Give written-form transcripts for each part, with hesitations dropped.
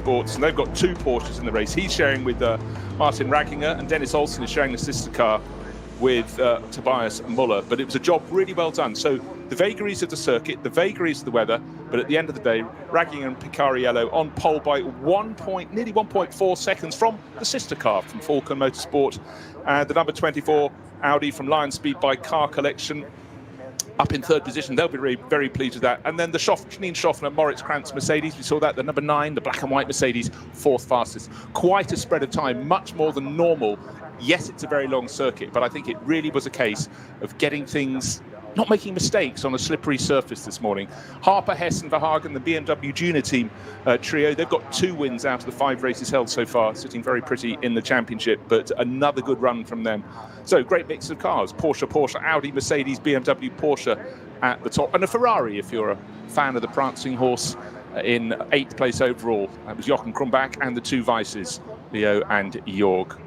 Motorsports, and they've got 2 Porsches in the race. He's sharing with Martin Ragginger, and Dennis Olsen is sharing the sister car with Tobias Muller. But it was a job really well done. So the vagaries of the circuit, the vagaries of the weather, but at the end of the day, Ragginger and Picariello on pole by nearly 1.4 seconds from the sister car from Falcon Motorsport. And the number 24 Audi from Lion Speed by Car Collection up in 3rd position. They'll be very, very pleased with that. And then the Janine Schaffner Moritz Krantz Mercedes, we saw that, the number 9, the black and white Mercedes, 4th fastest. Quite a spread of time, much more than normal. Yes, it's a very long circuit, but I think it really was a case of getting things, not making mistakes on a slippery surface this morning. Harper, Hess and Verhagen, the BMW Junior team trio, they've got 2 wins out of the 5 races held so far, sitting very pretty in the championship, but another good run from them. So great mix of cars, Porsche, Audi, Mercedes, BMW, Porsche at the top, and a Ferrari if you're a fan of the prancing horse in 8th place overall. That was Jochen Krumbach and the 2 Weisses, Leo and Jorg.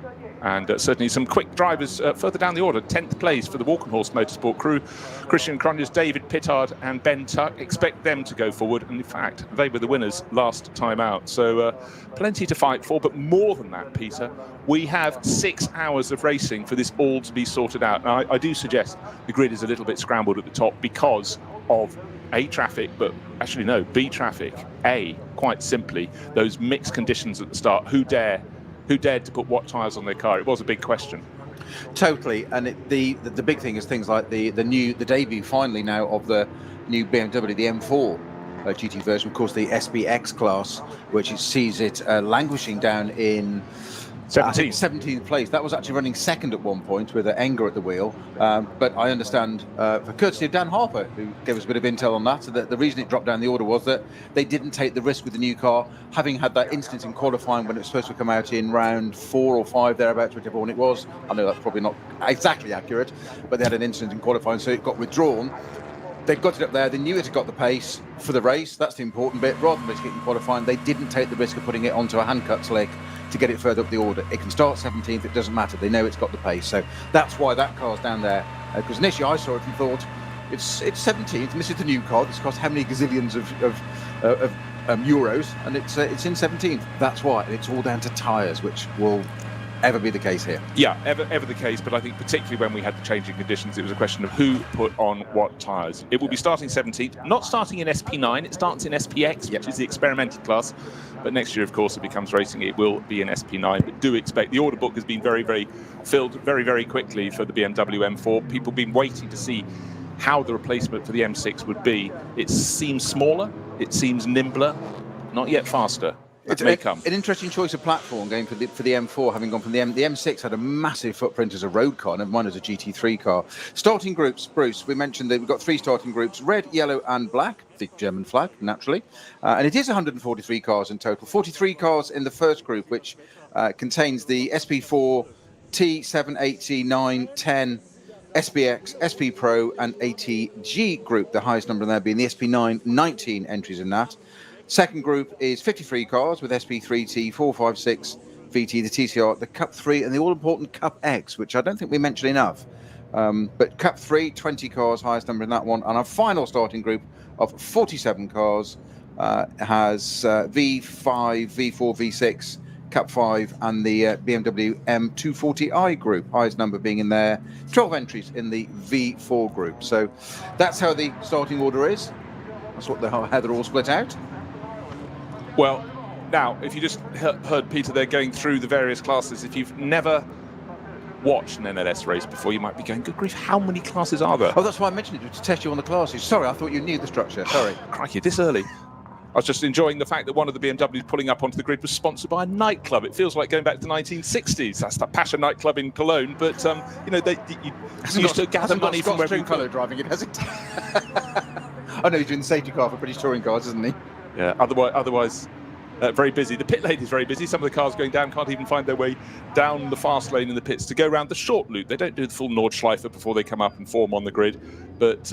And certainly some quick drivers further down the order. 10th place for the Walkenhorst Motorsport crew. Christian Cronjes, David Pittard and Ben Tuck. Expect them to go forward. And in fact, they were the winners last time out. So plenty to fight for. But more than that, Peter, we have 6 hours of racing for this all to be sorted out. Now, I do suggest the grid is a little bit scrambled at the top because of A, traffic, but actually no, B, traffic. A, quite simply, those mixed conditions at the start. Who dared to put what tyres on their car? It was a big question. Totally, and the big thing is things like the debut finally now of the new BMW, the M4 GT version, of course the SBX class, which sees it languishing down in 17th place. That was actually running second at one point with Enger at the wheel. But I understand, for courtesy of Dan Harper, who gave us a bit of intel on that, that the reason it dropped down the order was that they didn't take the risk with the new car, having had that incident in qualifying when it was supposed to come out in round 4 or 5, thereabouts, whichever one it was. I know that's probably not exactly accurate, but they had an incident in qualifying, so it got withdrawn. They got it up there, they knew it had got the pace for the race, that's the important bit. Rather than risking it in qualifying, they didn't take the risk of putting it onto a hand-cut slick to get it further up the order. It can start 17th, it doesn't matter, they know it's got the pace. So that's why that car's down there. Because initially I saw it and thought, it's 17th, and this is the new car, it's cost how many gazillions of euros, and it's in 17th. That's why, and it's all down to tyres, which will ever be the case here. Yeah, ever the case, but I think particularly when we had the changing conditions, it was a question of who put on what tyres. It will be starting 17th, not starting in SP9, it starts in SPX, which is the experimental class, but next year, of course, it becomes racing, it will be in SP9, but do expect, the order book has been very, very filled very, very quickly for the BMW M4. People have been waiting to see how the replacement for the M6 would be. It seems smaller, it seems nimbler, not yet faster. It's an interesting choice of platform going for the M4, having gone from the M6 had a massive footprint as a road car, and mine as a GT3 car. Starting groups, Bruce, we mentioned that we've got 3 starting groups, red, yellow and black, the German flag, naturally. And it is 143 cars in total, 43 cars in the first group, which contains the SP4, T7, 8T, 9, 10, SPX, SP Pro and ATG group, the highest number there being the SP9, 19 entries in that. Second group is 53 cars with SP3T, 456 VT, the TCR, the Cup 3 and the all-important Cup X, which I don't think we mentioned enough. But Cup 3, 20 cars, highest number in that one. And our final starting group of 47 cars has V5, V4, V6, Cup 5 and the BMW M240i group, highest number being in there. 12 entries in the V4 group. So that's how the starting order is. That's how they're all split out. Well, now, if you just heard Peter there going through the various classes, if you've never watched an NLS race before, you might be going, good grief, how many classes are there? Oh, that's why I mentioned it, to test you on the classes. Sorry, I thought you knew the structure. Sorry. Crikey, this early. I was just enjoying the fact that one of the BMWs pulling up onto the grid was sponsored by a nightclub. It feels like going back to the 1960s. That's the Pasha nightclub in Cologne. But, you know, you used to gather money from wherever you could. Driving it, has it? I know he's doing the safety car for British touring cars, isn't he? Yeah, otherwise very busy. The pit lane is very busy. Some of the cars going down can't even find their way down the fast lane in the pits to go around the short loop. They don't do the full Nordschleife before they come up and form on the grid. But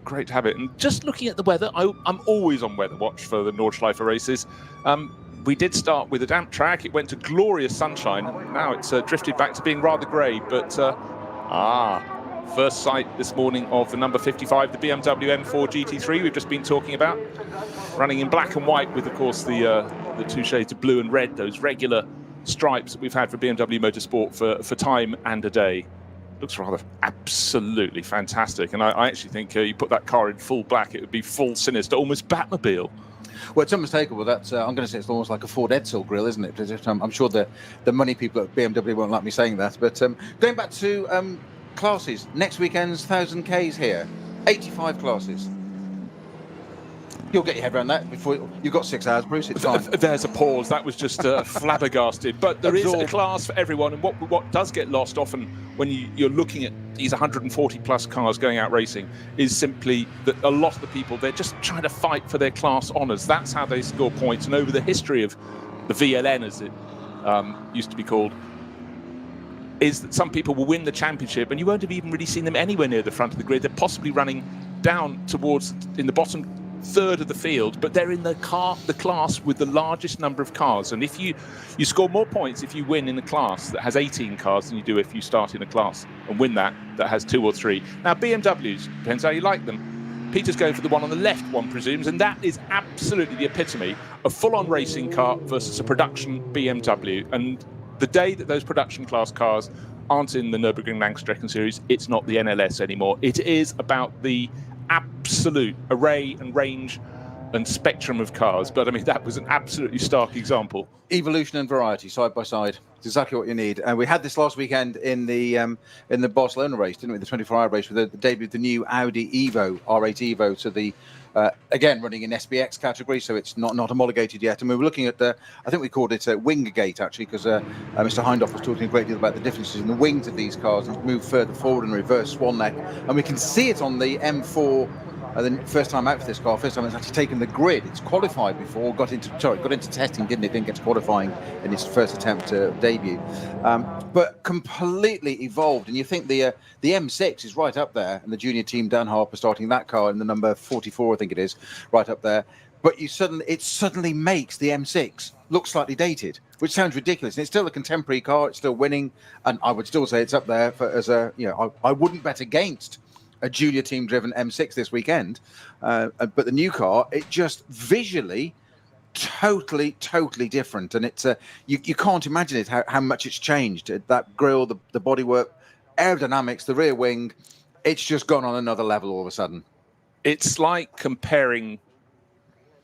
great to have it. And just looking at the weather, I'm always on weather watch for the Nordschleife races. We did start with a damp track. It went to glorious sunshine. Now it's drifted back to being rather grey. But, first sight this morning of the number 55, the BMW M4 GT3 we've just been talking about. Running in black and white with, of course, the the two shades of blue and red, those regular stripes that we've had for BMW Motorsport for time and a day. Looks rather absolutely fantastic. And I actually think you put that car in full black, it would be full sinister, almost Batmobile. Well, it's unmistakable. That's I'm going to say it's almost like a Ford Edsel grille, isn't it? I'm sure the money people at BMW won't like me saying that. But going back to classes, next weekend's 1,000 Ks here, 85 classes. You'll get your head around that before you've got 6 hours, Bruce. It's fine. There's a pause. That was just flabbergasted. But there is a class for everyone. And what does get lost often when you're looking at these 140 plus cars going out racing is simply that a lot of the people, they're just trying to fight for their class honours. That's how they score points. And over the history of the VLN, as it used to be called, is that some people will win the championship and you won't have even really seen them anywhere near the front of the grid. They're possibly running down towards in the bottom third of the field, but they're in the class with the largest number of cars. And if you score more points if you win in a class that has 18 cars than you do if you start in a class and win that has 2 or 3. Now BMWs, depends how you like them. Peter's going for the one on the left, one presumes, and that is absolutely the epitome of full-on racing car versus a production BMW. And the day that those production class cars aren't in the Nürburgring Langstrecken series, it's not the NLS anymore. It is about the absolute array and range and spectrum of cars. But I mean, that was an absolutely stark example. Evolution and variety side by side. It's exactly what you need. And we had this last weekend in the Barcelona race, didn't we? The 24-hour race with the debut of the new Audi Evo, R8 Evo, to the again running in SBX category, so it's not homologated yet. And we were looking at I think we called it Winggate actually, because Mr. Hindhoff was talking a great deal about the differences in the wings of these cars and move further forward and reverse swan neck. And we can see it on the M4. The first time out for this car, first time it's actually taken the grid. It's qualified before, got into testing, didn't it? Didn't get to qualifying in its first attempt to debut, but completely evolved. And you think the M6 is right up there, and the junior team Dan Harper starting that car in the number 44, I think it is, right up there. But it suddenly makes the M6 look slightly dated, which sounds ridiculous. And it's still a contemporary car. It's still winning, and I would still say it's up there I wouldn't bet against a junior team driven M6 this weekend, but the new car, it just visually totally different. And it's you can't imagine it how much it's changed. That grille, the bodywork, aerodynamics, the rear wing, it's just gone on another level all of a sudden. It's like comparing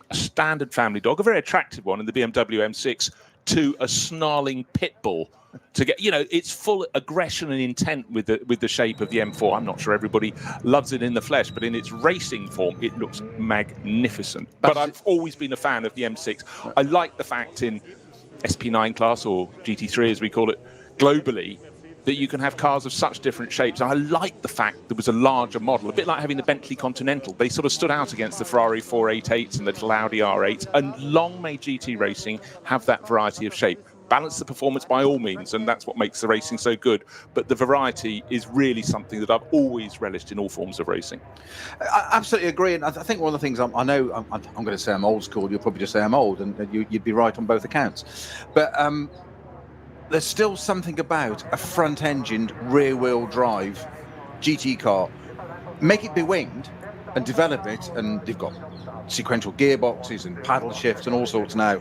a standard family dog, a very attractive one in the BMW M6, to a snarling pit bull. To get, it's full aggression and intent with the shape of the M4. I'm not sure everybody loves it in the flesh, but in its racing form, it looks magnificent. But I've always been a fan of the M6. I like the fact in SP9 class, or GT3 as we call it globally, that you can have cars of such different shapes. And I like the fact there was a larger model, a bit like having the Bentley Continental. They sort of stood out against the Ferrari 488s and the Audi R8s. And long may GT racing have that variety of shape. Balance the performance by all means, and that's what makes the racing so good. But the variety is really something that I've always relished in all forms of racing. I absolutely agree, and I think one of the things I'm going to say I'm old school. You'll probably just say I'm old, and you'd be right on both accounts. But there's still something about a front-engined, rear-wheel drive GT car. Make it be winged and develop it, and you've got sequential gearboxes and paddle shifts and all sorts now,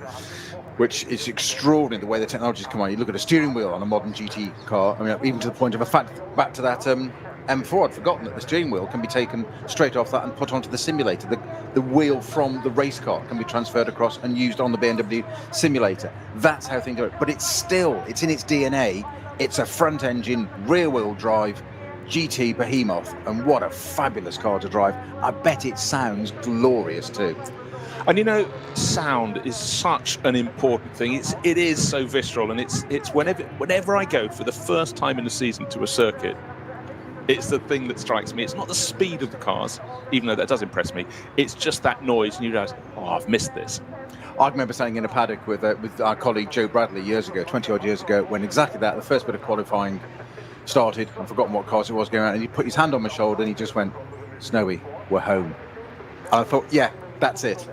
which is extraordinary the way the technology's come on. You look at a steering wheel on a modern GT car, I mean, even to the point of a fact, back to that M4, I'd forgotten that the steering wheel can be taken straight off that and put onto the simulator. The wheel from the race car can be transferred across and used on the BMW simulator. That's how things are. But it's in its DNA. It's a front-engine, rear-wheel drive GT behemoth, and what a fabulous car to drive. I bet it sounds glorious too. And sound is such an important thing. It is so visceral, and it's whenever I go for the first time in the season to a circuit, it's the thing that strikes me. It's not the speed of the cars, even though that does impress me. It's just that noise, and you realize, I've missed this. I remember standing in a paddock with our colleague Joe Bradley years ago, 20 odd years ago, when exactly that, the first bit of qualifying started. I've forgotten what cars it was going around, and he put his hand on my shoulder and he just went, "Snowy, we're home." And I thought, yeah, that's it.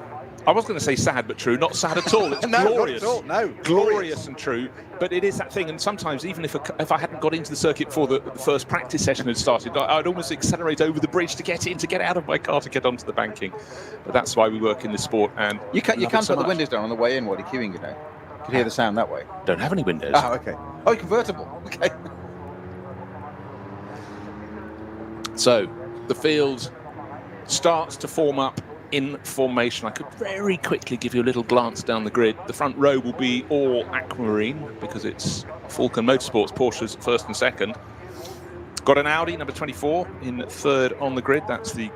I was going to say sad but true, not sad at all. It's No, not glorious. at all, no. Glorious and true. But it is that thing, and sometimes even if I hadn't got into the circuit before the first practice session had started, I'd almost accelerate over the bridge to get in, to get out of my car, to get onto the banking. But that's why we work in this sport. And You can so put the much. windows down on the way in while you're queuing, you know. You can hear the sound that way. Don't have any windows. Oh, okay. Oh, convertible. Okay. So the field starts to form up in formation. I could very quickly give you a little glance down the grid. The front row will be all aquamarine because it's Falcon Motorsports, Porsche's first and second. Got an Audi, number 24, in third on the grid. That's the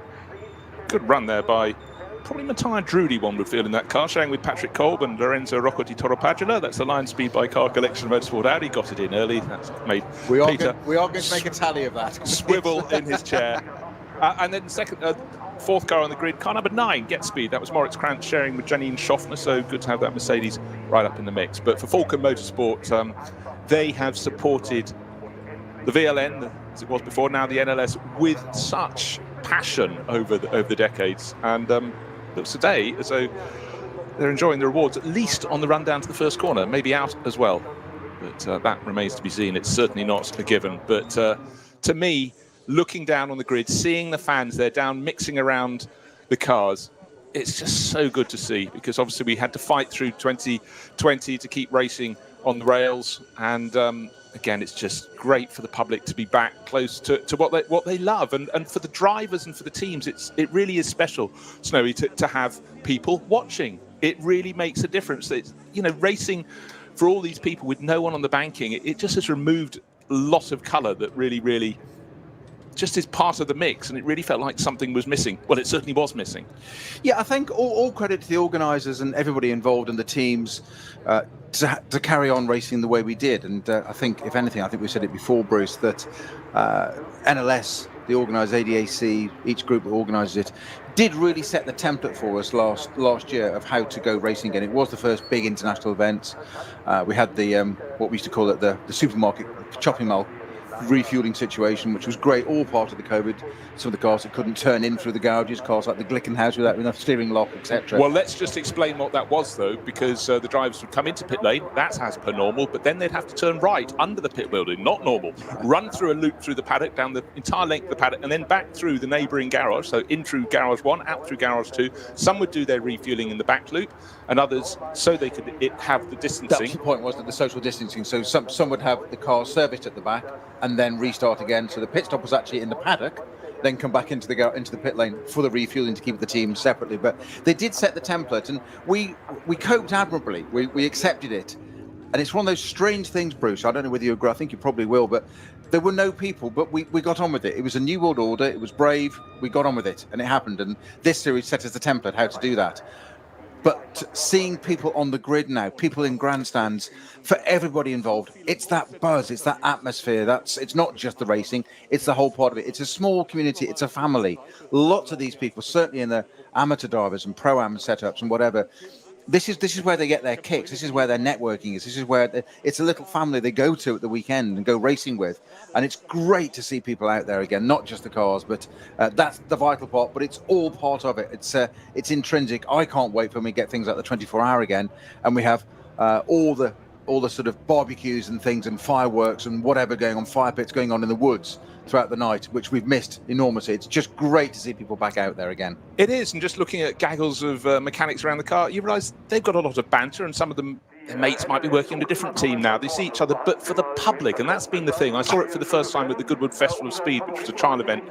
good run there by probably Matthias Drudy, one would feel, in that car, sharing with Patrick Kolb and Lorenzo Rocco di Toropadula. That's the Lion Speed by Car Collection Motorsport Audi. Got it in early. That's made Peter We are going to make a tally of that. swivel in his chair. And then fourth car on the grid, car number 9, Get Speed. That was Moritz Krantz sharing with Janine Schaffner, so good to have that Mercedes right up in the mix. But for Falcon Motorsport, they have supported the VLN, as it was before, now the NLS, with such passion over the decades. And looks today as though they're enjoying the rewards, at least on the run down to the first corner, maybe out as well. But that remains to be seen. It's certainly not a given. But to me, looking down on the grid, seeing the fans there down, mixing around the cars, it's just so good to see, because obviously we had to fight through 2020 to keep racing on the rails. And again, it's just great for the public to be back close to what they love. And for the drivers and for the teams, it really is special, Snowy, to have people watching. It really makes a difference. It's, racing for all these people with no one on the banking, it just has removed a lot of colour that really just is part of the mix, and it really felt like something was missing. Well, it certainly was missing. Yeah, I think all credit to the organisers and everybody involved in the teams to carry on racing the way we did. And I think, if anything, I think we said it before, Bruce, that NLS, the organised ADAC, each group that organises it, did really set the template for us last year of how to go racing again. It was the first big international event. We had the what we used to call it the supermarket shopping mall refueling situation, which was great, all part of the COVID. Some of the cars that couldn't turn in through the garages, cars like the Glickenhaus without enough steering lock, etc. Well, let's just explain what that was, though, because the drivers would come into pit lane, that's as per normal, but then they'd have to turn right under the pit building, not normal, run through a loop through the paddock, down the entire length of the paddock, and then back through the neighbouring garage, so in through garage 1, out through garage 2. Some would do their refueling in the back loop, and others, so they could have the distancing. That was the point, wasn't it? The social distancing. So some would have the car serviced at the back and then restart again. So the pit stop was actually in the paddock, then come back into the pit lane for the refueling to keep the team separately. But they did set the template, and we coped admirably. We accepted it. And it's one of those strange things, Bruce. I don't know whether you agree. I think you probably will. But there were no people, but we got on with it. It was a new world order. It was brave. We got on with it, and it happened. And this series set us the template how to do that. But seeing people on the grid now, people in grandstands, for everybody involved, it's that buzz, it's that atmosphere. It's not just the racing, it's the whole part of it. It's a small community, it's a family. Lots of these people, certainly in the amateur drivers and pro-am setups and whatever, this is where they get their kicks. This is where their networking is. This is where it's a little family they go to at the weekend and go racing with. And it's great to see people out there again, not just the cars, but that's the vital part. But it's all part of it. It's intrinsic. I can't wait for when we get things like the 24-hour again, and we have all the sort of barbecues and things and fireworks and whatever going on, fire pits going on in the woods throughout the night, which we've missed enormously. It's just great to see people back out there again. It is, and just looking at gaggles of mechanics around the car, you realise they've got a lot of banter, and some of them, their mates might be working in a different team now. They see each other, but for the public, and that's been the thing. I saw it for the first time with the Goodwood Festival of Speed, which was a trial event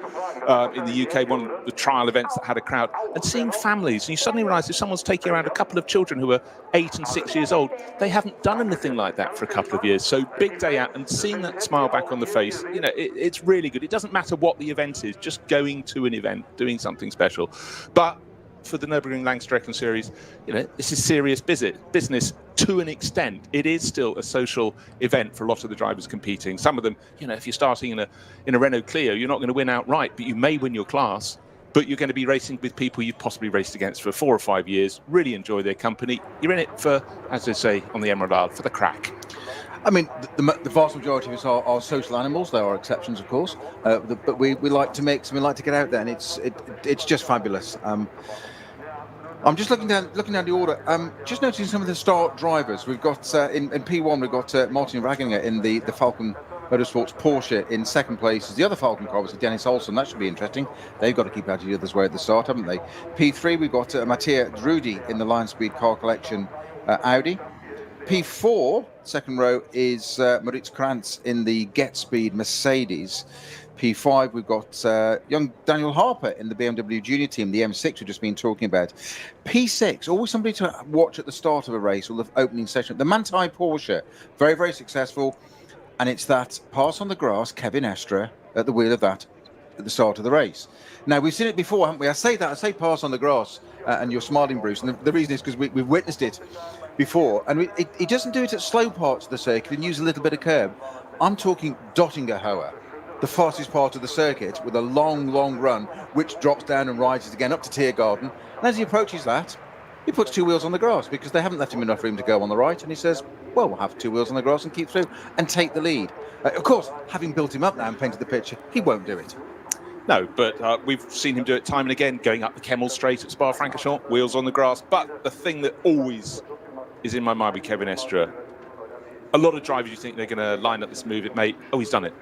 in the UK, one of the trial events that had a crowd, and seeing families, and you suddenly realise if someone's taking around a couple of children who are 8 and 6 years old, they haven't done anything like that for a couple of years. So big day out, and seeing that smile back on the face, it's really good. It doesn't matter what the event is, just going to an event, doing something special. But for the Nürburgring Langstrecken series, this is serious business to an extent. It is still a social event for a lot of the drivers competing. Some of them, if you're starting in a Renault Clio, you're not going to win outright, but you may win your class. But you're going to be racing with people you've possibly raced against for 4 or 5 years, really enjoy their company. You're in it for, as they say on the Emerald Isle, for the crack. I mean, the vast majority of us are social animals. There are exceptions, of course, but we like to mix and we like to get out there, and it's just fabulous. I'm just looking down the order. Just noticing some of the start drivers. We've got in P1, we've got Martin Ragginger in the Falcon Motorsports Porsche in second place. The other Falcon car was Dennis Olsen. That should be interesting. They've got to keep out of the other's way at the start, haven't they? P3, we've got Mattia Drudi in the Lion Speed Car Collection Audi. P4, second row, is Moritz Krantz in the Get Speed Mercedes. P5, we've got young Daniel Harper in the BMW Junior Team, the M6 we've just been talking about. P6, always somebody to watch at the start of a race or the opening session. The Manthey Porsche, very, very successful. And it's that pass on the grass, Kevin Estre, at the wheel of that at the start of the race. Now, we've seen it before, haven't we? I say pass on the grass, and you're smiling, Bruce. And the reason is because we've witnessed it before. And he doesn't do it at slow parts of the circuit and use a little bit of curb. I'm talking Dottingerhohe, the fastest part of the circuit, with a long, long run, which drops down and rises again up to Tiergarten. And as he approaches that, he puts two wheels on the grass because they haven't left him enough room to go on the right. And he says, well, we'll have two wheels on the grass and keep through and take the lead. Of course, having built him up now and painted the picture, he won't do it. No, but we've seen him do it time and again, going up the Kemmel Straight at Spa-Francorchamps, wheels on the grass. But the thing that always is in my mind with Kevin Estre, a lot of drivers, you think they're going to line up this move, he's done it.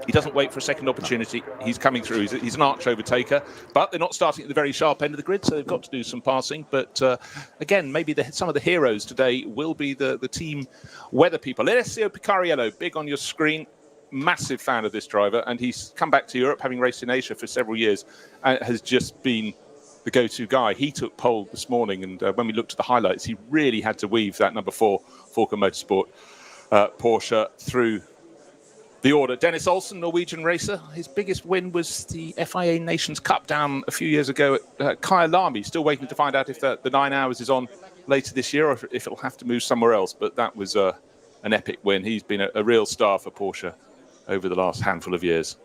He doesn't wait for a second opportunity. He's coming through. He's an arch overtaker, but they're not starting at the very sharp end of the grid, so they've got to do some passing. But again, maybe some of the heroes today will be the team weather people. Alessio Picariello, big on your screen. Massive fan of this driver, and he's come back to Europe, having raced in Asia for several years, and has just been the go-to guy. He took pole this morning, and when we looked at the highlights, he really had to weave that number 4 Falcon Motorsport Porsche through the order. Dennis Olsen, Norwegian racer. His biggest win was the FIA Nations Cup down a few years ago at Kyalami. Still waiting to find out if the 9 hours is on later this year or if it'll have to move somewhere else. But that was an epic win. He's been a real star for Porsche over the last handful of years.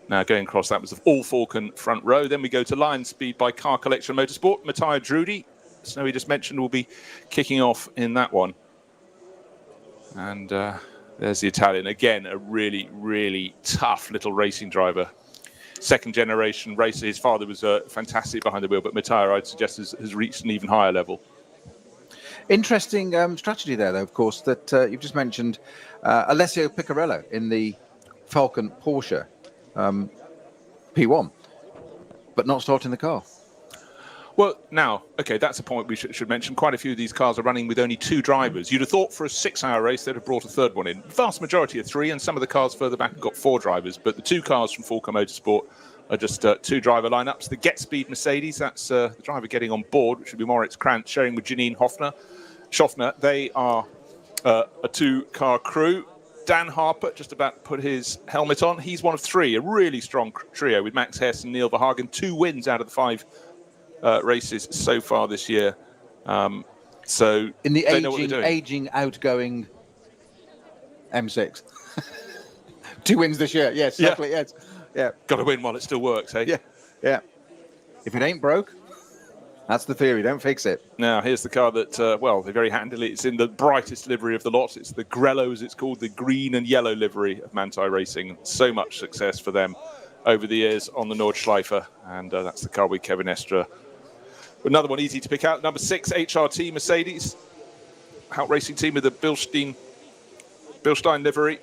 Now going across, that was the all Falcon front row. Then we go to Lion Speed by Car Collection Motorsport. Mattia Drudi, Snowy just mentioned, will be kicking off in that one. And there's the Italian. Again, a really, really tough little racing driver. Second generation racer. His father was fantastic behind the wheel, but Mattia, I'd suggest, has reached an even higher level. Interesting strategy there, though, of course, that you've just mentioned Alessio Picariello in the Falcon Porsche P1, but not starting the car. Well, now, okay, that's a point we should mention. Quite a few of these cars are running with only 2 drivers. You'd have thought for a 6-hour race they'd have brought a third one in. Vast majority are 3, and some of the cars further back have got 4 drivers. But the 2 cars from Falcon Motorsport are just 2 driver lineups. The Get Speed Mercedes, that's the driver getting on board, which would be Moritz Krantz, sharing with Janine Schaffner. They are a 2-car crew. Dan Harper just about to put his helmet on. He's one of 3, a really strong trio with Max Hess and Neil Verhagen. 2 wins out of the 5 races so far this year. So in the aging, outgoing M6. 2 wins this year. Yes, exactly. Yes. Yeah. Got to win while it still works, hey? Yeah. If it ain't broke, that's the theory. Don't fix it. Now, here's the car that, well, they're very handily. It's in the brightest livery of the lot. It's the Grello, as it's called, the green and yellow livery of Manthey Racing. So much success for them over the years on the Nordschleife. And that's the car with Kevin Estre. Another one easy to pick out. Number 6, HRT Mercedes. Out racing team with the Bilstein livery.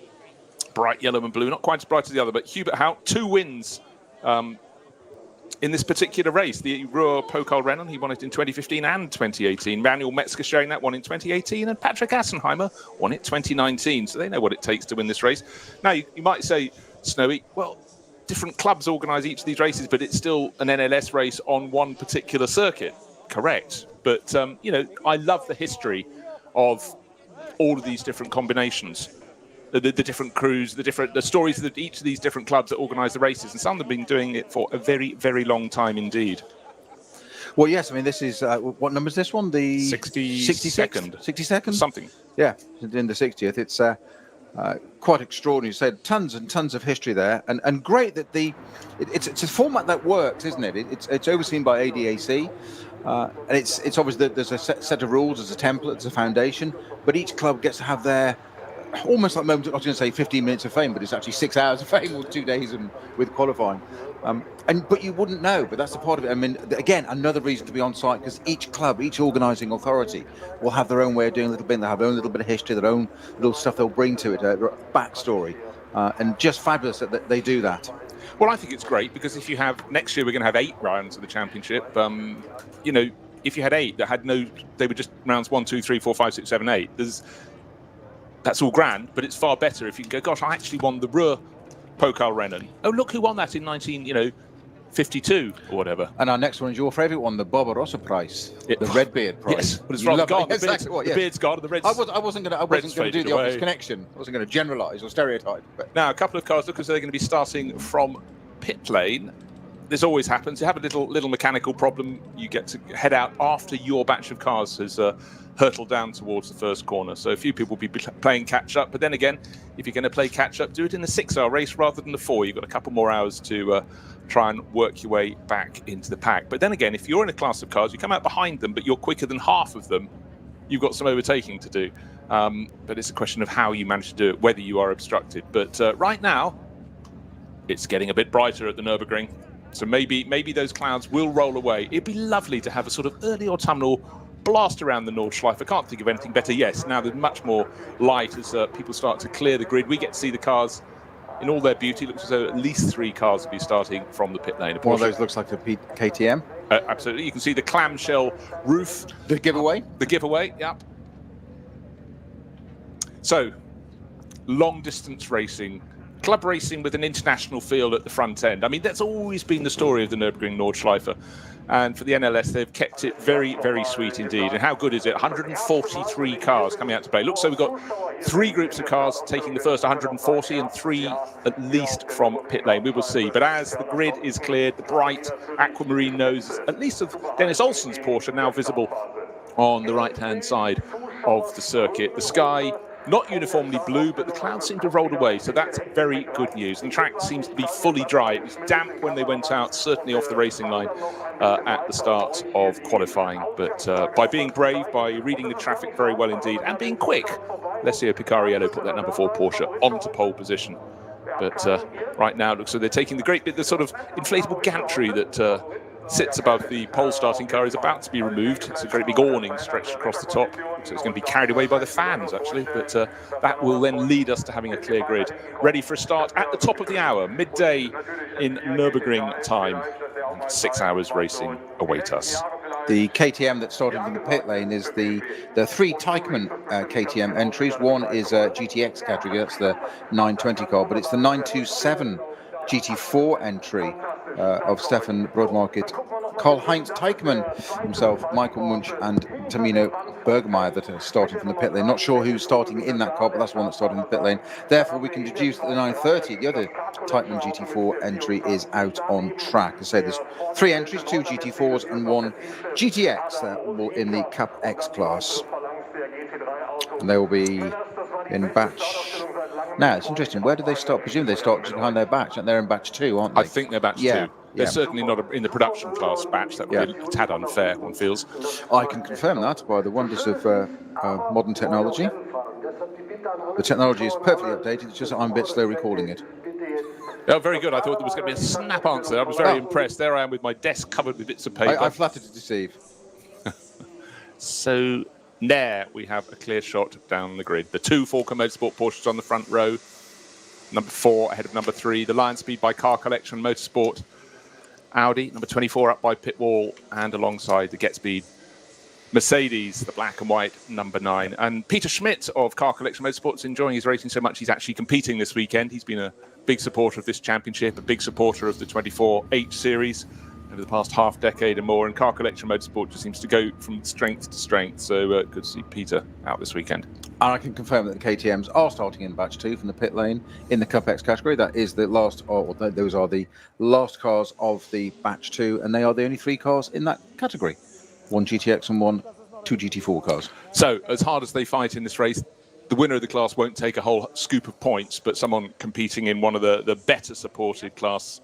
Bright yellow and blue. Not quite as bright as the other, but Hubert Hout, 2 wins in this particular race. The Ruhr-Pokal-Rennen, he won it in 2015 and 2018. Manuel Metzger sharing that one in 2018, and Patrick Assenheimer won it 2019. So they know what it takes to win this race. Now, you might say, Snowy, well, different clubs organise each of these races, but it's still an NLS race on one particular circuit. Correct. But, you know, I love the history of all of these different combinations. The different crews, the stories of each of these different clubs that organise the races, and some of them have been doing it for a very, very long time indeed. Well, yes, I mean, this is, what number is this one? The 62nd. 62nd? Something. Yeah, in the 60th. It's quite extraordinary. You said tons and tons of history there, and great that it's a format that works, isn't it? It's overseen by ADAC, and it's obvious that there's a set of rules, there's a template, there's a foundation, but each club gets to have their almost like moment. I was going to say 15 minutes of fame, but it's actually 6 hours of fame, or 2 days and with qualifying. But you wouldn't know. But that's the part of it. I mean, again, another reason to be on site, because each club, each organising authority, will have their own way of doing a little bit. They have their own little bit of history, their own little stuff they'll bring to it, backstory, and just fabulous that they do that. Well, I think it's great because if you have next year, we're going to have 8 rounds of the championship. You know, if you had 8 that had they were just rounds 1, 2, 3, 4, 5, 6, 7, 8. That's all grand, but it's far better if you can go, gosh, I actually won the Ruhr-Pokal-Rennen. Oh, look who won that in 1952 or whatever. And our next one is your favourite one, the Barbarossa Prize, the Redbeard Prize. Yes, but it's rather gone. Exactly the beard's gone, and the red's I wasn't going to do the obvious connection. I wasn't going to generalise or stereotype. But now, a couple of cars look as though they're going to be starting from pit lane. This always happens. You have a little mechanical problem. You get to head out after your batch of cars has hurtled down towards the first corner. So a few people will be playing catch up. But then again, if you're going to play catch up, do it in the 6-hour race rather than the 4. You've got a couple more hours to try and work your way back into the pack. But then again, if you're in a class of cars, you come out behind them, but you're quicker than half of them, you've got some overtaking to do. But it's a question of how you manage to do it, whether you are obstructed. But right now, it's getting a bit brighter at the Nürburgring. So maybe those clouds will roll away. It'd be lovely to have a sort of early autumnal blast around the Nordschleife. I can't think of anything better. Yes, now there's much more light as people start to clear the grid. We get to see the cars in all their beauty. It looks as though at least 3 cars will be starting from the pit lane. One of those looks like a KTM. Absolutely. You can see the clamshell roof. The giveaway? The giveaway, yep. So, long distance racing. Club racing with an international feel at the front end. I mean, that's always been the story of the Nürburgring Nordschleife. And for the NLS, they've kept it very, very sweet indeed. And how good is it? 143 cars coming out to play. Looks so we've got 3 groups of cars taking the first 140 and 3 at least from pit lane. We will see. But as the grid is cleared, the bright aquamarine nose, at least of Dennis Olsen's Porsche, now visible on the right-hand side of the circuit. The sky, not uniformly blue, but the clouds seem to have rolled away, so that's very good news. And the track seems to be fully dry. It was damp when they went out, certainly off the racing line at the start of qualifying. But by being brave, by reading the traffic very well indeed, and being quick, Alessio Picariello put that number 4 Porsche onto pole position. But right now, it looks like they're taking the sort of inflatable gantry that sits above the pole starting car is about to be removed. It's a very big awning stretched across the top, so it's going to be carried away by the fans actually, but that will then lead us to having a clear grid ready for a start at the top of the hour, midday in Nürburgring time. 6 hours racing await us. The KTM that started from the pit lane is the 3 Teichmann KTM entries. One is GTX category, that's the 920 car, but it's the 927 GT4 entry of Stefan Brodmarket, Karl-Heinz Teichmann himself, Michael Munch and Tamino Bergmeier that are starting from the pit lane. Not sure who's starting in that car, but that's the one that's starting in the pit lane. Therefore, we can deduce that the 930, the other Teichmann GT4 entry, is out on track. I say there's 3 entries, 2 GT4s and 1 GTX all in the Cup X class. And they will be in batch. Now, it's interesting. Where do they start? Presumably they start just behind their batch, and they're in batch 2, aren't they? I think they're batch 2. They're certainly not in the production class batch. That would be a tad unfair, one feels. I can confirm that by the wonders of modern technology. The technology is perfectly updated. It's just I'm a bit slow recording it. Oh, very good. I thought there was going to be a snap answer. I was very impressed. There I am with my desk covered with bits of paper. I flattered to deceive. So there we have a clear shot down the grid. The 2 Forca Motorsport Porsches on the front row. Number 4 ahead of number 3. The Lion Speed by Car Collection Motorsport Audi. Number 24 up by Pit Wall and alongside the Get Speed Mercedes, the black and white number 9. And Peter Schmidt of Car Collection Motorsports enjoying his racing so much he's actually competing this weekend. He's been a big supporter of this championship, a big supporter of the 24H series over the past half decade and more. And Car Collection Motorsport just seems to go from strength to strength. So good to see Peter out this weekend. And I can confirm that the KTMs are starting in batch 2 from the pit lane in the Cup X category. That is the last, those are the last cars of the batch 2, and they are the only 3 cars in that category. 1 GTX and 2 GT4 cars. So as hard as they fight in this race, the winner of the class won't take a whole scoop of points, but someone competing in one of the better supported classes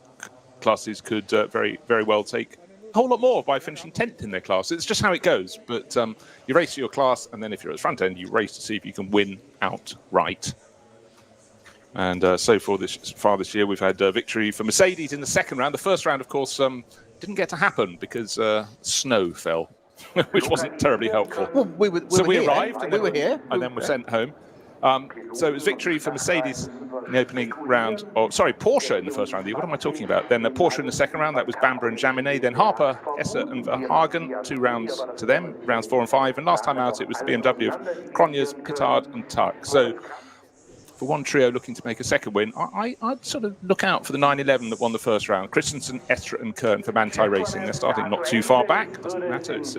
could very, very well take whole lot more by finishing 10th in their class. It's just how it goes. But you race for your class, and then if you're at the front end, you race to see if you can win outright. And so far this year, we've had victory for Mercedes in the second round. The first round, of course, didn't get to happen because snow fell, which wasn't terribly helpful. Well, we arrived, and we were here, and then were sent home. So it was victory for Mercedes in the opening round. Oh, sorry, Porsche in the first round. What am I talking about? Then Porsche in the second round. That was Bamber and Jaminet. Then Harper, Esser and Verhagen. 2 rounds to them, rounds 4 and 5. And last time out, it was the BMW of Cronjes, Pittard and Tuck. So for one trio looking to make a second win, I'd sort of look out for the 911 that won the first round. Christensen, Estra and Kern for Manthey Racing. They're starting not too far back. Doesn't matter. It's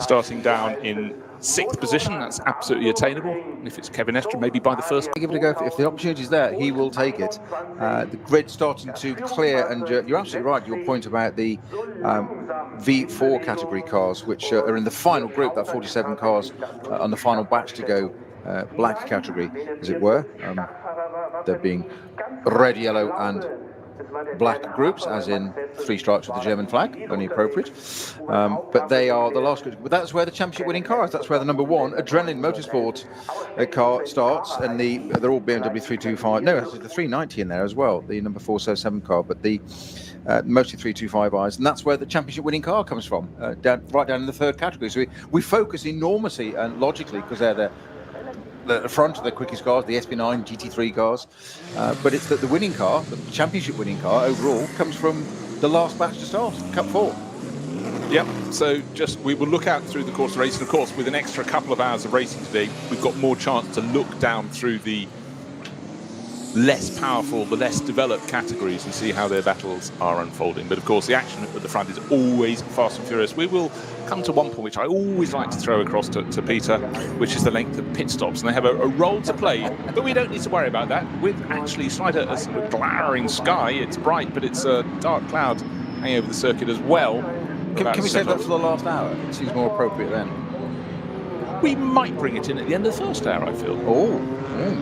starting down in 6th position. That's absolutely attainable. And if it's Kevin Estra, maybe by the first. Give it a go. If the opportunity's there, he will take it. The grid's starting to clear, and you're absolutely right. Your point about the V4 category cars, which are in the final group, that 47 cars on the final batch to go. Black category, as it were. They're being red, yellow and black groups, as in 3 stripes with the German flag, only appropriate. But they are the last group. But that's where the championship winning cars, that's where the number 1 Adrenaline Motorsport car starts, and they're all BMW 325. No, there's the 390 in there as well, the number 407 car, but the mostly 325Is, and that's where the championship winning car comes from, right down in the 3rd category. So we focus enormously and logically, because they're the front of the quickest cars, the SP9, GT3 cars, but it's that the winning car, the championship winning car overall, comes from the last batch to start, Cup 4. Yep, so we will look out through the course of the race, and of course with an extra couple of hours of racing today, we've got more chance to look down through the less powerful, the less developed categories and see how their battles are unfolding. But of course the action at the front is always fast and furious. We will come to one point which I always like to throw across to Peter, which is the length of pit stops, and they have a role to play, but we don't need to worry about that. With actually slight a sort of glaring sky, it's bright, but it's a dark cloud hanging over the circuit as well. Can we save that for the last hour? It seems more appropriate then. We might bring it in at the end of the first hour, I feel. Oh,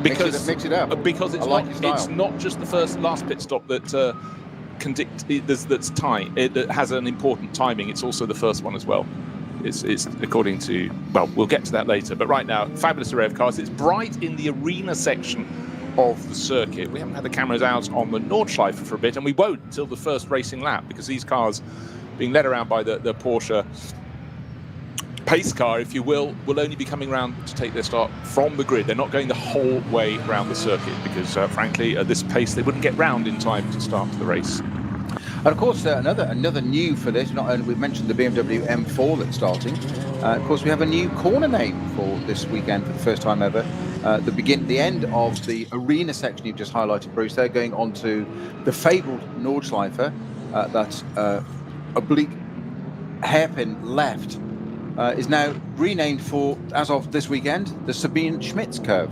because mix it up. Because it's it's not just the last pit stop that that has an important timing. It's also the first one as well. It's according to, well, we'll get to that later. But right now, fabulous array of cars. It's bright in the arena section of the circuit. We haven't had the cameras out on the Nordschleife for a bit, and we won't until the first racing lap, because these cars being led around by the Porsche pace car, if you will only be coming around to take their start from the grid. They're not going the whole way around the circuit because, frankly, at this pace, they wouldn't get round in time to start the race. And of course, another new for this, not only we've mentioned the BMW M4 that's starting, of course we have a new corner name for this weekend for the first time ever. The end of the arena section you've just highlighted, Bruce, they're going on to the fabled Nordschleife, that's oblique hairpin left, is now renamed for, as of this weekend, the Sabine Schmitz curve.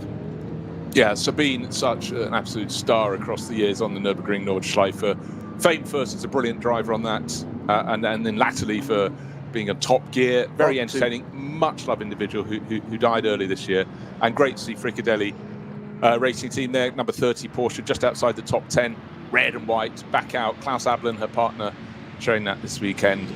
Yeah, Sabine, such an absolute star across the years on the Nürburgring Nordschleife. Famed first as a brilliant driver on that, and then latterly for being a Top Gear, very entertaining, much loved individual who died early this year. And great to see Fricadelli racing team there, number 30 Porsche, just outside the top 10, red and white, back out. Klaus Ablin, her partner, showing that this weekend.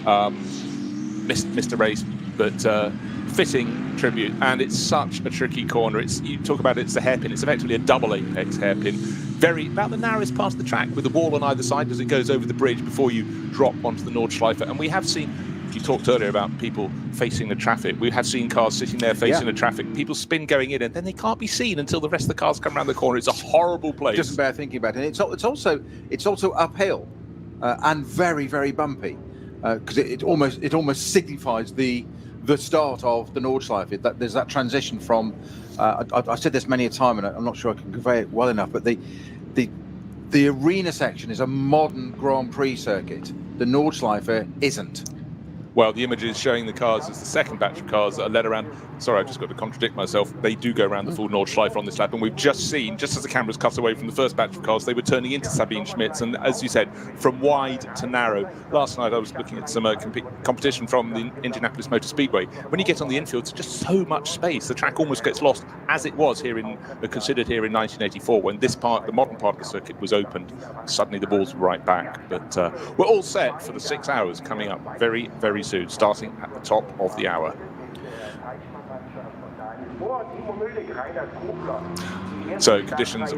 Missed a race, but fitting tribute. And it's such a tricky corner. You talk about it's a hairpin. It's effectively a double apex hairpin. About the narrowest part of the track, with the wall on either side as it goes over the bridge before you drop onto the Nordschleife. And we have seen, you talked earlier about people facing the traffic. We have seen cars sitting there facing the traffic. People spin going in, and then they can't be seen until the rest of the cars come around the corner. It's a horrible place. Just about thinking about it. And it's also uphill and very, very bumpy, because it almost signifies the start of the Nordschleife. There's that transition from. I've said this many a time, and I'm not sure I can convey it well enough, but the arena section is a modern Grand Prix circuit. The Nordschleife isn't. Well, the images showing the cars as the second batch of cars that are led around. Sorry, I've just got to contradict myself. They do go around the full Nordschleife on this lap, and we've just seen, just as the cameras cut away from the first batch of cars, they were turning into Sabine Schmitz, and as you said, from wide to narrow. Last night I was looking at some competition from the Indianapolis Motor Speedway. When you get on the infield, it's just so much space. The track almost gets lost, as it was considered here in 1984, when this part, the modern part of the circuit, was opened. Suddenly the balls were right back. But we're all set for the 6 hours coming up very, very soon, starting at the top of the hour. So conditions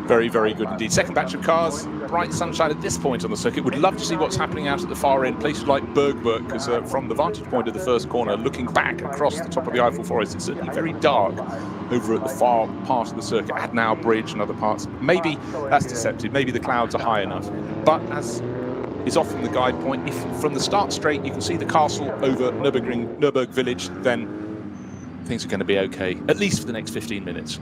very, very good indeed. Second batch of cars, bright sunshine at this point on the circuit. Would love to see what's happening out at the far end, places like Bergwerk, because from the vantage point of the first corner, looking back across the top of the Eiffel Forest, it's certainly very dark over at the far part of the circuit, Adenauer Bridge and other parts. Maybe that's deceptive, maybe the clouds are high enough. But as is often the guide point, if from the start straight you can see the castle over Nürburgring, Nürburg village, then things are going to be okay, at least for the next 15 minutes.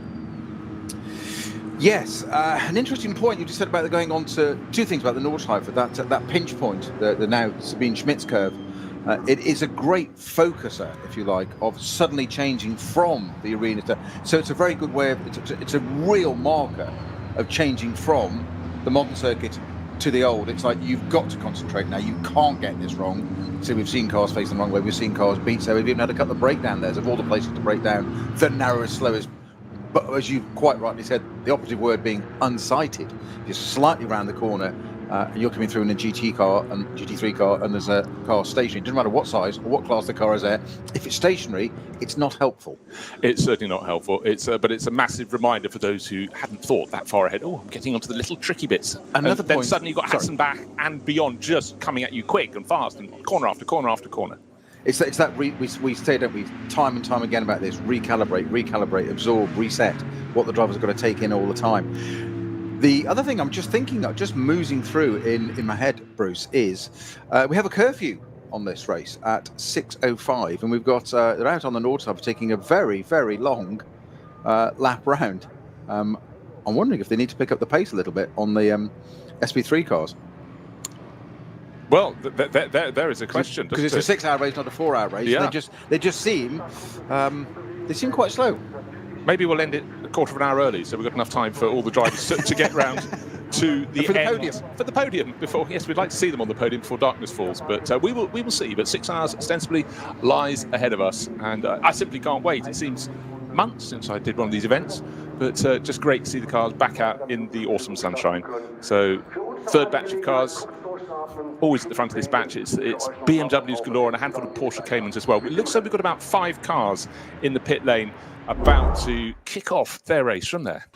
Yes, an interesting point you just said about going on to two things about the Nordschleife, that pinch point, the now Sabine Schmitz curve. It is a great focuser, if you like, of suddenly changing from the arena to. So it's a very good way of. It's a real marker of changing from the modern circuit to the old. It's like you've got to concentrate now. You can't get this wrong. So we've seen cars facing the wrong way. We've seen cars beat. So we've even had a couple of breakdown there. Of all the places to break down, the narrowest, slowest. But as you quite rightly said, the operative word being unsighted. You're slightly round the corner, you're coming through in a GT car and GT3 car, and there's a car stationary. It doesn't matter what size or what class the car is there. If it's stationary, it's not helpful. It's certainly not helpful. But it's a massive reminder for those who hadn't thought that far ahead. Oh, I'm getting onto the little tricky bits. Another point. Then suddenly you've got Hassenbach and beyond just coming at you quick and fast, and corner after corner after corner. It's that we say, don't we, time and time again about this: recalibrate, absorb, reset. What the driver's got to take in all the time. The other thing I'm just thinking of, just moozing through in my head, Bruce, is we have a curfew on this race at 6:05, and we've got they're out on the Nordschleife taking a very, very long lap round. I'm wondering if they need to pick up the pace a little bit on the SP3 cars. Well, there is a question, because it's a 6-hour race, not a 4-hour race. Yeah. They just seem quite slow. Maybe we'll end it a quarter of an hour early, so we've got enough time for all the drivers to get round to the for the end. podium. For the podium before. Yes, we'd like to see them on the podium before darkness falls, but we will see. But 6 hours ostensibly lies ahead of us, and I simply can't wait. It seems months since I did one of these events, but just great to see the cars back out in the autumn sunshine. So third batch of cars. Always at the front of this batch, it's BMWs galore and a handful of Porsche Caymans as well. It looks like we've got about 5 cars in the pit lane about to kick off their race from there.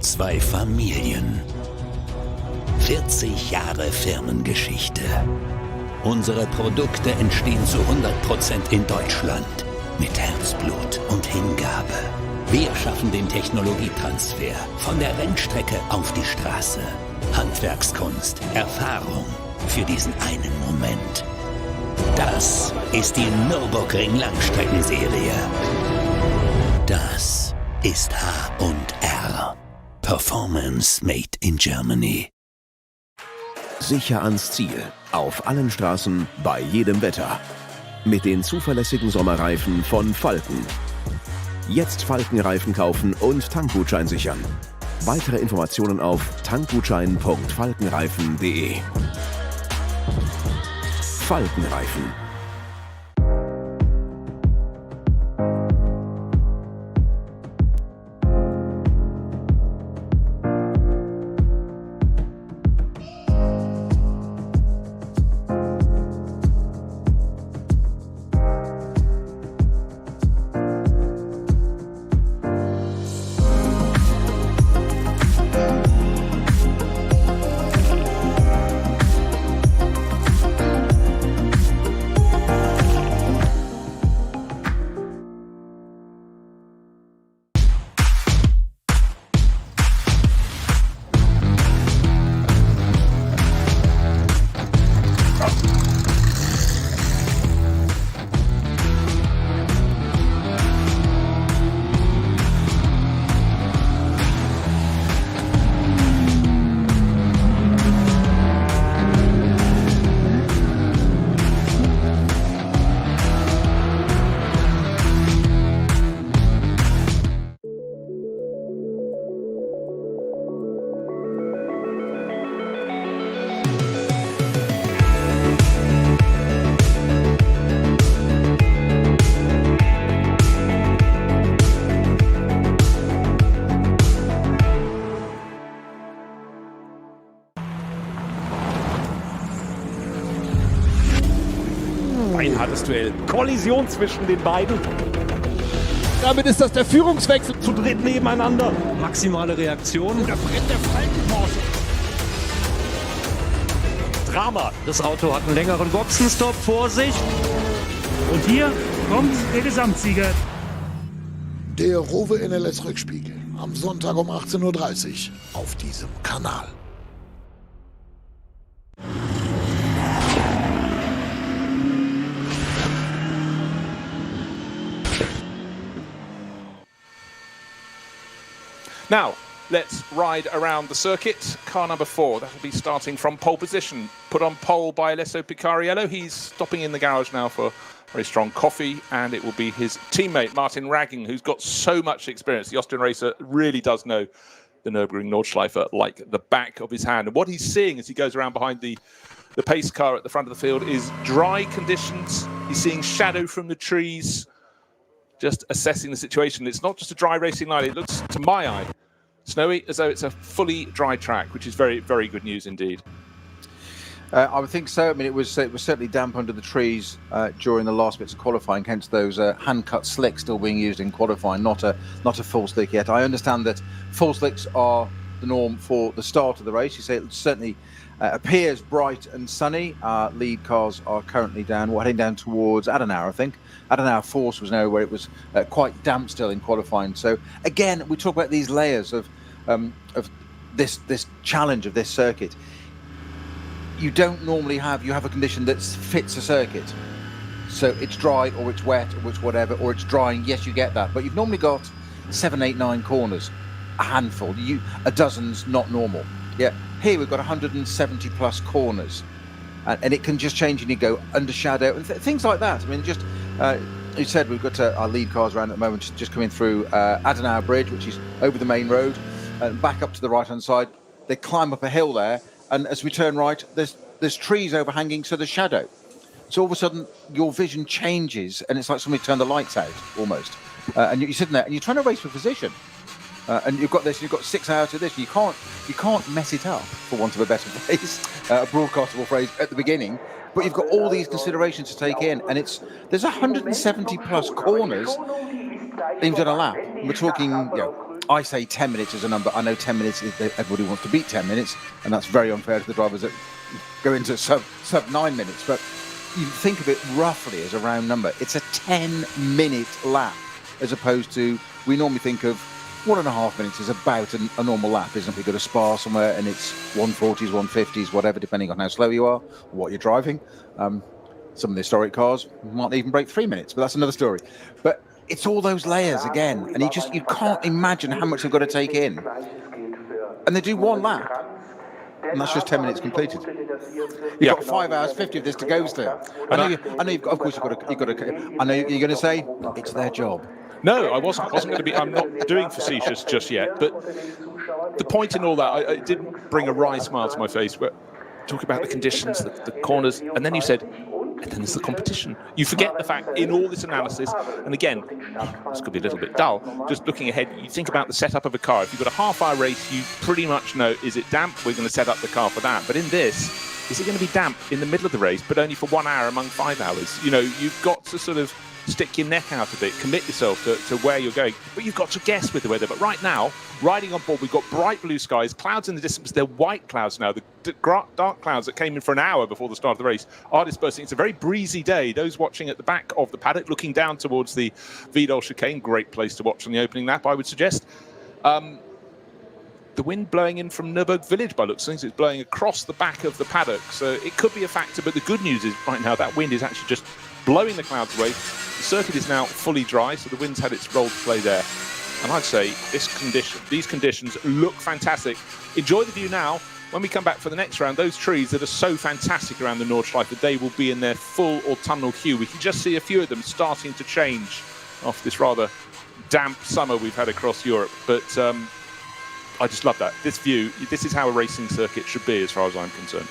Zwei Familien. 40 Jahre Firmengeschichte. Unsere Produkte entstehen zu 100% in Deutschland. Mit Herzblut und Hingabe. Wir schaffen den Technologietransfer von der Rennstrecke auf die Straße. Handwerkskunst, Erfahrung für diesen einen Moment. Das ist die Nürburgring Langstreckenserie. Das ist H&R. Performance made in Germany. Sicher ans Ziel. Auf allen Straßen, bei jedem Wetter. Mit den zuverlässigen Sommerreifen von Falken. Jetzt Falkenreifen kaufen und Tankgutschein sichern. Weitere Informationen auf tankgutschein.falkenreifen.de. Falkenreifen. Ein hartes Duell. Kollision zwischen den beiden. Damit ist das der Führungswechsel. Zu dritt nebeneinander. Maximale Reaktion. Da brennt der Falkenporsche. Drama. Das Auto hat einen längeren Boxenstopp vor sich. Und hier kommt der Gesamtsieger. Der ROWE NLS Rückspiegel. Am Sonntag um 18:30 Uhr auf diesem Kanal. Now, let's ride around the circuit. Car number 4, that'll be starting from pole position. Put on pole by Alessio Picariello. He's stopping in the garage now for very strong coffee, and it will be his teammate, Martin Ragging, who's got so much experience. The Austrian racer really does know the Nürburgring Nordschleife like the back of his hand. And what he's seeing as he goes around behind the pace car at the front of the field is dry conditions. He's seeing shadow from the trees, just assessing the situation. It's not just a dry racing line. It looks, to my eye, snowy, as though it's a fully dry track, which is very, very good news indeed. I would think so. I mean, it was certainly damp under the trees during the last bits of qualifying, hence those hand-cut slicks still being used in qualifying, not a full slick yet. I understand that full slicks are the norm for the start of the race. You say it certainly appears bright and sunny. Lead cars are currently down, heading down towards Adenauer, I think. Adenauer Force was now where it was quite damp still in qualifying. So again, we talk about these layers of this challenge of this circuit. You don't normally have a condition that fits a circuit. So it's dry or it's wet or it's whatever, or it's drying. Yes, you get that, but you've normally got 7, 8, 9 corners, a handful. A dozen's not normal. Yeah, here we've got 170 plus corners, and it can just change, and you go under shadow and things like that. I mean, just you said we've got our lead cars around at the moment, just coming through Adenauer Bridge, which is over the main road, and back up to the right hand side. They climb up a hill there, and as we turn right, there's trees overhanging, so there's shadow. So all of a sudden your vision changes, and it's like somebody turned the lights out almost, and you're sitting there and you're trying to race for position. And you've got 6 hours of this. You can't mess it up, for want of a better phrase, a broadcastable phrase at the beginning. But you've got all these considerations to take in, and there's 170 plus corners. And you've done a lap. We're talking, I say 10 minutes is a number. I know 10 minutes is everybody wants to beat 10 minutes, and that's very unfair to the drivers that go into sub 9 minutes. But you think of it roughly as a round number. It's a 10-minute lap, as opposed to, we normally think of 1.5 minutes is about a normal lap, isn't it? We go to Spa somewhere and it's 140s, 150s, whatever, depending on how slow you are or what you're driving. Some of the historic cars might even break 3 minutes, but that's another story. But it's all those layers again, and you can't imagine how much they've got to take in. And they do one lap, and that's just 10 minutes completed. You've got 5 hours 50 of this to go still. I know you've got, of course you've got to. I know you're going to say it's their job. No, I wasn't going to be. I'm not doing facetious just yet. But the point in all that, it didn't bring a wry smile to my face. But talk about the conditions, the corners, and then you said and then there's the competition. You forget the fact in all this analysis, and again, this could be a little bit dull, just looking ahead, you think about the setup of a car. If you've got a half-hour race, you pretty much know, is it damp? We're going to set up the car for that. But in this, is it going to be damp in the middle of the race, but only for 1 hour among 5 hours? You know, you've got to sort of stick your neck out a bit, commit yourself to where you're going, but you've got to guess with the weather. But right now, riding on board, we've got bright blue skies, clouds in the distance. They're white clouds now. The dark clouds that came in for an hour before the start of the race are dispersing. It's a very breezy day. Those watching at the back of the paddock, looking down towards the Vidal chicane, great place to watch on the opening lap, I would suggest. The wind blowing in from Nürburgring village by looks of things. It's blowing across the back of the paddock, so it could be a factor. But the good news is right now that wind is actually just blowing the clouds away. The circuit is now fully dry, so the wind's had its role to play there. And I'd say these conditions look fantastic. Enjoy the view now. When we come back for the next round, those trees that are so fantastic around the Nordschleife, they will be in their full autumnal hue. We can just see a few of them starting to change after this rather damp summer we've had across Europe. But I just love that. This view, this is how a racing circuit should be as far as I'm concerned.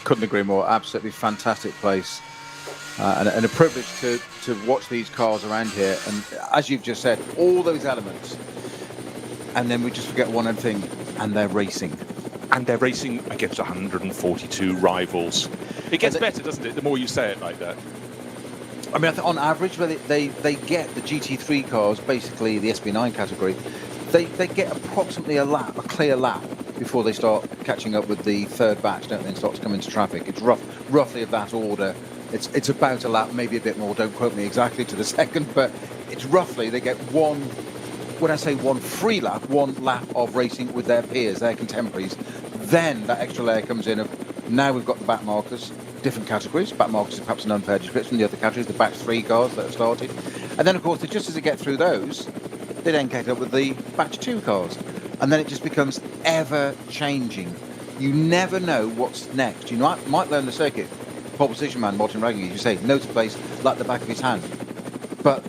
Couldn't agree more. Absolutely fantastic place. And a privilege to watch these cars around here. And as you've just said, all those elements. And then we just forget one other thing, and they're racing. And they're racing against 142 rivals. It gets better, doesn't it, the more you say it like that? I mean, on average, they get the GT3 cars, basically the SB9 category, they get approximately a clear lap before they start catching up with the third batch, don't they, and start to come into traffic. It's roughly of that order. It's about a lap, maybe a bit more, don't quote me exactly to the second, but it's roughly, they get one, when I say one free lap, one lap of racing with their peers, their contemporaries. Then that extra layer comes in of, now we've got the back markers, different categories. Back markers are perhaps an unfair description. The other categories, the batch 3 cars that have started. And then, of course, just as they get through those, they then get up with the batch 2 cars. And then it just becomes ever-changing. You never know what's next. You might learn the circuit. Pole position man, Martin Ragginger, as you say, knows the place like the back of his hand. But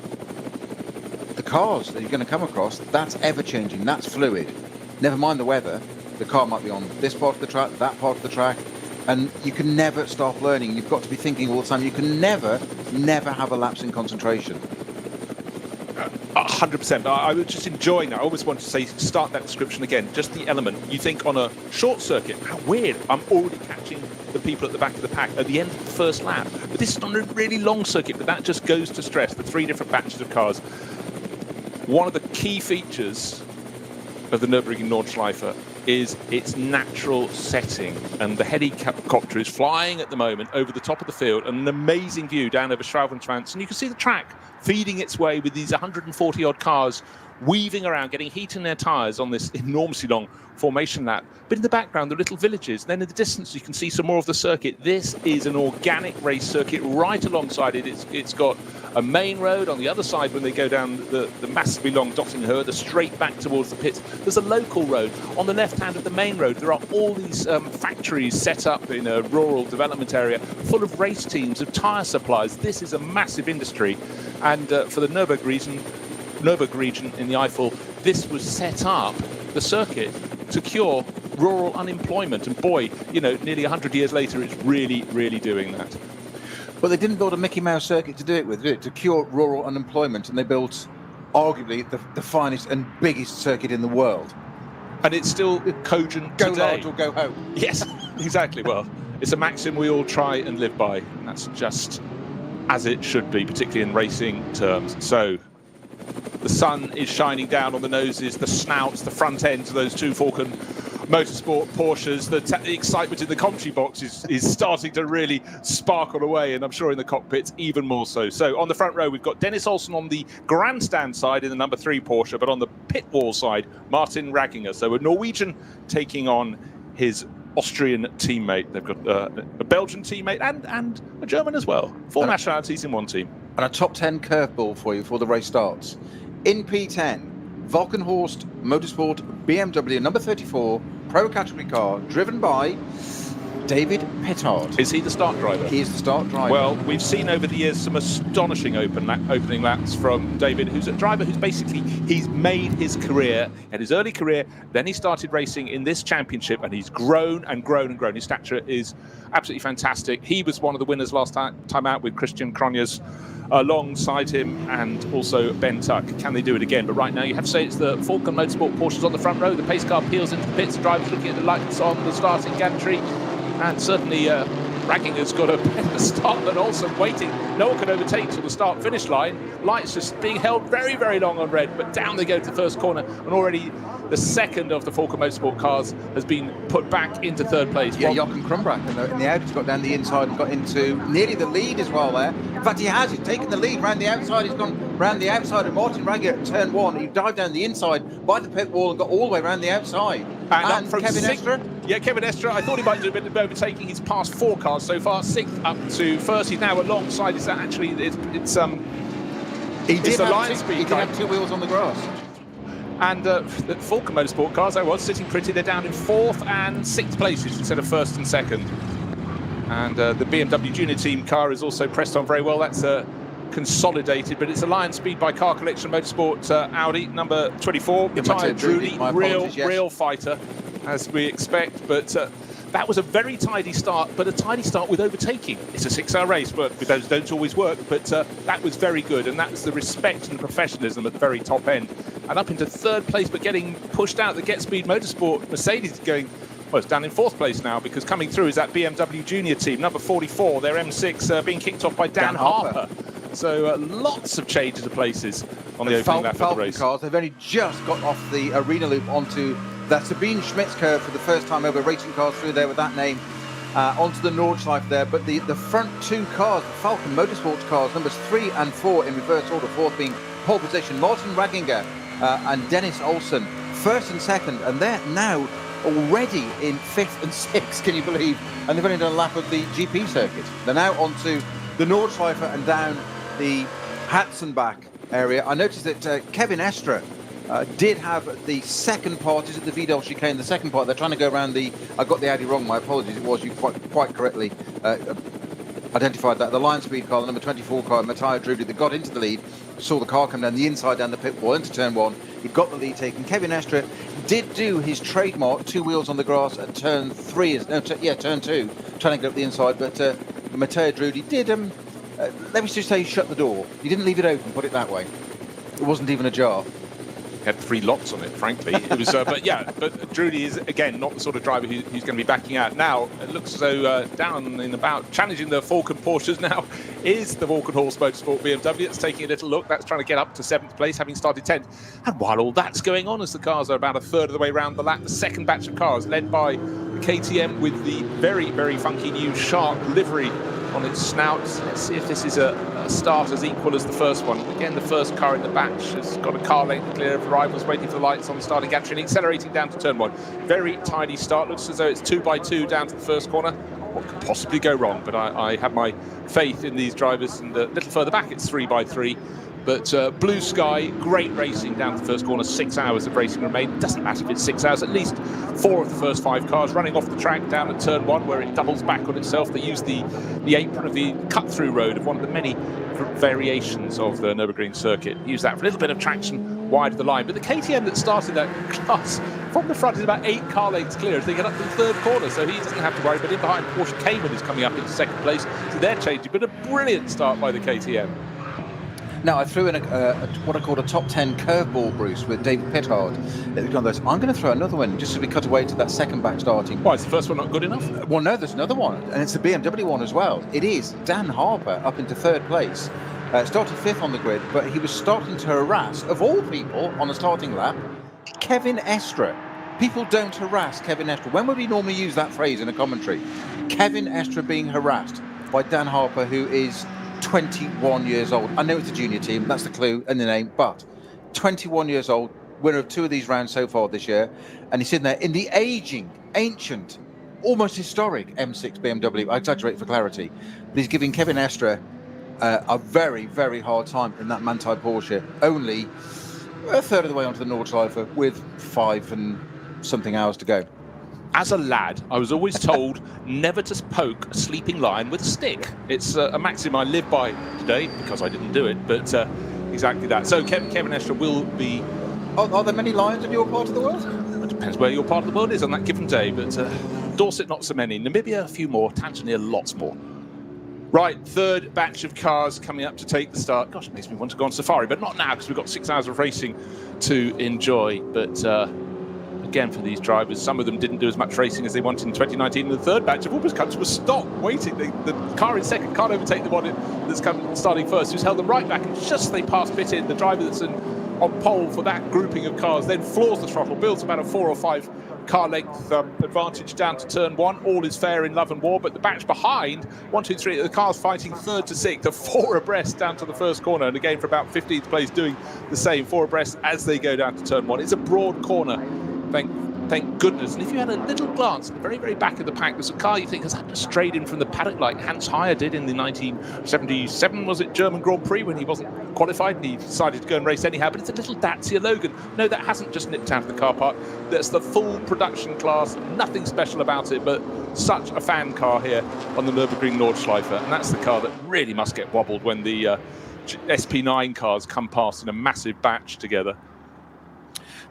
the cars that you're going to come across, that's ever-changing. That's fluid. Never mind the weather. The car might be on this part of the track, that part of the track. And you can never stop learning. You've got to be thinking all the time. You can never have a lapse in concentration. 100%. I was just enjoying that. I always want to say, start that description again. Just the element. You think on a short circuit, how weird. I'm already catching the people at the back of the pack at the end of the first lap. But this is on a really long circuit. But that just goes to stress the 3 different batches of cars. One of the key features of the Nürburgring Nordschleife is its natural setting, and the helicopter is flying at the moment over the top of the field, an amazing view down over Schwalbenschwanz, and you can see the track feeding its way with these 140 odd cars weaving around, getting heat in their tyres on this enormously long formation lap. But in the background, the little villages. Then in the distance, you can see some more of the circuit. This is an organic race circuit. Right alongside it, it's got a main road. On the other side, when they go down the massively long Dottingher, straight back towards the pits, there's a local road. On the left hand of the main road, there are all these factories set up in a rural development area full of race teams, of tyre suppliers. This is a massive industry. And for the Nürburgring region in the Eifel, this was set up, the circuit, to cure rural unemployment. And boy, nearly 100 years later, it's really, really doing that. But they didn't build a Mickey Mouse circuit to do it with, did it? To cure rural unemployment, and they built arguably the finest and biggest circuit in the world. And it's still cogent go today. large or go home. Yes, exactly. Well, it's a maxim we all try and live by, and that's just as it should be, particularly in racing terms. So the sun is shining down on the noses, the snouts, the front ends of those 2 Falcon Motorsport Porsches. The excitement in the commentary box is starting to really sparkle away, and I'm sure in the cockpits even more so. So on the front row, we've got Dennis Olsen on the grandstand side in the number 3 Porsche, but on the pit wall side, Martin Ragginger. So a Norwegian taking on his Austrian teammate. They've got a Belgian teammate and a German as well. 4 nationalities in one team. And a top 10 curveball for you before the race starts. In P10, Valkenhorst Motorsport BMW number 34 Pro category car, driven by David Pittard. Is he the start driver? He is the start driver. Well, we've seen over the years some astonishing opening laps from David, who's a driver who's basically, he's made his career, at his early career, then he started racing in this championship, and he's grown and grown and grown. His stature is absolutely fantastic. He was one of the winners last time out with Christian Cronjes alongside him, and also Ben Tuck. Can they do it again? But right now you have to say it's the Falcon Motorsport Porsches on the front row. The pace car peels into the pits, the drivers looking at the lights on the starting gantry, and certainly Ragginger's got a better start than Olsen, waiting. No one can overtake till the start-finish line. Lights just being held very, very long on red, but down they go to the first corner, and already the second of the Falcon Motorsport cars has been put back into third place. Yeah, Jochen Krumbrach in the Audi's got down the inside and got into nearly the lead as well there. In fact, he's taken the lead round the outside. He's gone round the outside of Martin Ragginger at turn one. He dived down the inside by the pit wall and got all the way round the outside. And from Kevin Estre? Yeah, Kevin Estre, I thought he might do a bit of overtaking. He's passed 4 cars so far, 6th up to first. He's now alongside. Is that actually, it's the line speed. He did have 2 wheels on the grass. And the Falcon Motorsport cars, I was sitting pretty. They're down in 4th and 6th places instead of 1st and 2nd. And the BMW Junior Team car is also pressed on very well. That's consolidated, but it's a Lion Speed by Car Collection Motorsport Audi, number 24. Matteo Drudi, real fighter, as we expect. But that was a very tidy start, but a tidy start with overtaking. It's a 6-hour race, but those don't always work. But that was very good, and that's the respect and the professionalism at the very top end. And up into 3rd place, but getting pushed out, the Get Speed Motorsport Mercedes going, well, it's down in 4th place now, because coming through is that BMW Junior Team, number 44, their M6 being kicked off by Dan Harper. So lots of changes of places on the opening lap of the race. Cars, they've only just got off the arena loop onto that Sabine Schmitz curve for the first time ever. Racing cars through there with that name, onto the Nordschleife there. But the front 2 cars, the Falcon Motorsports cars, numbers 3 and 4 in reverse order, 4th being pole position, Martin Ragginger and Dennis Olsen, 1st and 2nd, and they're now already in 5th and 6th, can you believe? And they've only done a lap of the GP circuit. They're now onto the Nordschleife and down the Hatzenbach area. I noticed that Kevin Estre did have the second part. Is it the Vidal chicane? The second part. They're trying to go around the. I got the Audi wrong. My apologies. It was you quite correctly identified that. The Lion Speed car, the number 24 car, Matteo Drudi, that got into the lead. Saw the car come down the inside, down the pit wall into turn 1. He got the lead taken. Kevin Estre did do his trademark 2 wheels on the grass at turn 3. Turn 2, trying to get up the inside. But Matteo Drudi did. Let me just say, shut the door. You didn't leave it open. Put it that way. It wasn't even ajar. Had 3 locks on it, frankly. It was, but Drudi is again not the sort of driver who's going to be backing out. Now it looks as though down in about challenging the Falcon Porsches now is the Falcon Horse Motorsport BMW. It's taking a little look. That's trying to get up to 7th place, having started 10th. And while all that's going on, as the cars are about a third of the way around the lap, the second batch of cars led by the KTM with the very, very funky new shark livery on its snout. Let's see if this is a start as equal as the first one. Again, the first car in the batch has got a car length clear of the rivals, waiting for the lights on the starting gantry and accelerating down to turn 1. Very tidy start. Looks as though it's 2 by 2 down to the first corner. What could possibly go wrong? But I have my faith in these drivers. And a little further back, it's 3 by 3. But blue sky, great racing down to the first corner. 6 hours of racing remain. Doesn't matter if it's 6 hours. At least 4 of the first 5 cars running off the track down at turn 1, where it doubles back on itself. They use the apron of the cut-through road of one of the many variations of the Nürburgring circuit. Use that for a little bit of traction wide of the line. But the KTM that started that class from the front is about 8 car lengths clear as they get up to the third corner, so he doesn't have to worry. But in behind, Porsche Cayman is coming up into 2nd place, so they're changing. But a brilliant start by the KTM. Now, I threw in what I called a top 10 curveball, Bruce, with David Pittard. I'm going to throw another one just as we cut away to that second batch starting. Why, is the first one not good enough? Well, no, there's another one, and it's a BMW one as well. It is Dan Harper up into 3rd place. Started 5th on the grid, but he was starting to harass, of all people, on the starting lap, Kevin Estre. People don't harass Kevin Estre. When would we normally use that phrase in a commentary? Kevin Estre being harassed by Dan Harper, who is 21 years old. I know it's a junior team, that's the clue in the name, but 21 years old, winner of 2 of these rounds so far this year, and he's sitting there in the aging, ancient, almost historic M6 BMW. I exaggerate for clarity, but he's giving Kevin Estre a very, very hard time in that Manthey Porsche. Only a third of the way onto the Nordschleife with 5 and something hours to go. as a lad, I was always told never to poke a sleeping lion with a stick. It's a maxim I live by today because I didn't do it, but exactly that. So Kevin Estre will be... Are there many lions in your part of the world? It depends where your part of the world is on that given day, but Dorset, not so many. Namibia, a few more. Tanzania, lots more. Right, third batch of cars coming up to take the start. Gosh, it makes me want to go on safari, but not now because we've got 6 hours of racing to enjoy. But again, for these drivers, some of them didn't do as much racing as they wanted in 2019. The third batch have almost come to a stop, waiting. The car in second can't overtake the one that's starting first, who's held them right back. And just as they pass pit in, the driver that's on pole for that grouping of cars then floors the throttle, builds about a 4 or 5 car length advantage down to turn 1. All is fair in love and war, but the batch behind, 1, 2, 3, the car's fighting third to 6th, a 4 abreast down to the first corner, and again for about 15th place doing the same, 4 abreast as they go down to turn 1. It's a broad corner, thank goodness. And if you had a little glance at the very, very back of the pack, there's a car you think has strayed in from the paddock like Hans Heyer did in the 1977, was it, German Grand Prix, when he wasn't qualified and he decided to go and race anyhow. But it's a little Dacia Logan. No, that hasn't just nipped out of the car park. That's the full production class, nothing special about it, but such a fan car here on the Nürburgring Nordschleife. And that's the car that really must get wobbled when the SP9 cars come past in a massive batch together.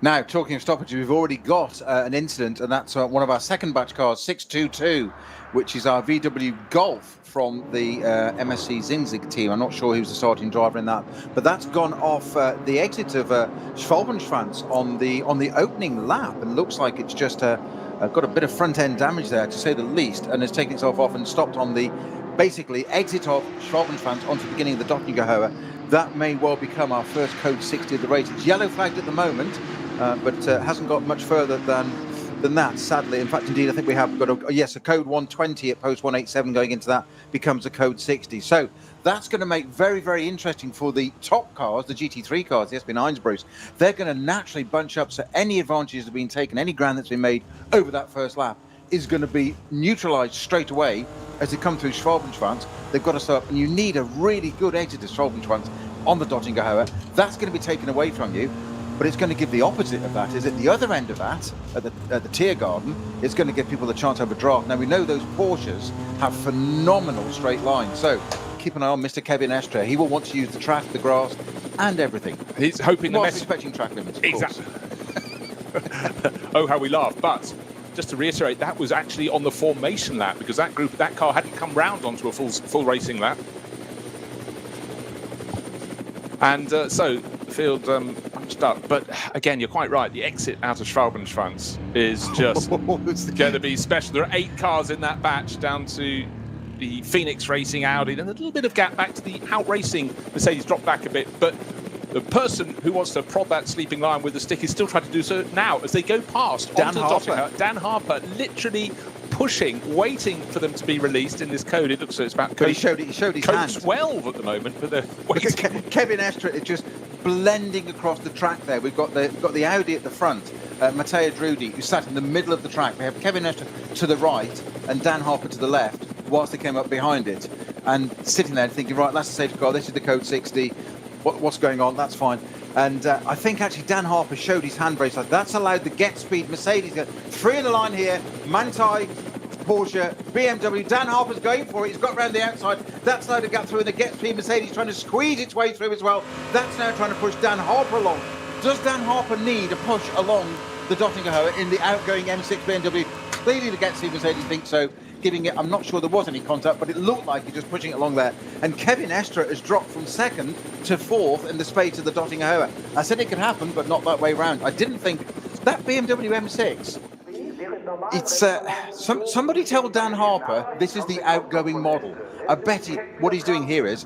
Now, talking of stoppages, we've already got an incident, and that's one of our second batch cars, 622, which is our VW Golf from the MSC Zinzig team. I'm not sure who's the starting driver in that, but that's gone off the exit of Schwalbenschwanz on the opening lap, and looks like it's just got a bit of front end damage there, to say the least, and has taken itself off and stopped on the basically exit of Schwalbenschwanz onto the beginning of the Dottingerhöhe. That may well become our first code 60 of the race. It's yellow flagged at the moment, but hasn't got much further than that, sadly. In fact, indeed, I think we have got a code 120 at post 187 going into that becomes a code 60. So that's going to make very, very interesting for the top cars, the GT3 cars, the SP9s, Bruce. They're going to naturally bunch up, so any advantages that have been taken, any ground that's been made over that first lap is going to be neutralised straight away as they come through Schwalbenschwanz. They've got to stop, and you need a really good exit to Schwalbenschwanz on the Dottingerhöhe. That's going to be taken away from you, but it's going to give the opposite of that. Is at the other end of that, at the Tiergarten, it's going to give people the chance to have a draft. Now, we know those Porsches have phenomenal straight lines, so keep an eye on Mr. Kevin Estre. He will want to use the track, the grass, and everything. He's hoping the message... respecting track limits, of exactly. Oh, how we laugh. But just to reiterate, that was actually on the formation lap, because that car hadn't come round onto a full racing lap. And so the field bunched up. But again, you're quite right. The exit out of Schwalbenschwanz is just going to be special. There are 8 cars in that batch, down to the Phoenix Racing Audi, and a little bit of gap back to the out racing Mercedes, dropped back a bit. But the person who wants to prod that sleeping lion with the stick is still trying to do so now as they go past Dan onto Harper. the Dottinger. Dan Harper literally pushing, waiting for them to be released in this code. It looks like it's about code, he showed his code hand. 12 at the moment, but they're waiting. Kevin Estre is just blending across the track there. We've got the Audi at the front, Matteo Drudi, who sat in the middle of the track. We have Kevin Estre to the right and Dan Harper to the left, whilst they came up behind it, and sitting there thinking, right, that's the safety car, this is the code 60, what's going on, that's fine. And I think actually Dan Harper showed his hand brace. That's allowed the Get Speed Mercedes. 3 in the line here, Manthey, Porsche, BMW. Dan Harper's going for it. He's got round the outside. That's allowed to get through, and the Get Speed Mercedes trying to squeeze its way through as well. That's now trying to push Dan Harper along. Does Dan Harper need a push along the Dottingerhöhe in the outgoing M6 BMW? Clearly the Get Speed Mercedes thinks so. Giving it, I'm not sure there was any contact, but it looked like he's just pushing it along there. And Kevin Estre has dropped from 2nd to 4th in the space of the Dottingerhöhe. I said it could happen, but not that way round. I didn't think that BMW M6. It's somebody tell Dan Harper this is the outgoing model. I bet what he's doing here is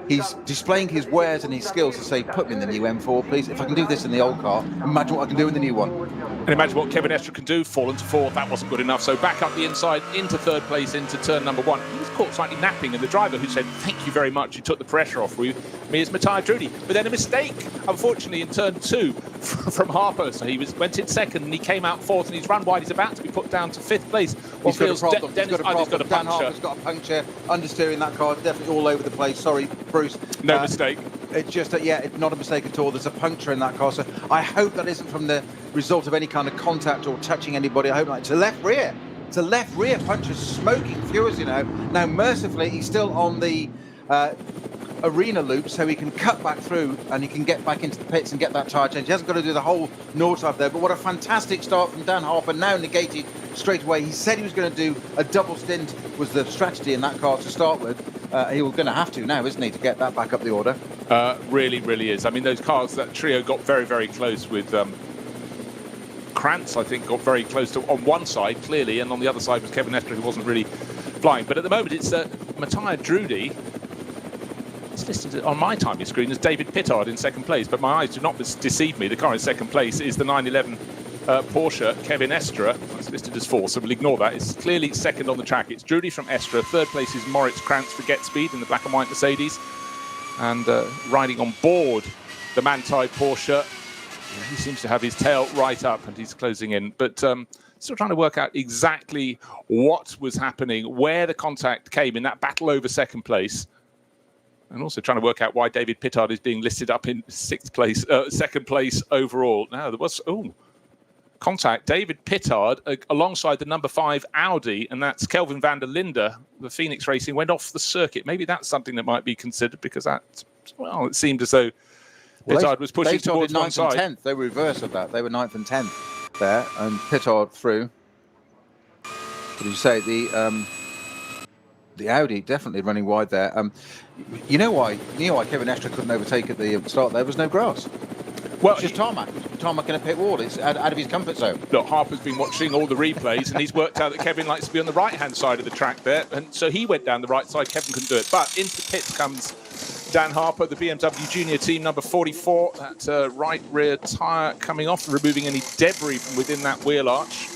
he's displaying his wares and his skills to say, put me in the new M4, please. If I can do this in the old car, imagine what I can do in the new one. And imagine what Kevin Estre can do. Fallen to 4th, that wasn't good enough. So back up the inside into 3rd place, into turn number 1. He was caught slightly napping, and the driver who said, thank you very much, you took the pressure off me, is Matteo Drudi. But then a mistake, unfortunately, in turn 2 from Harper. So he went in 2nd, and he came out 4th, and he's run wide. He's about to be put down to 5th place. He's got a problem. He's got a puncture. Dan Harper's got a puncture. Understeering that car, definitely all over the place. Sorry, Bruce. No mistake. it's just that, yeah, it's not a mistake at all. There's a puncture in that car, so I hope that isn't from the result of any kind of contact or touching anybody. I hope not. It's a left rear. It's a left rear puncture, smoking furious, you know. Now, mercifully, he's still on the arena loop, so he can cut back through and he can get back into the pits and get that tyre change. He hasn't got to do the whole Nordschleife there, but what a fantastic start from Dan Harper, now negated straight away. He said he was going to do a double stint, was the strategy in that car to start with. He was going to have to now, isn't he, to get that back up the order? Really, really is. I mean, those cars, that trio got very, very close with Krantz, I think, got very close to on one side, clearly, and on the other side was Kevin Estre, who wasn't really flying. But at the moment, it's Matthias Drudy. It's listed on my timing screen as David Pittard in second place, but my eyes do not deceive me. The car in second place is the 911 Porsche, Kevin Estre. It's listed as fourth, so we'll ignore that. It's clearly second on the track. It's Drudy from Estre. Third place is Moritz Krantz for Get Speed in the black and white Mercedes. And riding on board the Manthey Porsche, he seems to have his tail right up and he's closing in. But still trying to work out exactly what was happening, where the contact came in that battle over second place. And also trying to work out why David Pittard is being listed up in second place overall. Now, there was contact. David Pittard alongside the number 5 Audi, and that's Kelvin van der Linde. The Phoenix Racing went off the circuit. Maybe that's something that might be considered, because that, well, it seemed as though Pittard was pushing towards one side. 9th and 10th. They were reverse of that. They were 9th and 10th there, and Pittard through. What did you say? The Audi definitely running wide there. You know why Kevin Estre couldn't overtake at the start? There was no grass. Well, it's just tarmac in a pit wall. It's out of his comfort zone. Look, Harper's been watching all the replays, and he's worked out that Kevin likes to be on the right-hand side of the track there, and so he went down the right side. Kevin couldn't do it, but into the pits comes Dan Harper, the BMW Junior Team, number 44. That right rear tyre coming off, removing any debris from within that wheel arch.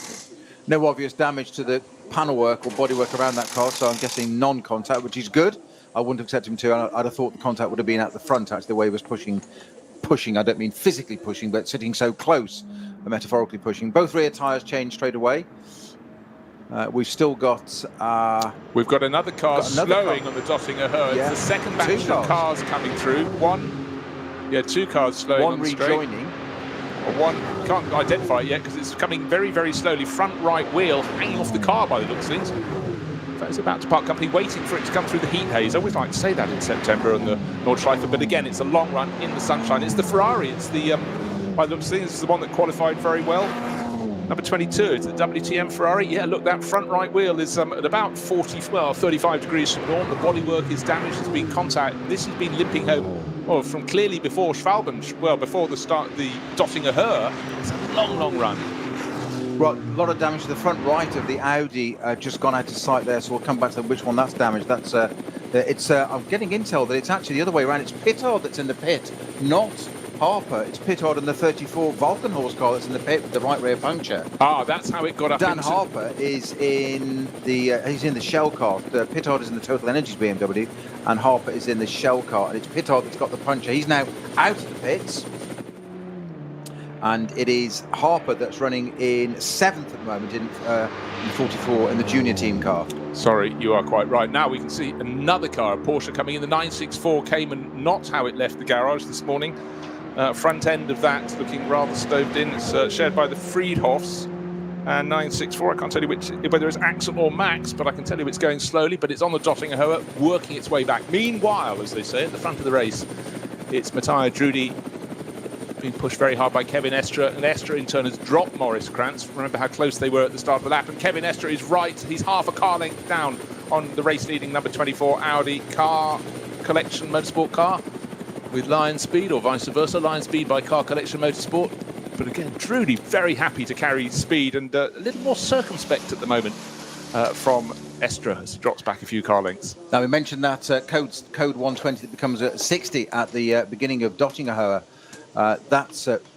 No obvious damage to the panel work or bodywork around that car, so I'm guessing non-contact, which is good. I wouldn't accept him to. I'd have thought the contact would have been at the front, actually, the way he was pushing. I don't mean physically pushing, but sitting so close, metaphorically pushing. Both rear tyres changed straight away. We've still got... We've got another car slowing on the Dottinger Höhe. Yeah. It's the second batch of cars coming through. Two cars slowing on the straight. One rejoining. One, can't identify it yet because it's coming very, very slowly. Front right wheel hanging off the car by the looks of things. In fact, it's about to park company, waiting for it to come through the heat haze. I always like to say that in September on the Nordschleife, but again, it's a long run in the sunshine. It's the Ferrari. It's the, by the looks of things, it's the one that qualified very well. Number 22, it's the WTM Ferrari. Yeah, look, that front right wheel is at about 35 degrees from norm. The bodywork is damaged, there's been contact. This has been limping home from clearly before Schwalben, well, before the start of the Dottinger Höhe. It's a long, long run. Right, a lot of damage to the front right of the Audi, just gone out of sight there, so we'll come back to which one that's damaged. That's I'm getting intel that it's actually the other way around. It's Pittard that's in the pit, not Harper. It's Pittard and the 34 Valkenhorst car that's in the pit with the right rear puncture. Ah, that's how it got up. Dan Harper is in the he's in the Shell car. Pittard is in the Total Energies BMW, and Harper is in the Shell car. And it's Pittard that's got the puncture. He's now out of the pits. And it is Harper that's running in 7th at the moment in 44 in the junior team car. Sorry, you are quite right. Now we can see another car, a Porsche coming in. The 964 came and not how it left the garage this morning. Front end of that looking rather stoved in. It's shared by the Friedhoffs. And 964, I can't tell you whether it's Axel or Max, but I can tell you it's going slowly, but it's on the Dottinger Höhe, working its way back. Meanwhile, as they say, at the front of the race, it's Matthias Drudy being pushed very hard by Kevin Estre, and Estre in turn has dropped Moritz Krantz. Remember how close they were at the start of the lap, and Kevin Estre is right. He's half a car length down on the race-leading number 24 Audi Car Collection Motorsport car with Lion Speed, or vice versa, Lion Speed by Car Collection Motorsport. But again, Drudy very happy to carry speed and a little more circumspect at the moment from Estre as he drops back a few car lengths. Now we mentioned that code 120 that becomes 60 at the beginning of Dottinger Höhe.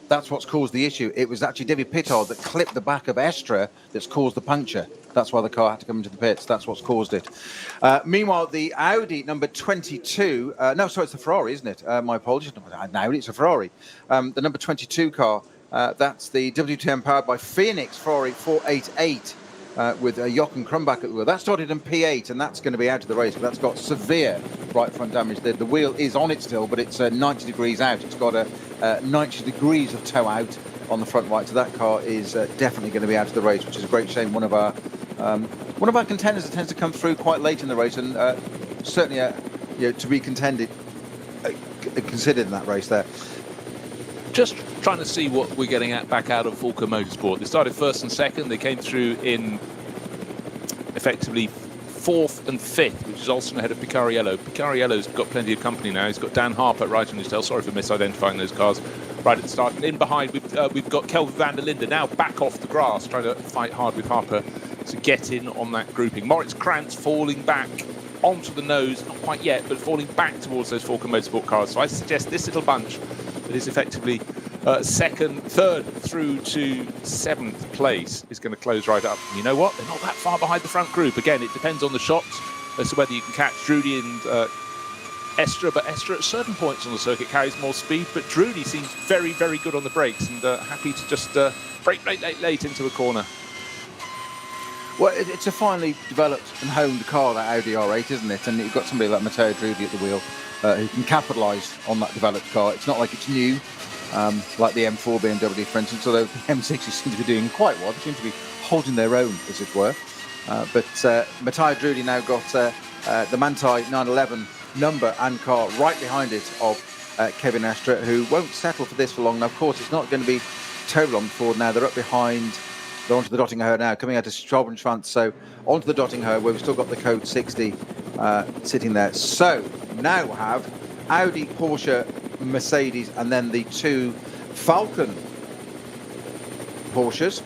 That's what's caused the issue. It was actually David Pittard that clipped the back of Estre that's caused the puncture. That's why the car had to come into the pits. That's what's caused it. Meanwhile, the Audi number 22, it's the Ferrari, isn't it? My apologies. Now it's a Ferrari. The number 22 car, that's the WTM powered by Phoenix Ferrari 488 with Jochen Krumbach at the wheel. That started in P8, and that's going to be out of the race, but that's got severe right front damage. The wheel is on it still, but it's 90 degrees out. It's got a 90 degrees of toe out on the front right, so that car is definitely going to be out of the race, which is a great shame. One of our contenders that tends to come through quite late in the race, and certainly to be considered in that race there. Just trying to see what we're getting back out of Falco Motorsport. They started first and second. They came through in effectively fourth and fifth, which is also ahead of Picariello. Picariello's got plenty of company now. He's got Dan Harper right on his tail. Sorry for misidentifying those cars right at the start. And in behind, we've got Kelvin van der Linde now back off the grass, trying to fight hard with Harper to get in on that grouping. Moritz Krantz falling back onto the nose, not quite yet, but falling back towards those Falco Motorsport cars. So I suggest this little bunch that is effectively third through to seventh place is going to close right up. And you know what? They're not that far behind the front group. Again, it depends on the shots as to whether you can catch Drudy and Estra, but Estra at certain points on the circuit carries more speed, but Drudy seems very, very good on the brakes and happy to just brake late into the corner. Well, it's a finely developed and honed car, that Audi R8, isn't it? And you've got somebody like Matteo Drudy at the wheel who can capitalise on that developed car. It's not like it's new, like the M4 BMW, for instance, although the M60 seem to be doing quite well. They seem to be holding their own, as it were. But Matteo Drudy now got the Manthey 911 number and car right behind it of Kevin Estra, who won't settle for this for long. Now, of course, it's not going to be terribly long before now they're up behind. They're onto the Dottinghoe now, coming out of Straubenschwanz, so onto the Dottinghoe, where we've still got the code 60 sitting there. So now have Audi, Porsche, Mercedes, and then the two Falcon Porsches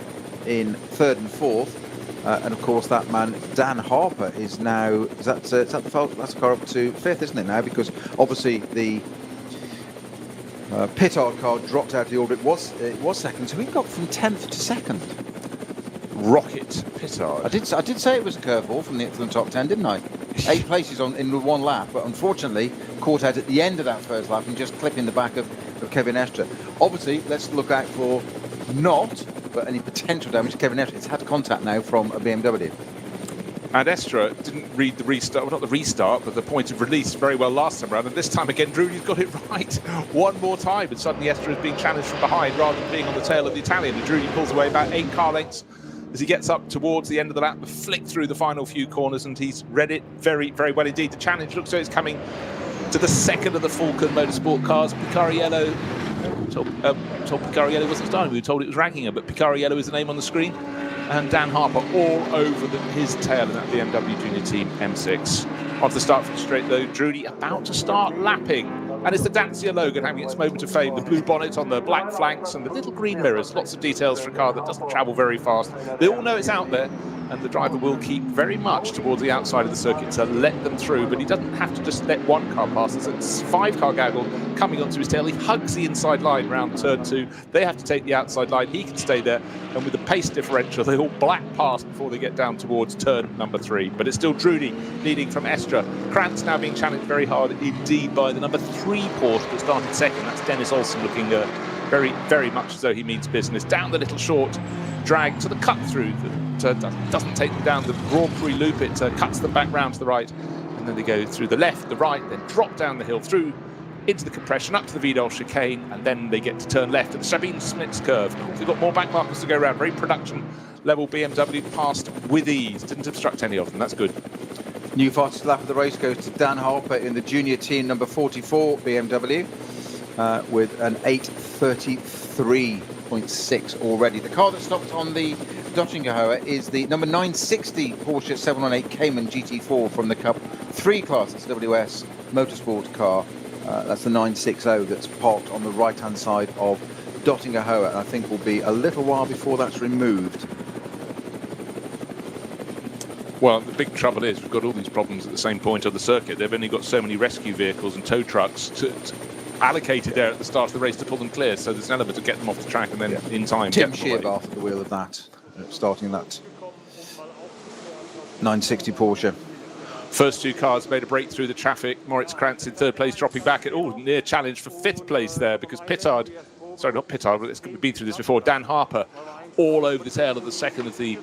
in third and fourth. And of course, that man Dan Harper is now is that the Falcon? That's a car up to fifth, isn't it now? Because obviously the Pittard car dropped out of the orbit. It was second, so we got from 10th to second. Rocket Pittard. I did say it was a curveball from the top 10, didn't I? 8 places in one lap, but unfortunately caught out at the end of that first lap and just clipping the back of Kevin Estra. Obviously, let's look out for but any potential damage to Kevin Estra. It's had contact now from a BMW. And Estra didn't read the restart, well, not the restart, but the point of release very well last time around. And this time again, Drudy's got it right one more time. And suddenly Estra is being challenged from behind rather than being on the tail of the Italian. And Drudy pulls away about 8 car lengths as he gets up towards the end of the lap, the flick through the final few corners, and he's read it very, very well indeed. The challenge looks like it's coming to the second of the Falcon Motorsport cars. Picariello, told Picariello wasn't starting, we were told it was Ragginger, but Picariello is the name on the screen. And Dan Harper all over his tail in that BMW Junior Team M6. Off the start from straight though, Drudy about to start lapping. And it's the Dacia Logan having its moment of fame. The blue bonnet on the black flanks and the little green mirrors. Lots of details for a car that doesn't travel very fast. They all know it's out there, and the driver will keep very much towards the outside of the circuit to let them through, but he doesn't have to just let one car pass. There's a 5-car gaggle coming onto his tail. He hugs the inside line round turn 2. They have to take the outside line. He can stay there, and with the pace differential, they all black past before they get down towards turn number 3. But it's still Drudy leading from Estra. Krantz now being challenged very hard indeed by the number 3 Porsche that started second. That's Dennis Olsen looking very, very much as though he means business. Down the little short drag to the cut through that doesn't take them down the Grand Prix loop. It cuts them back round to the right, and then they go through the left, the right, then drop down the hill through into the compression up to the Vidal chicane, and then they get to turn left at the Sabine Smits curve. They've got more back markers to go around. Very production level BMW, passed with ease, didn't obstruct any of them. That's good. New fastest lap of the race goes to Dan Harper in the junior team number 44 BMW with an 8:33.6 already. The car that stopped on the Dottinghoe is the number 960 Porsche 718 Cayman GT4 from the Cup 3 class. It's WS Motorsport car. That's the 960 that's parked on the right-hand side of Dottinghoe, and I think will be a little while before that's removed. Well, the big trouble is we've got all these problems at the same point of the circuit. They've only got so many rescue vehicles and tow trucks allocated there at the start of the race to pull them clear. So there's an element to get them off the track and then in time. Tim Shearbath at the wheel of that, starting that 960 Porsche. First 2 cars made a break through the traffic. Moritz Krantz in 3rd place, dropping back at near challenge for 5th place there, because Pittard, sorry, not Pittard, but we've been through this before, Dan Harper all over the tail of the second of the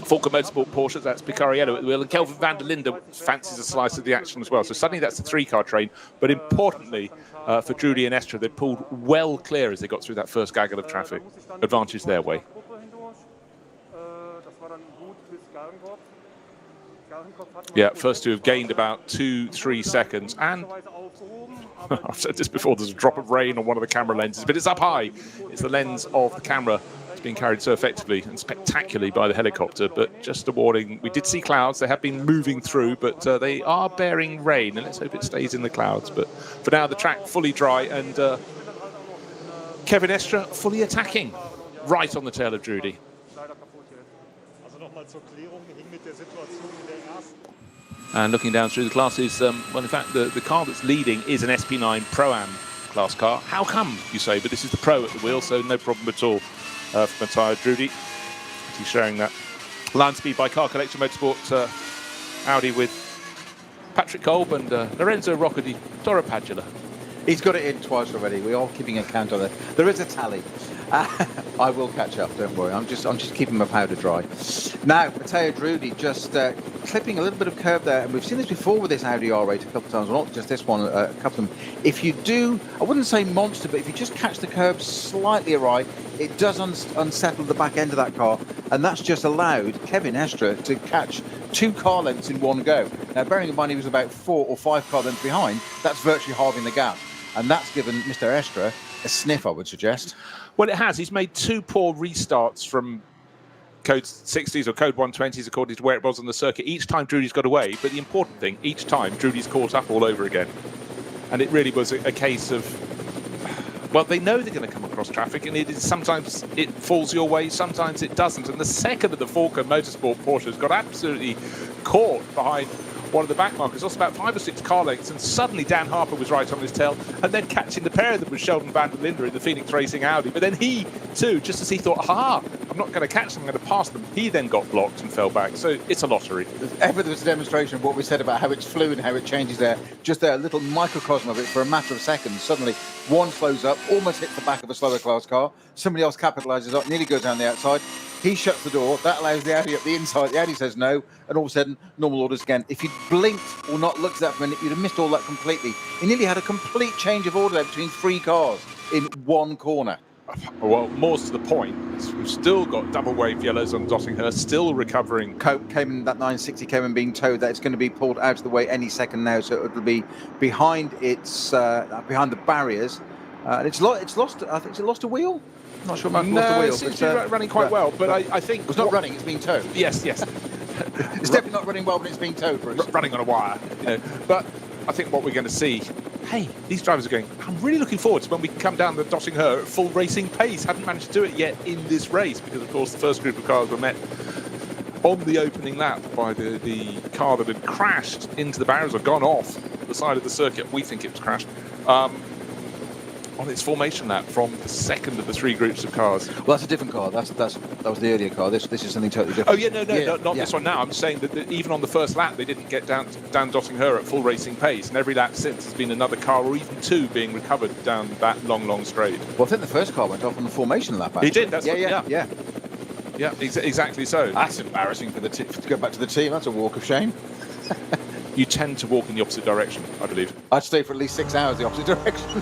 Falker Motorsport Porsche, that's Picariello at the wheel, and Kelvin van der Linde fancies a slice of the action as well. So suddenly that's the 3-car train, but importantly for Drudy and Estra, they pulled well clear as they got through that first gaggle of traffic. Advantage their way. Yeah, first two have gained about 2-3 seconds, and I've said this before, there's a drop of rain on one of the camera lenses, but it's up high. It's the lens of the camera that's being carried so effectively and spectacularly by the helicopter. But just a warning, we did see clouds. They have been moving through, but they are bearing rain, and let's hope it stays in the clouds. But for now, the track fully dry, and Kevin Estra fully attacking right on the tail of Drudy. And looking down through the classes, well, in fact, the car that's leading is an SP9 Pro-Am class car. How come, you say? But this is the Pro at the wheel, so no problem at all for Matteo Drudy. He's sharing that line speed by Car Collection Motorsport Audi with Patrick Kolb and Lorenzo Rocca di Torrepadula. He's got it in twice already. We're all keeping a count on it. There is a tally. I will catch up, don't worry. I'm just keeping my powder dry. Now, Matteo Drudy just clipping a little bit of curb there, and we've seen this before with this Audi R8 a couple of times. Well, not just this one, a couple of them. If you do, I wouldn't say monster, but if you just catch the curb slightly right, it does unsettle the back end of that car, and that's just allowed Kevin Estra to catch 2 car lengths in one go. Now, bearing in mind he was about 4 or 5 car lengths behind, that's virtually halving the gap, and that's given Mr. Estra a sniff, I would suggest. Well, it has. He's made 2 poor restarts from code 60s or code 120s, according to where it was on the circuit. Each time Drudy's got away, but the important thing, each time Drudy's caught up all over again. And it really was a case of, well, they know they're going to come across traffic, and it is sometimes it falls your way, sometimes it doesn't. And the second of the Falker Motorsport Porsches got absolutely caught behind one of the back markers, also about 5 or 6 car lengths, and suddenly Dan Harper was right on his tail, and then catching the pair of them was Sheldon van der Linde in the Phoenix Racing Audi. But then he, too, just as he thought, aha, I'm not going to catch them, I'm going to pass them, he then got blocked and fell back. So it's a lottery. Ever there was a demonstration of what we said about how it's fluid and how it changes there, just there, a little microcosm of it for a matter of seconds. Suddenly, one slows up, almost hits the back of a slower class car, somebody else capitalises up, nearly goes down the outside. He shuts the door, that allows the Audi up the inside, the Audi says no, and all of a sudden, normal orders again. If you'd blinked or not looked at that for a minute, you'd have missed all that completely. He nearly had a complete change of order there between 3 cars in one corner. Well, more to the point, we've still got double wave yellows on Dottinghurst, still recovering. Came in, that 960 came in being towed, that it's going to be pulled out of the way any second now, so it'll be behind its behind the barriers. And it's lost, I think, it lost a wheel? I'm not sure about lost a wheel. It seems to be running quite well, but I think... It's not running, it's being towed. Yes. It's definitely not running well, but it's being towed, Bruce. Running on a wire, you know. But I think what we're going to see, hey, these drivers are going, I'm really looking forward to when we come down the Dottinghurst at full racing pace. Haven't managed to do it yet in this race, because, of course, the first group of cars were met on the opening lap by the car that had crashed into the barriers or gone off the side of the circuit. We think it was crashed. On its formation lap from the second of the 3 groups of cars. Well, that's a different car. That was the earlier car. This is something totally different. Oh yeah, not this one now. I'm saying that even on the first lap, they didn't get down Dottinghurst at full racing pace, and every lap since has been another car or even 2 being recovered down that long straight. Well, I think the first car went off on the formation lap. Actually. He did. That's Yeah, exactly so. That's embarrassing for to go back to the team. That's a walk of shame. You tend to walk in the opposite direction, I believe. I'd stay for at least 6 hours the opposite direction.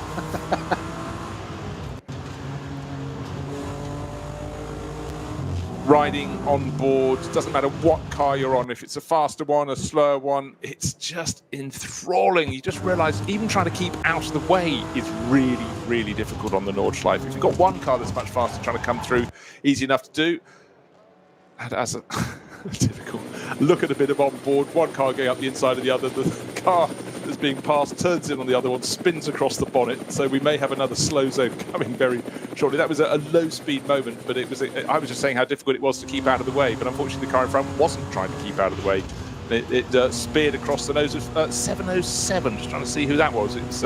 Riding on board, doesn't matter what car you're on, if it's a faster one, a slower one, it's just enthralling. You just realise even trying to keep out of the way is really, really difficult on the Nordschleife. If you've got one car that's much faster trying to come through, easy enough to do. And as a typical look at a bit of on board, one car going up the inside of the other, the car that's being passed turns in on the other one, spins across the bonnet, so we may have another slow zone coming very shortly. That was a low speed moment, but it was I was just saying how difficult it was to keep out of the way, but unfortunately the car in front wasn't trying to keep out of the way. It speared across the nose of 707, just trying to see who that was. It's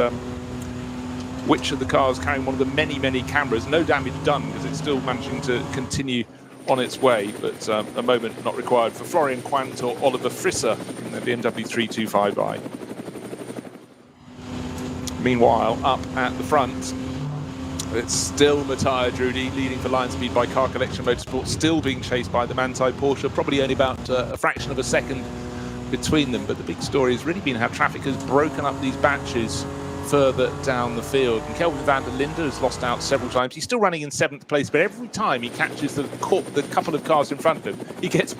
which of the cars carrying one of the many cameras. No damage done because it's still managing to continue on its way, but a moment not required for Florian Quant or Oliver Frisser in the BMW 325i. Meanwhile, up at the front, It's still Matteo Drudi leading for Lion Speed by Car Collection Motorsport, still being chased by the Manthey Porsche, probably only about a fraction of a second between them. But the big story has really been how traffic has broken up these batches further down the field. And Kelvin van der Linde has lost out several times. He's still running in 7th place, but every time he catches the couple of cars in front of him, he gets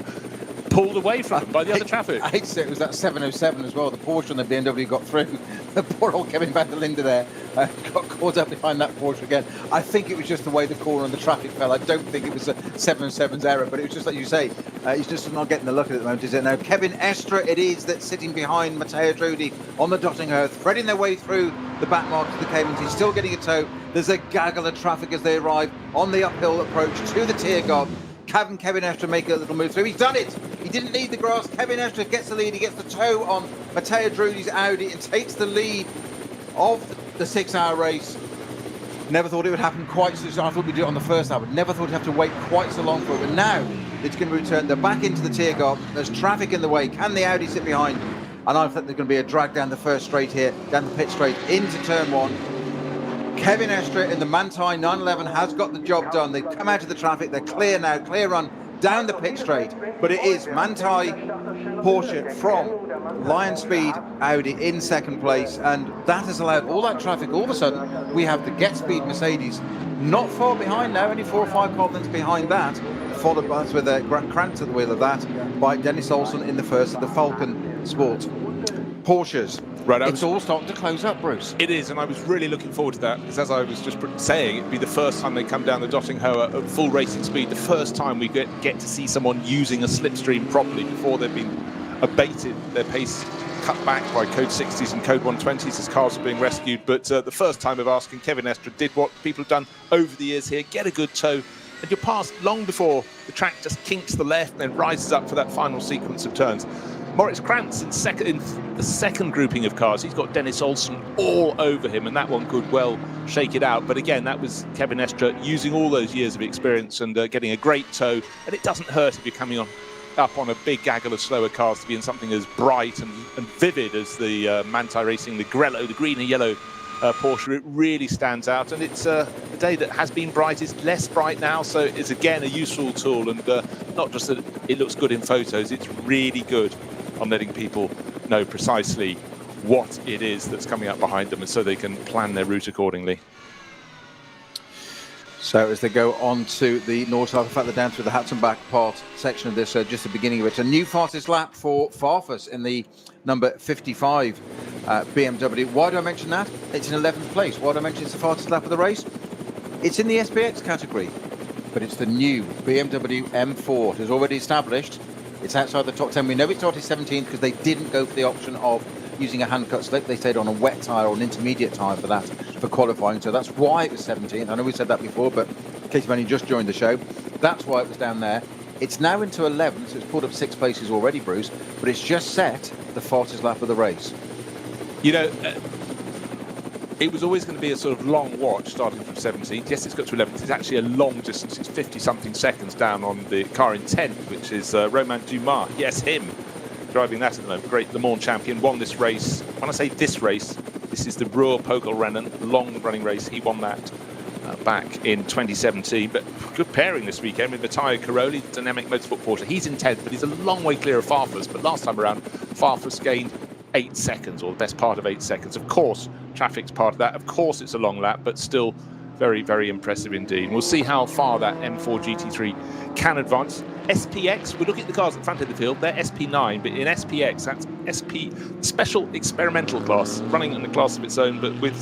pulled away from them by the other traffic. I'd say it was that 707 as well. The Porsche and the BMW got through. The poor old Kevin van der Linde there got caught up behind that Porsche again. I think it was just the way the corner and the traffic fell. I don't think it was a 707's error, but it was just like you say, he's just not getting the look at it at the moment, is it? Now, Kevin Estre it is that's sitting behind Matteo Drudi on the dotting earth, threading their way through the back mark to the Caymans. He's still getting a tow. There's a gaggle of traffic as they arrive on the uphill approach to the Tiergarten. Kevin Estre make a little move through. He's done it. He didn't need the grass. Kevin Estre gets the lead. He gets the tow on Matteo Drudi's Audi and takes the lead of the 6-hour race. Never thought it would happen quite so soon. I thought we'd do it on the first hour, but never thought we'd have to wait quite so long for it. But now it's going to return. They're back into the Tiergarten. There's traffic in the way. Can the Audi sit behind? And I think there's going to be a drag down the first straight here, down the pit straight into turn 1. Kevin Estre in the Manthey 911 has got the job done. They've come out of the traffic. They're clear now. Clear run down the pit straight. But it is Manthey Porsche from Lion Speed Audi in 2nd place. And that has allowed all that traffic. All of a sudden, we have the Get Speed Mercedes not far behind now, only 4 or 5 car lengths behind that. Followed by, with Grant Krantz at the wheel of that, by Dennis Olsen in the first of the Falcon Sport Porsches. Right, it's all starting to close up, Bruce. It is, and I was really looking forward to that, because as I was just saying, it'd be the first time they come down the Dotting Hoa at full racing speed, the first time we get to see someone using a slipstream properly. Before they've been abated, their pace cut back by code 60s and code 120s as cars are being rescued. But the first time of asking, Kevin Estre did what people have done over the years here, get a good tow, and you're past long before the track just kinks the left and then rises up for that final sequence of turns. Moritz Krantz in the second grouping of cars. He's got Dennis Olsen all over him, and that one could well shake it out. But again, that was Kevin Estre using all those years of experience and getting a great tow. And it doesn't hurt if you're coming up on a big gaggle of slower cars to be in something as bright and vivid as the Manthey Racing, the Grello, the green and yellow Porsche. It really stands out, and it's a day that has been bright. It's less bright now, so it's again a useful tool, and not just that it looks good in photos, it's really good on letting people know precisely what it is that's coming up behind them, and so they can plan their route accordingly. So as they go on to the north side, in fact they're down through the Hatton back part section of this, just the beginning of it. A new fastest lap for Farfus in the number 55 BMW. Why do I mention that? It's in 11th place. Why do I mention it's the fastest lap of the race? It's in the SPX category, but it's the new BMW M4. It is already established. It's outside the top 10. We know it started 17th because they didn't go for the option of using a hand-cut slick. They stayed on a wet tyre or an intermediate tyre for that, for qualifying. So that's why it was 17th. I know we said that before, but in case you've only just joined the show, that's why it was down there. It's now into 11th, so it's pulled up 6 places already, Bruce, but it's just set the fastest lap of the race. You know, it was always going to be a sort of long watch starting from 17th. Yes, it's got to 11th. It's actually a long distance. It's 50-something seconds down on the car in 10th, which is Romain Dumas. Yes, him driving that at the moment. Great Le Mans champion, won this race. When I say this race, this is the Ruhr-Pokal-Rennen, long-running race. He won that back in 2017. But good pairing this weekend with Matteo Caroli, Dynamic Motorsport Porsche. He's in 10th, but he's a long way clear of Farfus. But last time around, Farfus gained 8 seconds, or the best part of 8 seconds. Of course, traffic's part of that. Of course, it's a long lap, but still very, very impressive indeed. And we'll see how far that M4 GT3 can advance. SPX, we're looking at the cars at the front of the field. They're SP9, but in SPX, that's SP Special Experimental class, running in a class of its own, but with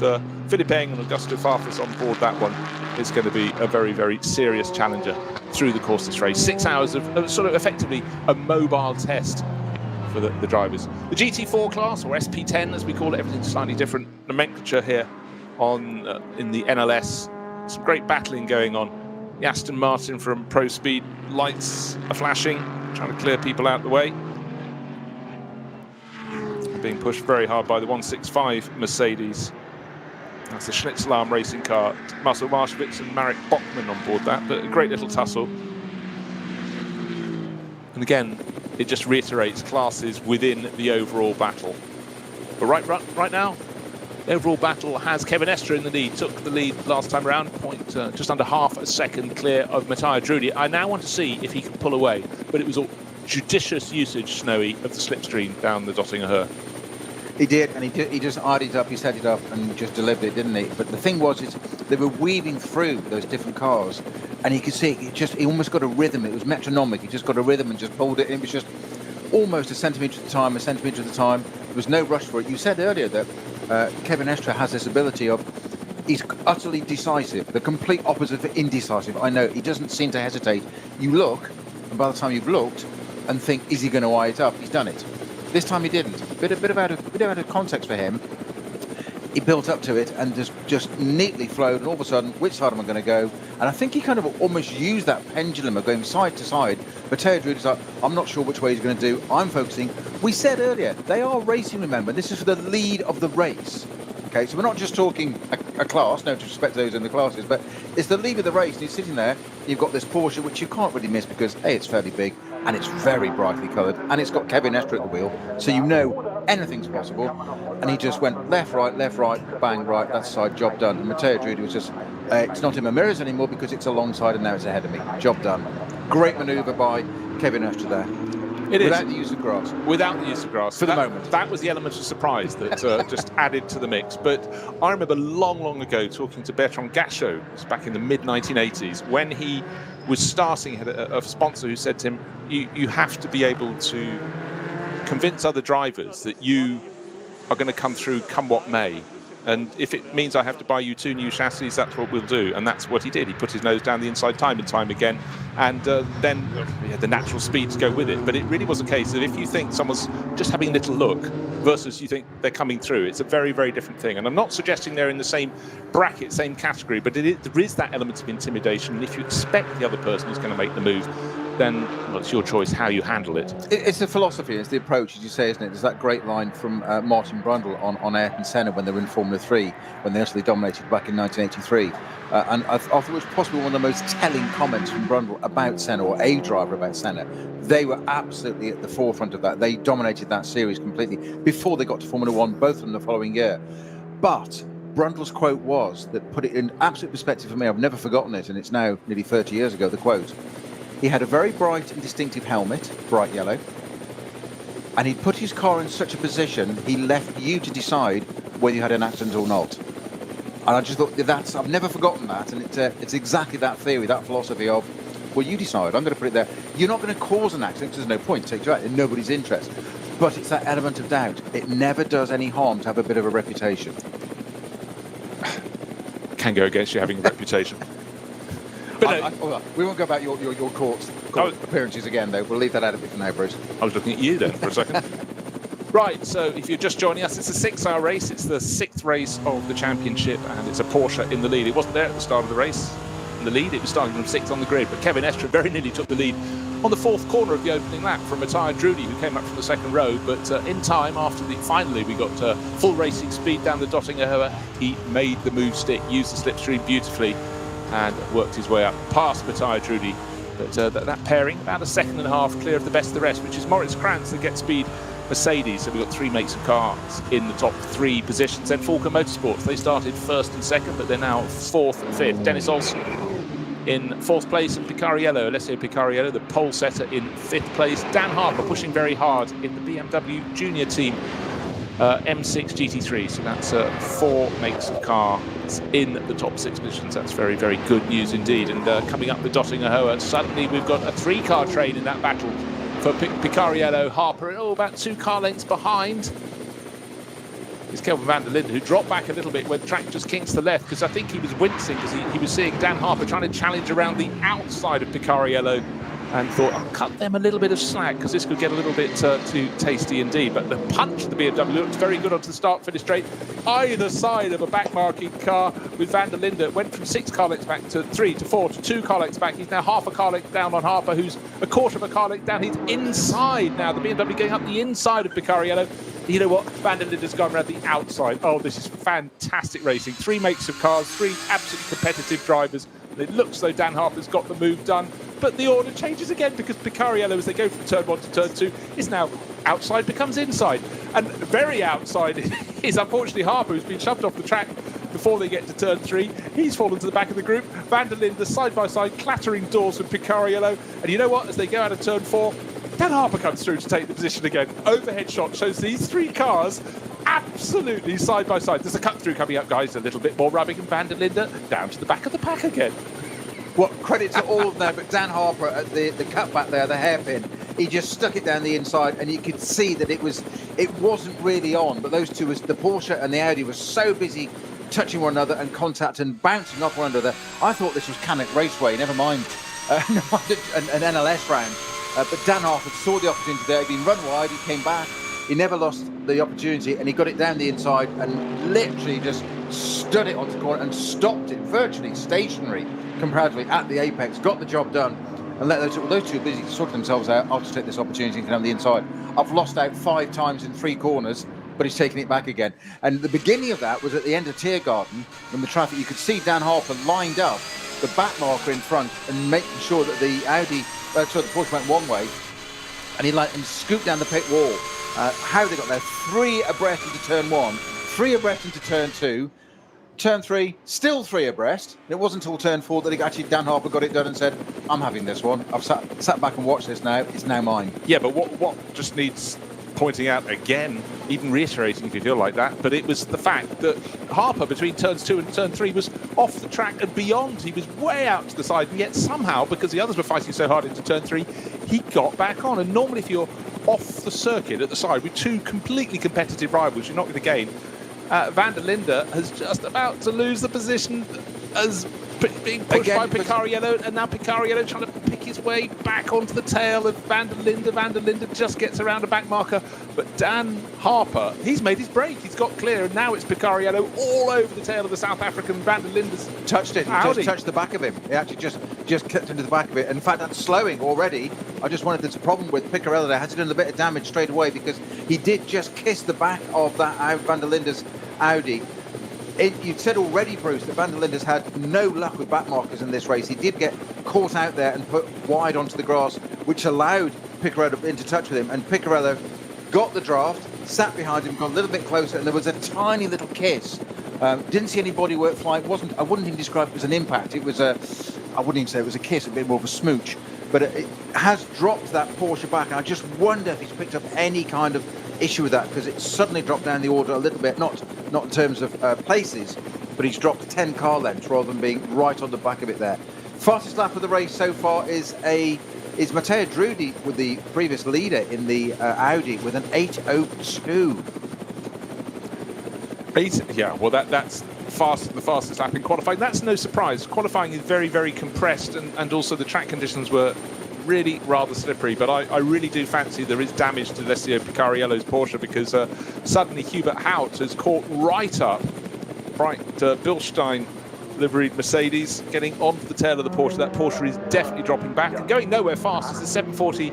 Philippe Eng and Augusto Farfus on board that one, it's going to be a very, very serious challenger through the course of this race. 6 hours of sort of effectively a mobile test for the drivers. The GT4 class, or SP10 as we call it, everything's slightly different nomenclature here on in the NLS. Some great battling going on. The Aston Martin from Pro Speed, lights are flashing, trying to clear people out the way. Being pushed very hard by the 165 Mercedes. That's the Schnitzelarm racing car. Marcel Marschwitz and Marek Bachmann on board that, but a great little tussle. And again, it just reiterates classes within the overall battle. But right now, The overall battle has Kevin Estre in the lead. Took the lead last time around, just under half a second clear of Matthias Drudy. I now want to see if he can pull away, but it was a judicious usage, Snowy, of the slipstream down the Dottinger Höhe. He did, and he just eyed it up, he set it up, and just delivered it, didn't he? But the thing was, they were weaving through those different cars, and you could see he almost got a rhythm. It was metronomic. He just got a rhythm and just pulled it. And it was just almost a centimetre at a time, There was no rush for it. You said earlier that Kevin Estre has this ability of, he's utterly decisive, the complete opposite of indecisive. I know, he doesn't seem to hesitate. You look, and by the time you've looked, and think, is he going to eye it up? He's done it. This time he didn't. Bit out of context for him. He built up to it and just neatly flowed, and all of a sudden, which side am I going to go? And I think he kind of almost used that pendulum of going side to side. Matthias Drudy's like, I'm not sure which way he's going to do. I'm focusing. We said earlier, they are racing, remember. This is for the lead of the race. Okay, so we're not just talking a class, no disrespect to those in the classes, but it's the lead of the race, and he's sitting there. You've got this Porsche, which you can't really miss because, A, it's fairly big, and it's very brightly coloured, and it's got Kevin Estre at the wheel, so you know anything's possible. And he just went left, right, bang, right, that's side, job done. And Matthias Drudy was just, it's not in my mirrors anymore because it's alongside and now it's ahead of me. Job done. Great manoeuvre by Kevin Estre there. Without the use of grass. Without the use of grass. For the moment. That was the element of surprise that just added to the mix. But I remember long ago talking to Bertrand Gachot, it was back in the mid-1980s, when he was starting, he had a sponsor who said to him, you have to be able to convince other drivers that you are going to come through come what may. And if it means I have to buy you 2 new chassis, that's what we'll do. And that's what he did. He put his nose down the inside time and time again. And then he had the natural speed to go with it. But it really was a case that if you think someone's just having a little look versus you think they're coming through, it's a very, very different thing. And I'm not suggesting they're in the same bracket, same category, but there is that element of intimidation. And if you expect the other person who's going to make the move, then well, it's your choice how you handle it. It's the philosophy, it's the approach, as you say, isn't it? There's that great line from Martin Brundle on Ayrton Senna when they were in Formula 3, when they actually dominated back in 1983. And I thought it was possibly one of the most telling comments from Brundle about Senna, or a driver about Senna. They were absolutely at the forefront of that. They dominated that series completely before they got to Formula 1, both of them the following year. But Brundle's quote was, that put it in absolute perspective for me, I've never forgotten it, and it's now nearly 30 years ago, the quote. He had a very bright and distinctive helmet, bright yellow, and he'd put his car in such a position, he left you to decide whether you had an accident or not. And I just thought, I've never forgotten that, and it's exactly that theory, that philosophy of, well, you decide, I'm going to put it there. You're not going to cause an accident, because there's no point, take you out, in nobody's interest. But it's that element of doubt. It never does any harm to have a bit of a reputation. Can go against you having a reputation. But we won't go about your court appearances again, though. We'll leave that out of it for now, Bruce. I was looking at you then for a second. Right, so if you're just joining us, it's a 6-hour race. It's the 6th race of the championship, and it's a Porsche in the lead. It wasn't there at the start of the race in the lead. It was starting from 6th on the grid, but Kevin Estre very nearly took the lead on the 4th corner of the opening lap from Matthias Drudy, who came up from the 2nd row. But in time, after finally we got full racing speed down the Dottinger Höhe, he made the move stick, used the slipstream beautifully, and worked his way up past Matthias Drudy. But that pairing, about a 2.5 seconds clear of the best of the rest, which is Moritz Krantz that gets speed Mercedes. So we've got 3 makes of cars in the top 3 positions. Then Falken Motorsports, they started 1st and 2nd, but they're now 4th and 5th. Dennis Olsen in 4th place, and Picariello, Alessio Picariello, the pole setter, in 5th place. Dan Harper pushing very hard in the BMW Junior team, M6 GT3. So that's 4 makes of cars in the top 6 positions. That's very, very good news indeed. And coming up the Dottinger Höhe, suddenly we've got a 3-car train in that battle for Picariello. Harper, about 2 car lengths behind is Kelvin van der Linde, who dropped back a little bit when the track just kinks to the left, because I think he was wincing because he was seeing Dan Harper trying to challenge around the outside of Picariello, and thought, I'll cut them a little bit of slack because this could get a little bit too tasty indeed. But the punch of the BMW looked very good onto the start-finish straight, either side of a back-marking car with van der Linde. It went from 6 car lengths back to 3 to 4 to 2 car lengths back. He's now half a car length down on Harper, who's a quarter of a car length down. He's inside now. The BMW going up the inside of Picariello. You know what? Van der Linde's gone around the outside. Oh, this is fantastic racing. 3 makes of cars, 3 absolutely competitive drivers. And it looks though Dan Harper's got the move done. But the order changes again, because Picariello, as they go from turn 1 to turn 2, is now outside becomes inside. And very outside is unfortunately Harper, who's been shoved off the track before they get to turn 3. He's fallen to the back of the group. Van der Linde side by side, clattering doors with Picariello. And you know what? As they go out of turn 4, Dan Harper comes through to take the position again. Overhead shot shows these 3 cars absolutely side by side. There's a cut through coming up, guys. A little bit more rubbing, and Van der Linde down to the back of the pack again. Well, credit to all of them, but Dan Harper at the cutback there, the hairpin, he just stuck it down the inside, and you could see that it wasn't really on. But those two, the Porsche and the Audi, were so busy touching one another and contact and bouncing off one another. I thought this was Cannock Raceway, never mind an NLS round. But Dan Harper saw the opportunity there. He'd been run wide, he came back, he never lost the opportunity, and he got it down the inside and literally just stood it onto the corner and stopped it virtually stationary comparatively at the apex, got the job done, and let those two busy sorting themselves out. I'll just take this opportunity and come down the inside. I've lost out 5 times in 3 corners, but he's taking it back again. And the beginning of that was at the end of Tiergarten, when the traffic, you could see Dan Harper lined up the back marker in front and making sure that the the Porsche went one way, and he scooped down the pit wall. How they got there? 3 abreast into turn 1, 3 abreast into turn 2, turn 3, still 3 abreast. And it wasn't until turn 4 that Dan Harper got it done and said, "I'm having this one. I've sat back and watched this now. It's now mine." Yeah, but what just needs pointing out again, even reiterating if you feel like that, but it was the fact that Harper between turns 2 and turn 3 was off the track and beyond. He was way out to the side, and yet somehow, because the others were fighting so hard into turn 3, he got back on. And normally if you're off the circuit at the side with 2 completely competitive rivals, you're not going to gain. Van der Linde has just about to lose the position as being pushed by Picariello, and now Picariello trying to pick his way back onto the tail of Van der Linde. Van der Linde just gets around a back marker, but Dan Harper, he's made his break. He's got clear, and now it's Picariello all over the tail of the South African. Van der Linde's touched it. He just touched the back of him. He actually just kept into the back of it. And in fact, that's slowing already. I just wondered if there's a problem with Picariello there. Has he done a bit of damage straight away, because he did just kiss the back of that Van der Linde's Audi. You'd said already, Bruce, that Van der Linde's had no luck with back markers in this race. He did get caught out there and put wide onto the grass, which allowed Picariello into touch with him. And Picariello got the draft, sat behind him, got a little bit closer, and there was a tiny little kiss. Didn't see any bodywork flying. I wouldn't even describe it as an impact. It was I wouldn't even say it was a kiss, a bit more of a smooch. But it has dropped that Porsche back. And I just wonder if he's picked up any kind of issue with that, because it suddenly dropped down the order a little bit, not in terms of places, but he's dropped 10 car lengths rather than being right on the back of it there. Fastest lap of the race so far is Matteo Drudi with the previous leader in the Audi with an 8:02. Yeah, well that's the fastest lap in qualifying. That's no surprise. Qualifying is very, very compressed, and also the track conditions were really rather slippery, but I really do fancy there is damage to Alessio Picariello's Porsche, because suddenly Hubert Haut has caught right up Bilstein liveried Mercedes, getting onto the tail of the Porsche. That Porsche is definitely dropping back and going nowhere fast. It's the 740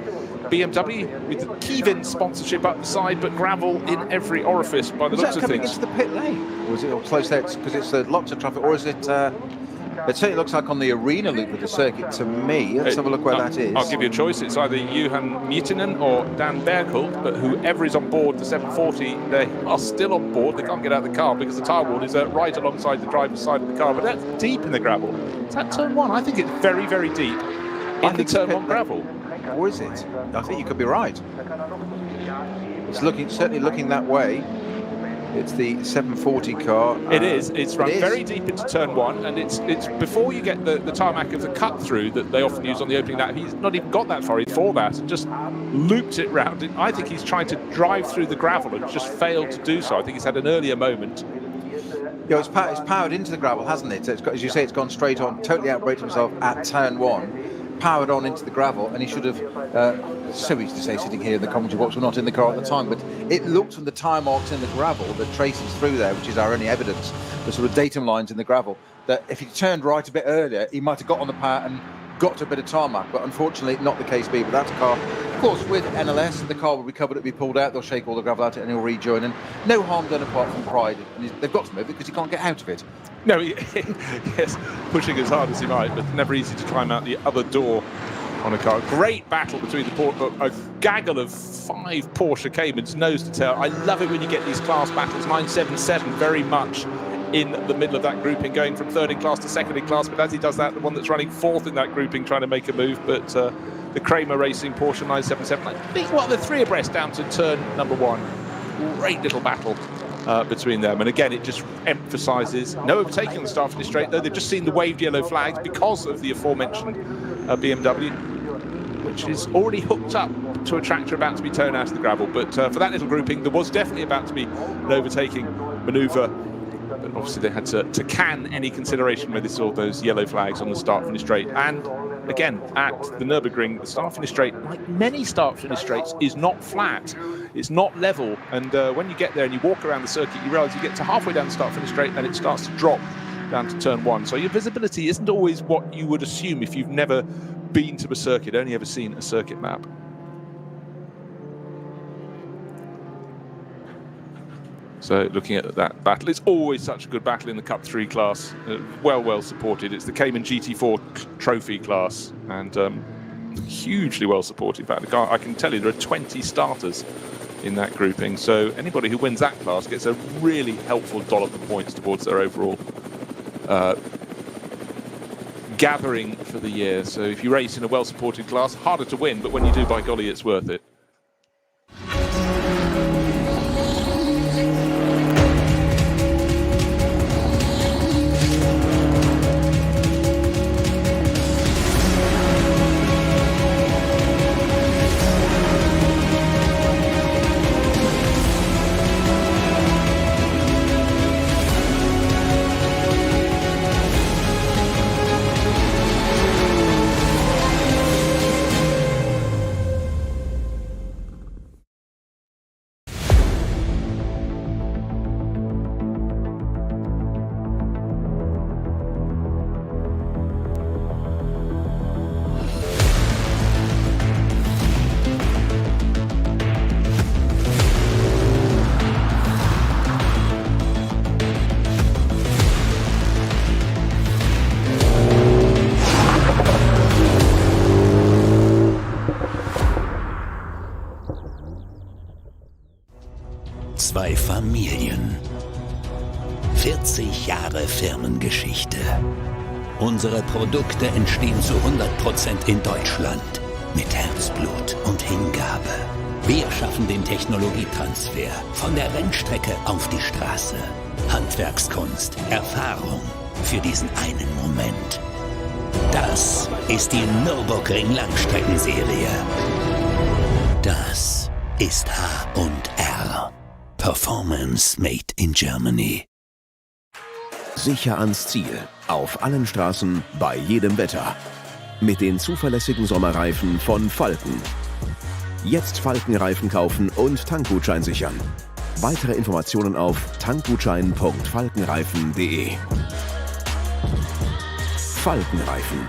BMW with the Kevin sponsorship up the side, but gravel in every orifice by the looks of things. Into the pit lane? Or was it all close there because it's lots of traffic, or is it? It certainly looks like on the arena loop of the circuit to me. Let's have a look where that is. I'll give you a choice. It's either Johan Mutinen or Dan Bergholt, but whoever is on board the 740, they are still on board. They can't get out of the car because the tyre wall is right alongside the driver's side of the car, but that's deep in the gravel. Is that turn 1? I think it's very, very deep in the turn 1 gravel. Or is it? I think you could be right. It's certainly looking that way. It's the 740 car. It is. It's run very deep into turn 1, and it's before you get the tarmac of the cut through that they often use on the opening lap. He's not even got that far before that, and just looped it round. I think he's trying to drive through the gravel and just failed to do so. I think he's had an earlier moment. Yeah, it's powered into the gravel, hasn't it? It's got, as you say, it's gone straight on, totally outbraked himself at turn 1, powered on into the gravel, and he should have, so easy to say sitting here in the commentary box, we're not in the car at the time, but it looks from the tyre marks in the gravel that traces through there, which is our only evidence, the sort of datum lines in the gravel, that if he turned right a bit earlier, he might have got on the power and got to a bit of tarmac, but unfortunately not the case be. But that's a car, of course, with NLS, the car will be covered, it'll be pulled out, they'll shake all the gravel out and he'll rejoin, and no harm done apart from pride. And they've got to move it because he can't get out of it. No, yes, pushing as hard as he might, but never easy to climb out the other door on a car. Great battle between a gaggle of 5 Porsche Caymans, nose to tail. I love it when you get these class battles. 977 very much in the middle of that grouping, going from third in class to second in class. But as he does that, the one that's running fourth in that grouping trying to make a move. But the Kramer Racing Porsche 977, I think, well, they're 3 abreast down to turn number 1. Great little battle between them. And again, it just emphasises no overtaking the start finish straight, though they've just seen the waved yellow flags because of the aforementioned BMW, which is already hooked up to a tractor about to be towed out of the gravel. But for that little grouping, there was definitely about to be an overtaking manoeuvre. But obviously they had to can any consideration when they saw those yellow flags on the start-finish straight. And again, at the Nürburgring, the start-finish straight, like many start-finish straights, is not flat. It's not level. And when you get there and you walk around the circuit, you realise you get to halfway down the start-finish straight and it starts to drop down to turn 1. So your visibility isn't always what you would assume if you've never been to a circuit, only ever seen a circuit map. So looking at that battle, it's always such a good battle in the Cup 3 class, well supported. It's the Cayman GT4 trophy class, and hugely well supported. In fact, I can tell you there are 20 starters in that grouping, so anybody who wins that class gets a really helpful dollop of points towards their overall gathering for the year. So if you race in a well-supported class, harder to win, but when you do, by golly, it's worth it. Zwei Familien. 40 Jahre Firmengeschichte. Unsere Produkte entstehen zu 100% in Deutschland. Mit Herzblut und Hingabe. Wir schaffen den Technologietransfer von der Rennstrecke auf die Straße. Handwerkskunst, Erfahrung für diesen einen Moment. Das ist die Nürburgring Langstreckenserie. Das ist H&R. Performance made in Germany. Sicher ans Ziel. Auf allen Straßen, bei jedem Wetter. Mit den zuverlässigen Sommerreifen von Falken. Jetzt Falkenreifen kaufen und Tankgutschein sichern. Weitere Informationen auf tankgutschein.falkenreifen.de. Falkenreifen.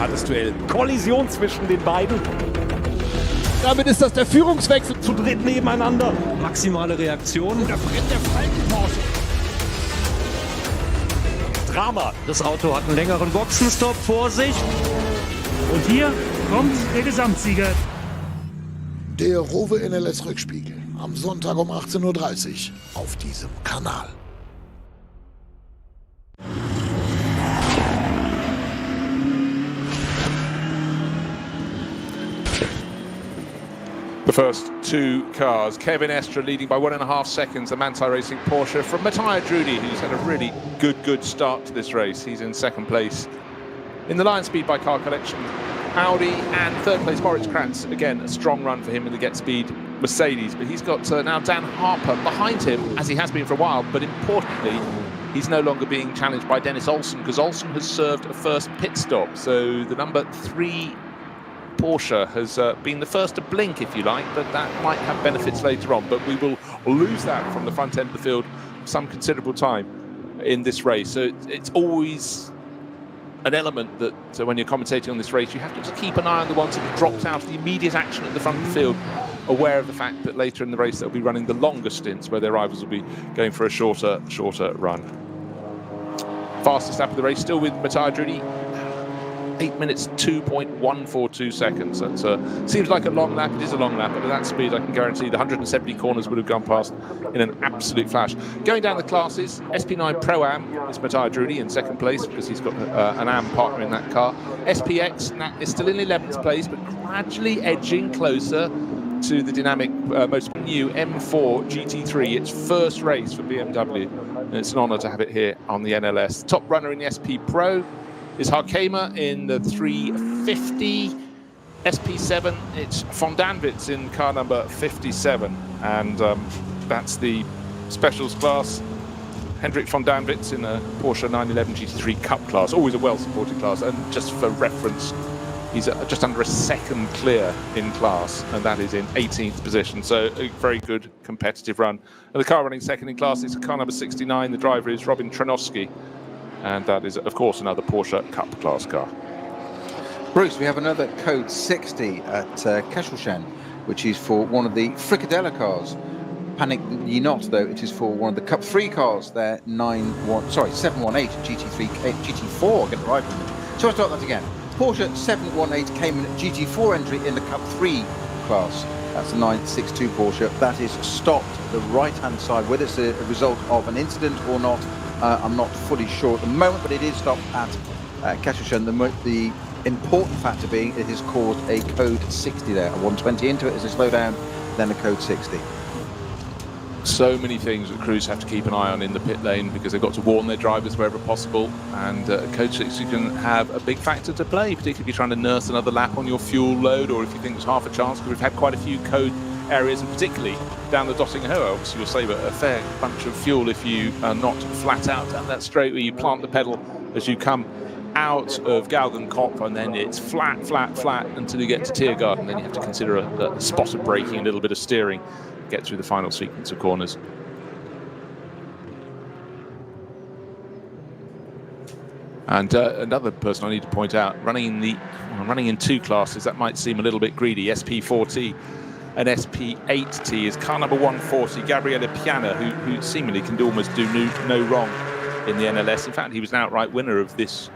Hartes Duell. Kollision zwischen den beiden. Damit ist das der Führungswechsel. Zu dritt nebeneinander. Maximale Reaktion. Da brennt der Falken-Porsche. Drama. Das Auto hat einen längeren Boxenstopp. Vorsicht. Und hier kommt der Gesamtsieger. Der ROWE NLS Rückspiegel. Am Sonntag um 18:30 Uhr auf diesem Kanal. The first two cars, Kevin Estre leading by 1.5 seconds, the Manthey Racing Porsche from Matthias Drudy, who's had a really good start to this race. He's in second place. In the Lion Speed by Car Collection, Audi, and third place Moritz Krantz. Again, a strong run for him in the Get Speed Mercedes, but he's got now Dan Harper behind him, as he has been for a while, but importantly, he's no longer being challenged by Dennis Olsen, because Olsen has served a first pit stop. So the number 3 Porsche has been the first to blink, if you like, but that might have benefits later on. But we will lose that from the front end of the field for some considerable time in this race. So it's always an element that when you're commentating on this race, you have to just keep an eye on the ones that dropped out of the immediate action at the front of the field, aware of the fact that later in the race they'll be running the longer stints where their rivals will be going for a shorter run. Fastest lap of the race still with Matthias Drudy, 8 minutes 2.142 seconds. That seems like a long lap. It is a long lap, but at that speed I can guarantee the 170 corners would have gone past in an absolute flash. Going down the classes, SP9 Pro-Am is Matthias Drudy in second place because he's got an AM partner in that car. SPX is still in 11th place, but gradually edging closer to the dynamic most new M4 GT3. Its first race for BMW, and it's an honour to have it here on the NLS. Top runner in the SP Pro is Harkema in the 350. SP7, it's von Danwitz in car number 57, and that's the specials class. Hendrik von Danwitz in a Porsche 911 GT3 Cup class, always a well-supported class, and just for reference, he's just under a second clear in class, and that is in 18th position, so a very good competitive run. And the car running second in class is car number 69, the driver is Robin Tranowski, and that is, of course, another Porsche Cup class car. Bruce, we have another code 60 at Kesselchen, which is for one of the Fricadella cars. Panic ye not, though, it is for one of the Cup 3 cars, their 718 GT4, get it right. So I'll start that again. Porsche 718 Cayman GT4 entry in the Cup 3 class. That's the 962 Porsche. That is stopped the right-hand side. Whether it's a result of an incident or not, I'm not fully sure at the moment, but it is stopped at Kesselchen. The important factor being it has caused a code 60 there. A 120 into it as a slowdown, then a code 60. So many things that crews have to keep an eye on in the pit lane because they've got to warn their drivers wherever possible, and code 60 can have a big factor to play, particularly if you're trying to nurse another lap on your fuel load, or if you think there's half a chance, because we've had quite a few code areas, and particularly down the Dottinghöhe, obviously you'll save a fair bunch of fuel if you are not flat out down that straight where you plant the pedal as you come out of Galgenkopf, and then it's flat until you get to Tiergarten. Then you have to consider a spot of braking, a little bit of steering, get through the final sequence of corners. And another person I need to point out, running in 2 classes, that might seem a little bit greedy. SP4T and SP8T is car number 140, Gabriele Piana, who seemingly can almost do no wrong in the NLS. In fact, he was an outright winner of this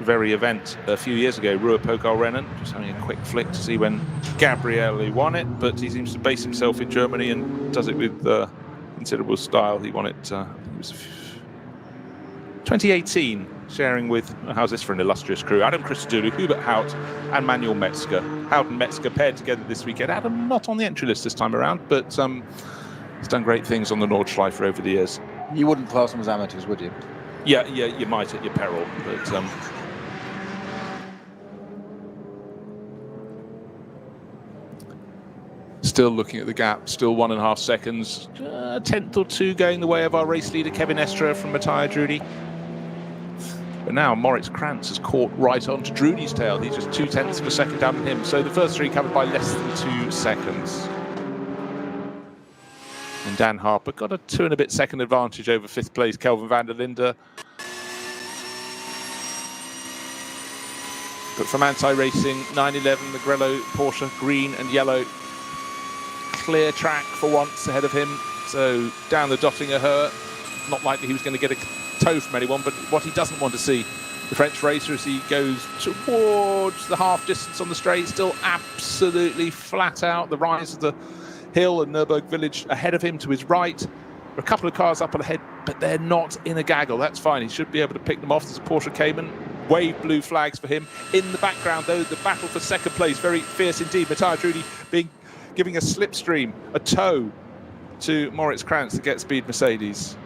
very event a few years ago, Ruhr-Pokal-Rennen. Just having a quick flick to see when Gabriele won it, but he seems to base himself in Germany and does it with considerable style. He won it, it was 2018, sharing with, how's this for an illustrious crew, Adam Christodoulou, Hubert Hout and Manuel Metzger. Hout and Metzger paired together this weekend. Adam not on the entry list this time around, but he's done great things on the Nordschleife over the years. You wouldn't class them as amateurs, would you? Yeah, you might at your peril, but still looking at the gap, still 1.5 seconds, a tenth or two going the way of our race leader Kevin Estre from Matthias Drudy. But now Moritz Krantz has caught right onto Drudy's tail. He's just 0.2 of a second down on him, so the first 3 covered by less than 2 seconds. And Dan Harper got a 2 and a bit second advantage over 5th place Kelvin van der Linde. But from Anti-Racing, 911, the Grello Porsche, green and yellow. Clear track for once ahead of him. So down the Dottinger Her, not likely he was going to get a toe from anyone, but what he doesn't want to see, the French racer, as he goes towards the half distance on the straight, still absolutely flat out. The rise of the hill and Nürburgring village ahead of him to his right. A couple of cars up ahead, but they're not in a gaggle. That's fine. He should be able to pick them off. There's a Porsche Cayman. Wave blue flags for him. In the background, though, the battle for second place, very fierce indeed. Matthias Rudi giving a slipstream, a tow to Moritz Krantz, the Get Speed Mercedes.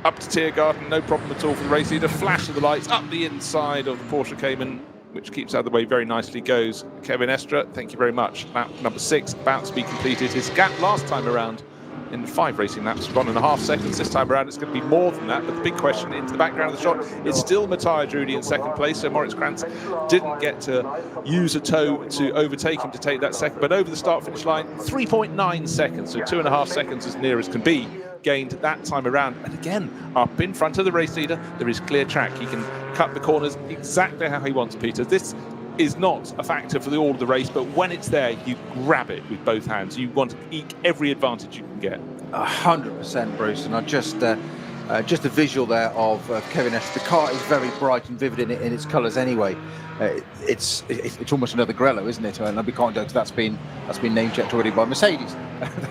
Up to Tiergarten, no problem at all for the race leader. Flash of the lights up the inside of the Porsche Cayman, which keeps out of the way very nicely, goes Kevin Estre. Thank you very much. Lap number 6, about to be completed. His gap last time around in 5 racing laps, 1.5 seconds. This time around, it's going to be more than that. But the big question into the background of the shot is still Matthias Rudi in second place. So Moritz Krantz didn't get to use a toe to overtake him to take that second. But over the start-finish line, 3.9 seconds, so 2.5 seconds as near as can be gained that time around. And again, up in front of the race leader, there is clear track. He can cut the corners exactly how he wants, Peter. This is not a factor for all of the race, but when it's there, you grab it with both hands. You want to eke every advantage you can get. 100%, Bruce. And I just a visual there of Kevin Estre. The car is very bright and vivid in its colours anyway. It's almost another Grello, isn't it? And we can't do it, that's been name checked already by Mercedes,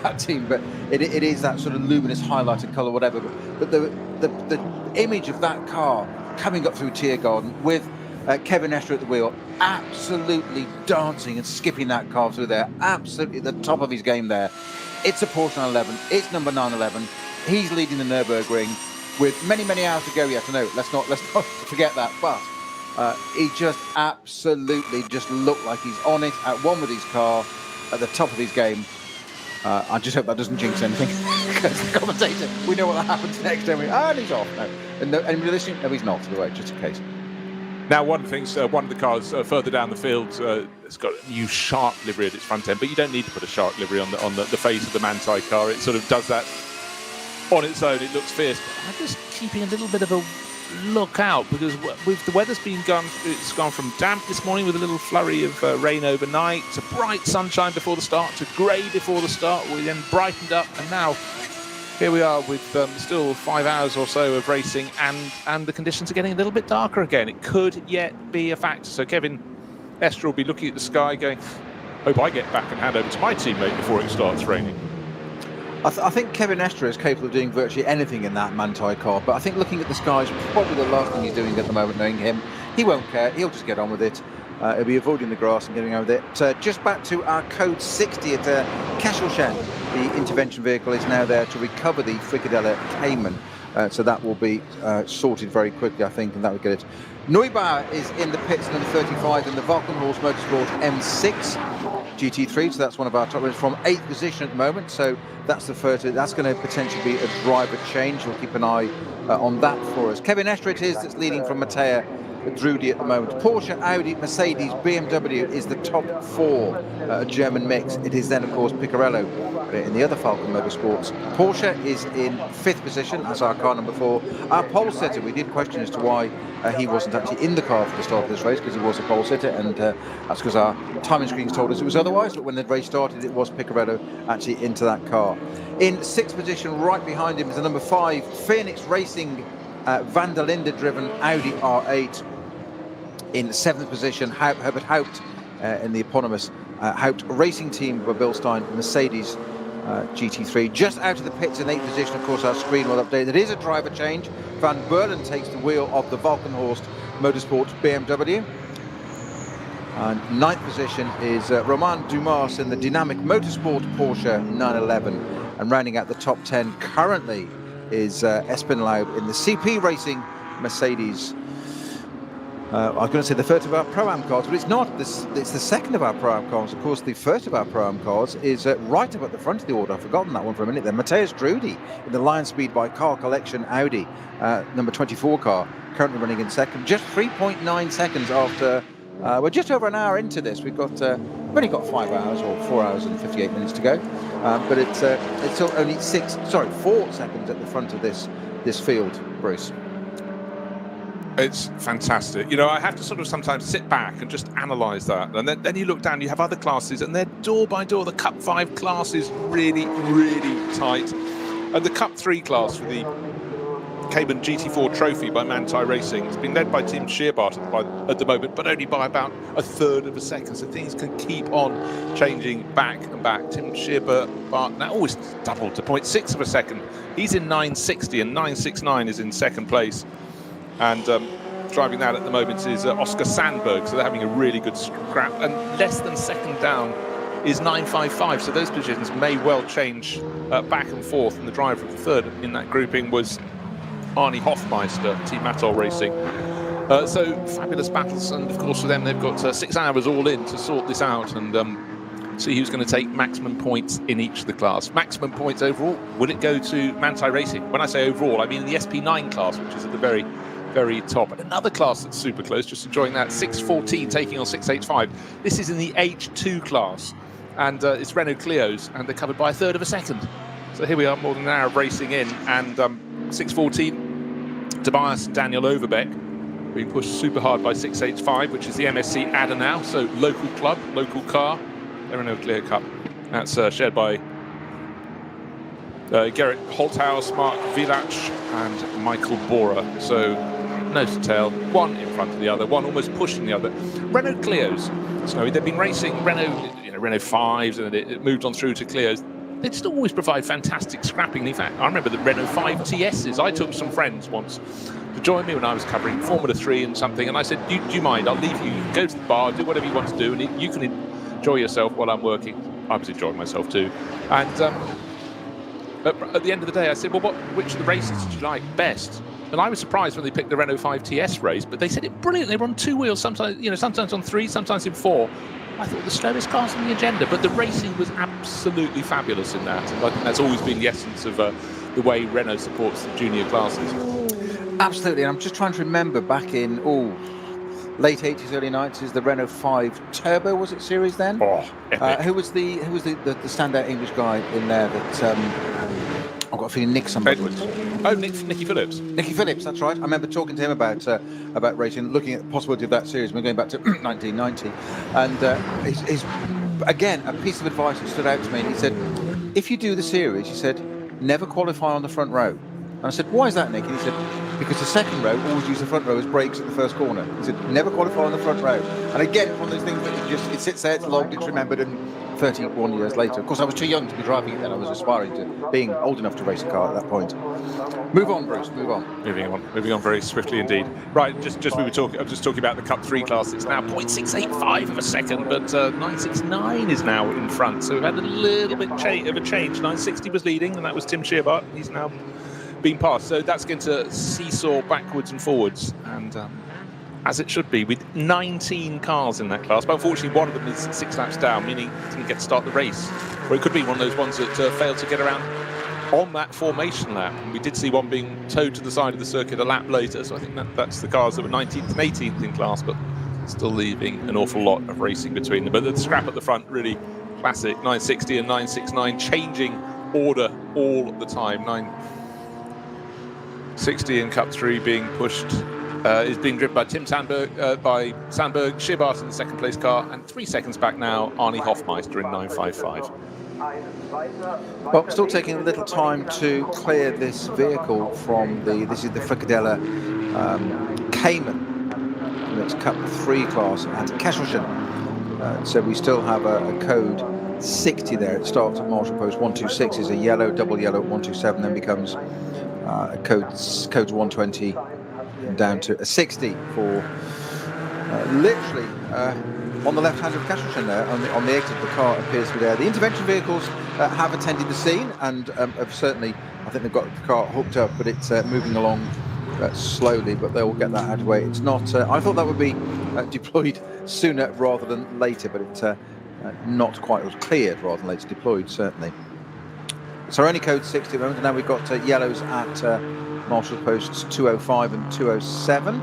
that team. But it is that sort of luminous highlighted colour, whatever. But the image of that car coming up through Tiergarten with Kevin Estre at the wheel, absolutely dancing and skipping that car through there, absolutely at the top of his game there. It's a Porsche 911, it's number 911. He's leading the Nürburgring with many hours to go yet. I know, let's not forget that. But he just absolutely just looked like he's on it, at one with his car, at the top of his game. I just hope that doesn't jinx anything. Because the commentator, we know what happens next, don't we? And he's off. No. And anybody listening? No, he's not, by the way, just in case. Now, one of the things, one of the cars further down the field, it's got a new shark livery at its front end, but you don't need to put a shark livery on the face of the Manthey car. It sort of does that on its own. It looks fierce. But I'm just keeping a little bit of a look out, because with the weather's it's gone from damp this morning with a little flurry of rain overnight to bright sunshine before the start to grey before the start. We then brightened up, and now here we are with still 5 hours or so of racing, and the conditions are getting a little bit darker again. It could yet be a factor. So Kevin Estre will be looking at the sky going, hope I get back and hand over to my teammate before it starts raining. I think Kevin Estre is capable of doing virtually anything in that Manthey car, but I think looking at the sky is probably the last thing he's doing at the moment, knowing him. He won't care, he'll just get on with it. He'll be avoiding the grass and getting on with it. Just back to our code 60 at Kesselchen. The intervention vehicle is now there to recover the Fricadella Cayman. So that will be sorted very quickly, I think, and that will get it. Neubauer is in the pits, number 35, in the Valkenhorst Motorsport M6 GT3. So that's one of our top runners from 8th position at the moment. So that's the first. That's going to potentially be a driver change. We'll keep an eye on that for us. Kevin Estre it is that's leading from Matthias Rudi at the moment. Porsche, Audi, Mercedes, BMW is the top 4 German mix. It is then, of course, Picarello in the other Falcon Motorsports. Porsche is in 5th position. That's our car number 4. Our pole sitter, we did question as to why he wasn't actually in the car for the start of this race, because he was a pole sitter, and that's because our timing screens told us it was otherwise. But when the race started, it was Picarello actually into that car. In 6th position, right behind him, is the number 5 Phoenix Racing Van der Linde driven Audi R8. In 7th position, Herbert Haupt in the eponymous Haupt Racing Team for Bill Stein Mercedes GT3. Just out of the pits in 8th position, of course, our screen will update. It is a driver change. Van Berlen takes the wheel of the Valkenhorst Motorsport BMW. And 9th position is Romain Dumas in the Dynamic Motorsport Porsche 911. And rounding out the top 10 currently is Espen Laub in the CP Racing Mercedes. I was going to say the first of our Pro-Am cars, but it's not. It's the second of our Pro-Am cars. Of course, the first of our Pro-Am cars is right up at the front of the order. I've forgotten that one for a minute there. Matthias Rudi in the Lion Speed by Car Collection Audi, number 24 car, currently running in second. Just 3.9 seconds after, we're just over an hour into this. We've only got 5 hours or 4 hours and 58 minutes to go. But it's still only 4 seconds at the front of this field, Bruce. It's fantastic. You know, I have to sort of sometimes sit back and just analyse that. And then you look down, you have other classes, and they're door by door. The Cup 5 class is really, really tight. And the Cup 3 class for the Cayman GT4 Trophy by Manthey Racing has been led by Tim Scheerbart at the moment, but only by about a third of a second. So things can keep on changing back and back. Tim Scheerbart now always doubled to 0.6 of a second. He's in 960, and 969 is in second place. And driving that at the moment is Oscar Sandberg, so they're having a really good scrap. And less than second down is 955, so those positions may well change back and forth. And the driver of the third in that grouping was Arnie Hofmeister, Team Matol Racing. So fabulous battles, and of course for them they've got 6 hours all in to sort this out and see who's going to take maximum points in each of the class. Maximum points overall, will it go to Manthey Racing? When I say overall, I mean the SP9 class, which is at the very top. And another class that's super close, just enjoying that, 614 taking on 685. This is in the H2 class, and it's Renault Clios, and they're covered by a third of a second. So here we are, more than an hour of racing in, and 614, Tobias and Daniel Overbeck being pushed super hard by 685, which is the MSC ADA now, so local club, local car, the Renault Clio Cup. That's shared by Gerrit Holthaus, Mark Villach and Michael Bora. So nose to tail, one in front of the other, one almost pushing the other. Renault Clios, so they've been racing Renault 5s, and it moved on through to Clios. They just always provide fantastic scrapping. In fact, I remember the Renault 5 TSs. I took some friends once to join me when I was covering Formula 3 and something, and I said, do you mind? I'll leave you. You can go to the bar, do whatever you want to do, and you can enjoy yourself while I'm working. I was enjoying myself too. And at the end of the day, I said, well, which of the races did you like best? And I was surprised when they picked the Renault 5 TS race, but they said it brilliant. They were on 2 wheels, sometimes on 3, sometimes in 4. I thought the slowest cars on the agenda, but the racing was absolutely fabulous in that. And I think that's always been the essence of the way Renault supports the junior classes. Absolutely, and I'm just trying to remember back in late 80s, early 90s, the Renault 5 Turbo, was it series then? Oh, epic. Who was the standout English guy in there that I've got a feeling Nick somebody. Nicky Phillips. Nicky Phillips, that's right. I remember talking to him about racing, looking at the possibility of that series. We're going back to 1990, and he's again a piece of advice that stood out to me. And he said, if you do the series, he said, never qualify on the front row. And I said, why is that, Nick? And he said, because the second row always use the front row as brakes at the first corner. He said, never qualify on the front row. And again, it's one of those things that it sits there, it's logged, it's remembered, and 31 years later. Of course, I was too young to be driving it then. I was aspiring to being old enough to race a car at that point. Move on, Bruce, move on. Moving on very swiftly indeed. Right, I was just talking about the Cup 3 class. It's now 0.685 of a second, but 969 is now in front. So we've had a little bit of a change. 960 was leading, and that was Tim Scheerbart. He's now been passed. So that's going to seesaw backwards and forwards, and as it should be, with 19 cars in that class. But unfortunately, one of them is 6 laps down, meaning it didn't get to start the race. Or it could be one of those ones that failed to get around on that formation lap. And we did see one being towed to the side of the circuit a lap later. So I think that's the cars that were 19th and 18th in class, but still leaving an awful lot of racing between them. But the scrap at the front, really classic. 960 and 969 changing order all the time. 960 in Cup 3 being pushed. Is being driven by Tim Sandberg, Scheerbart in the second place car, and 3 seconds back now, Arnie Hofmeister in 955. Well, still taking a little time to clear this vehicle from this is the Fricadella Cayman, in its Cup 3 class at Kesselchen. So we still have a code 60 there. It starts at marshal post 126, is a yellow, double yellow 127, then becomes codes 120. Down to a 60 for literally on the left hand of Kesselchen there, on the exit of the car appears to be there. The intervention vehicles have attended the scene and have certainly, I think they've got the car hooked up, but it's moving along slowly, but they'll get that out of the way. It's not, I thought that would be deployed sooner rather than later, but it's not quite, it was cleared rather than later deployed, certainly. So only code 60 at the moment, and now we've got yellows at marshal posts 205 and 207.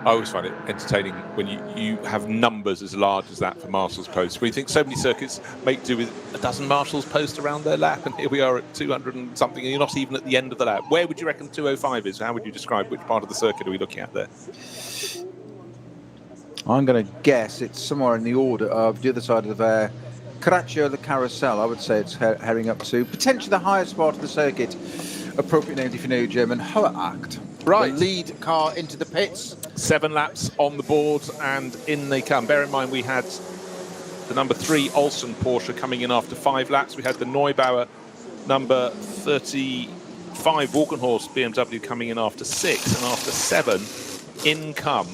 I always find it entertaining when you have numbers as large as that for Marshall's Post. We think so many circuits make do with a dozen Marshall's Post around their lap, and here we are at 200 and something, and you're not even at the end of the lap. Where would you reckon 205 is? How would you describe which part of the circuit are we looking at there? I'm going to guess it's somewhere in the order of the other side of the Caraccio, the Carousel. I would say it's herring up to potentially the highest part of the circuit, appropriate name if you know German, ROWE ADAC. Right. The lead car into the pits. 7 laps on the board, and in they come. Bear in mind, we had the number 3 Olsen Porsche coming in after 5 laps. We had the Neubauer number 35 Walkenhorst BMW coming in after 6, and after 7, in come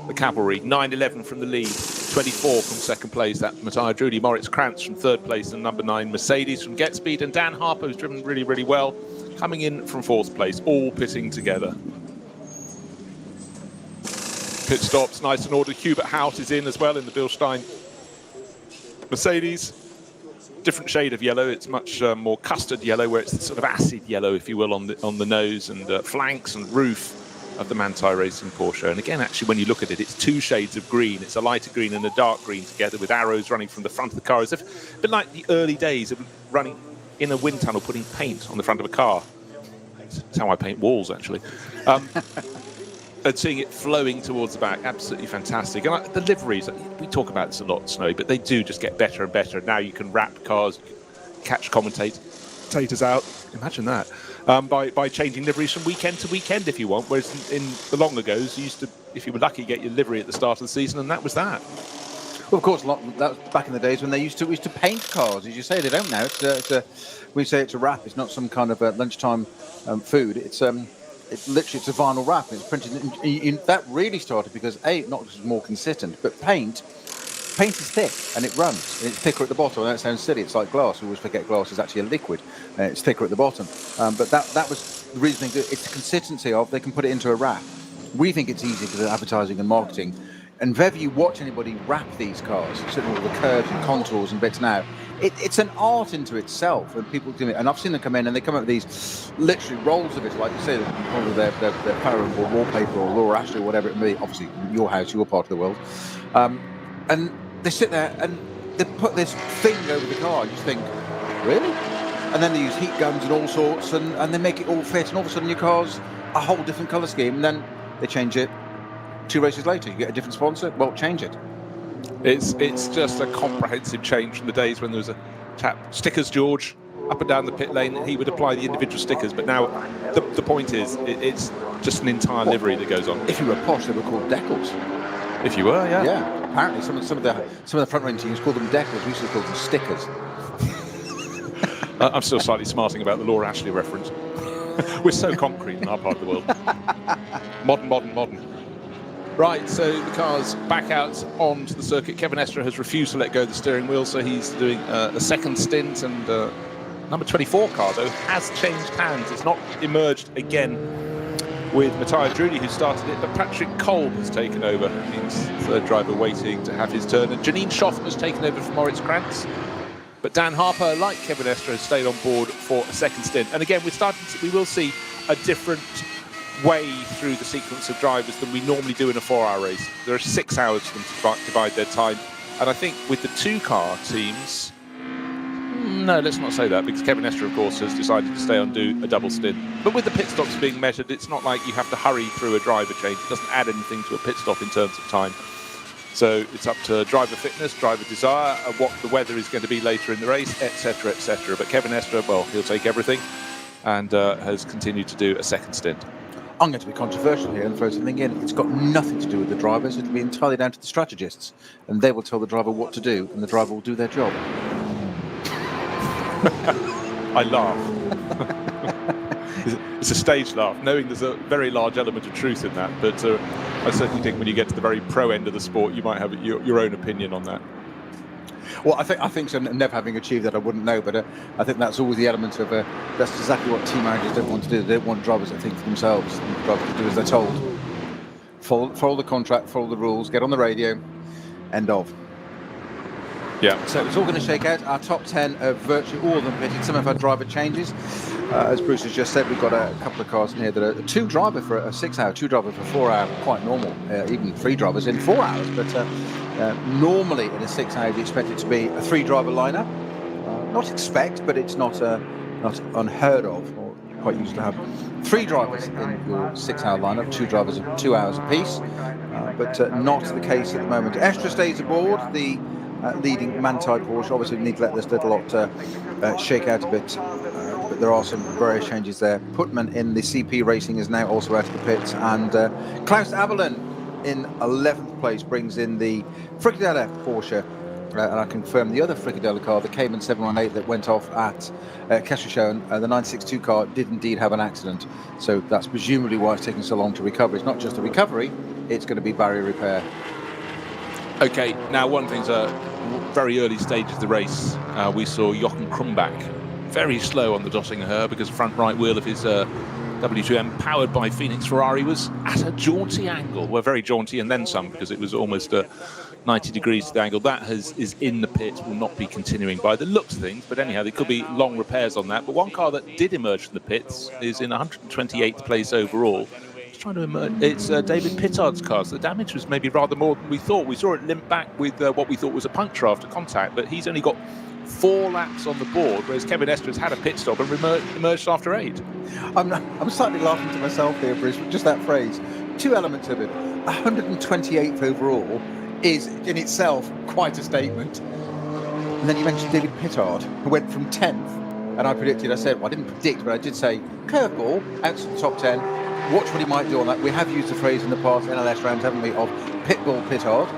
the cavalry. 9-11 from the lead, 24 from second place. That Matthias Drudi, Moritz Krantz from third place, and number 9 Mercedes from Get Speed, and Dan Harper, who's driven really, really well, coming in from 4th place, all pitting together. Pit stops, nice and ordered. Hubert Hout is in as well in the Bilstein Mercedes. Different shade of yellow. It's much more custard yellow, where it's the sort of acid yellow, if you will, on the nose and flanks and roof of the Manthey Racing Porsche. And again, actually, when you look at it, it's 2 shades of green. It's a lighter green and a dark green together, with arrows running from the front of the car, as if a bit like the early days of running in a wind tunnel, putting paint on the front of a car. That's how I paint walls, actually. And seeing it flowing towards the back, absolutely fantastic. And the liveries, we talk about this a lot, Snowy, but they do just get better and better. Now you can wrap cars, catch commentators out. Imagine that. By changing liveries from weekend to weekend, if you want. Whereas in the longer goes, you used to, if you were lucky, get your livery at the start of the season, and that was that. Well, of course, that was back in the days when they used to paint cars. As you say, they don't now. We say it's a wrap. It's not some kind of lunchtime food. It's literally, it's a vinyl wrap. It's printed. That really started because not just more consistent, but paint is thick and it runs. And it's thicker at the bottom. That sounds silly. It's like glass. We always forget glass is actually a liquid. It's thicker at the bottom. But that was the reasoning. It's the consistency of they can put it into a wrap. We think it's easy because of advertising and marketing. And if ever you watch anybody wrap these cars, sitting all the curves and contours and bits now, it's an art into itself. And people do it. And I've seen them come in and they come up with these literally rolls of it, like you say, probably their power board wallpaper or Laura Ashley or whatever it may be. Obviously, your house, your part of the world. And they sit there and they put this thing over the car. And you just think, really? And then they use heat guns and all sorts, and they make it all fit. And all of a sudden, your car's a whole different colour scheme. And then they change it. 2 races later, you get a different sponsor. Well, change it. It's just a comprehensive change from the days when there was a chap, Stickers George, up and down the pit lane. He would apply the individual stickers, but now the point is it's just an entire livery that goes on. If you were posh, they were called decals. If you were, yeah. Yeah. Apparently, some of the front range teams called them decals. We used to call them stickers. I'm still slightly smarting about the Laura Ashley reference. We're so concrete in our part of the world. Modern. Right, so the car's back out onto the circuit. Kevin Estre has refused to let go of the steering wheel, so he's doing a second stint. And number 24 car, though, has changed hands. It's not emerged again with Matthias Drudi, who started it, but Patrick Kolb has taken over. It means third driver waiting to have his turn. And Janine Schoffen has taken over from Moritz Krantz. But Dan Harper, like Kevin Estre, has stayed on board for a second stint. And again, we will see a different way through the sequence of drivers than we normally do in a 4-hour race. There are 6 hours for them to divide their time. And I think with the 2-car teams, no, let's not say that, because Kevin Estre, of course, has decided to stay on, do a double stint. But with the pit stops being measured, it's not like you have to hurry through a driver change. It doesn't add anything to a pit stop in terms of time. So it's up to driver fitness, driver desire, what the weather is going to be later in the race, etc., etc. But Kevin Estre, well, he'll take everything, and has continued to do a second stint. I'm going to be controversial here and throw something in. It's got nothing to do with the drivers. It'll be entirely down to the strategists. And they will tell the driver what to do, and the driver will do their job. I laugh. It's a stage laugh, knowing there's a very large element of truth in that. But I certainly think when you get to the very pro end of the sport, you might have your own opinion on that. Well, I think so. Never having achieved that, I wouldn't know. But I think that's always the element of that's exactly what team managers don't want to do. They don't want drivers that think for themselves. Drivers to do as they're told. Follow the contract, follow the rules, get on the radio. End of. Yeah. So it's all going to shake out. Our top 10 are virtually all of them pitted. Some of our driver changes. As Bruce has just said, we've got a couple of cars in here that are 2 driver for a 6 hour, 2 driver for 4 hour, quite normal. Even 3 drivers in 4 hours. But normally in a 6 hour, you expect it to be a 3 driver lineup. Not expect, but it's not unheard of. Or quite used to have 3 drivers in your 6 hour lineup, 2 drivers of 2 hours apiece. But not the case at the moment. Estra stays aboard, the leading Manthey Porsche. Obviously, we need to let this little lot shake out a bit. But there are some various changes there. Putman in the CP Racing is now also out of the pits. And Klaus Aberlin in 11th place brings in the Frikadelle Porsche. And I confirm the other Frikadelle car, the Cayman 718 that went off at Kesselschön, the 962 car did indeed have an accident. So that's presumably why it's taking so long to recover. It's not just a recovery, it's going to be barrier repair. Okay, now one thing's very early stage of the race, we saw Jochen Krumbach very slow on the Dottinger because the front right wheel of his W2M powered by Phoenix Ferrari was at a jaunty angle. Well, very jaunty and then some, because it was almost 90 degrees to the angle. That is in the pit, will not be continuing by the looks of things, but anyhow, there could be long repairs on that. But one car that did emerge from the pits is in 128th place overall. It's trying to emerge. It's David Pittard's car. So the damage was maybe rather more than we thought. We saw it limp back with what we thought was a puncture after contact, but he's only got 4 laps on the board, whereas Kevin Estra's had a pit stop and emerged after 8. I'm slightly laughing to myself here, Bruce, just that phrase. 2 elements of it. 128th overall is in itself quite a statement. And then you mentioned David Pittard, who went from 10th, and I didn't predict, but I did say, curveball, out to the top 10, watch what he might do on that. We have used the phrase in the past NLS rounds, haven't we, of pitbull Pittard,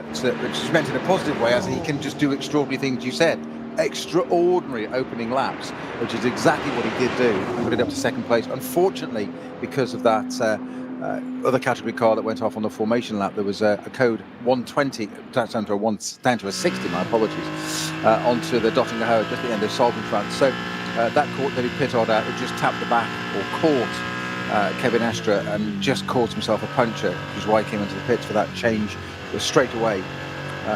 which is meant in a positive way, as he can just do extraordinary things. You said extraordinary opening laps, which is exactly what he did do, and put it up to 2nd place. Unfortunately, because of that other category car that went off on the formation lap, there was a code 120 down to a 60, my apologies, onto the Dottinger Hohe just at the end of Saltenstrand. So that caught David Pittard out. It just tapped the back, or caught Kevin Estra, and just caused himself a puncture, which is why he came into the pits for that change straight away.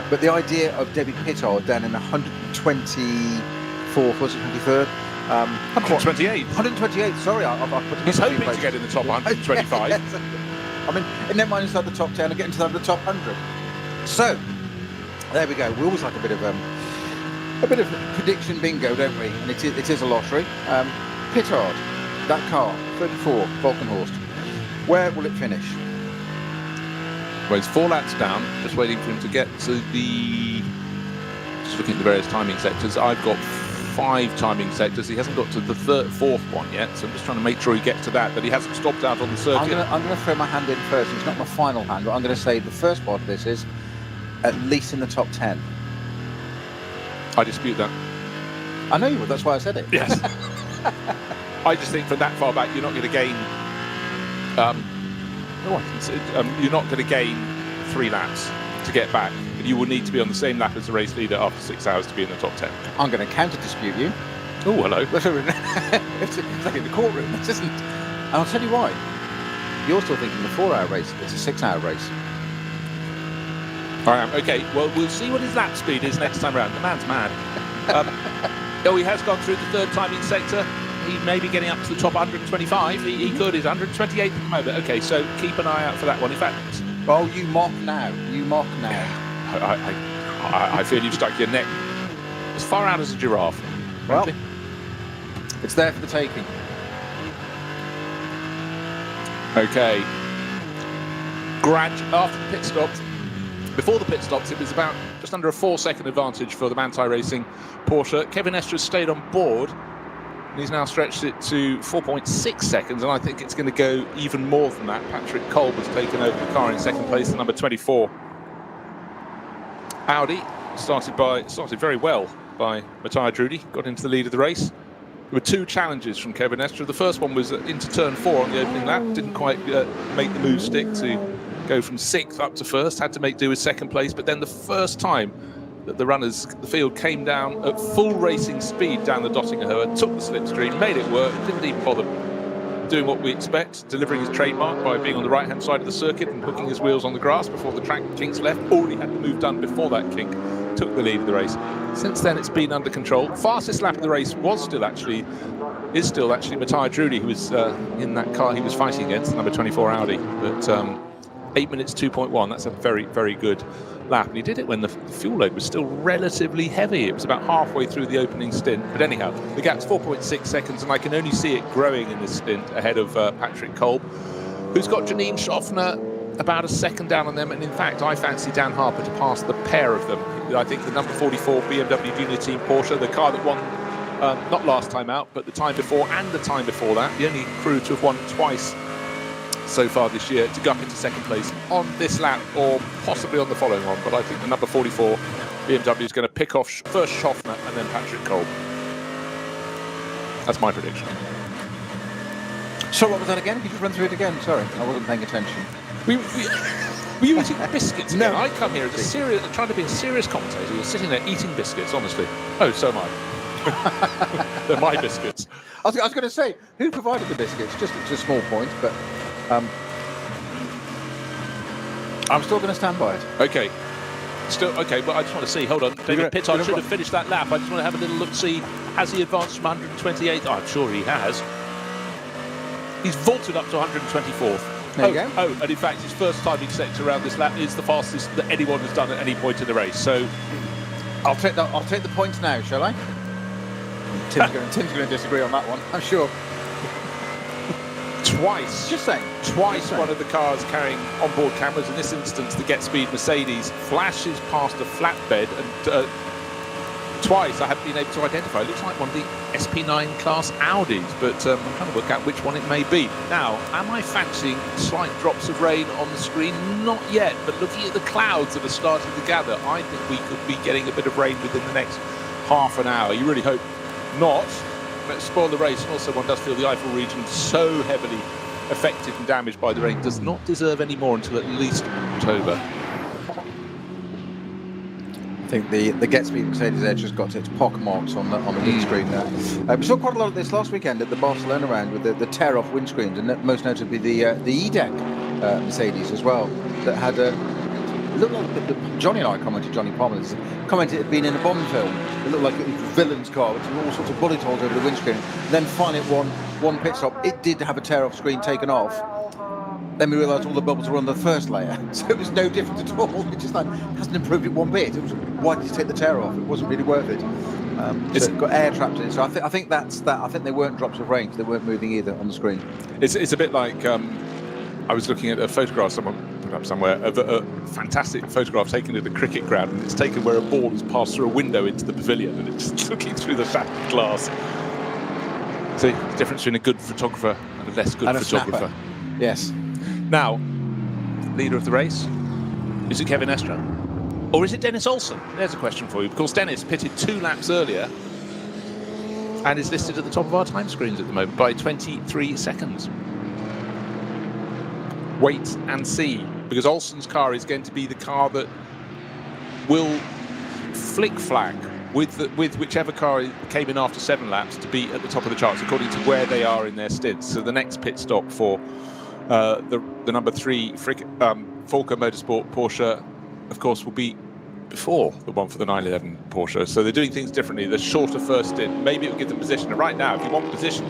But the idea of David Pittard down in 124th, was it 23rd? 128. 128, sorry. I've put him He's hoping to get in the top 125. Yes. I mean, and never mind inside the top 10 and get into the top 100. So, there we go. We always like a bit of prediction bingo, don't we? And it is a lottery. Pittard, that car, 34, Volkenhorst. Where will it finish? Well, he's 4 laps down, just waiting for him to get to the... Just looking at the various timing sectors. I've got 5 timing sectors. He hasn't got to the 4th one yet, so I'm just trying to make sure he gets to that, but he hasn't stopped out on the circuit. I'm going to throw my hand in first. It's not my final hand, but I'm going to say the first part of this is at least in the top 10. I dispute that. I know you would, that's why I said it. Yes. I just think from that far back, you're not going to gain... you're not going to gain 3 laps to get back. You will need to be on the same lap as the race leader after 6 hours to be in the top 10. I'm going to counter-dispute you. Oh, hello. It's like in the courtroom, this isn't. And I'll tell you why. You're still thinking the 4-hour race. It's a 6-hour race. I am. Okay, well, we'll see what his lap speed is next time around. The man's mad. He has gone through the 3rd timing sector. He may be getting up to the top 125. He could. He's 128 at the moment. Okay, so keep an eye out for that one. In fact... Oh, you mock now. I feel you've stuck your neck as far out as a giraffe. Well, it's there for the taking. Okay. After the pit stops, before the pit stops, it was about just under a 4-second advantage for the Manthey Racing Porsche. Kevin Estra stayed on board, and he's now stretched it to 4.6 seconds, and I think it's going to go even more than that. Patrick Kolb has taken over the car in 2nd place, the number 24. Audi started very well by Matthias Drudy, got into the lead of the race. There were 2 challenges from Kevin Estra. The first one was into turn 4 on the opening lap, didn't quite make the move stick to go from 6th up to 1st, had to make do with 2nd place, but then the first time that the field came down at full racing speed down the Dottinger Hohe, took the slipstream, made it work, didn't even bother doing what we expect, delivering his trademark by being on the right-hand side of the circuit and hooking his wheels on the grass before the track kinks left. Already had the move done before that kink, took the lead of the race. Since then, it's been under control. Fastest lap of the race is still actually Matthias Drudy, who was in that car he was fighting against, the number 24 Audi. But 8 minutes 2.1, that's a very, very good lap. And he did it when the fuel load was still relatively heavy. It was about halfway through the opening stint. But anyhow, the gap's 4.6 seconds, and I can only see it growing in this stint ahead of Patrick Kolb, who's got Janine Schaffner about a second down on them. And in fact, I fancy Dan Harper to pass the pair of them. I think the number 44 BMW Junior Team Porsche, the car that won not last time out, but the time before and the time before that, the only crew to have won twice so far this year, to go up into second place on this lap or possibly on the following one. But I think the number 44 BMW is going to pick off first Schaffner and then Patrick Kolb. That's my prediction. So what was that again? Could you run through it again? Sorry, I wasn't paying attention. Were you eating biscuits again? No. I come here as trying to be a serious commentator. You're sitting there eating biscuits, honestly. Oh, so am I. They're my biscuits. I was going to say, who provided the biscuits? Just a small point, but I'm still going to stand by it. Okay. Still okay, but I just want to see. Hold on, David Pittard should have finished that lap. I just want to have a little look, see, has he advanced from 128? Oh, I'm sure he has. He's vaulted up to 124th. There you go. Oh, and in fact, his first time he's set around this lap is the fastest that anyone has done at any point in the race. So, I'll take the points now, shall I? Tim's going to disagree on that one, I'm sure. Twice. Just saying. Twice one of the cars carrying onboard cameras, in this instance the Get Speed Mercedes, flashes past a flatbed, and twice I haven't been able to identify. It looks like one of the SP9 class Audis, but I'm trying to work out which one it may be. Now, am I fancying slight drops of rain on the screen? Not yet, but looking at the clouds that are starting to gather, I think we could be getting a bit of rain within the next half an hour. You really hope not. Let's spoil the race, and also one does feel the Eifel region so heavily affected and damaged by the rain does not deserve any more until at least October. I think the Get Speed Mercedes Edge has got its pockmarks on the windscreen there. We saw quite a lot of this last weekend at the Barcelona round with the tear-off windscreens, and most notably the EDAC Mercedes as well, that had it looked like Johnny and I commented, Johnny Palmer commented it had been in a Bond film. It looked like it was a villain's car, which had all sorts of bullet holes over the windscreen. Then finally at one pit stop, it did have a tear-off screen taken off. Then we realised all the bubbles were on the first layer, so it was no different at all. It just hasn't improved it one bit. It was, why did you take the tear off? It wasn't really worth it. So it got air trapped in it. So I think that's that. I think they weren't drops of rain because they weren't moving either on the screen. It's a bit like I was looking at a photograph someone put up somewhere of a fantastic photograph taken at a cricket ground, and it's taken where a ball has passed through a window into the pavilion, and it's just looking through the shattered glass. So the difference between a good photographer and a less good photographer. Yes. Now, leader of the race, is it Kevin Estre? Or is it Dennis Olsen? There's a question for you. Of course, Dennis pitted 2 laps earlier and is listed at the top of our time screens at the moment by 23 seconds. Wait and see, because Olsen's car is going to be the car that will flick-flack with whichever car came in after 7 laps to be at the top of the charts according to where they are in their stints. So the next pit stop for the number 3 Volker Motorsport Porsche, of course, will be before the one for the 911 Porsche. So they're doing things differently. The shorter first stint, maybe it will give them position. And right now, if you want position,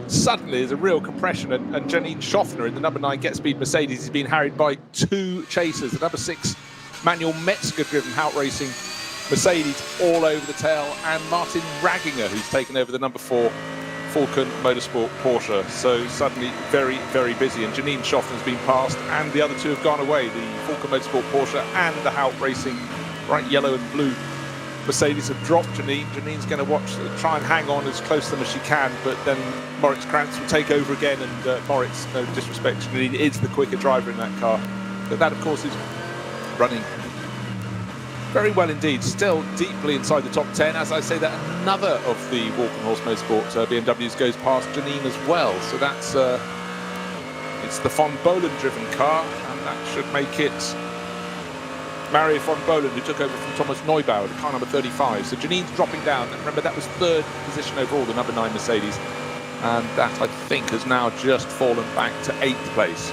suddenly there's a real compression. And Janine Schaffner in the number 9 Get Speed Mercedes is being harried by 2 chasers. The number 6 Manuel Metzger-driven Hout Racing Mercedes all over the tail, and Martin Ragginger, who's taken over the number 4 Falcon Motorsport Porsche. So suddenly very, very busy, and Janine Schaffner's been passed, and the other 2 have gone away, the Falcon Motorsport Porsche and the Hout Racing bright yellow and blue Mercedes have dropped Janine. Janine's going to try and hang on as close to them as she can, but then Moritz Krantz will take over again, and Moritz, no disrespect to Janine, is the quicker driver in that car. But that, of course, is running very well indeed, still deeply inside the top 10. As I say that, another of the Walkenhorst Motorsport BMWs goes past Janine as well. So that's it's the von Bohlen driven car, and that should make it Mario von Bohlen, who took over from Thomas Neubauer, the car number 35. So Janine's dropping down, and remember that was 3rd position overall, the number 9 Mercedes. and that, I think, has now just fallen back to 8th place.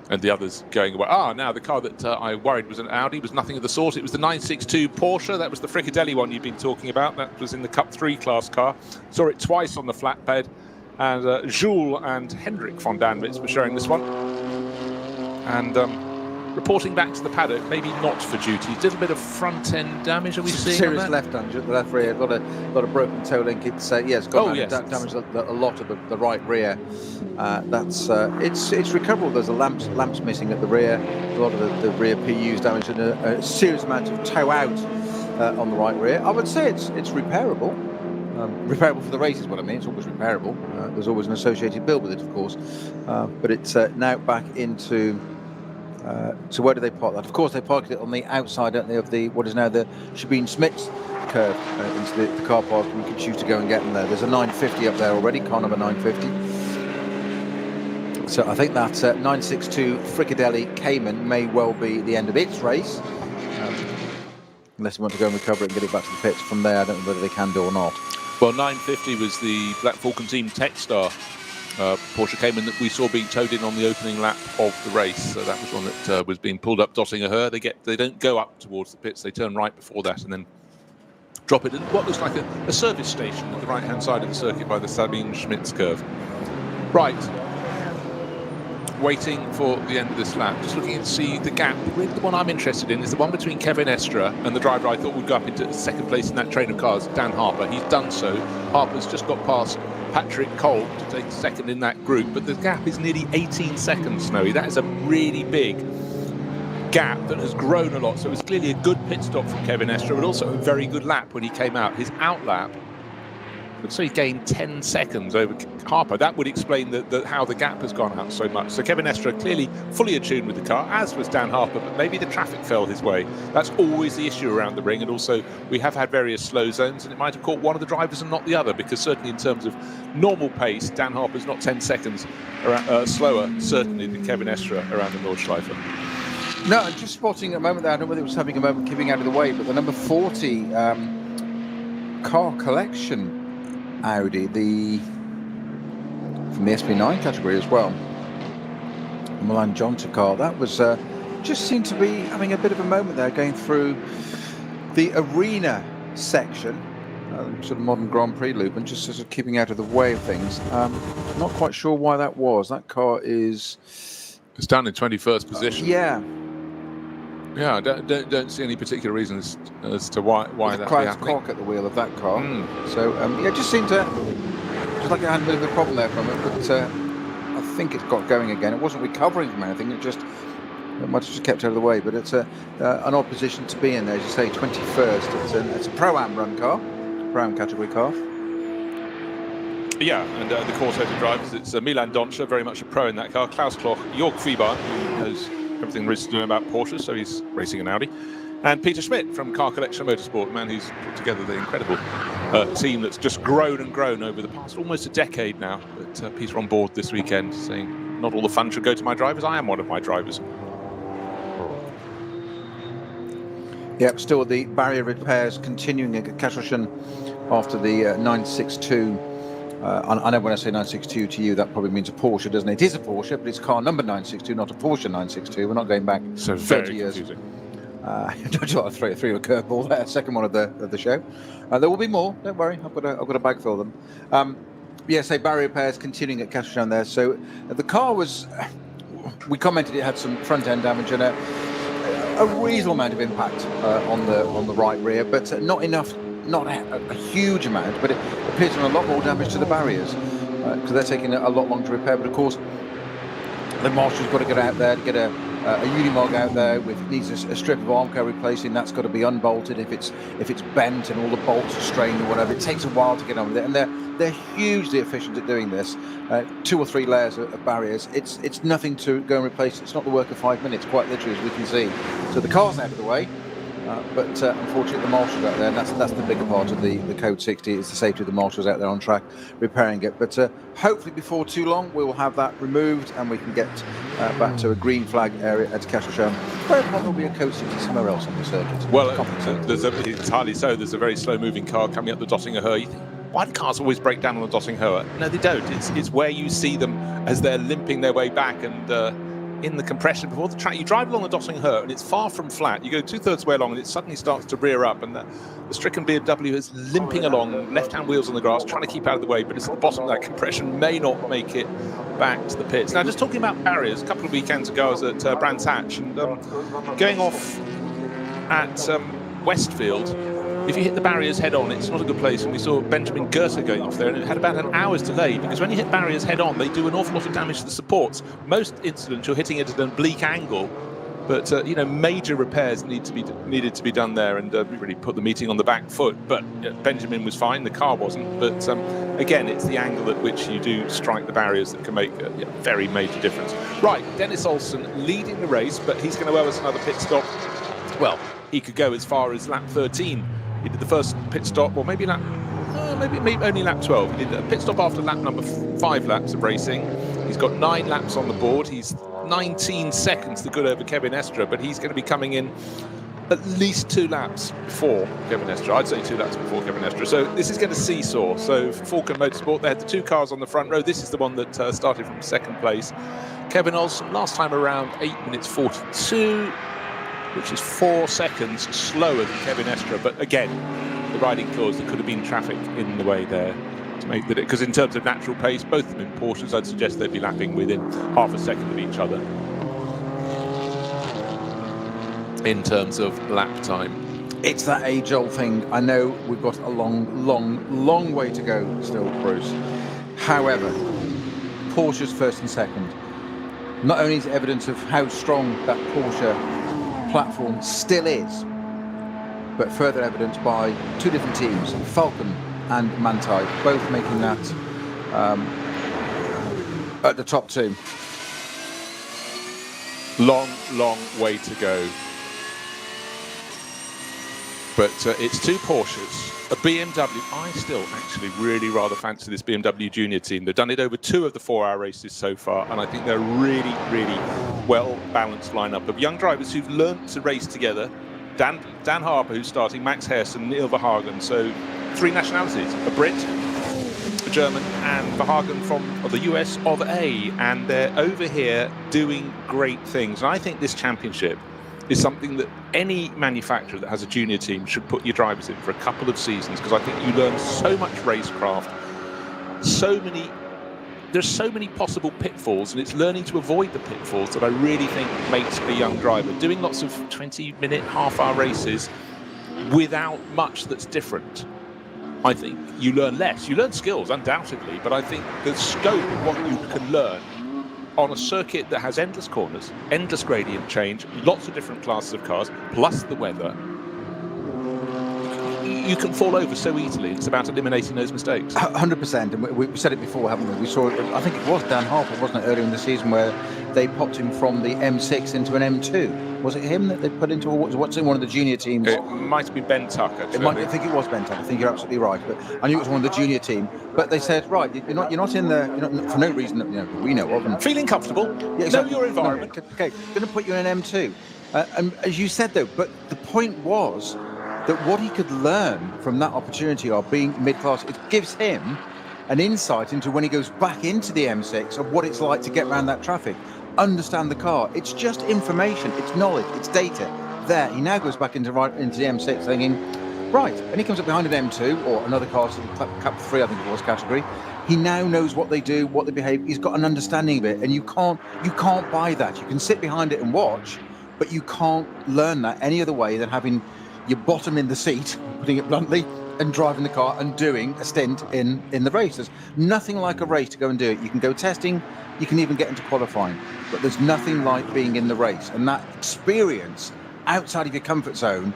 And the others going away. Now the car that I worried was an Audi was nothing of the sort. It was the 962 Porsche. That was the Fricadelli one you've been talking about. That was in the Cup 3 class car. Saw it twice on the flatbed. And Jules and Hendrik von Danwitz were showing this one. And reporting back to the paddock, maybe not for duty. A little bit of front end damage. Are we seeing serious left damage at the left rear? Got a broken toe link. It's it's got damage a lot of the right rear. It's recoverable. There's lamps missing at the rear. A lot of the rear PU's damaged, and a serious amount of toe out on the right rear. I would say it's repairable. Repairable for the race is what I mean. It's always repairable. There's always an associated bill with it, of course. But it's now back into. So where do they park that? Of course, they parked it on the outside, don't they, of the what is now the Sabine-Smits curve into the car park, and you can choose to go and get them there. There's a 950 up there already, car number 950. So I think that 962 Fricadelli Cayman may well be the end of its race, unless they want to go and recover it and get it back to the pits from there. I don't know whether they can do or not. Well, 950 was the Black Falcon Team Techstar Porsche Cayman that we saw being towed in on the opening lap of the race. So that was one that was being pulled up, dotting a her. They don't go up towards the pits. They turn right before that and then drop it in what looks like a service station at the right-hand side of the circuit by the Sabine-Schmitz curve. Right. Waiting for the end of this lap, just looking to see the gap. Really, the one I'm interested in is the one between Kevin Estre and the driver I thought would go up into second place in that train of cars, Dan Harper. He's done so. Harper's just got past Patrick Kolb to take second in that group, but the gap is nearly 18 seconds, Snowy. That is a really big gap that has grown a lot. So it was clearly a good pit stop from Kevin Estre, but also a very good lap when he came out. His out lap, so he gained 10 seconds over Harper. That would explain how the gap has gone out so much. So Kevin Estre clearly fully attuned with the car, as was Dan Harper, but maybe the traffic fell his way. That's always the issue around the ring. And also, we have had various slow zones, and it might have caught one of the drivers and not the other, because certainly in terms of normal pace, Dan Harper's not 10 seconds slower, certainly, than Kevin Estre around the Nordschleife. No, I'm just spotting a moment there. I don't know whether it was having a moment keeping out of the way, but the number 40 car collection Audi, from the SP9 category as well, Milan Jonta car, that was just seemed to be having a bit of a moment there, going through the arena section, sort of modern Grand Prix loop, and just sort of keeping out of the way of things. Not quite sure why that was. That car is... It's down in 21st position. Yeah, I don't see any particular reason as to why that be happening. Cock at the wheel of that car. So it just seemed to, just like it had a bit of a problem there from it, but I think it's got going again. It wasn't recovering from anything. It might have just kept out of the way. But it's an odd position to be in there, as you say, 21st. It's a Pro-Am run car, Pro-Am category car. Yeah, and the quartet of drivers, it's Milan Doncha, very much a pro in that car. Klaus Kloch, Jörg Fieber, knows everything there is to do about Porsche, so he's racing an Audi. And Peter Schmidt from Car Collection Motorsport, man who's put together the incredible team that's just grown and grown over the past almost a decade now. But Peter on board this weekend saying, not all the fun should go to my drivers, I am one of my drivers. Yep, still the barrier repairs continuing at Kasselchen after the 962. I know when I say 962 to you, that probably means a Porsche, doesn't it? It is a Porsche, but it's car number 962, not a Porsche 962. We're not going back so 30 years. Confusing. Don't you like to throw a curveball there? Second one of the show. There will be more. Don't worry. I've got a bag full of them. Say barrier repairs continuing at Kasselchen there. So the car was. We commented it had some front end damage and a reasonable amount of impact on the right rear, but not enough. Not a huge amount, but it appears to have a lot more damage to the barriers because they're taking a lot longer to repair. But of course, the marshal's got to get out there, get a Unimog out there with needs a strip of Armco replacing. That's got to be unbolted if it's bent and all the bolts are strained or whatever. It takes a while to get on with it, and they're hugely efficient at doing this. 2 or 3 layers of barriers. It's nothing to go and replace. It's not the work of 5 minutes, quite literally, as we can see. So the car's out of the way. but unfortunately the marshals out there, and that's the bigger part of the Code 60, is the safety of the marshals out there on track repairing it. But hopefully before too long we will have that removed and we can get back to a green flag area at Kesselsham, where there will be a Code 60 somewhere else on the circuit. Well, entirely so. There's a very slow-moving car coming up the Dottinger Höhe. You think, why do cars always break down on the Dottinger Höhe? No, they don't. It's where you see them as they're limping their way back, and in the compression before the track, you drive along the Dottinger Höhe and it's far from flat. You go 2/3 way along and it suddenly starts to rear up, and the stricken BMW is limping along, left-hand wheels on the grass, trying to keep out of the way, but it's at the bottom of that compression, may not make it back to the pits. Now, just talking about barriers, a couple of weekends ago I was at Brands Hatch, and going off at Westfield, if you hit the barriers head-on, it's not a good place. And we saw Benjamin Goethe going off there, and it had about an hour's delay, because when you hit barriers head-on, they do an awful lot of damage to the supports. Most incidents, you're hitting it at an oblique angle, but major repairs needed to be done there, and really put the meeting on the back foot. But Benjamin was fine, the car wasn't. But again, it's the angle at which you do strike the barriers that can make a very major difference. Right, Dennis Olsen leading the race, but he's going to owe us another pit stop. Well, he could go as far as lap 13. He did the first pit stop, or maybe only lap 12. He did a pit stop after lap number 5 laps of racing. He's got 9 laps on the board. He's 19 seconds the good over Kevin Estre, but he's going to be coming in at least 2 laps before Kevin Estre. I'd say 2 laps before Kevin Estre. So this is going to seesaw. So for Falcon Motorsport, they had the 2 cars on the front row. This is the one that started from second place. Kevin Olsen, last time around, 8 minutes 42. Which is 4 seconds slower than Kevin Estre. But again, the riding clause, there could have been traffic in the way there to make that. Because in terms of natural pace, both of them in Porsches, I'd suggest they'd be lapping within half a second of each other in terms of lap time. It's that age-old thing. I know we've got a long way to go still, Bruce. However, Porsche's first and second. Not only is it evidence of how strong that Porsche platform still is, but further evidence by 2 different teams, Falcon and Manthey, both making that at the top 2. Long way to go. But it's 2 Porsches, a BMW. I still actually really rather fancy this BMW Junior team. They've done it over 2 of the 4-hour races so far, and I think they're really well-balanced lineup of young drivers who've learned to race together. Dan Harper, who's starting, Max Hess and Neil Verhagen. So 3 nationalities, a Brit, a German, and Verhagen from the US of A. And they're over here doing great things. And I think this championship is something that any manufacturer that has a junior team should put your drivers in for a couple of seasons, because I think you learn so much racecraft, there's so many possible pitfalls, and it's learning to avoid the pitfalls that I really think makes a young driver. Doing lots of 20-minute, half-hour races without much that's different, I think you learn less. You learn skills, undoubtedly, but I think the scope of what you can learn on a circuit that has endless corners, endless gradient change, lots of different classes of cars, plus the weather, you can fall over so easily. It's about eliminating those mistakes. 100%, and we said it before, haven't we? We saw it, I think it was Dan Harper, wasn't it, earlier in the season, where they popped him from the M6 into an M2. Was it him that they put into what's in one of the junior teams? It might have been Ben Tuck, actually. I think it was Ben Tuck. I think you're absolutely right. But I knew it was one of the junior team. But they said, right, you're not in the, for no reason that we know of. And feeling comfortable. Yeah, exactly. Know your environment. Okay, going to put you in an M2. And as you said, though, but the point was that what he could learn from that opportunity of being mid-class, it gives him an insight into when he goes back into the M6 of what it's like to get around that traffic, understand the car. It's just information, it's knowledge, it's data. There, he now goes back into the M6 thinking, right, and he comes up behind an M2 or another car, Cap 3, I think it was, category. He now knows what they do, what they behave. He's got an understanding of it, and you can't buy that. You can sit behind it and watch, but you can't learn that any other way than having your bottom in the seat, putting it bluntly, and driving the car and doing a stint in the race. There's nothing like a race to go and do it. You can go testing, you can even get into qualifying, but there's nothing like being in the race. And that experience outside of your comfort zone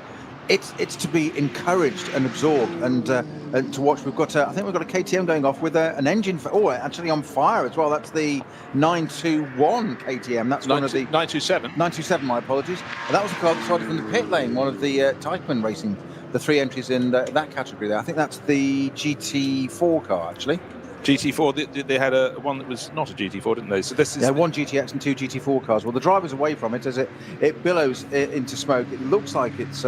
it's to be encouraged and absorbed and to watch. We've got I think we've got a KTM going off with an engine actually on fire as well. That's the 921 KTM. That's one of the 927. 927. My apologies. And that was a car that started from the pit lane. One of the Teichmann Racing, the 3 entries in that category there. I think that's the GT4 car actually. GT4, they had one that was not a GT4, didn't they? So this is... Yeah, 1 GTX and 2 GT4 cars. Well, the driver's away from it as it billows into smoke. It looks like it's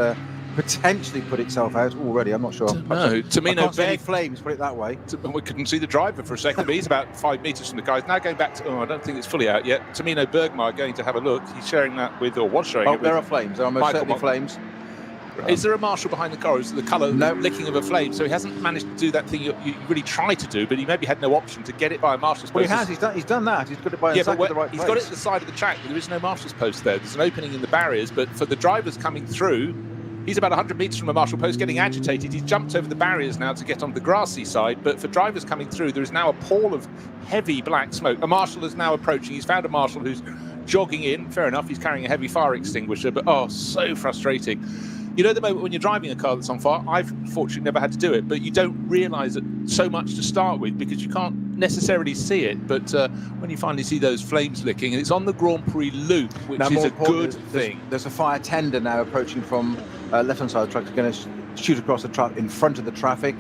potentially put itself out already. I'm not sure. No, Tamino Berg flames, put it that way. We couldn't see the driver for a second, but he's about 5 metres from the car. He's now going back to... I don't think it's fully out yet. Tamino Bergmeier going to have a look. He's sharing that with, or was sharing it with... there are flames. There are most certainly flames. Is there a marshal behind the car? Or is it the colour licking of a flame? So he hasn't managed to do that thing you really try to do, but he maybe had no option to get it by a marshal's post. Well, he has. He's done that. He's got it by the right place. He's got it at the side of the track, but there is no marshal's post there. There's an opening in the barriers, but for the drivers coming through, he's about 100 metres from a marshal post getting agitated. He's jumped over the barriers now to get on the grassy side, but for drivers coming through, there is now a pall of heavy black smoke. A marshal is now approaching. He's found a marshal who's jogging in. Fair enough, he's carrying a heavy fire extinguisher, but so frustrating. You know the moment when you're driving a car that's on fire? I've fortunately never had to do it, but you don't realise it so much to start with because you can't necessarily see it. But when you finally see those flames licking, and it's on the Grand Prix loop, which is a good thing. There's a fire tender now approaching from left-hand side of the track. It's going to shoot across the track in front of the traffic.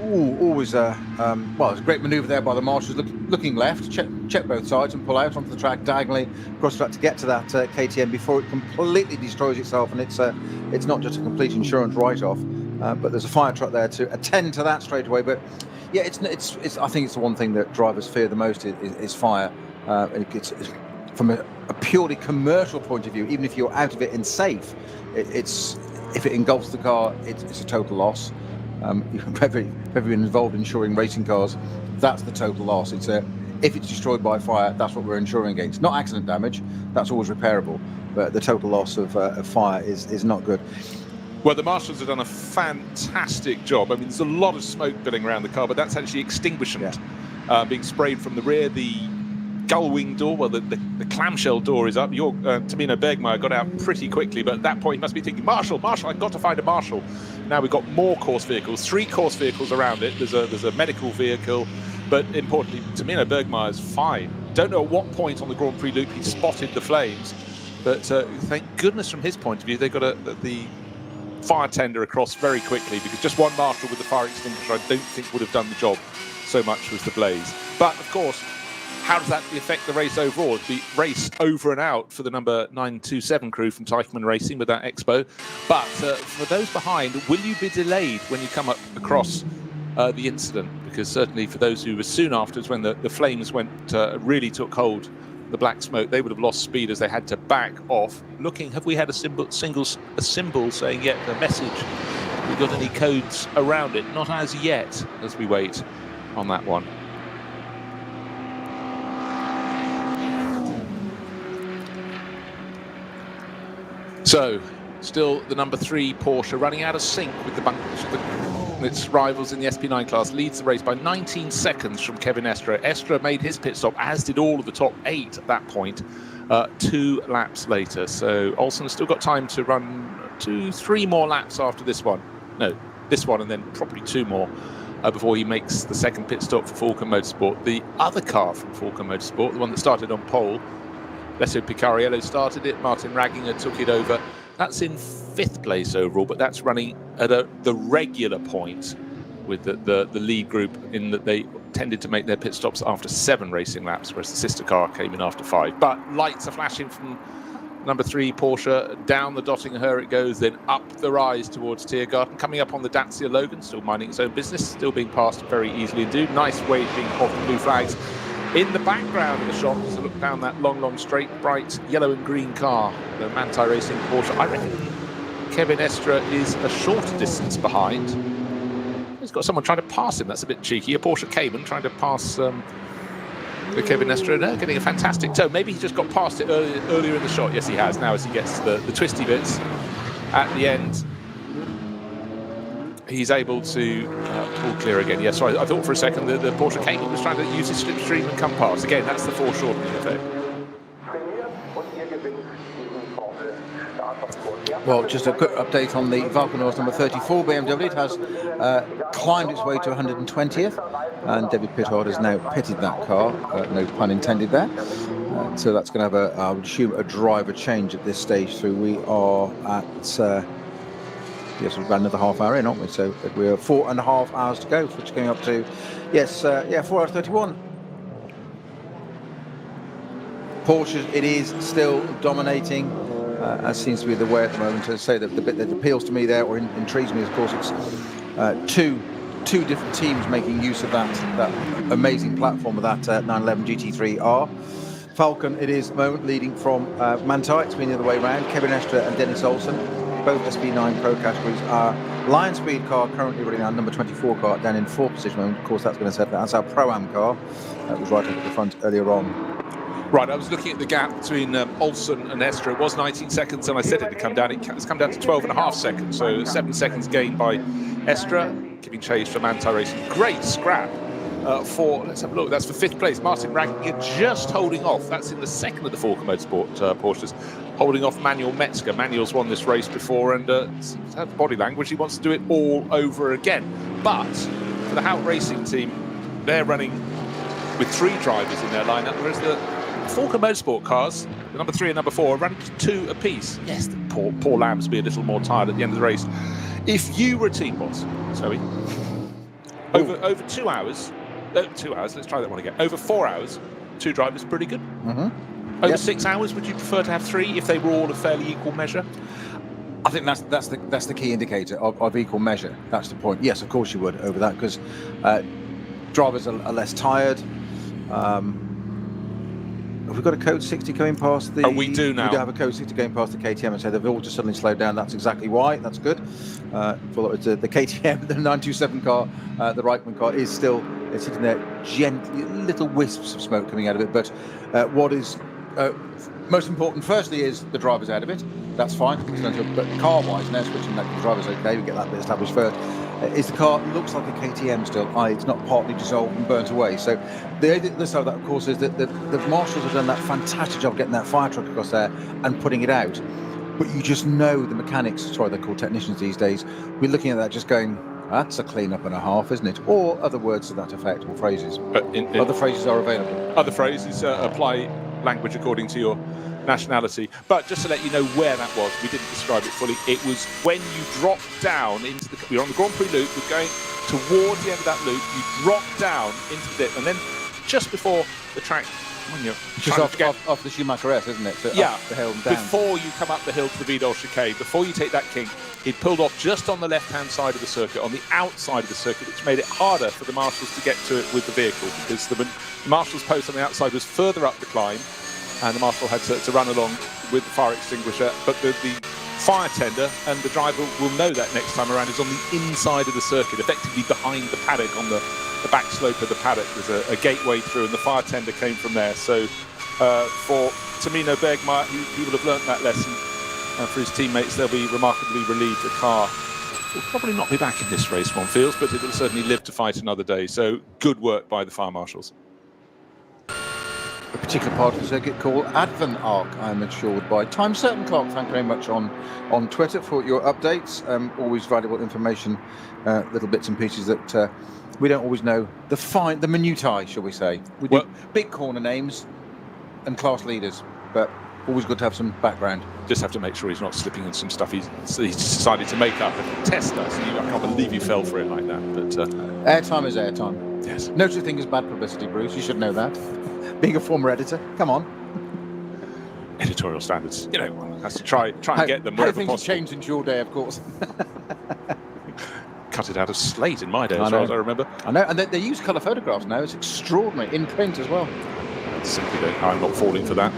Always it's a great manoeuvre there by the marshals, looking left, check both sides and pull out onto the track diagonally across the track to get to that KTM before it completely destroys itself. And it's not just a complete insurance write-off, but there's a fire truck there to attend to that straight away. But yeah, it's I think it's the one thing that drivers fear the most is fire. It's from a purely commercial point of view, even if you're out of it and safe, if it engulfs the car, it's a total loss. If you've been involved in insuring racing cars, that's the total loss. If it's destroyed by fire, that's what we're insuring against. Not accident damage, that's always repairable, but the total loss of fire is not good. Well, the marshals have done a fantastic job. I mean, there's a lot of smoke billowing around the car, but that's actually extinguishant being sprayed from the rear. The gull wing door, well, the clamshell door is up. Tamino Bergmeier got out pretty quickly, but at that point he must be thinking, Marshal, I've got to find a marshal. Now we've got more course vehicles, 3 course vehicles around it. There's a medical vehicle, but importantly, Tamino Bergmeier is fine. Don't know at what point on the Grand Prix loop he spotted the flames, but thank goodness from his point of view, they got the fire tender across very quickly, because just one marshal with the fire extinguisher I don't think would have done the job so much was the blaze. But of course, how does that affect the race overall? The race over and out for the number 927 crew from Teichmann Racing with that Expo. But for those behind, will you be delayed when you come up across the incident? Because certainly for those who were soon afterwards, when the flames really took hold, the black smoke, they would have lost speed as they had to back off. Looking, have we had a symbol saying yet the message? We got any codes around it? Not as yet, as we wait on that one. So, still the number 3 Porsche running out of sync with its rivals in the SP9 class, leads the race by 19 seconds from Kevin Estre. Estre made his pit stop, as did all of the top 8 at that point, 2 laps later. So Olsen has still got time to run 2-3 more laps after this one. No, this one and then probably 2 more before he makes the second pit stop for Falcon Motorsport. The other car from Falcon Motorsport, the one that started on pole, Alessio Picariello started it, Martin Ragginger took it over. That's in 5th place overall, but that's running at the regular point with the lead group, in that they tended to make their pit stops after 7 racing laps, whereas the sister car came in after 5. But lights are flashing from number 3 Porsche, down the Dottinger it goes, then up the rise towards Tiergarten, coming up on the Dacia Logan, still minding its own business, still being passed very easily indeed. Nice waving of the blue flags. In the background of the shot, as I look down that long straight, bright yellow and green car, the Manthey Racing Porsche, I reckon Kevin Estre is a shorter distance behind. He's got someone trying to pass him. That's a bit cheeky. A Porsche Cayman trying to pass the Kevin Estre. No, getting a fantastic toe. Maybe he just got past it earlier in the shot. Yes, he has. Now as he gets the twisty bits at the end, he's able to pull clear again. Yeah, sorry, I thought for a second that the Porsche Cayman was trying to use his slipstream and come past. Again, that's the foreshortening effect. Well, just a quick update on the Valkenhorst number 34 BMW. It has climbed its way to 120th, and David Pittard has now pitted that car. No pun intended there. So that's going to have I would assume, a driver change at this stage through. We are at, yes, we've got another half hour in, aren't we? So we're 4.5 hours to go, which is going up to, 4 hours 31. Porsche, it is still dominating, as seems to be the way at the moment. To say that the bit that appeals to me there, or intrigues me, of course, it's two different teams making use of that amazing platform of that 911 GT3R. Falcon, it is at the moment leading from Manthey. It's been the other way around. Kevin Estre and Dennis Olsen, both SB9 Pro categories. Our Lion Speed car currently running our number 24 car down in 4th position. Of course, that's going to set that. That's our Pro-Am car. That was right up at the front earlier on. Right, I was looking at the gap between Olsen and Estre. It was 19 seconds, and I said it had come down. It's come down to 12.5 seconds, so 7 seconds gained by Estre, giving chase for Manthey Racing. Great scrap for, let's have a look, that's for 5th place. Martin Ragginger just holding off. That's in the second of the Falcon Motorsport Porsches, holding off Manuel Metzger. Manuel's won this race before, and seems to have body language. He wants to do it all over again. But for the Hout Racing team, they're running with 3 drivers in their lineup, whereas the Falcon Motorsport cars, the number 3 and number 4, are running 2 apiece. Yes, poor Lambs be a little more tired at the end of the race. If you were a team boss, Zoe, over 2 hours, let's try that one again. Over 4 hours, 2 drivers, pretty good. Mm-hmm. Over 6 hours, would you prefer to have 3 if they were all a fairly equal measure? I think that's the key indicator of equal measure. That's the point. Yes, of course you would over that, because drivers are less tired. Have we got a code 60 coming past the... Oh, we do now. We do have a code 60 going past the KTM, and so they've all just suddenly slowed down. That's exactly why. That's good. For the KTM, the 927 car, the Reichmann car, is still sitting there gently, little wisps of smoke coming out of it. But what is most important, firstly, is the driver's out of it. That's fine. But car-wise, now switching back to the driver's okay. We get that bit established first. Is the car looks like a KTM still, it's not partly dissolved and burnt away. So the other side of that, of course, is that the marshals have done that fantastic job getting that fire truck across there and putting it out. But you just know the mechanics, sorry, they're called technicians these days, we're looking at that just going, that's a clean-up and a half, isn't it? Or other words to that effect, or phrases. Other phrases are available. Other phrases apply language according to your nationality. But just to let you know where that was, we didn't describe it fully. It was when you drop down into the... We're on the Grand Prix loop, we're going towards the end of that loop, you drop down into the dip, and then just before the track, when you're just off the Schumacher S, isn't it? So yeah, up the hill and down. Before you come up the hill to the Vidal chicane, before you take that kink, he'd pulled off just on the left-hand side of the circuit, on the outside of the circuit, which made it harder for the marshals to get to it with the vehicle, because the marshal's post on the outside was further up the climb, and the marshal had to run along with the fire extinguisher. But the fire tender, and the driver will know that next time around, is on the inside of the circuit, effectively behind the paddock, on the back slope of the paddock. There's a gateway through, and the fire tender came from there. So for Tamino Bergmeyer, he will have learnt that lesson. And for his teammates, they'll be remarkably relieved. The car will probably not be back in this race, one feels, but it will certainly live to fight another day. So good work by the fire marshals. A particular part of the circuit called Advent Arc, I'm assured by Time Certain Clock. Thank you very much on Twitter for your updates. Always valuable information, little bits and pieces that we don't always know. The minutiae, shall we say. We do big corner names and class leaders, but always good to have some background. Just have to make sure he's not slipping in some stuff he's decided to make up and test us. I can't believe you fell for it like that. But airtime is airtime. Yes. No such thing as bad publicity, Bruce. You should know that. Being a former editor, come on. Editorial standards, one has to try and get them wherever things possible. Changed since your day, of course. Cut it out of slate in my day, as far as I remember. I know, and they use colour photographs now. It's extraordinary, in print as well. I'm not falling for that.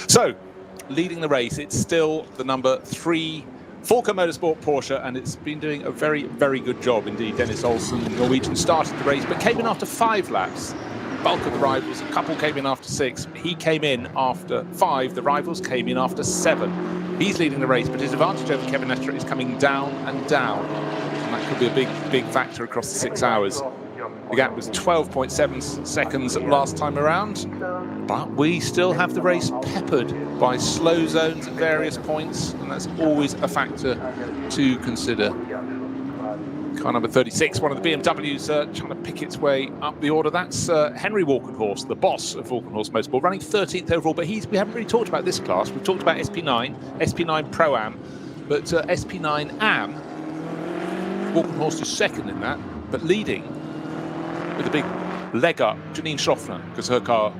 So, leading the race, it's still the number 3 Falcon Motorsport Porsche, and it's been doing a very, very good job indeed. Dennis Olsen, the Norwegian, started the race, but came in after 5 laps. Bulk of the rivals, a couple came in after 6. He came in after 5. The rivals came in after 7. He's leading the race, but his advantage over Kevin Estre is coming down and down. And that could be a big factor across the 6 hours. The gap was 12.7 seconds last time around, but we still have the race peppered by slow zones at various points, and that's always a factor to consider. Car number 36, one of the BMWs trying to pick its way up the order. That's Henry Walkenhorst, the boss of Walkenhorst Motorsport, running 13th overall, but we haven't really talked about this class. We've talked about SP9, SP9 Pro-Am, but SP9 Am, Walkenhorst is second in that, but leading with a big leg up, Janine Schroffner, because her car,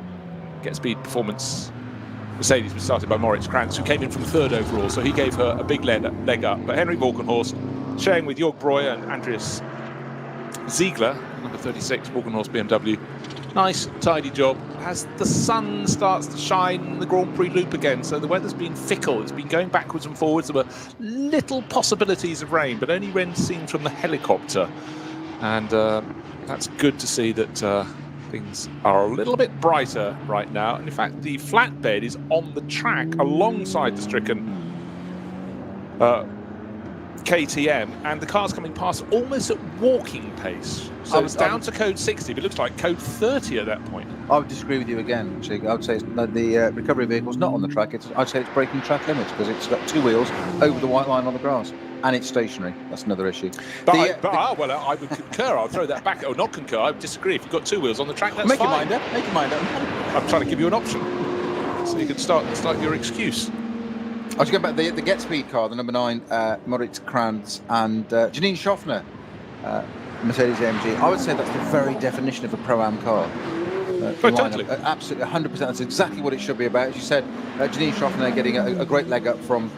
Get Speed Performance Mercedes, was started by Moritz Krantz, who came in from third overall, so he gave her a big leg up. But Henry Walkenhorst sharing with Jörg Breuer and Andreas Ziegler, number 36, Walkenhorst BMW. Nice, tidy job. As the sun starts to shine in the Grand Prix loop again, so the weather's been fickle. It's been going backwards and forwards. There were little possibilities of rain, but only rain seen from the helicopter. And that's good to see that things are a little bit brighter right now. And in fact, the flatbed is on the track alongside the stricken KTM, and the car's coming past almost at walking pace. So it's down to code 60, but it looks like code 30 at that point. I would disagree with you again, actually. I would say the recovery vehicle's not on the track. I'd say it's breaking track limits because it's got two wheels over the white line on the grass, and it's stationary. That's another issue. I would concur. I'll throw that back. Or not concur. I would disagree. If you've got two wheels on the track, that's Make fine. your mind up. Make your mind up. I'm trying to give you an option, so you can start your excuse. I was going back the Get Speed car, the number 9, Moritz Krantz, and Janine Schroffner, Mercedes AMG. I would say that's the very definition of a Pro-Am car. Totally. Absolutely, 100%. That's exactly what it should be about. As you said, Janine Schroffner getting a great leg up from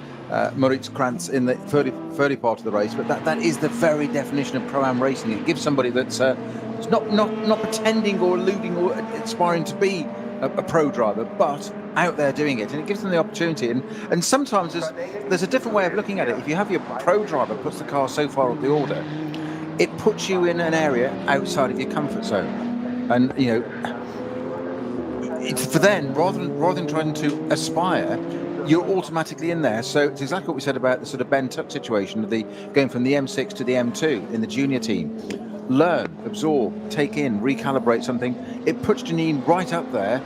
Moritz Krantz in the 30 part of the race. But that is the very definition of Pro-Am racing. It gives somebody that's not pretending or alluding or aspiring to be a pro driver, but out there doing it, and it gives them the opportunity. And sometimes there's a different way of looking at it. If you have your pro driver puts the car so far up the order, it puts you in an area outside of your comfort zone, and it's for then rather than trying to aspire, you're automatically in there. So it's exactly what we said about the sort of Ben Tuck situation of the going from the M6 to the M2 in the junior team. Learn, absorb, take in, recalibrate something. It puts Janine right up there,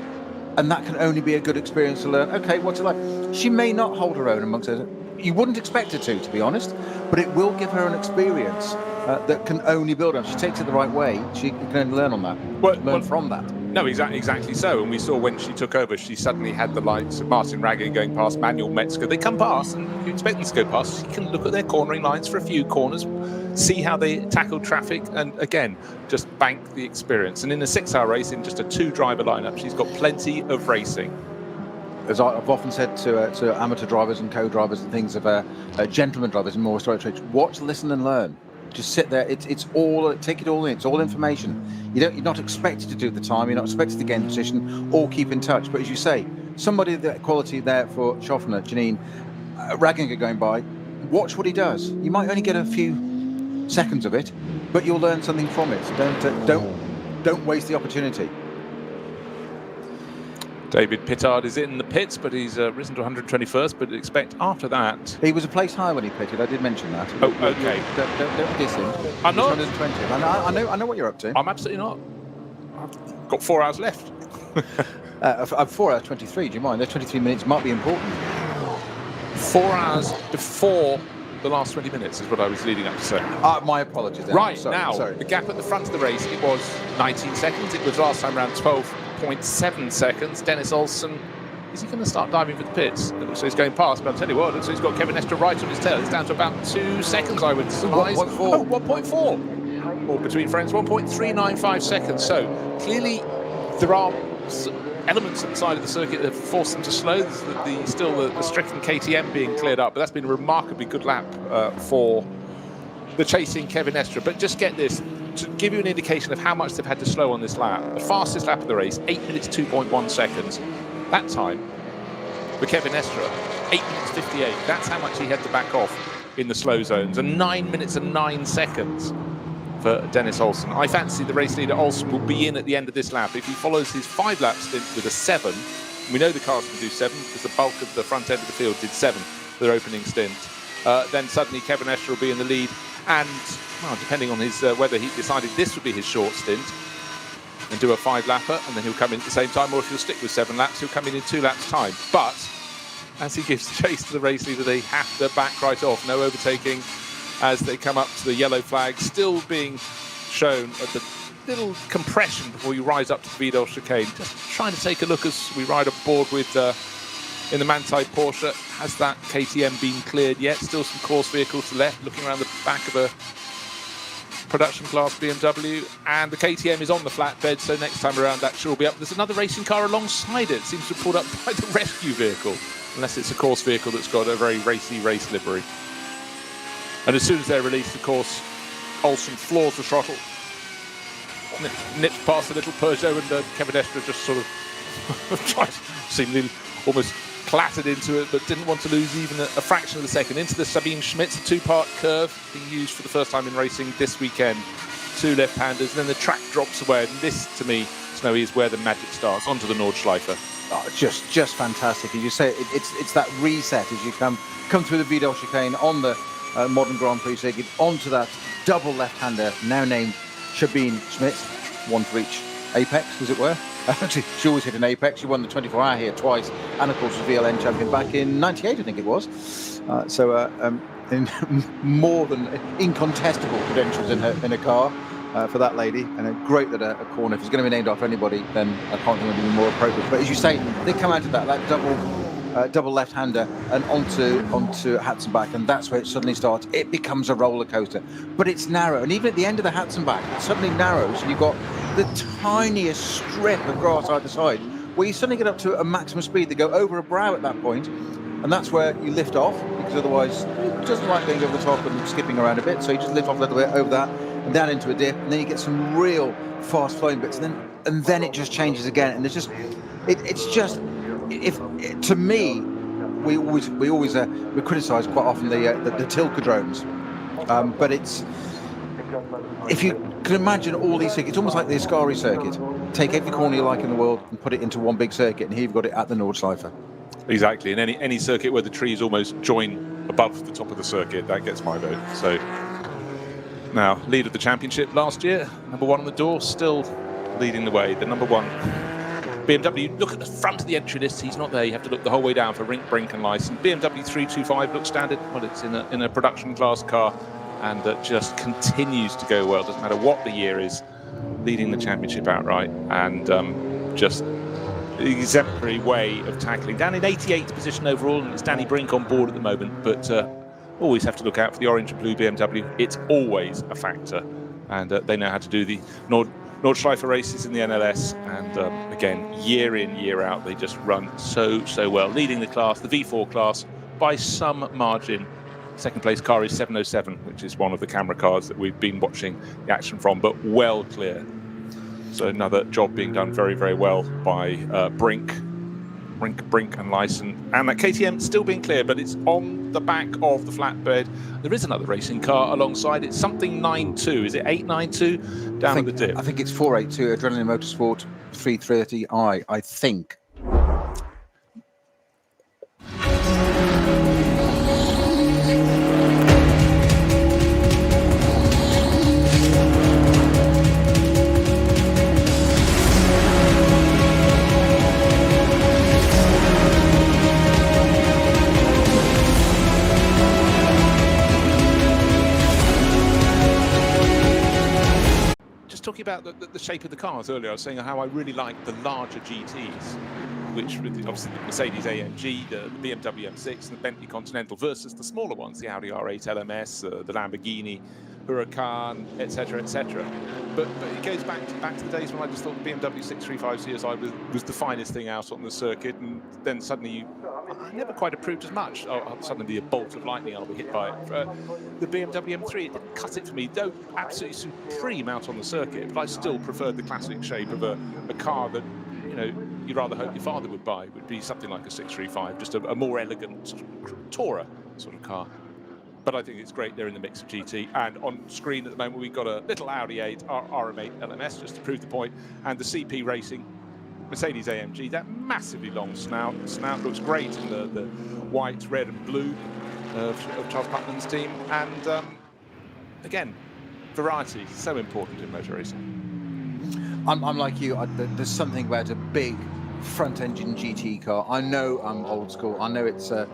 and that can only be a good experience to learn. Okay, what's it like? She may not hold her own amongst us. You wouldn't expect her to be honest, but it will give her an experience that can only build on. If she takes it the right way, she can only learn on that. Learn from that. No, exactly so. And we saw when she took over, she suddenly had the likes of Martin Raggi going past, Manuel Metzger. They come past, and you expect them to go past. She can look at their cornering lines for a few corners, see how they tackle traffic, and again, just bank the experience. And in a 6-hour race, in just a 2-driver lineup, she's got plenty of racing. As I've often said to amateur drivers and co-drivers and things of gentleman drivers in more historic tracks, watch, listen, and learn. Just sit there. It's all, take it all in. It's all information. You're not expected to do the time. You're not expected to gain position or keep in touch. But as you say, somebody of that quality there for Schroffner, Janine, Ragginger going by, watch what he does. You might only get a few seconds of it, but you'll learn something from it. Don't waste the opportunity. David Pittard is in the pits, but he's risen to 121st. But expect after that, he was a place higher when he pitted. I did mention that. Oh, okay. Don't diss him. I'm not. 120. I know what you're up to. I'm absolutely not. I've got 4 hours left. I'm 4 hours 23. Do you mind? Those 23 minutes might be important. 4 hours before the last 20 minutes is what I was leading up to say. My apologies. Then. Right, sorry. The gap at the front of the race, it was 19 seconds. It was last time around 12.7 seconds. Dennis Olsen, is he going to start diving for the pits? It looks like he's going past, but I'll tell you what, it looks like he's got Kevin Estre right on his tail. It's down to about 2 seconds, I would surmise. 1.4. Or between friends, 1.395 seconds. So clearly there are elements at the side of the circuit that have forced them to slow. The stricken KTM being cleared up, but that's been a remarkably good lap for the chasing Kevin Estre. But just get this, to give you an indication of how much they've had to slow on this lap. The fastest lap of the race, 8 minutes 2.1 seconds. That time for Kevin Estre, 8 minutes 58. That's how much he had to back off in the slow zones. And 9 minutes and 9 seconds for Dennis Olsen. I fancy the race leader Olsen will be in at the end of this lap. If he follows his 5-lap stint with a 7, we know the cars can do 7 because the bulk of the front end of the field did 7 for their opening stint, then suddenly Kevin Estre will be in the lead and well, depending on his whether he decided this would be his short stint and do a 5-lapper, and then he'll come in at the same time, or if he'll stick with 7 laps, he'll come in 2 laps time. But as he gives chase to the race leader, they have to back right off. No overtaking as they come up to the yellow flag, still being shown at the little compression before you rise up to the Vidal chicane. Just trying to take a look as we ride aboard with in the Manthey Porsche. Has that KTM been cleared yet? Still some course vehicles to the left, looking around the back of a production class BMW, and the KTM is on the flatbed, so next time around that sure will be up. There's another racing car alongside it. Seems to have pulled up by the rescue vehicle, unless it's a course vehicle that's got a very racy race livery. And as soon as they're released, of course, Olsen floors the throttle, nips past the little Peugeot, and Kevin Estre just sort of tried, seemingly almost clattered into it, but didn't want to lose even a fraction of a second. Into the Sabine Schmitz, a 2-part curve being used for the first time in racing this weekend. 2 left-handers, and then the track drops away. And this, to me, Snowy, is where the magic starts, onto the Nordschleife. Oh, just fantastic. As you say, it's that reset as you come through the Vidal chicane on the modern Grand Prix circuit, onto that double left-hander, now named Sabine Schmitz, one for each apex, as it were. She always hit an apex. She won the 24-hour here twice, and of course was VLN champion back in '98, I think it was. In more than incontestable credentials in her car for that lady, and great that a corner, if it's going to be named after anybody, then I can't think of anything more appropriate. But as you say, they come out of that double left-hander and onto Hatzenbach, and that's where it suddenly starts. It becomes a roller coaster, but it's narrow, and even at the end of the Hatzenbach, it suddenly narrows, and you've got the tiniest strip of grass either side, where you suddenly get up to a maximum speed. They go over a brow at that point, and that's where you lift off, because otherwise it doesn't like going over the top and skipping around a bit, so you just lift off a little bit over that and down into a dip, and then you get some real fast flowing bits, and then it just changes again. And it's just to me, we criticise quite often the Tilkedromes, but it's, if you can imagine all these circuits, it's almost like the Ascari circuit. Take every corner you like in the world and put it into one big circuit, and here you've got it at the Nordschleife. Exactly, and any circuit where the trees almost join above the top of the circuit, that gets my vote. So now, lead of the championship last year, number 1 on the door, still leading the way. The number 1 BMW. Look at the front of the entry list. He's not there. You have to look the whole way down for Rink, Brink and License. BMW 325 looks standard. Well, it's in a production class car, and that just continues to go well. Doesn't matter what the year is, leading the championship outright, and just exemplary way of tackling. Down in 88th position overall, and it's Danny Brink on board at the moment, but always have to look out for the orange and blue BMW. It's always a factor, and they know how to do the Nordschleife races in the NLS, and again, year in, year out, they just run so well. Leading the class, the V4 class, by some margin. Second place car is 707, which is one of the camera cars that we've been watching the action from, but well clear. So another job being done very, very well by Brink and Lyson. And that KTM still being clear, but it's on the back of the flatbed. There is another racing car alongside it, something 92. Is it 892 down at the dip? I think it's 482 Adrenaline Motorsport 330i, I think. Talking about the shape of the cars earlier, I was saying how I really like the larger GTs, which obviously the Mercedes AMG, the BMW M6 and the Bentley Continental, versus the smaller ones, the Audi R8 LMS, the Lamborghini Huracan, etc., etc. But it goes back to the days when I just thought the BMW 635 CSI was the finest thing out on the circuit, and then suddenly I never quite approved as much. I'll suddenly be a bolt of lightning, I'll be hit by it. The BMW M3, it didn't cut it for me, though absolutely supreme out on the circuit, but I still preferred the classic shape of a car that, you know, you'd rather hope your father would buy, would be something like a 635, just a more elegant, sort of tourer sort of car. But I think it's great they're in the mix of GT. And on screen at the moment, we've got a little Audi 8 RM8 LMS, just to prove the point, and the CP Racing Mercedes AMG. That massively long snout looks great in the white, red and blue of Charles Putnam's team. And again, variety is so important in motor racing. I'm like you. There's something about a big front-engine GT car. I know I'm old school. I know it's a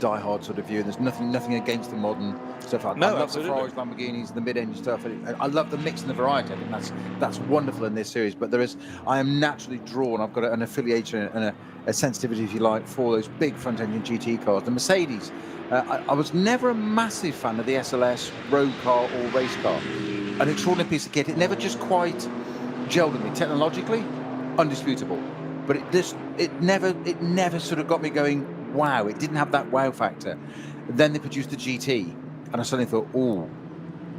die-hard sort of view. There's nothing against the modern stuff. I love absolutely. the Ferraris, Lamborghinis, the mid-engine stuff. I love the mix and the variety. I think that's wonderful in this series. But I am naturally drawn. I've got an affiliation and a sensitivity, if you like, for those big front-engine GT cars. The Mercedes. I was never a massive fan of the SLS road car or race car. An extraordinary piece of kit. It never just quite gelled with me. Technologically, undisputable. But it never sort of got me going, wow. It didn't have that wow factor. Then they produced the GT, and I suddenly thought, oh,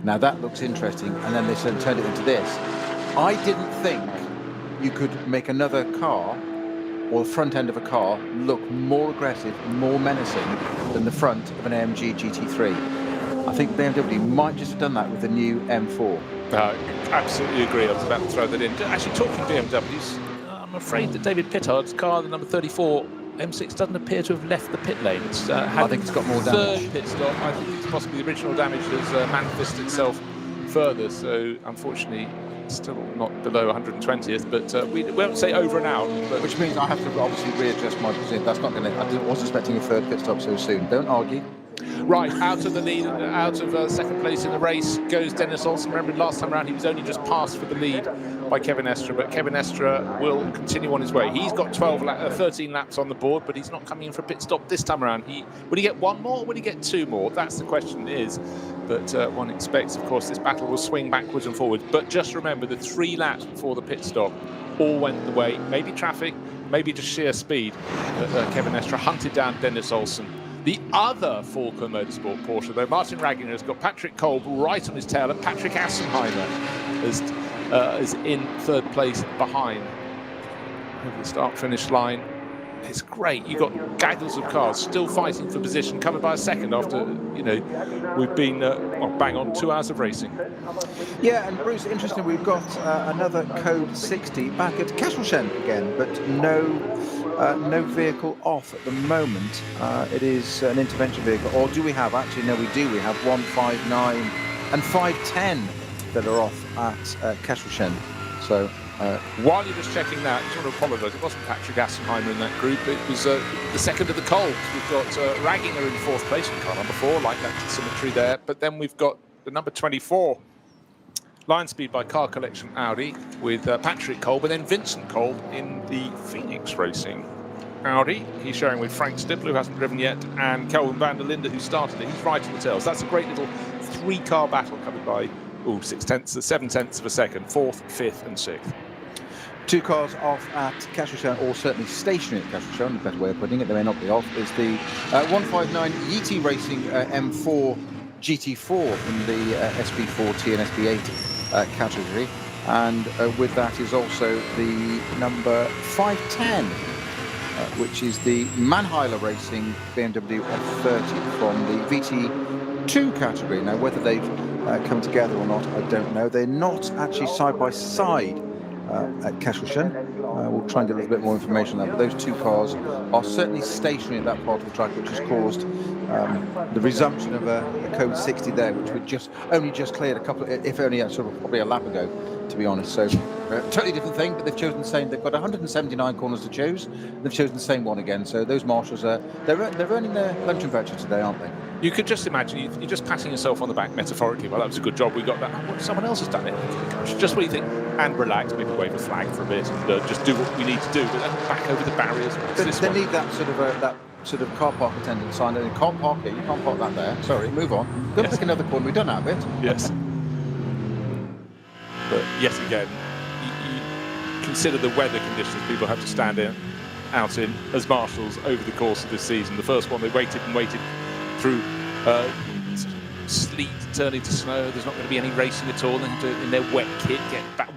now that looks interesting. And then they suddenly turned it into this. I didn't think you could make another car or the front end of a car look more aggressive, more menacing than the front of an AMG GT3. I think BMW might just have done that with the new M4. Absolutely agree. I was about to throw that in. Actually, talking BMWs, I'm afraid that David Pittard's car, the number 34 M6, doesn't appear to have left the pit lane. I think it's got more damage. Third pit stop. I think it's possibly the original damage has manifested itself further. So unfortunately, it's still not below 120th. But we won't say over and out. But which means I have to obviously readjust my position. That's not going to. I wasn't expecting a third pit stop so soon. Don't argue. Right, out of the lead, out of second place in the race goes Dennis Olsen. Remember, last time around he was only just passed for the lead by Kevin Estre, but Kevin Estre will continue on his way. He's got 13 laps on the board, but he's not coming in for a pit stop this time around. Would he get one more or would he get two more? That's the question is. But one expects, of course, this battle will swing backwards and forwards. But just remember, the 3 laps before the pit stop all went the way. Maybe traffic, maybe just sheer speed. Kevin Estre hunted down Dennis Olsen. The other Falco Motorsport Porsche, though, Martin Ragginger has got Patrick Kolb right on his tail, and Patrick Assenheimer is in third place behind over the start-finish line. It's great. You've got gaggles of cars still fighting for position, covered by a second after, we've been bang on 2 hours of racing. Yeah, and Bruce, interesting, we've got another Code 60 back at Kesselchen again, but no vehicle off at the moment. It is an intervention vehicle, or do we have? Actually, no, we do. We have 159 and 510 that are off at Kesselchen. So. While you're just checking that, I just want to apologise. It wasn't Patrick Assenheimer in that group. It was the second of the Kolbs. We've got Ragginger in fourth place in car number 4, like that symmetry there. But then we've got the number 24, Line Speed by Car Collection Audi, with Patrick Kolb, and then Vincent Kolb in the Phoenix Racing Audi. He's sharing with Frank Stibler, who hasn't driven yet, and Kelvin van der Linde, who started it. He's right on the tail. So that's a great little 3-car battle covered by 7/10 of a second, 4th, 5th, and 6th. 2 cars off at Kesselchen, or certainly stationary at Kesselchen, a better way of putting it, they may not be off, is the 159 Yeti Racing M4 GT4 in the SB4T and SB8 category. And with that is also the number 510, which is the Mannheimer Racing BMW F30 from the VT2 category. Now, whether they've come together or not, I don't know. They're not actually side by side at Kesselchen. We'll try and get a little bit more information on that, but those 2 cars are certainly stationary at that part of the track, which has caused the resumption of a Code 60 there, which we only just cleared a couple, if only probably a lap ago, to be honest. So totally different thing, but they've chosen the same. They've got 179 corners to choose. They've chosen the same one again. So those marshals they're earning their luncheon voucher today, aren't they? You could just imagine, you're just patting yourself on the back metaphorically. Well, that was a good job, we got that. Oh, someone else has done it. Gosh, just what you think. And relax, maybe wave a flag for a bit, and just do what we need to do, but then back over the barriers. They need that sort of car park attendant sign. You can't park here, you can't park that there. Sorry, move on. Go pick another corner, we've done that bit. Yes. But yet again, you consider the weather conditions people have to stand out in as marshals over the course of this season. The first one, they waited through sleet turning to snow. There's not going to be any racing at all. They have to, in their wet kit,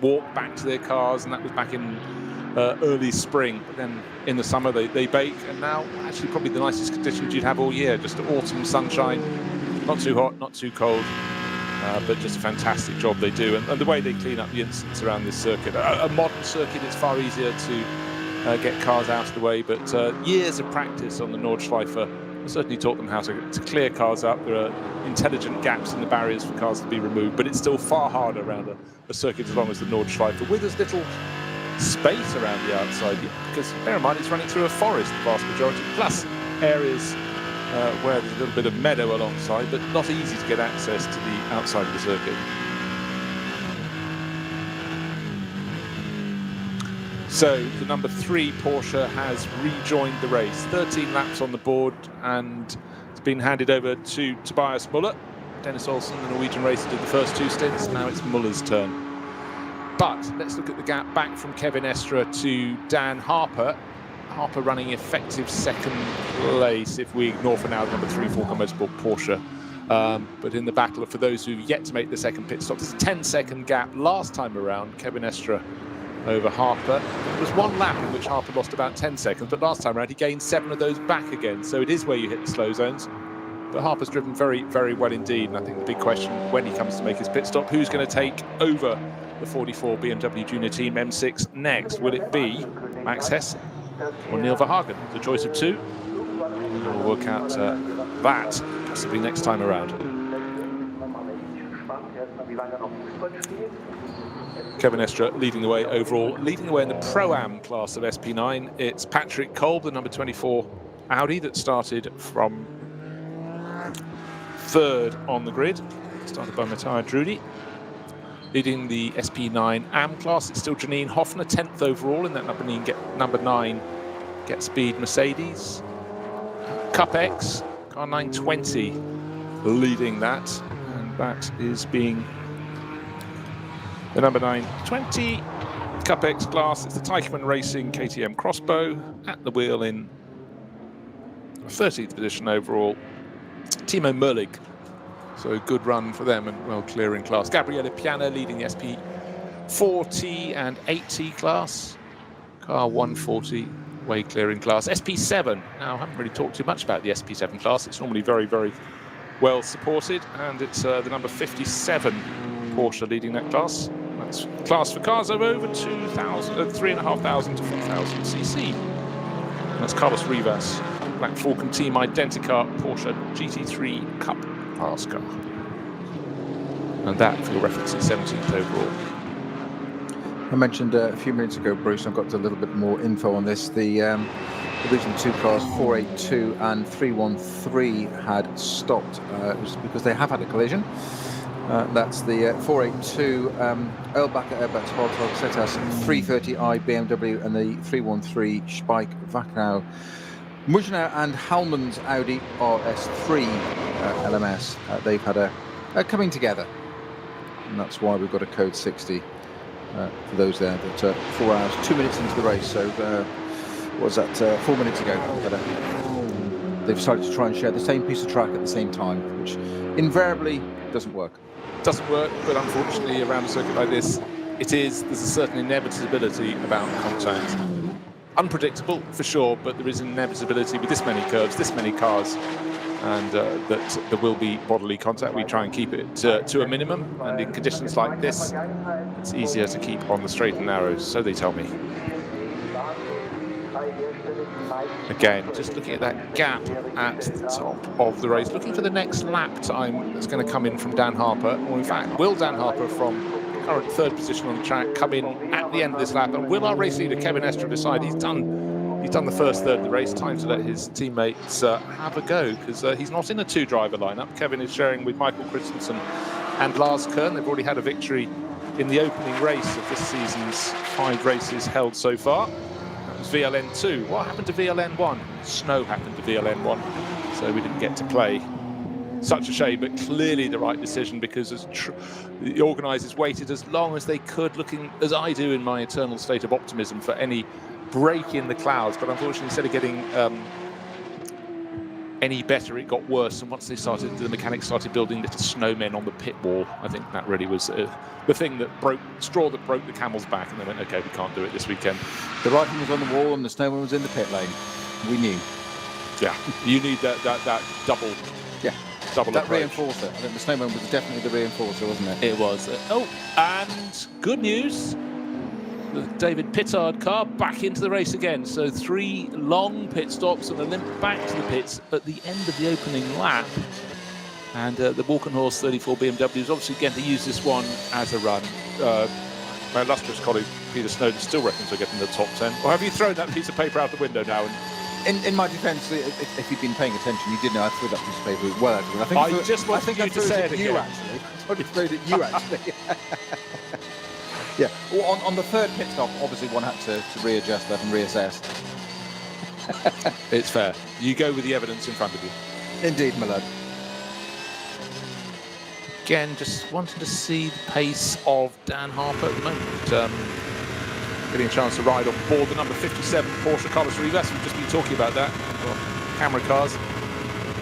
walk back to their cars, and that was back in early spring. But then in the summer they bake, and now actually probably the nicest conditions you'd have all year. Just autumn sunshine, not too hot, not too cold, but just a fantastic job they do. And the way they clean up the incidents around this circuit, a modern circuit, it's far easier to get cars out of the way, but years of practice on the Nordschleife certainly taught them how to clear cars up. There are intelligent gaps in the barriers for cars to be removed, but it's still far harder around a circuit as long as the Nordschleife, with as little space around the outside, because bear in mind it's running through a forest, the vast majority, plus areas where there's a little bit of meadow alongside, but not easy to get access to the outside of the circuit. So the number 3 Porsche has rejoined the race. 13 laps on the board, and it's been handed over to Tobias Muller. Dennis Olsen, the Norwegian racer, did the first 2 stints. Now it's Muller's turn. But let's look at the gap back from Kevin Estre to Dan Harper. Harper running effective second place if we ignore for now the number 3 Volker Motorsport Porsche. But in the battle for those who've yet to make the second pit stop, there's a 10-second gap last time around. Kevin Estre over Harper. There was 1 lap in which Harper lost about 10 seconds, but last time around he gained 7 of those back again. So it is where you hit the slow zones. But Harper's driven very, very well indeed. And I think the big question when he comes to make his pit stop, who's going to take over the 44 BMW Junior Team M6 next? Will it be Max Hess or Neil Verhagen? The choice of 2. We'll work out that possibly next time around. Kevin Estre leading the way overall. Leading the way in the Pro-Am class of SP9, it's Patrick Kolb, the number 24 Audi that started from 3rd on the grid, started by Matthias Drudi. Leading the SP9 AM class, it's still Janine Hoffner, 10th overall in that number 9 Get Speed Mercedes. Cup X, car 920 leading that, and that is being the number 920 Cup X class. It's the Teichmann Racing KTM Crossbow at the wheel in 13th position overall. Timo Merlig, so a good run for them and well clearing class. Gabriele Piana leading the SP40 and 8T class. Car 140 way clearing class. SP7, now I haven't really talked too much about the SP7 class. It's normally very, very well supported, and it's the number 57 Porsche leading that class. That's class for cars of over 3,500 to 4,000 cc. And that's Carlos Rivas, Black Falcon Team Identicar Porsche GT3 Cup pass car. And that, for your reference, is 17th overall. I mentioned a few minutes ago, Bruce, I've got a little bit more info on this. The Division 2 cars 482 and 313 had stopped. It was because they have had a collision. That's the 482 Erlbacher Hardtog Setas 330i BMW and the 313 Spike Wachnau Mujnau and Hallmann's Audi RS3 LMS. They've had a coming together, and that's why we've got a code 60 for those there. But 4 hours, 2 minutes into the race, so what was that, 4 minutes ago, but they've decided to try and share the same piece of track at the same time, which invariably doesn't work. Doesn't work, but unfortunately around a circuit like this, there's a certain inevitability about contact. Unpredictable for sure, but there is inevitability with this many curves, this many cars, and that there will be bodily contact. We try and keep it to a minimum, and in conditions like this, it's easier to keep on the straight and narrows, so they tell me. Again, just looking at that gap at the top of the race, looking for the next lap time that's going to come in from Dan Harper, or in fact, will Dan Harper from current 3rd position on the track come in at the end of this lap, and will our race leader Kevin Estre decide he's done the first third of the race? Time to let his teammates have a go, because he's not in a 2-driver lineup. Kevin is sharing with Michael Christensen and Lars Kern. They've already had a victory in the opening race of this season's 5 races held so far. That was VLN2. What happened to VLN1? Snow happened to VLN1, so we didn't get to play. Such a shame, but clearly the right decision, because the organisers waited as long as they could, looking as I do in my eternal state of optimism for any break in the clouds. But unfortunately, instead of getting any better, it got worse. And once the mechanics started building little snowmen on the pit wall, I think that really was the thing that straw that broke the camel's back. And they went, okay, we can't do it this weekend. The writing was on the wall and the snowman was in the pit lane. We knew. Yeah, you need that double. Yeah. Double that approach. Reinforcer. I think the snowman was definitely the reinforcer, wasn't it? It was. And good news. the David Pittard car back into the race again. So 3 long pit stops and a limp back to the pits at the end of the opening lap. And the Walkenhorst 34 BMW is obviously going to use this one as a run. My illustrious colleague Peter Snowden still reckons we're getting the top 10. Or have you thrown that piece of paper out the window now? In my defence, if you'd been paying attention, you did know I threw that piece of paper well out of it. I just wanted you to say it again. Actually. I threw it at you, actually. Yeah. Well, on the third pit stop, obviously one had to readjust that and reassess. It's fair. You go with the evidence in front of you. Indeed, my lad. Again, just wanting to see the pace of Dan Harper at the moment. Getting a chance to ride on board the number 57 Porsche Carlos Rivas. We've just been talking about that. Well, camera cars.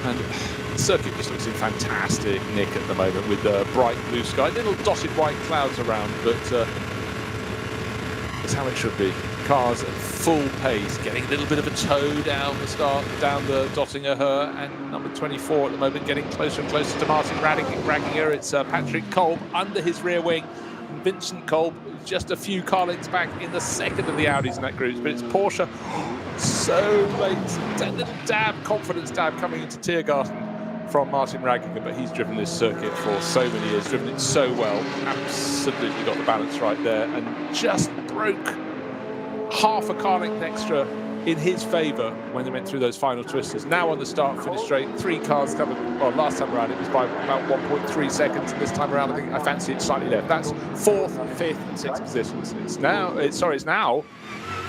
And the circuit just looks in fantastic nick at the moment with bright blue sky. Little dotted white clouds around, but it's how it should be. Cars at full pace, getting a little bit of a toe down the start, down the Dottinger Her, and number 24 at the moment getting closer and closer to Martin Ragginger. It's Patrick Kolb under his rear wing. And Vincent Kolb just a few car lengths back in the second of the Audis in that group, but it's Porsche so late. A little dab, confidence dab coming into Tiergarten from Martin Ragginger, but he's driven this circuit for so many years, driven it so well, absolutely got the balance right there, and just broke half a car length extra in his favour when they went through those final twisters. Now on the start-finish straight, 3 cars covered. Well, last time around it was by about 1.3 seconds. This time around, I think I fancy it slightly left. That's 4th, 5th, and 6th positions. It's now 3rd,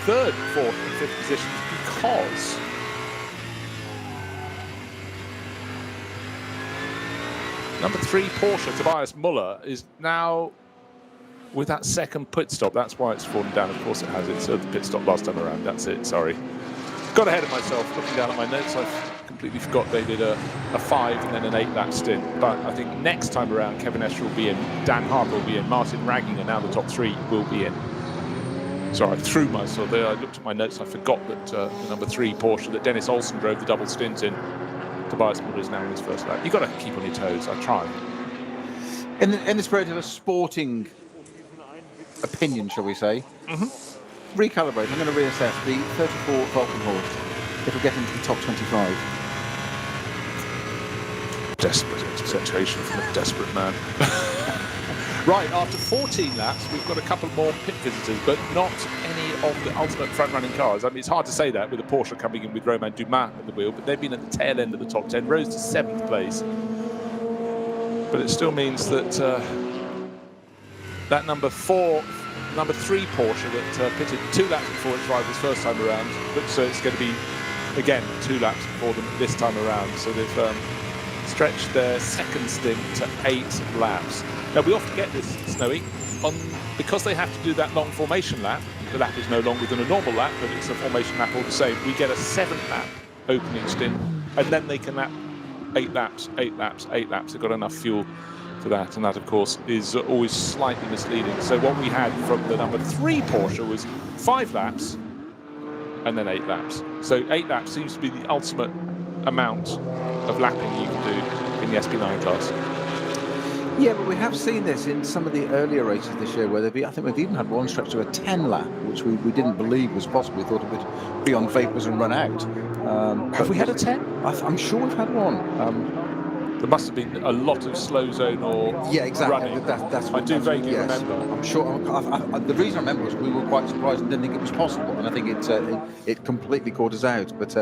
4th, and 5th positions because number 3 Porsche Tobias Muller is now with that second pit stop. That's why it's fallen down. Of course it has. It's the pit stop last time around. That's it, sorry. Got ahead of myself looking down at my notes. I completely forgot they did a 5 and then an 8 lap stint. But I think next time around, Kevin Escher will be in, Dan Harper will be in, Martin Ragginger, now the top 3 will be in. Sorry, I threw myself there. I looked at my notes. I forgot that the number 3 Porsche that Dennis Olsen drove the double stint in, Tobias Muller, is now in his first lap. You've got to keep on your toes. I try. In the spirit of a sporting opinion, shall we say, recalibrate. I'm going to reassess the 34 Valkenhorst. It'll get into the top 25. Desperate expectation from a desperate man. Right, after 14 laps, we've got a couple more pit visitors, but not any of the ultimate front-running cars. I mean, it's hard to say that with a Porsche coming in with Romain Dumas at the wheel, but they've been at the tail end of the top 10, rose to 7th place. But it still means that that number 3 Porsche that pitted 2 laps before its rivals first time around, looks so it's going to be, again, 2 laps before them this time around. So they've stretched their second stint to 8 laps. Now, we often get this, Snowy, because they have to do that long formation lap. The lap is no longer than a normal lap, but it's a formation lap all the same. We get a 7th lap opening stint, and then they can lap 8 laps, 8 laps, 8 laps. They've got enough fuel for that, and that, of course, is always slightly misleading. So what we had from the number 3 Porsche was 5 laps and then 8 laps. So 8 laps seems to be the ultimate amount of lapping you can do in the SP9 class. Yeah, but we have seen this in some of the earlier races this year, where I think we've even had one stretch to a 10 lap, which we didn't believe was possible. We thought it would be on vapours and run out. Have we had a 10? I'm sure we've had one. There must have been a lot of slow zone or running. That's I do vaguely remember. I'm sure. The reason I remember was we were quite surprised and didn't think it was possible, and I think it completely caught us out. But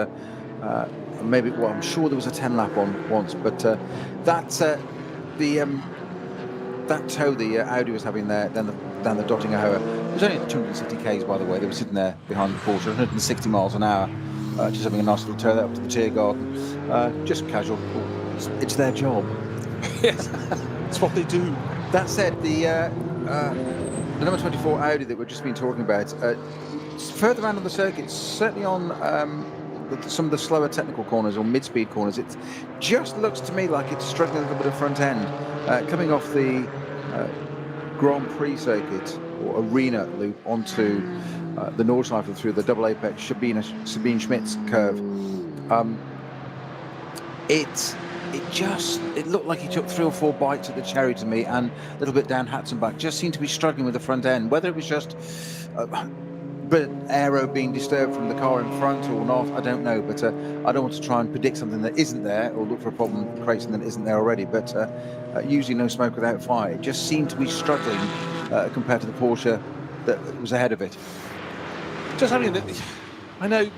maybe, well, I'm sure there was a 10 lap on once. But that tow the Audi was having there, down the Dottinger Her, it was only at 260 k's, by the way. They were sitting there behind the Porsche, 160 miles an hour, just having a nice little tow up to the Tiergarten, just casual. It's their job. Yes, it's what they do. That said, the number 24 Audi that we've just been talking about, further around on the circuit, certainly on some of the slower technical corners or mid-speed corners, it just looks to me like it's struggling a little bit of front end. Coming off the Grand Prix circuit or arena loop onto the Nordschleife through the double apex Sabine Schmidt's curve, it it looked like he took 3 or 4 bites at the cherry to me, and a little bit down Hatzenbach. Just seemed to be struggling with the front end. Whether it was just but aero being disturbed from the car in front or not, I don't know. But I don't want to try and predict something that isn't there or look for a problem creating that isn't there already. But usually no smoke without fire. It just seemed to be struggling compared to the Porsche that was ahead of it. Just having I know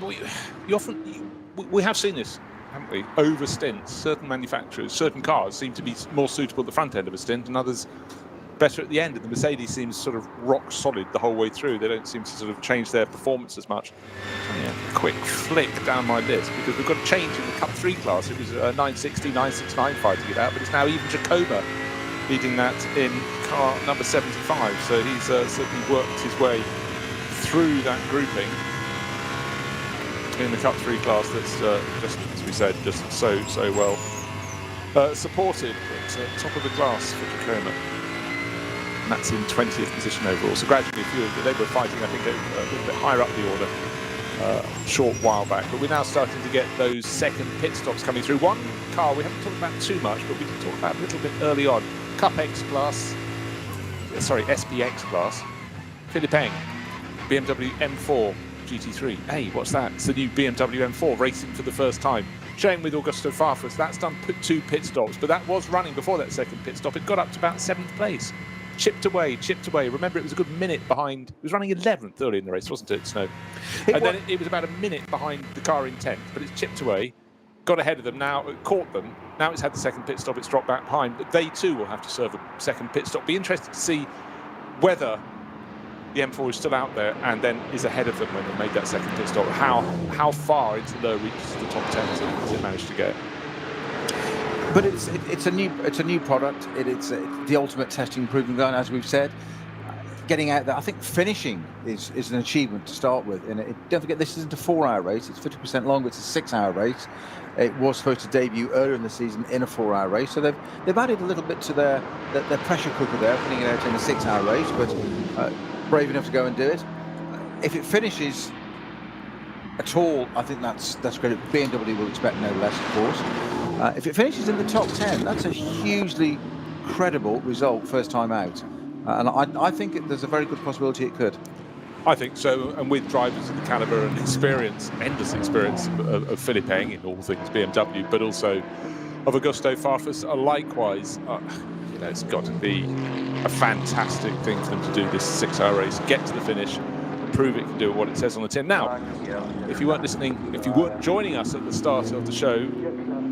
we have seen this, haven't we? Over stints, certain manufacturers, certain cars seem to be more suitable at the front end of a stint, and others better at the end. And the Mercedes seems sort of rock solid the whole way through. They don't seem to sort of change their performance as much. Yeah, quick flick down my list, because we've got a change in the Cup 3 class. It was 960, 969 fighting it out, but it's now even Jacoba leading that in car number 75. So he's certainly worked his way through that grouping in the Cup 3 class. That's just, as we said, just so well supported at top of the class for Jacoba. And that's in 20th position overall. So gradually, they were fighting, I think, a little bit higher up the order a short while back. But we're now starting to get those second pit stops coming through. One car we haven't talked about too much, but we did talk about a little bit early on. Cup X class, SPX class. Philippe Eng, BMW M4 GT3. Hey, what's that? It's the new BMW M4 racing for the first time. Shane with Augusto Farfus. That's done 2 pit stops, but that was running before that second pit stop. It got up to about 7th place. Chipped away. Remember, it was a good minute behind. It was running 11th early in the race, wasn't it, Snow? Then it was about a minute behind the car in 10th, but it's chipped away. Got ahead of them now, caught them. Now it's had the second pit stop, it's dropped back behind. But they too will have to serve a second pit stop. Be interested to see whether the M4 is still out there and then is ahead of them when they made that second pit stop. How far into low reaches the top 10 has it managed to get? But it's a new product. It's the ultimate testing proving ground, as we've said. Getting out there, I think finishing is an achievement to start with. And don't forget, this isn't a 4-hour race. It's 50% longer. It's a 6-hour race. It was supposed to debut earlier in the season in a 4-hour race. So they've added a little bit to their pressure cooker there, putting it out in a 6-hour race. But brave enough to go and do it. If it finishes at all, I think that's great. BMW will expect no less, of course. If it finishes in the top 10, that's a hugely credible result first time out. And I think there's a very good possibility it could. I think so, and with drivers of the calibre and experience, endless experience of Philippe Eng in all things BMW, but also of Augusto Farfus, likewise, it's got to be a fantastic thing for them to do this 6-hour race, get to the finish, prove it can do what it says on the tin. Now, if you weren't joining us at the start of the show,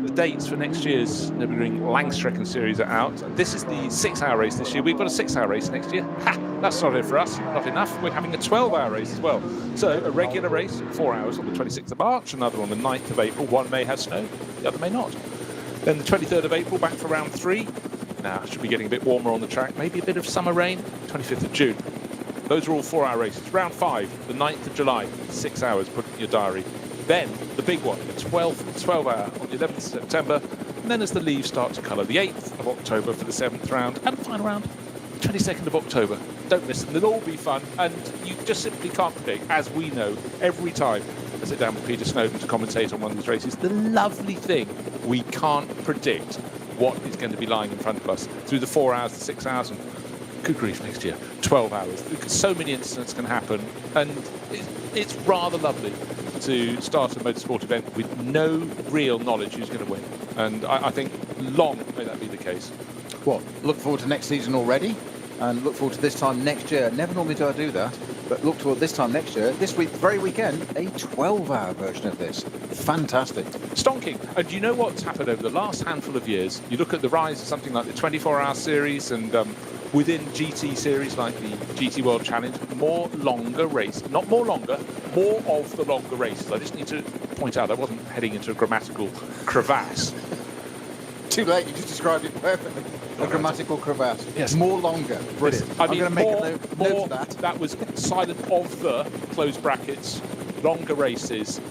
the dates for next year's Nürburgring Langstrecken series are out. This is the 6-hour race this year. We've got a 6-hour race next year. That's not it for us. Not enough. We're having a 12-hour race as well. So a regular race, 4 hours on the 26th of March, another on the 9th of April. One may have snow, the other may not. Then the 23rd of April, back for round 3. Now, it should be getting a bit warmer on the track. Maybe a bit of summer rain. 25th of June. Those are all 4-hour races. Round 5, the 9th of July, 6 hours, put it in your diary. Then the big one, the 12-hour on the 11th of September. And then as the leaves start to colour, the 8th of October for the 7th round. And the final round, the 22nd of October. Don't miss them. They'll all be fun. And you just simply can't predict, as we know, every time I sit down with Peter Snowden to commentate on one of these races. The lovely thing, we can't predict what is going to be lying in front of us through the 4 hours, the 6 hours, and good grief, next year, 12 hours. Because so many incidents can happen, and it's rather lovely to start a motorsport event with no real knowledge who's going to win. And I think long may that be the case. Well, look forward to next season already, and look forward to this time next year. Never normally do I do that, but look toward this time next year. This week, the very weekend, a 12-hour version of this. Fantastic. Stonking. And you know what's happened over the last handful of years? You look at the rise of something like the 24-hour series, and within GT series like the GT World Challenge, more longer race. Not more longer, more of the longer races. I just need to point out I wasn't heading into a grammatical crevasse. Too late, you just described it perfectly. A grammatical crevasse. Yes. More longer. Brilliant. I mean, I'm going to make a note of that. That was silent of the closed brackets, longer races.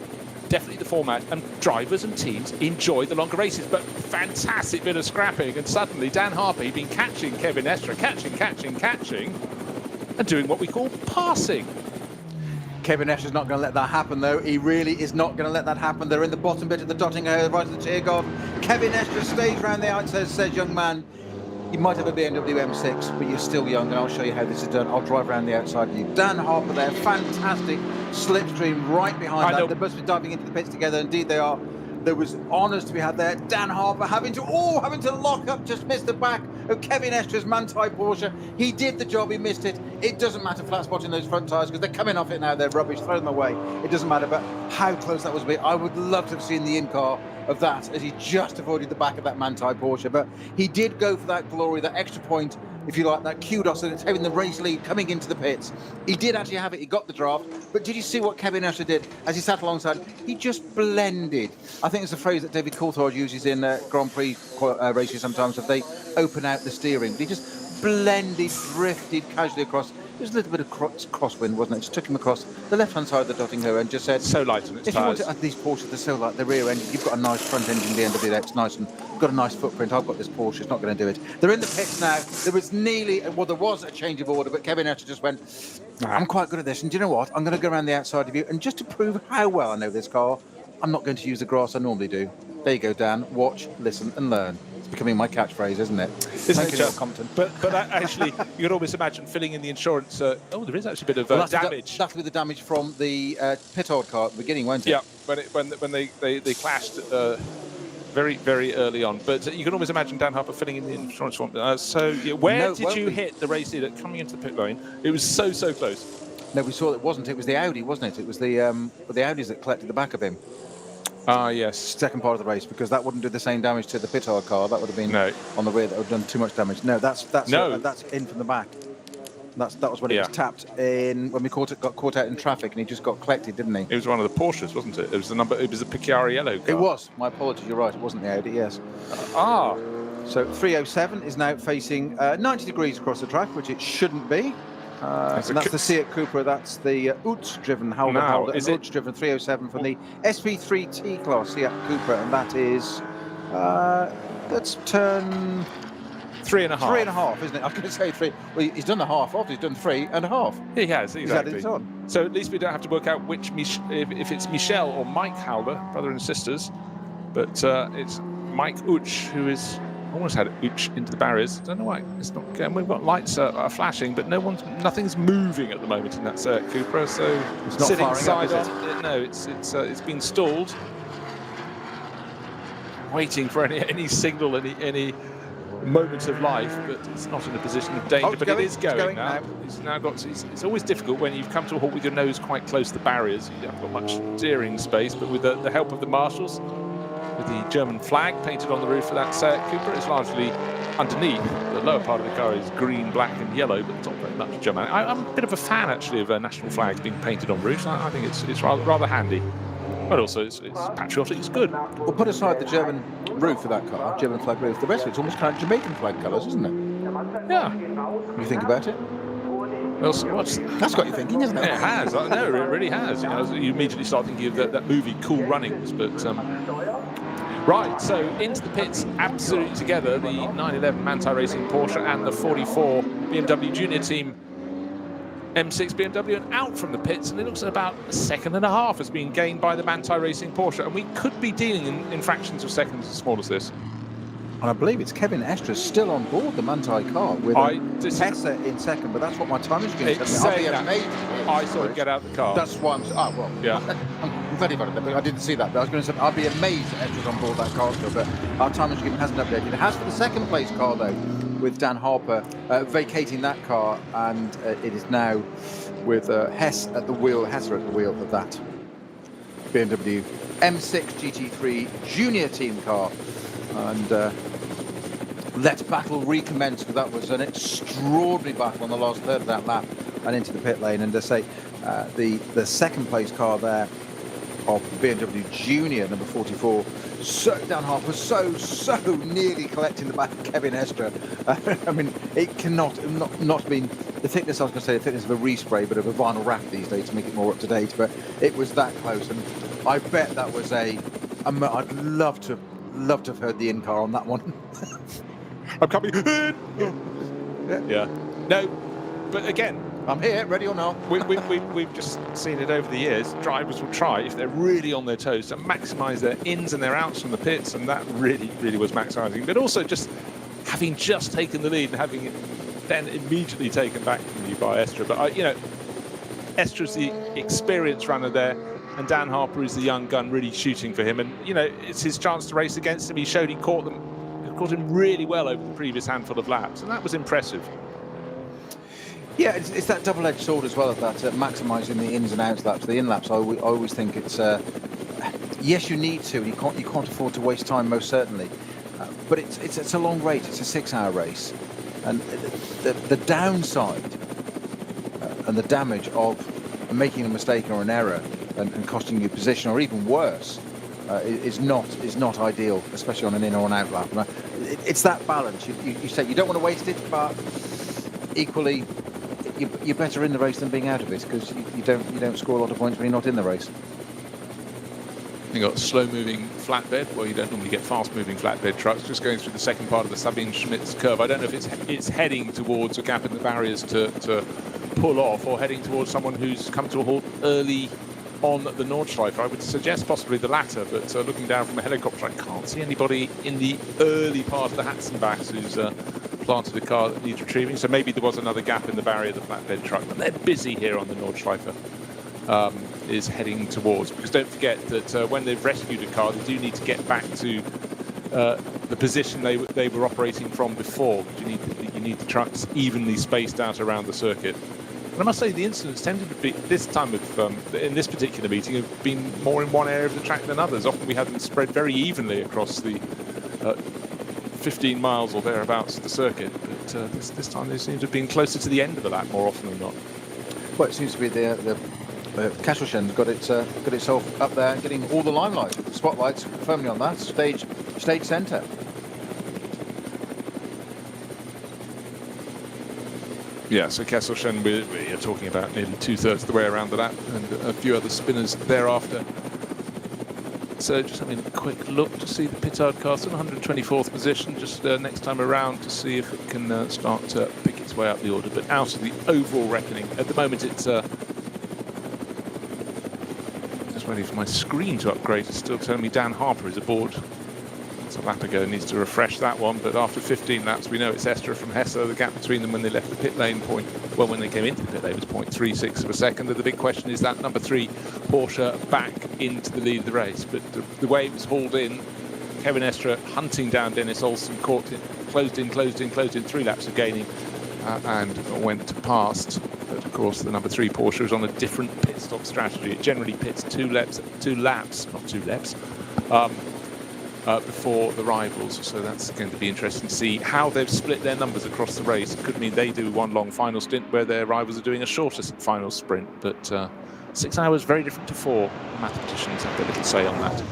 Definitely the format, and drivers and teams enjoy the longer races, but fantastic bit of scrapping, and suddenly Dan Harper had been catching Kevin Estre, catching, and doing what we call passing. Kevin Ester's not going to let that happen, though. He really is not going to let that happen. They're in the bottom bit of the dotting area, right of the tier guard. Kevin Ester stays round the outside, says, young man, you might have a BMW M6, but you're still young, and I'll show you how this is done. I'll drive around the outside of you. Dan Harper there, fantastic slipstream right behind that. They must be diving into the pits together. Indeed, they are. There was honours to be had there. Dan Harper having to lock up, just missed the back of Kevin Ester's Manti Porsche. He did the job, he missed it. It doesn't matter flat spotting those front tyres because they're coming off it now, they're rubbish, throw them away. It doesn't matter, but how close that was. I would love to have seen the in-car of that as he just avoided the back of that Manti Porsche, but he did go for that glory, that extra point, if you like, that kudos, and it's having the race lead coming into the pits. He did actually have it, he got the draft, but did you see what Kevin Ester did as he sat alongside? He just blended. I think it's a phrase that David Coulthard uses in Grand Prix races sometimes, if they open out the steering. But he just blended, drifted casually across. It was a little bit of crosswind, wasn't it? Just took him across the left-hand side of the dotting area and just said... So light on its if tyres. You want these Porsches, they're so light, the rear end, you've got a nice front engine BMW there, it's nice and got a nice footprint. I've got this Porsche, it's not going to do it. They're in the pits now. There was there was a change of order, but Kevin Ester just went, I'm quite good at this, and do you know what? I'm going to go around the outside of you, and just to prove how well I know this car, I'm not going to use the grass I normally do. There you go, Dan. Watch, listen, and learn. It's becoming my catchphrase, isn't it? Isn't it, Jeff? Compton. But actually, you could almost imagine filling in the insurance. There is actually a bit of damage. That'll be the damage from the Petard car at the beginning, won't it? Yeah, when they clashed very, very early on. But you can always imagine Dan Harper filling in the insurance form. Where did you hit the race leader coming into the pit lane? It was so close. No, we saw it wasn't. It was the Audi, wasn't it? It was the Audis that collected the back of him. Ah, yes. Second part of the race, because that wouldn't do the same damage to the Petard car. That would have been on the rear. That would have done too much damage. No, that's in from the back. That was when it was tapped in when we got caught out in traffic, and he just got collected, didn't he? It was one of the Porsches, wasn't it? It was the Picariello car. It was. My apologies. You're right. It wasn't the Audi. Yes. So 307 is now facing 90 degrees across the track, which it shouldn't be. And that's the Seat Cupra. That's the UTS-driven UTS-driven 307 from the SP3T class Seat Cupra, and that is let's turn 3.5. 3.5, isn't it? I was going to say 3. Well, he's done the half off. He's done 3.5. He has, exactly. He's added it on. So at least we don't have to work out which if it's Michel or Mike Halber, brother and sisters, but it's Mike Uch who is. Almost had Uch into the barriers. Don't know why it's not going. We've got lights are flashing, but nothing's moving at the moment in that Cupra. So it's not sitting side up, on. No, it's been stalled, waiting for any signal, any moment of life, but it's not in a position of danger. But it is going now. It's now got. It's always difficult when you've come to a halt with your nose quite close to the barriers. You haven't got much steering space, but with the help of the marshals. With the German flag painted on the roof of that Seat Cupra, it's largely underneath. The lower part of the car is green, black, and yellow, but it's not very much German. I'm a bit of a fan, actually, of national flags being painted on roofs. I think it's rather handy, but also it's patriotic. It's good. Well, put aside the German roof of that car, German flag roof. The rest of it's almost kind of Jamaican flag colours, isn't it? Yeah. You think about it? Well, that's got you thinking, isn't it? It has. No, it really has. You immediately start thinking of that movie Cool Runnings, but. Right, so into the pits, absolutely together, the 911 Manti Racing Porsche and the 44 BMW Junior Team M6 BMW, and out from the pits, and it looks at about a second and a half has been gained by the Manti Racing Porsche, and we could be dealing in fractions of seconds as small as this. And I believe it's Kevin Ester still on board the Manti car with Hesse in second, but that's what my time is going to tell me. I saw him get out the car. That's why I'm very good at that, but I didn't see that. But I was going to say, I'd be amazed if Ester's on board that car still, but our time is hasn't updated. It has for the second place car, though, with Dan Harper vacating that car, and it is now with Hesse at the wheel of that BMW M6 GT3 Junior Team car. And let battle recommence, because that was an extraordinary battle on the last third of that lap and into the pit lane. And to say the second place car there of BMW Junior number 44, Dan Harper so nearly collecting the back of Kevin Ester. I mean, it cannot not been the thickness. I was going to say the thickness of a respray, but of a vinyl wrap these days to make it more up to date. But it was that close, and I bet that was I'd love to have heard the in-car on that one. I'm coming in. Yeah. No, but again, I'm here, ready or not. We've just seen it over the years. Drivers will try, if they're really on their toes, to maximise their ins and their outs from the pits, and that really was maximising. But also just having just taken the lead and having it then immediately taken back from you by Estre. But, Estre's the experienced runner there, and Dan Harper is the young gun really shooting for him. And, it's his chance to race against him. He showed he caught him really well over the previous handful of laps, and that was impressive. Yeah, it's that double-edged sword as well, of that maximising the ins and outs laps. The in laps, I always think it's yes, you need to. You can't afford to waste time, most certainly. But it's a long race. It's a 6-hour race, and the downside and the damage of making a mistake or an error and costing you position, or even worse, is not ideal, especially on an in or an out lap. It's that balance. You say you don't want to waste it, but equally, you're better in the race than being out of it, because you don't score a lot of points when you're not in the race. You got slow-moving flatbed. Well, you don't normally get fast-moving flatbed trucks. Just going through the second part of the Sabine Schmitz curve. I don't know if it's heading towards a gap in the barriers to pull off, or heading towards someone who's come to a halt early on the Nordschleife. I would suggest possibly the latter, but looking down from a helicopter, I can't see anybody in the early part of the Hatzenbachs who's planted a car that needs retrieving. So maybe there was another gap in the barrier, the flatbed truck. But they're busy here on the Nordschleife. Is heading towards, because don't forget that when they've rescued a car, they do need to get back to the position they were operating from before. You need the trucks evenly spaced out around the circuit. And I must say, the incidents tended to be, this time of in this particular meeting, have been more in one area of the track than others. Often we had them spread very evenly across the 15 miles or thereabouts of the circuit, but this time they seem to have been closer to the end of the lap more often than not. Well, it seems to be the Kesselchen's got itself up there and getting all the limelight. The spotlight's firmly on that stage centre. Yeah, so Kesselchen, we're talking about nearly 2/3 of the way around the lap, and a few other spinners thereafter. So just having a quick look to see the Pittard car in 124th position, just next time around to see if it can start to pick its way up the order. But out of the overall reckoning, at the moment it's waiting for my screen to upgrade. It's still telling me Dan Harper is aboard. It's a lap ago, needs to refresh that one, but after 15 laps we know it's Estre from Hesse. The gap between them when they left the pit lane when they came into the pit lane was 0.36 of a second. And the big question is that number 3 Porsche back into the lead of the race, but the way it was hauled in, Kevin Estre hunting down Dennis Olsen, closed in 3 laps of gaining, and went past. But of course the number 3 Porsche was on a different pit stop strategy. It generally pits two laps before the rivals, so that's going to be interesting to see how they've split their numbers across the race. It could mean they do one long final stint where their rivals are doing a shorter final sprint, but 6 hours very different to 4. The mathematicians have a little say on that.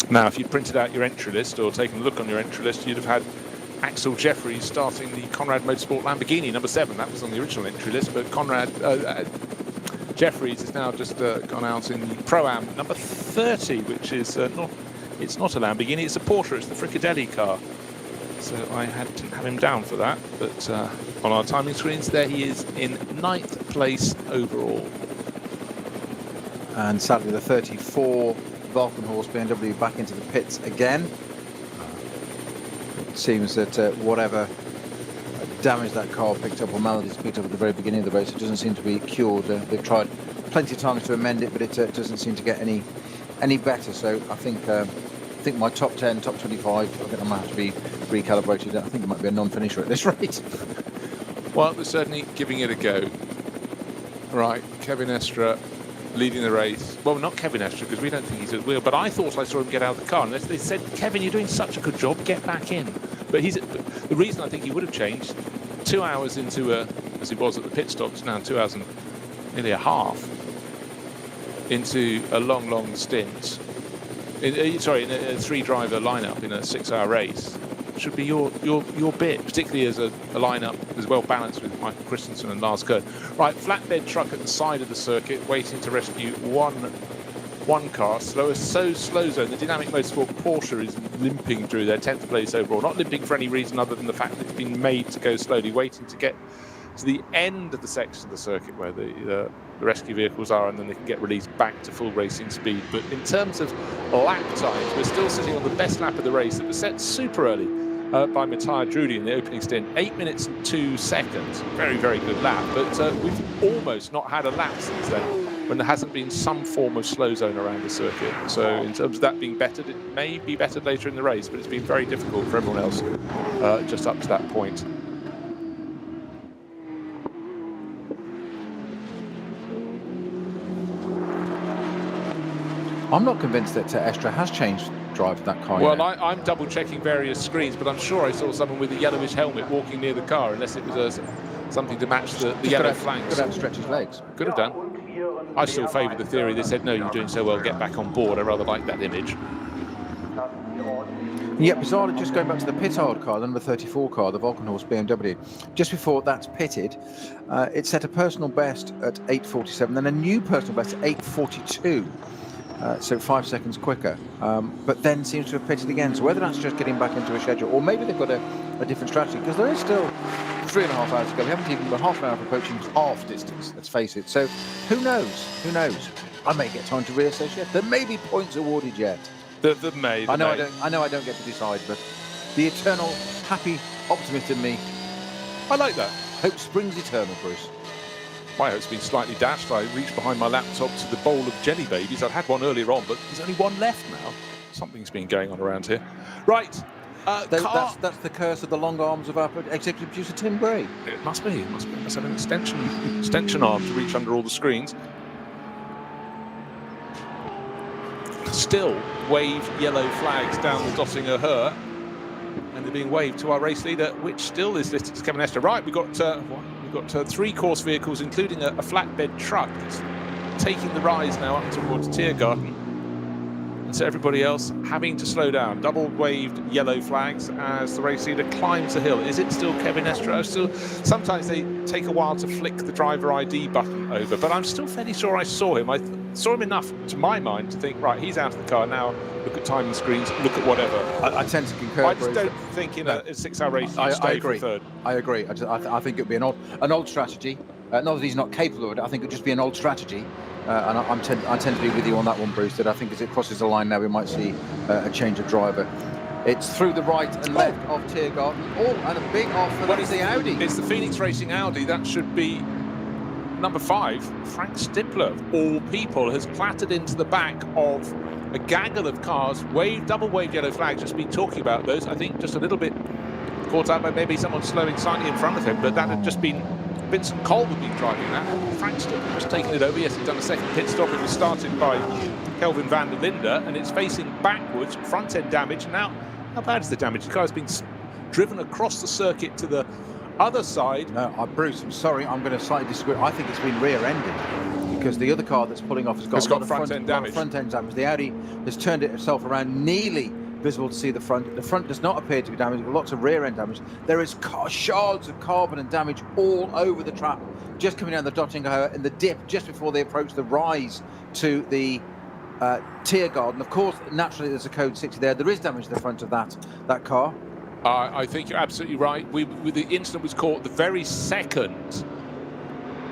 Now, if you'd printed out your entry list or taken a look on your entry list, you'd have had Axel Jeffries starting the Conrad Motorsport Lamborghini, number 7. That was on the original entry list, but Jeffries has now just gone out in the Pro-Am number 30, which is it's not a Lamborghini, it's a Porsche, it's the Frickadelli car. So I didn't have him down for that, but on our timing screens there he is in 9th place overall. And sadly the 34 Valkenhorst BMW back into the pits again. It seems that whatever damage that car picked up, or maladies picked up at the very beginning of the race, it doesn't seem to be cured. They've tried plenty of times to amend it, but it doesn't seem to get any better. So I think my top 10, top 25, I think I might have to be recalibrated. I think it might be a non-finisher at this rate. Well, they're certainly giving it a go. Right, Kevin Estre leading the race. Well, not Kevin Estre, because we don't think he's at the wheel, but I thought I saw him get out of the car, and they said, Kevin, you're doing such a good job, get back in. But the reason I think he would have changed, 2 hours into as he was at the pit stops, now 2 hours and nearly a half into a long stint, in a 3-driver lineup in a 6-hour race, should be your bit, particularly as a lineup as well balanced with Michael Christensen and Lars Kern. Right, flatbed truck at the side of the circuit, waiting to rescue one one car, so slow zone. The Dynamic Motorsport Porsche is limping through their 10th place overall. Not limping for any reason other than the fact that it's been made to go slowly, waiting to get to the end of the section of the circuit where the rescue vehicles are, and then they can get released back to full racing speed. But in terms of lap times, we're still sitting on the best lap of the race that was set super early by Matthias Drudy in the opening stint. 8 minutes and 2 seconds. Very, very good lap. But we've almost not had a lap since then, when there hasn't been some form of slow zone around the circuit. So in terms of that being bettered, it may be bettered later in the race, but it's been very difficult for everyone else just up to that point. I'm not convinced that Estra has changed drive of that car. Well, I'm double checking various screens, but I'm sure I saw someone with a yellowish helmet walking near the car, unless it was something to match the yellow flanks. Could have stretched his legs. Could have done. I still favour the theory. They said, no, you're doing so well, get back on board. I rather like that image. Yeah, bizarrely, just going back to the Pittard car, the number 34 car, the Volkenhorst BMW, just before that's pitted, it set a personal best at 8:47, then a new personal best at 8:42. So 5 seconds quicker, but then seems to have pitted again. So whether that's just getting back into a schedule, or maybe they've got a different strategy, because there is still 3.5 hours to go. We haven't even got half an hour of approaching half distance, let's face it. So who knows? Who knows? I may get time to reassess yet. There may be points awarded yet. The May. I know I don't get to decide, but the eternal happy optimist in me. I like that. Hope springs eternal, Bruce. My hope's been slightly dashed. I reached behind my laptop to the bowl of jelly babies. I'd had one earlier on, but there's only one left now. Something's been going on around here. Right. That's the curse of the long arms of our executive producer, Tim Bray. It must be. It must be. It must have an extension arm to reach under all the screens. Still waved yellow flags down the Dottinger Her, and they're being waved to our race leader, which still is listed as Kevin Estra. Right, we've got 3 course vehicles, including a flatbed truck that's taking the rise now up towards Tiergarten. And so everybody else having to slow down. Double waved yellow flags as the race leader climbs the hill. Is it still Kevin Estra? Sometimes they take a while to flick the driver ID button over, but I'm still fairly sure I saw him. I saw him enough, to my mind, to think, right, he's out of the car now. Look at timing screens, look at whatever. I tend to concur. I just don't think in a 6-hour race you stay for third. I agree. I think it would be an old strategy. Not that he's not capable of it. I think it would just be an old strategy. And I tend to be with you on that one, Bruce, that I think as it crosses the line now, we might see a change of driver. It's through the right and left of Tiergarten. And a big off for the Audi. It's the Phoenix Racing Audi. That should be number 5. Frank Stippler, of all people, has clattered into the back of a gaggle of cars, double waved yellow flags. Just been talking about those. I think just a little bit caught up by maybe someone slowing slightly in front of him, but that had just been Vincent Cole would be driving that. Frank Stippler just taking it over. Yes, he's done a second pit stop. It was started by Kelvin van der Linde, and it's facing backwards, front end damage. Now, how bad is the damage? The car's been driven across the circuit to the other side. No, Bruce, I'm sorry, I'm going to slightly disagree. I think it's been rear-ended, because the other car that's pulling off has got front end damage. The Audi has turned itself around, nearly visible to see the front. The front does not appear to be damaged, with lots of rear end damage. There is shards of carbon and damage all over the track, just coming down the Dottinger in the dip just before they approach the rise to the Tiergarten. Of course, naturally, there's a code 60 there. There is damage to the front of that car. I think you're absolutely right. The incident was caught the very second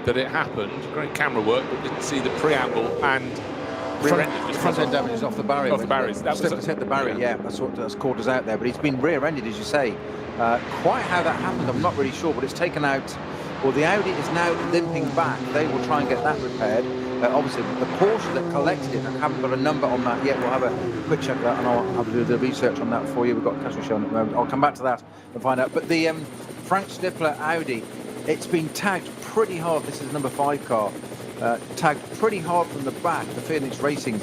that it happened. Great camera work, but didn't see the preamble, and front end damage is off the barrier. Off the barriers. That was hit the barrier. Yeah, that's caught us out there. But he's been rear-ended, as you say. Quite how that happened, I'm not really sure. But it's taken out. Well, the Audi is now limping back. They will try and get that repaired. Obviously, the Porsche that collected it, I haven't got a number on that yet. We'll have a quick check of that, and I'll have to do the research on that for you. We've got Castle shown at the moment. I'll come back to that and find out. But the Frank Stippler Audi, it's been tagged pretty hard. This is number 5 car. Tagged pretty hard from the back, the Phoenix Racing.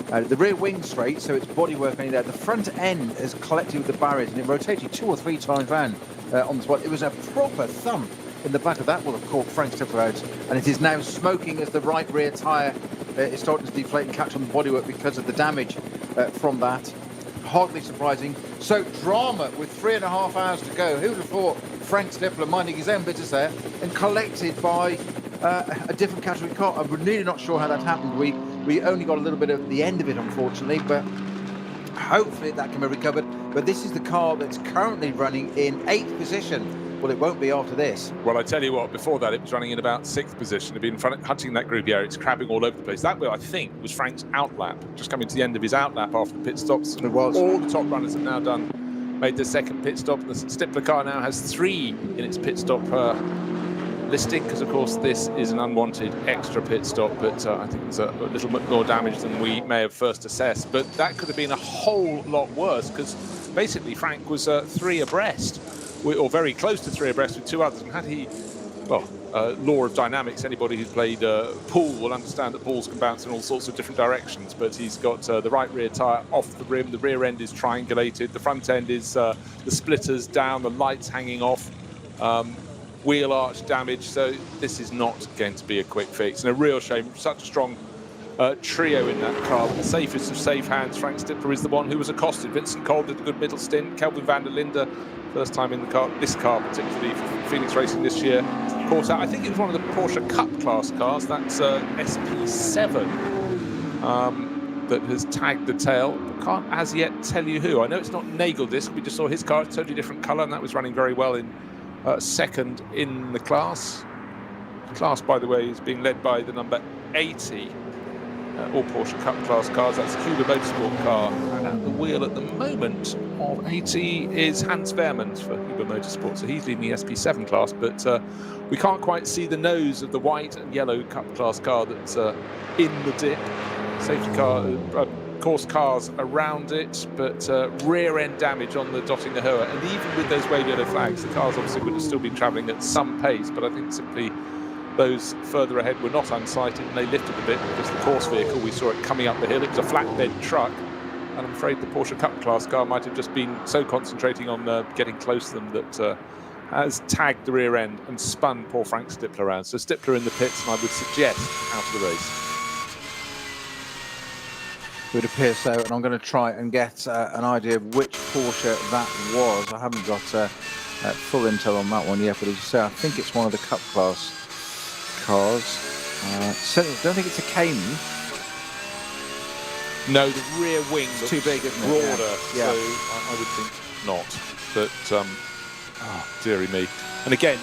The rear wing straight, so it's bodywork only there. The front end is collected with the barriers, and it rotated 2 or 3 times round on the spot. It was a proper thump in the back of that will have caught Frank Stippler out, and it is now smoking as the right rear tyre is starting to deflate and catch on the bodywork because of the damage from that. Hardly surprising. So drama with 3.5 hours to go. Who'd have thought Frank Stippler minding his own business there, and collected by a different category car. I'm really not sure how that happened. We only got a little bit of the end of it, unfortunately, but hopefully that can be recovered. But this is the car that's currently running in 8th position. Well, it won't be after this. Well, I tell you what, before that, it was running in about 6th position. It'd been hunting that group area. It's crabbing all over the place. That, I think, was Frank's outlap, just coming to the end of his outlap after the pit stops. It was. All the top runners have now made their second pit stop. The Stippler car now has 3 in its pit stop listing, because, of course, this is an unwanted extra pit stop, but I think there's a little bit more damage than we may have first assessed. But that could have been a whole lot worse, because basically Frank was 3 abreast. Or very close to 3 abreast with 2 others, and had he, well, law of dynamics, anybody who's played pool will understand that balls can bounce in all sorts of different directions, but he's got the right rear tyre off the rim, the rear end is triangulated, the front end is the splitters down, the lights hanging off, wheel arch damage, so this is not going to be a quick fix, and a real shame. Such a strong trio in that car, but the safest of safe hands, Frank Stippler, is the one who was accosted. Vincent Cole did a good middle stint, Kelvin van der Linde, first time in the car, this car particularly for Phoenix Racing this year, caught out. I think it was one of the Porsche Cup class cars, that's SP7, that has tagged the tail. Can't as yet tell you who. I know it's not Nageldisc, we just saw his car, it's a totally different colour, and that was running very well in second in the class. The class, by the way, is being led by the number 80. All Porsche Cup class cars. That's the Huber Motorsport car. And at the wheel at the moment of 80 is Hans Wehrmann for Huber Motorsport. So he's leading the SP7 class, but we can't quite see the nose of the white and yellow Cup class car that's in the dip. Safety car, course cars around it, but rear end damage on the Dottinger-Höhe. And even with those wave yellow flags, the cars obviously would have still been travelling at some pace, but I think simply those further ahead were not unsighted, and they lifted a bit because the course vehicle, we saw it coming up the hill. It was a flatbed truck, and I'm afraid the Porsche Cup class car might have just been so concentrating on getting close to them that has tagged the rear end and spun poor Frank Stippler around. So Stippler in the pits, and I would suggest out of the race. It would appear so, and I'm going to try and get an idea of which Porsche that was. I haven't got full intel on that one yet, but as you say, I think it's one of the Cup class cars. Certainly don't think it's a Cayman. No, the rear wing looks too big, isn't it? Broader, yeah. So I would think not. But oh, dearie me. And again,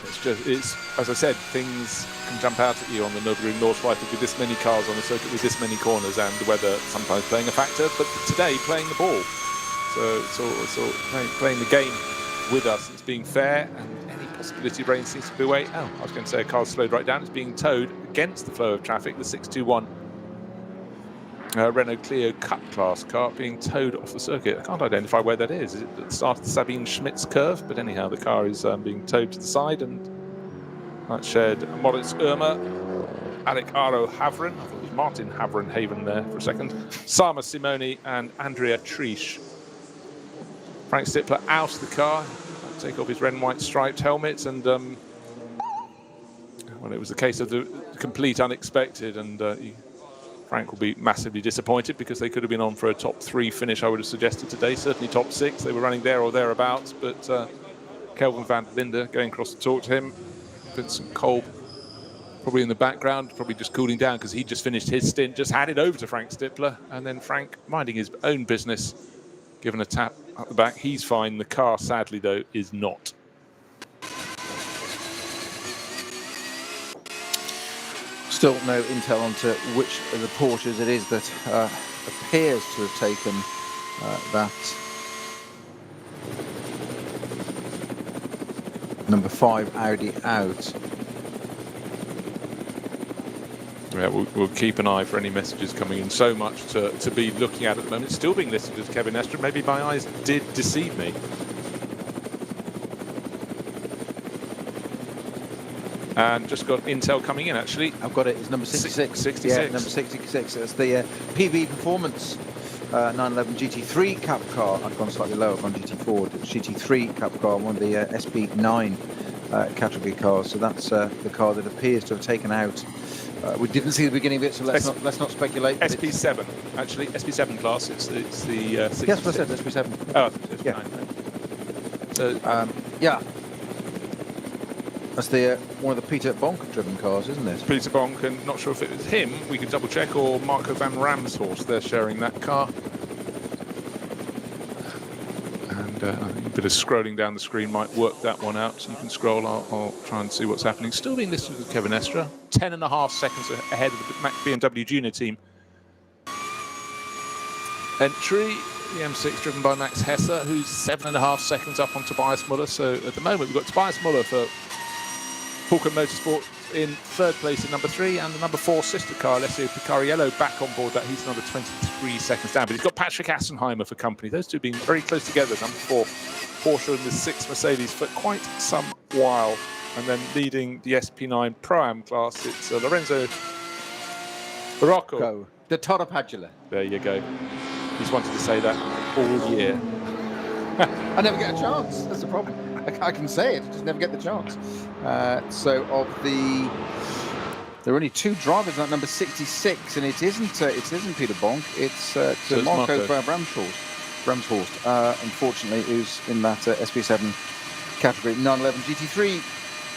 it's as I said, things can jump out at you on the Nürburgring Nordschleife with this many cars on the circuit, with this many corners, and the weather sometimes playing a factor. But today, playing the ball. So it's all playing the game with us. It's being fair, and any possibility of rain seems to be away. Oh, I was going to say a car's slowed right down. It's being towed against the flow of traffic. The 621 Renault Clio Cup class car being towed off the circuit. I can't identify where that is. Is it at the start of the Sabine Schmitz curve? But anyhow, the car is being towed to the side, and that's shared Moritz Irmer, Alec Aro Havren, I thought it was Martin Havren Haven there for a second, Sama Simoni and Andrea Triesch. Frank Stippler out of the car, take off his red and white striped helmet, and well, it was a case of the complete unexpected, and Frank will be massively disappointed because they could have been on for a top 3 finish, I would have suggested today, certainly top 6. They were running there or thereabouts, but Kelvin van der Linde going across to talk to him. Vincent Kolb probably in the background, probably just cooling down because he just finished his stint, just handed over to Frank Stippler, and then Frank minding his own business, given a tap at the back. He's fine. The car, sadly, though, is not. Still no intel onto which of the Porsches it is that appears to have taken that number 5 Audi out. Yeah, we'll keep an eye for any messages coming in. So much to be looking at the moment. It's still being listed as Kevin Estre. Maybe my eyes did deceive me. And just got intel coming in, actually. I've got it. It's number 66. 66. Yeah, number 66. That's the PB Performance 911 GT3 Cup car. I've gone slightly lower. I've gone GT4. GT3 Cup car, one of the SP9 category cars. So that's the car that appears to have taken out. We didn't see the beginning of it, so let's not speculate. SP7, actually, SP7 class. It's the 66. Yes, I said SP7. Oh, yeah. So yeah. That's the one of the Peter Bonk-driven cars, isn't it? Peter Bonk, and not sure if it was him, we could double check, or Marco van Ramshorst. They're sharing that car. And I think a bit of scrolling down the screen might work that one out. So you can scroll, I'll try and see what's happening. Still being listed with Kevin Estra, 10.5 seconds ahead of the BMW Junior team. Entry, the M6 driven by Max Hesse, who's 7.5 seconds up on Tobias Muller. So at the moment, we've got Tobias Muller for Hawken Motorsport in third place in number 3, and the number 4 sister car, Alessio Picariello, back on board that. He's another 23 seconds down. But he's got Patrick Assenheimer for company. Those two being very close together, number 4 Porsche and the 6 Mercedes for quite some while. And then leading the SP9 Pro-Am class, it's Lorenzo Barocco. The Toro Padula. There you go. He's wanted to say that all year. I never get a chance. That's the problem. I can say it, just never get the chance. So there are only 2 drivers at number 66, and it isn't Peter Bonk. It's Marco Bramshorst. Unfortunately, who's in that SP7 category 911 GT3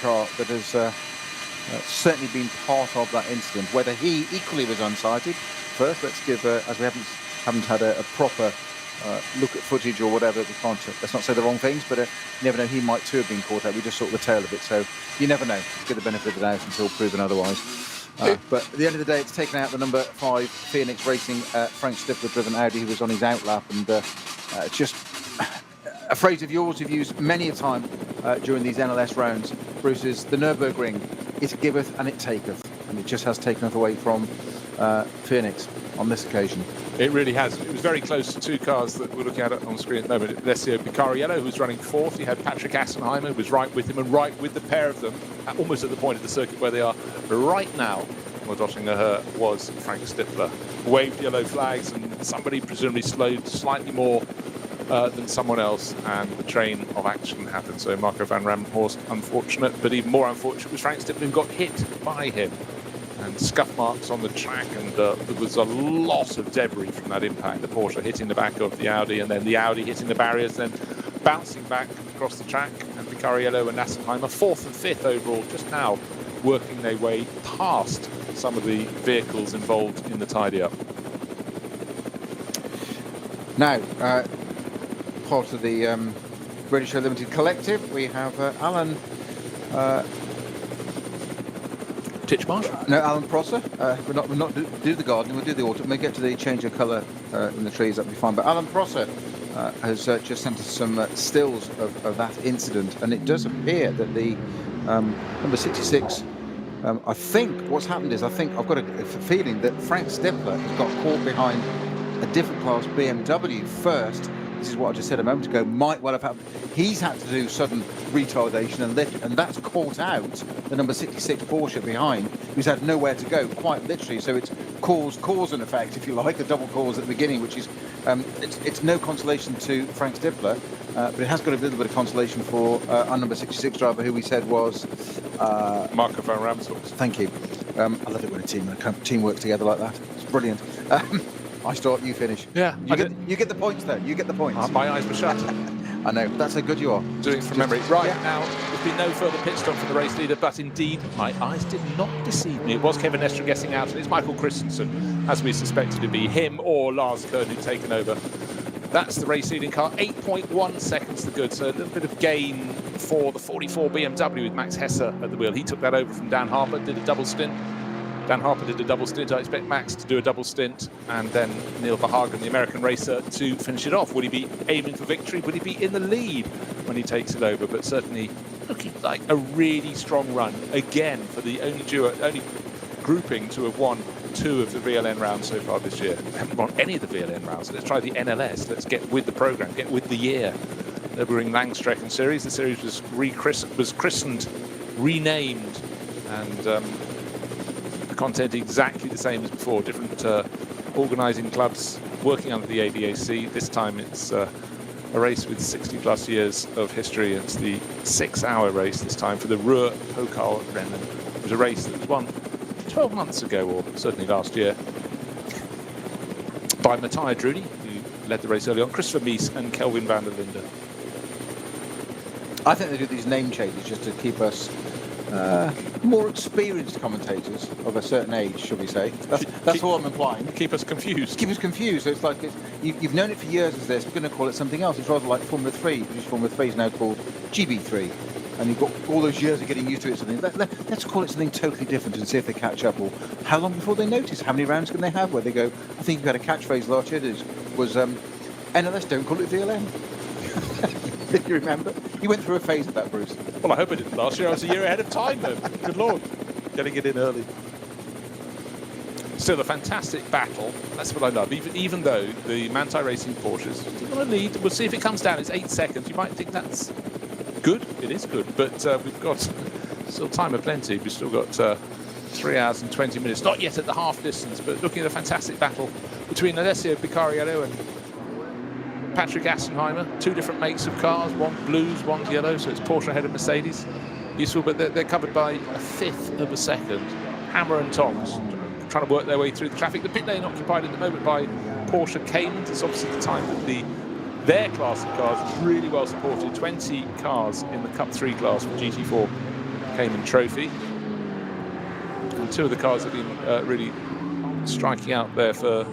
car that has certainly been part of that incident. Whether he equally was unsighted, first let's give, as we haven't had a proper look at footage or whatever, let's not say the wrong things, but you never know, he might too have been caught out. We just saw the tail of it, so you never know. Get the benefit of the doubt until proven otherwise. But at the end of the day, it's taken out the number 5 Phoenix Racing Frank Stifler driven Audi, who was on his outlap, and just a phrase of yours you've used many a time during these NLS rounds, Bruce, is the Nürburgring. It giveth and it taketh, and it just has taken us away from Phoenix on this occasion. It really has. It was very close to 2 cars that we're looking at on screen at the moment. Alessio Picariello, who was running 4th. He had Patrick Assenheimer, who was right with him, and right with the pair of them, almost at the point of the circuit where they are right now. Her was Frank Stifler. Waved yellow flags, and somebody presumably slowed slightly more than someone else, and the train of action happened. So Marco van Ramshorst, unfortunate, but even more unfortunate was Frank Stifler, who got hit by him. And scuff marks on the track, and there was a lot of debris from that impact. The Porsche hitting the back of the Audi, and then the Audi hitting the barriers, then bouncing back across the track. And Picariello and Assenheimer 4th and 5th overall, just now working their way past some of the vehicles involved in the tidy-up. Now, part of the Radio Show Limited Collective, we have Alan Titchmarsh? No, Alan Prosser. We'll not do the gardening, we'll do the autumn. We'll get to the change of colour in the trees, that'll be fine. But Alan Prosser has just sent us some stills of that incident, and it does appear that the number 66, I think what's happened is, I've got a feeling that Frank Stifler has got caught behind a different class BMW first. This is what I just said a moment ago, might well have happened. He's had to do sudden retardation and lift, and that's caught out the number 66 Porsche behind, who's had nowhere to go, quite literally. So it's cause and effect, if you like, a double cause at the beginning, which is, it's no consolation to Frank Stifler, but it has got a little bit of consolation for our number 66 driver, who we said was Marco van Ramshorst. Thank you. I love it when a team works together like that. It's brilliant. I start, you finish. Yeah. You get the points, though. You get the points. My eyes were shut. I know, but that's how good you are. Doing it from memory. Right, now, there's been no further pit stop for the race leader, but indeed, my eyes did not deceive me. It was Kevin Estra getting out, and it's Michael Christensen, as we suspected to be him or Lars Kern, who'd taken over. That's the race leading car, 8.1 seconds to good, so a little bit of gain for the 44 BMW with Max Hesse at the wheel. He took that over from Dan Harper, did a double stint. Dan Harper did a double stint. I expect Max to do a double stint, and then Neil Verhagen, the American racer, to finish it off. Will he be aiming for victory? Will he be in the lead when he takes it over? But certainly looking like a really strong run again for the only grouping to have won 2 of the VLN rounds so far this year. They haven't won any of the VLN rounds. Let's try the NLS. Let's get with the program, get with the year. Nürburgring Langstrecken series. The series was christened, renamed, and the content exactly the same as before. Different organising clubs working under the ADAC. This time it's a race with 60+ years of history. It's the 6-hour race this time for the Ruhr-Pokal-Rennen. It was a race that was won 12 months ago, or certainly last year, by Matthias Druni, who led the race early on, Christopher Mies and Kelvin van der Linde. I think they do these name changes just to keep us more experienced commentators of a certain age, shall we say. That's what I'm implying. Keep us confused. Keep us confused. So it's like you've known it for years as this. We're going to call it something else. It's rather like Formula 3, which Formula 3 is now called GB3. And you've got all those years of getting used to it. Something. Let's call it something totally different and see if they catch up. Or how long before they notice? How many rounds can they have where they go? I think you had a catchphrase last year that was NLS, don't call it VLN. If you remember, you went through a phase of that, Bruce. Well, I hope I didn't last year. I was a year ahead of time, though. Good Lord. Getting it in early. Still a fantastic battle. That's what I love. Even though the Manthey Racing Porsches still going to lead. We'll see if it comes down. It's 8 seconds. You might think that's good. It is good. But we've got still time aplenty. We've still got 3 hours and 20 minutes. Not yet at the half distance, but looking at a fantastic battle between Alessio Picariello and Patrick Assenheimer. 2 different makes of cars, one blues, one yellow, so it's Porsche ahead of Mercedes. Useful, but they're covered by a fifth of a second. Hammer and tongs trying to work their way through the traffic. The pit lane occupied at the moment by Porsche Caymans. It's obviously the time that their class of cars is really well supported. 20 cars in the Cup 3 class for GT4 Cayman Trophy. And 2 of the cars have been really striking out there for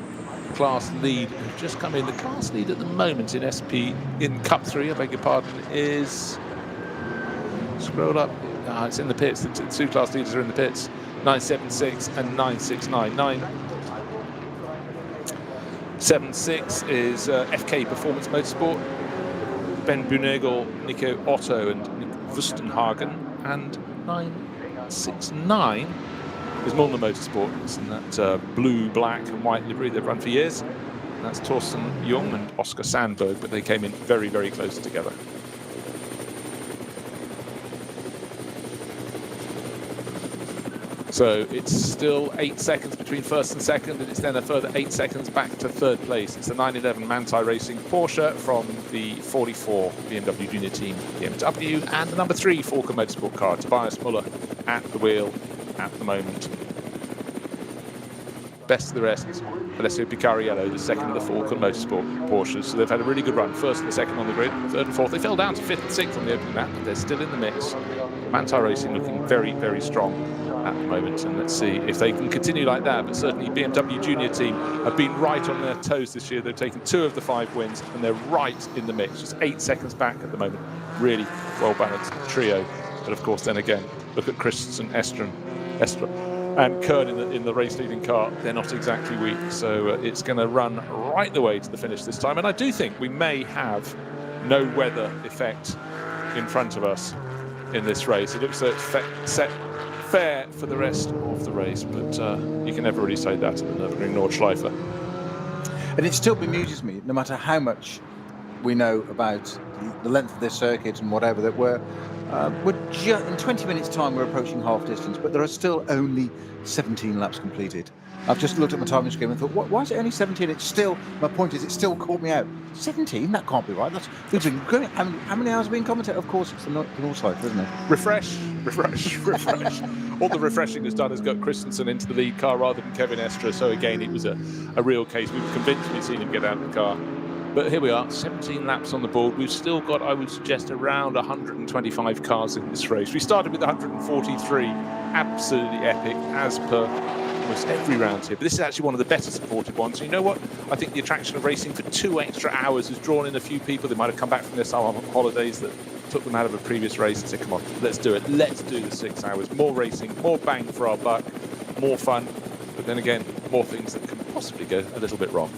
class lead. Have just come in. The class lead at the moment in Cup 3, I beg your pardon, is scroll up. It's in the pits. The 2 class leaders are in the pits. 976 and 969. 976 is FK Performance Motorsport. Ben Brunegel, Nico Otto, and Nick Wustenhagen. And 969 is Molnar Motorsport. It's in that blue, black, and white livery they've run for years. And that's Torsten Jung and Oscar Sandberg, but they came in very, very close together. So it's still 8 seconds between first and second, and it's then a further 8 seconds back to third place. It's the 911 Manthey Racing Porsche from the 44 BMW Junior Team BMW, and the number 3 Falken Motorsport car, Tobias Müller, at the wheel at the moment. Best of the rest, Alessio Picariello, the second of the Falken Motorsport Porsches. So they've had a really good run, first and second on the grid, third and fourth. They fell down to 5th and 6th on the opening lap, but they're still in the mix. Manthey Racing looking very, very strong at the moment, and let's see if they can continue like that. But certainly BMW Junior Team have been right on their toes this year. They've taken 2 of the 5 wins, and they're right in the mix, just 8 seconds back at the moment. Really well-balanced trio. But of course, then again, look at Christensen, Estra, and Kern in the race-leading car. They're not exactly weak, so it's going to run right the way to the finish this time. And I do think we may have no weather effect in front of us in this race. It looks like it's set fair for the rest of the race, but you can never really say that in the Nürburgring Nordschleife. And it still bemuses me, no matter how much we know about the length of this circuit and whatever, that we're in 20 minutes time we're approaching half distance, but there are still only 17 laps completed. I've just looked at my timing screen and thought, why is it only 17? It's still, my point is, it still caught me out. 17? That can't be right. We've been going, how many hours have we been commentating? Of course, it's the Nordschleife, isn't it? Refresh. All the refreshing has done has got Christensen into the lead car rather than Kevin Estra. So again, it was a real case. We were convinced we'd seen him get out of the car. But here we are, 17 laps on the board. We've still got, I would suggest, around 125 cars in this race. We started with 143, absolutely epic, as per almost every round here. But this is actually one of the better supported ones. And you know what? I think the attraction of racing for 2 extra hours has drawn in a few people. They might have come back from their summer holidays that took them out of a previous race and said, come on, let's do it. Let's do the 6 hours. More racing, more bang for our buck, more fun. But then again, more things that can possibly go a little bit wrong.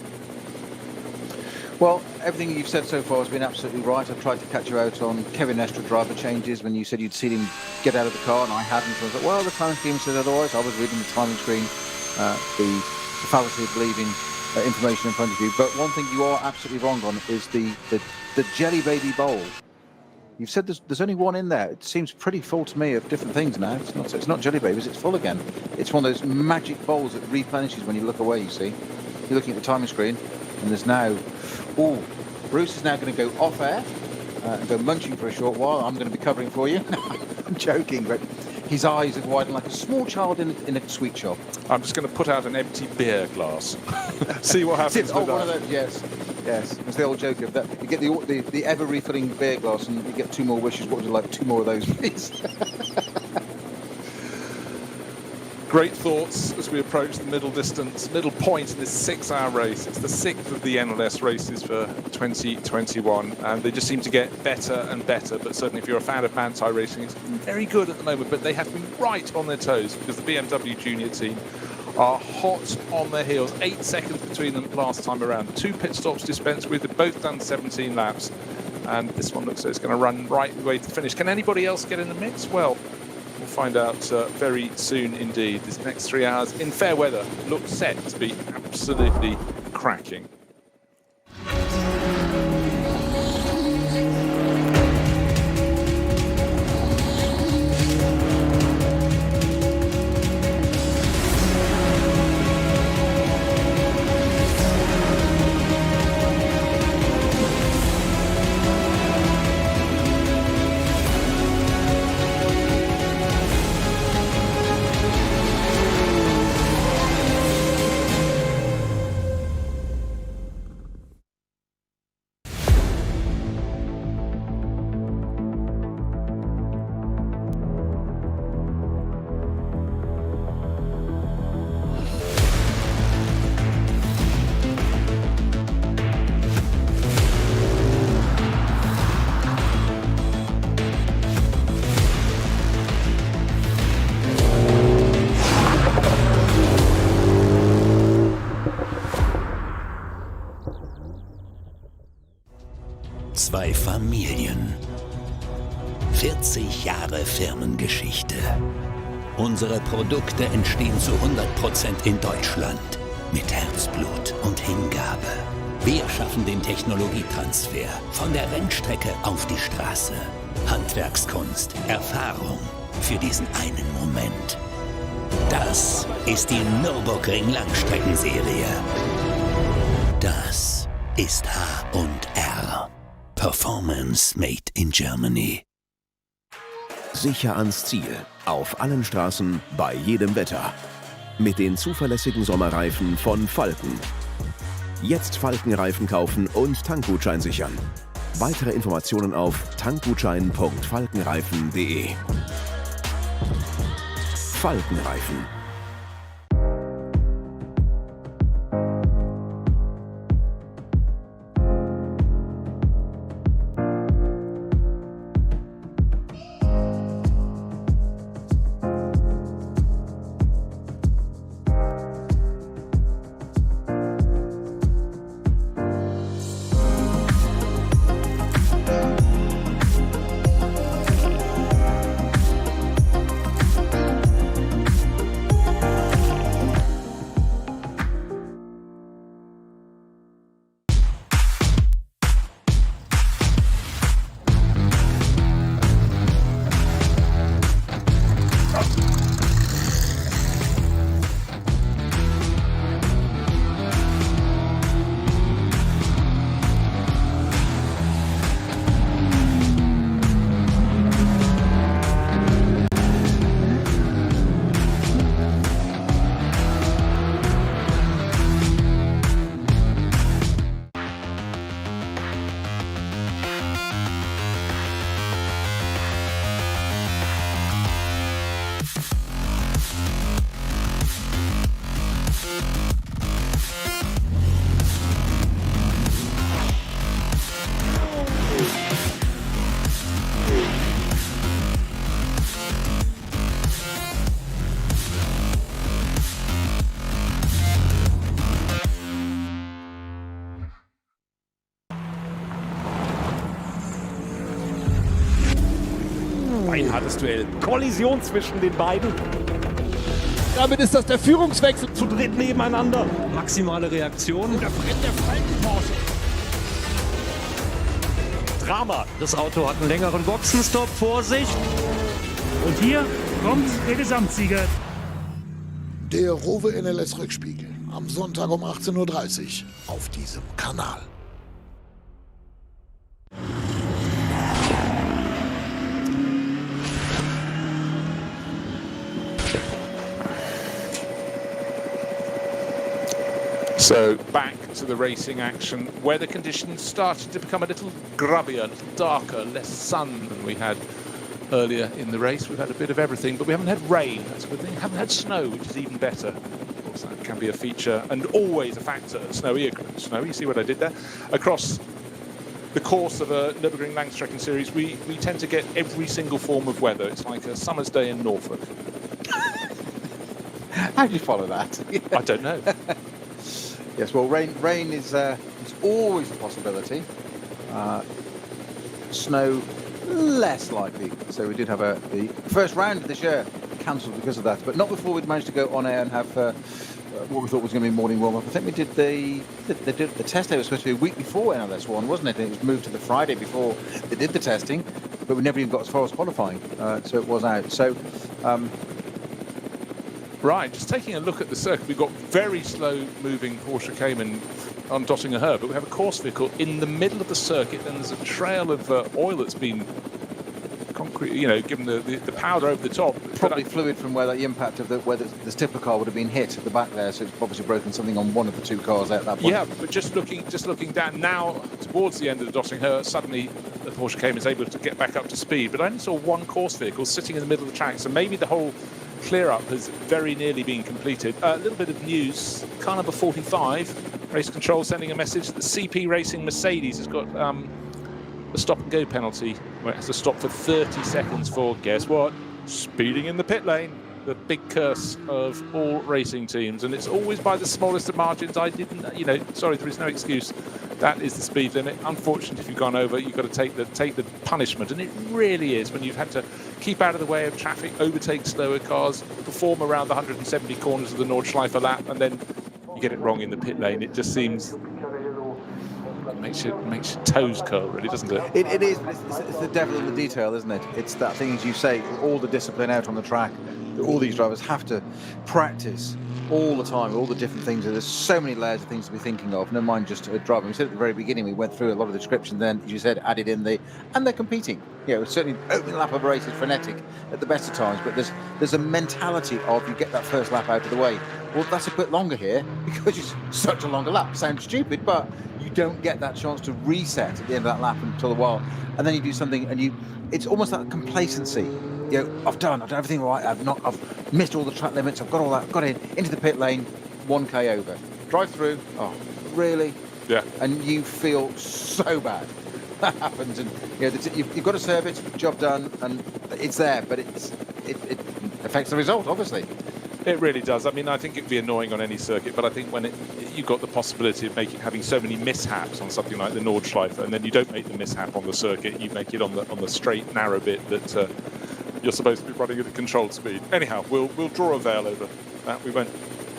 Well, everything you've said so far has been absolutely right. I've tried to catch you out on Kevin Estra driver changes when you said you'd seen him get out of the car, and I hadn't. So I thought, well, the timing screen said otherwise. I was reading the timing screen, the fallacy of believing information in front of you. But one thing you are absolutely wrong on is the Jelly Baby Bowl. You've said there's only one in there. It seems pretty full to me of different things now. It's not Jelly Babies, it's full again. It's one of those magic bowls that replenishes when you look away, you see. You're looking at the timing screen, and there's now... Oh, Bruce is now going to go off air and go munching for a short while. I'm going to be covering for you. I'm joking, but his eyes have widened like a small child in a sweet shop. I'm just going to put out an empty beer glass. See what happens with one that. Of those, yes. It's the old joke of that. You get the ever refilling beer glass and you get 2 more wishes. What would you like? 2 more of those, please? Great thoughts as we approach the middle point in this 6-hour race. It's the 6th of the NLS races for 2021, and they just seem to get better and better. But certainly if you're a fan of Manthey Racing, it's very good at the moment, but they have to be right on their toes because the BMW Junior team are hot on their heels. 8 seconds between them last time around. 2 pit stops dispensed with. They've both done 17 laps, and this one looks like it's going to run right the way to the finish. Can anybody else get in the mix? Well, we'll find out very soon indeed. This next 3 hours in fair weather looks set to be absolutely cracking. Zwei Familien. 40 Jahre Firmengeschichte. Unsere Produkte entstehen zu 100% in Deutschland. Mit Herzblut und Hingabe. Wir schaffen den Technologietransfer von der Rennstrecke auf die Straße. Handwerkskunst, Erfahrung für diesen einen Moment. Das ist die Nürburgring Langstreckenserie. Das ist H&R. Performance made in Germany. Sicher ans Ziel. Auf allen Straßen, bei jedem Wetter. Mit den zuverlässigen Sommerreifen von Falken. Jetzt Falkenreifen kaufen und Tankgutschein sichern. Weitere Informationen auf tankgutschein.falkenreifen.de. Falkenreifen. Ein hartes Duell. Kollision zwischen den beiden. Damit ist das der Führungswechsel zu dritt nebeneinander. Maximale Reaktion. Da brennt der Falken-Porsche. Drama. Das Auto hat einen längeren Boxenstopp. Vorsicht. Und hier kommt der Gesamtsieger. Der ROWE NLS Rückspiegel. Am Sonntag um 18:30 Uhr auf diesem Kanal. So back to the racing action. Weather conditions started to become a little grubbier, a little darker, less sun than we had earlier in the race. We've had a bit of everything, but we haven't had rain. That's a good thing. Haven't had snow, which is even better. Of course, that can be a feature and always a factor. Snowy, you see what I did there? Across the course of a Nürburgring Langstrecke series, we tend to get every single form of weather. It's like a summer's day in Norfolk. How do you follow that? I don't know. Yes, well, rain is always a possibility. Snow, less likely. So we did have the first round of this year cancelled because of that, but not before we'd managed to go on air and have what we thought was going to be morning warm-up. I think we did the test day was supposed to be a week before NLS1, wasn't it? And it was moved to the Friday before they did the testing, but we never even got as far as qualifying, so it was out. So. Right, just taking a look at the circuit, we've got very slow-moving Porsche Cayman on Dottinger Höhe, but we have a course vehicle in the middle of the circuit, and there's a trail of oil that's been concrete, given the powder over the top. Probably fluid from where the impact of where the stipper car would have been hit at the back there, so it's obviously broken something on one of the two cars at that point. Yeah, but just looking down now towards the end of the Dottinger Höhe, suddenly the Porsche Cayman is able to get back up to speed, but I only saw one course vehicle sitting in the middle of the track, so maybe the whole clear-up has very nearly been completed. A little bit of news, car number 45, race control sending a message that the CP Racing Mercedes has got a stop-and-go penalty where it has to stop for 30 seconds for, guess what, speeding in the pit lane. The big curse of all racing teams, and it's always by the smallest of margins. Sorry, there is no excuse. That is the speed limit. Unfortunately, if you've gone over, you've got to take the punishment, and it really is when you've had to keep out of the way of traffic, overtake slower cars, perform around the 170 corners of the Nordschleife lap, and then you get it wrong in the pit lane. It just seems makes your toes curl, really, doesn't it? It is. It's the devil in the detail, isn't it? It's that thing, as you say, all the discipline out on the track. All these drivers have to practice all the time, all the different things. There's so many layers of things to be thinking of. Never mind just driving. We said at the very beginning, we went through a lot of the description. Then, as you said, added in and they're competing. Certainly opening lap of a race is frenetic at the best of times, but there's a mentality of you get that first lap out of the way. Well, that's a bit longer here because it's such a longer lap. Sounds stupid, but you don't get that chance to reset at the end of that lap until a while, and then you do something, and it's almost like complacency. I've done everything right. I've missed all the track limits. I've got all that. Got into the pit lane, 1k over. Drive through. Oh, really? Yeah. And you feel so bad. That happens, and you've got to serve it. Job done, and it's there, but it affects the result, obviously. It really does. I mean, I think it'd be annoying on any circuit, but I think when you've got the possibility of having so many mishaps on something like the Nordschleife, and then you don't make the mishap on the circuit, you make it on the straight, narrow bit that you're supposed to be running at a controlled speed. Anyhow, we'll draw a veil over that. We won't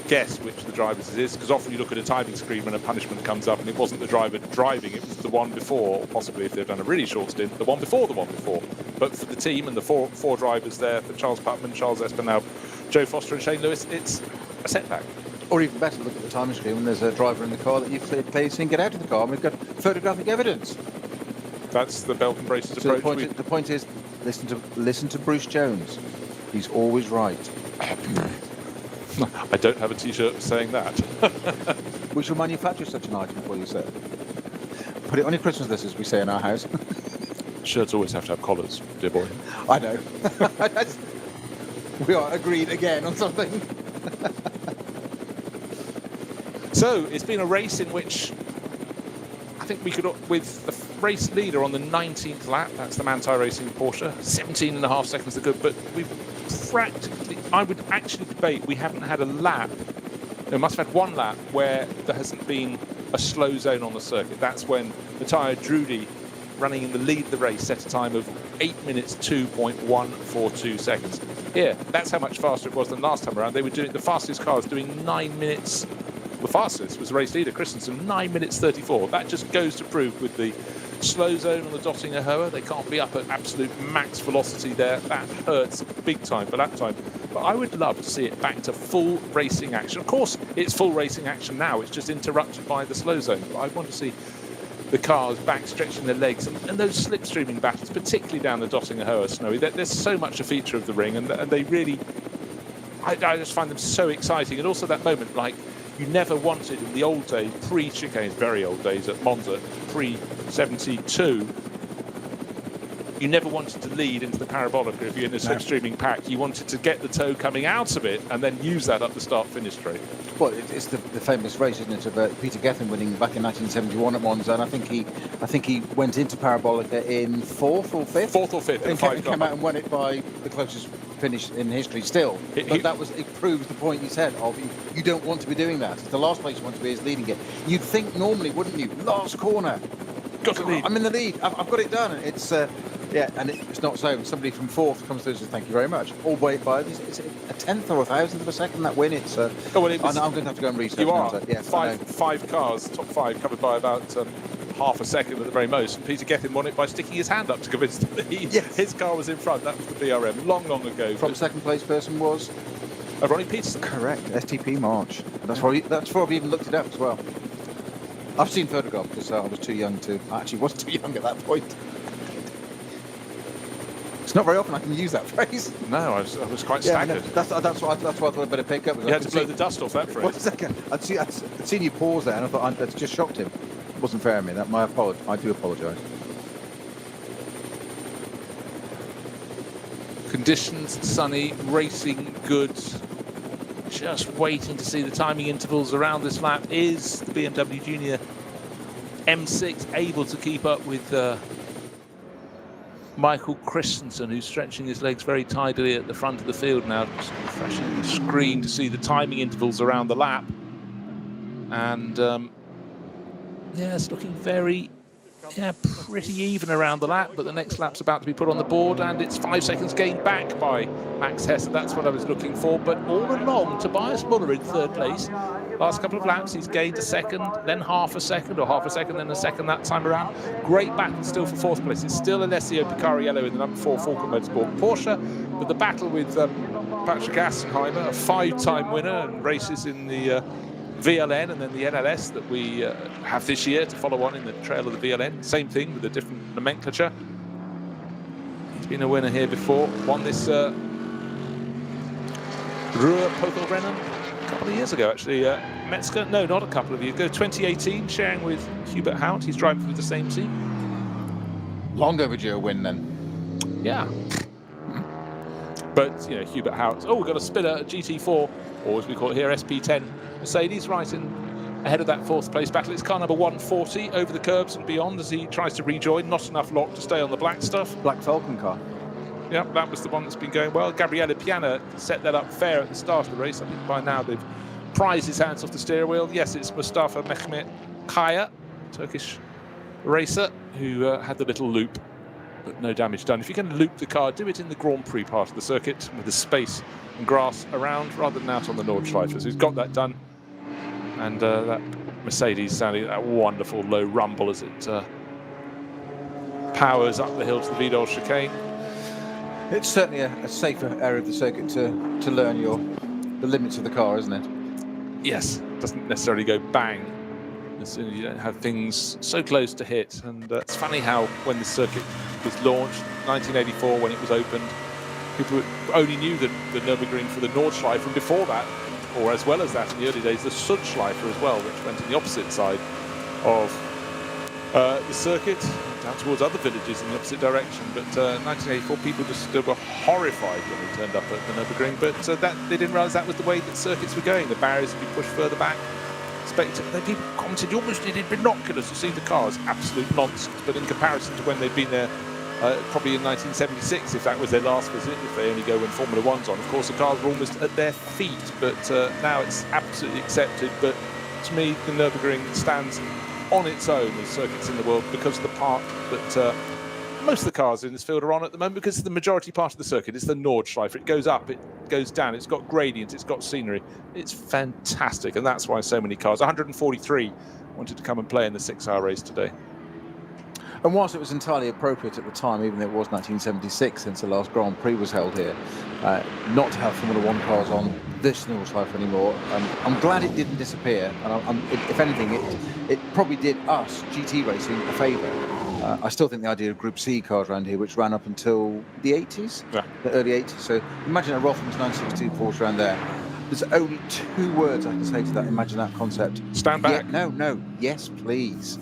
guess which of the drivers it is, because often you look at a timing screen when a punishment comes up and it wasn't the driver driving, it was the one before, or possibly if they've done a really short stint, the one before. But for the team and the four drivers there, for Charles Putman, Charles Espinal, Joe Foster and Shane Lewis, it's a setback. Or even better, look at the timing screen when there's a driver in the car that you've clearly seen get out of the car, and we've got photographic evidence. That's the belt and braces so approach. The point is, listen to Bruce Jones. He's always right. I don't have a T-shirt saying that. We shall manufacture such an item for you, sir. Put it on your Christmas list, as we say in our house. Shirts always have to have collars, dear boy. I know. We are agreed again on something. So it's been a race in which I think we could, with the race leader on the 19th lap, that's the Manthey Racing Porsche, 17.5 seconds to go, but we've practically, I would actually debate we haven't had a lap, we must have had one lap where there hasn't been a slow zone on the circuit. That's when Matteo Drudi, running in the lead of the race, set a time of 8 minutes 2.142 seconds. Here, that's how much faster it was than last time around. They were doing, the fastest car was doing 9 minutes. The fastest was the race leader, Christensen, 9 minutes 34. That just goes to prove with the slow zone on the Dottinger Höhe, they can't be up at absolute max velocity there. That hurts big time for lap time. But I would love to see it back to full racing action. Of course, it's full racing action now. It's just interrupted by the slow zone. But I want to see the cars back stretching their legs, and those slipstreaming battles, particularly down the Dottinger Höhe, Snowy. There's so much a feature of the ring, and they really, I just find them so exciting. And also that moment, like you never wanted in the old days, pre-chicanes, very old days at Monza, pre-72, you never wanted to lead into the parabolica if you're in a slipstreaming pack. You wanted to get the tow coming out of it and then use that up the start-finish straight. Well, it's the famous race, isn't it, of Peter Gethin winning back in 1971 at Monza, and I think he went into parabolica in fourth or fifth. And came out and won it by the closest finish in history still. It proves the point you said of you don't want to be doing that. The last place you want to be is leading it. You'd think normally, wouldn't you? Last corner. Got to lead. I'm in the lead. I've got it done. It's and it's not so. Somebody from fourth comes through and says thank you very much. All by it's a tenth or a thousandth of a second that win. It's I'm going to have to go and research. You are. Yeah, five cars, top five, covered by about half a second at the very most. And Peter Gethin won it by sticking his hand up to convince that his car was in front. That was the BRM long ago. From second place person was Ronnie Peterson. Correct. STP March. That's why I've even looked it up as well. I've seen photographs because I was too young to. I actually wasn't too young at that point. It's not very often I can use that phrase. No, I was quite staggered. No, that's why I thought I'd better pick up. You had to blow the dust off that phrase. 1 second. I'd seen you pause there and I thought that's just shocked him. It wasn't fair of me. I do apologise. Conditions sunny, racing good. Just waiting to see the timing intervals around this lap. Is the BMW Junior M6 able to keep up with Michael Christensen, who's stretching his legs very tidily at the front of the field now, just refreshing the screen to see the timing intervals around the lap. And it's looking very pretty even around the lap, but the next lap's about to be put on the board, and it's 5 seconds gained back by Max Hesse. That's what I was looking for. But all along, Tobias Muller in third place. Last couple of laps, he's gained a second, then half a second, then a second that time around. Great battle still for fourth place. It's still Alessio Picariello in the number 4 Falcon Motorsport Porsche, but the battle with Patrick Assenheimer, a 5-time winner and races in the VLN and then the NLS that we have this year to follow on in the trail of the VLN. Same thing with a different nomenclature. He's been a winner here before. Won this Ruhr-Pokal-Rennen a couple of years ago, actually. Metzger, no, not a couple of years ago. 2018, sharing with Hubert Hout. He's driving with the same team. Long overdue a win then. Yeah. But, Hubert Hout. Oh, we've got a spinner, a GT4, or as we call it here, SP10 Mercedes, right in ahead of that fourth place battle. It's car number 140 over the curbs and beyond as he tries to rejoin. Not enough lock to stay on the black stuff. Black Falcon car. Yeah, that was the one that's been going well. Gabriele Piana set that up fair at the start of the race. I think by now they've prized his hands off the steering wheel. Yes, it's Mustafa Mehmet Kaya, Turkish racer, who had the little loop, but no damage done. If you're going to loop the car, do it in the Grand Prix part of the circuit with the space and grass around rather than out on the Nordschleife. So he's got that done. And that Mercedes sounding that wonderful low rumble as it powers up the hill to the Vidal chicane. It's certainly a safer area of the circuit to learn the limits of the car, isn't it? Yes, it doesn't necessarily go bang as soon as you don't have things so close to hit. And it's funny how when the circuit was launched, 1984, when it was opened, people only knew the Nürburgring for the Nordschleife, and before that, or as well as that in the early days, the Südschleife as well, which went to the opposite side of the circuit, down towards other villages in the opposite direction. But 1984, people just still were horrified when they turned up at the Nürburgring, but that they didn't realise that was the way that circuits were going. The barriers would be pushed further back. People commented you almost needed binoculars to see the cars. Absolute nonsense, but in comparison to when they'd been there probably in 1976, if that was their last visit, if they only go when Formula One's on. Of course, the cars were almost at their feet, but now it's absolutely accepted. But to me, the Nürburgring stands on its own as circuits in the world because of the part that most of the cars in this field are on at the moment, because the majority part of the circuit is the Nordschleife. It goes up, it goes down, it's got gradients, it's got scenery. It's fantastic, and that's why so many cars, 143, wanted to come and play in the 6-hour race today. And whilst it was entirely appropriate at the time, even though it was 1976 since the last Grand Prix was held here, not to have Formula One cars on this Nordschleife anymore, I'm glad it didn't disappear. And if anything, it probably did us, GT racing, a favour. I still think the idea of Group C cars around here, which ran up until the 80s, the early 80s. So imagine a Rothmans 962 Porsche around there. There's only 2 words I can say to that. Imagine that concept. Stand back. No. Yes, please.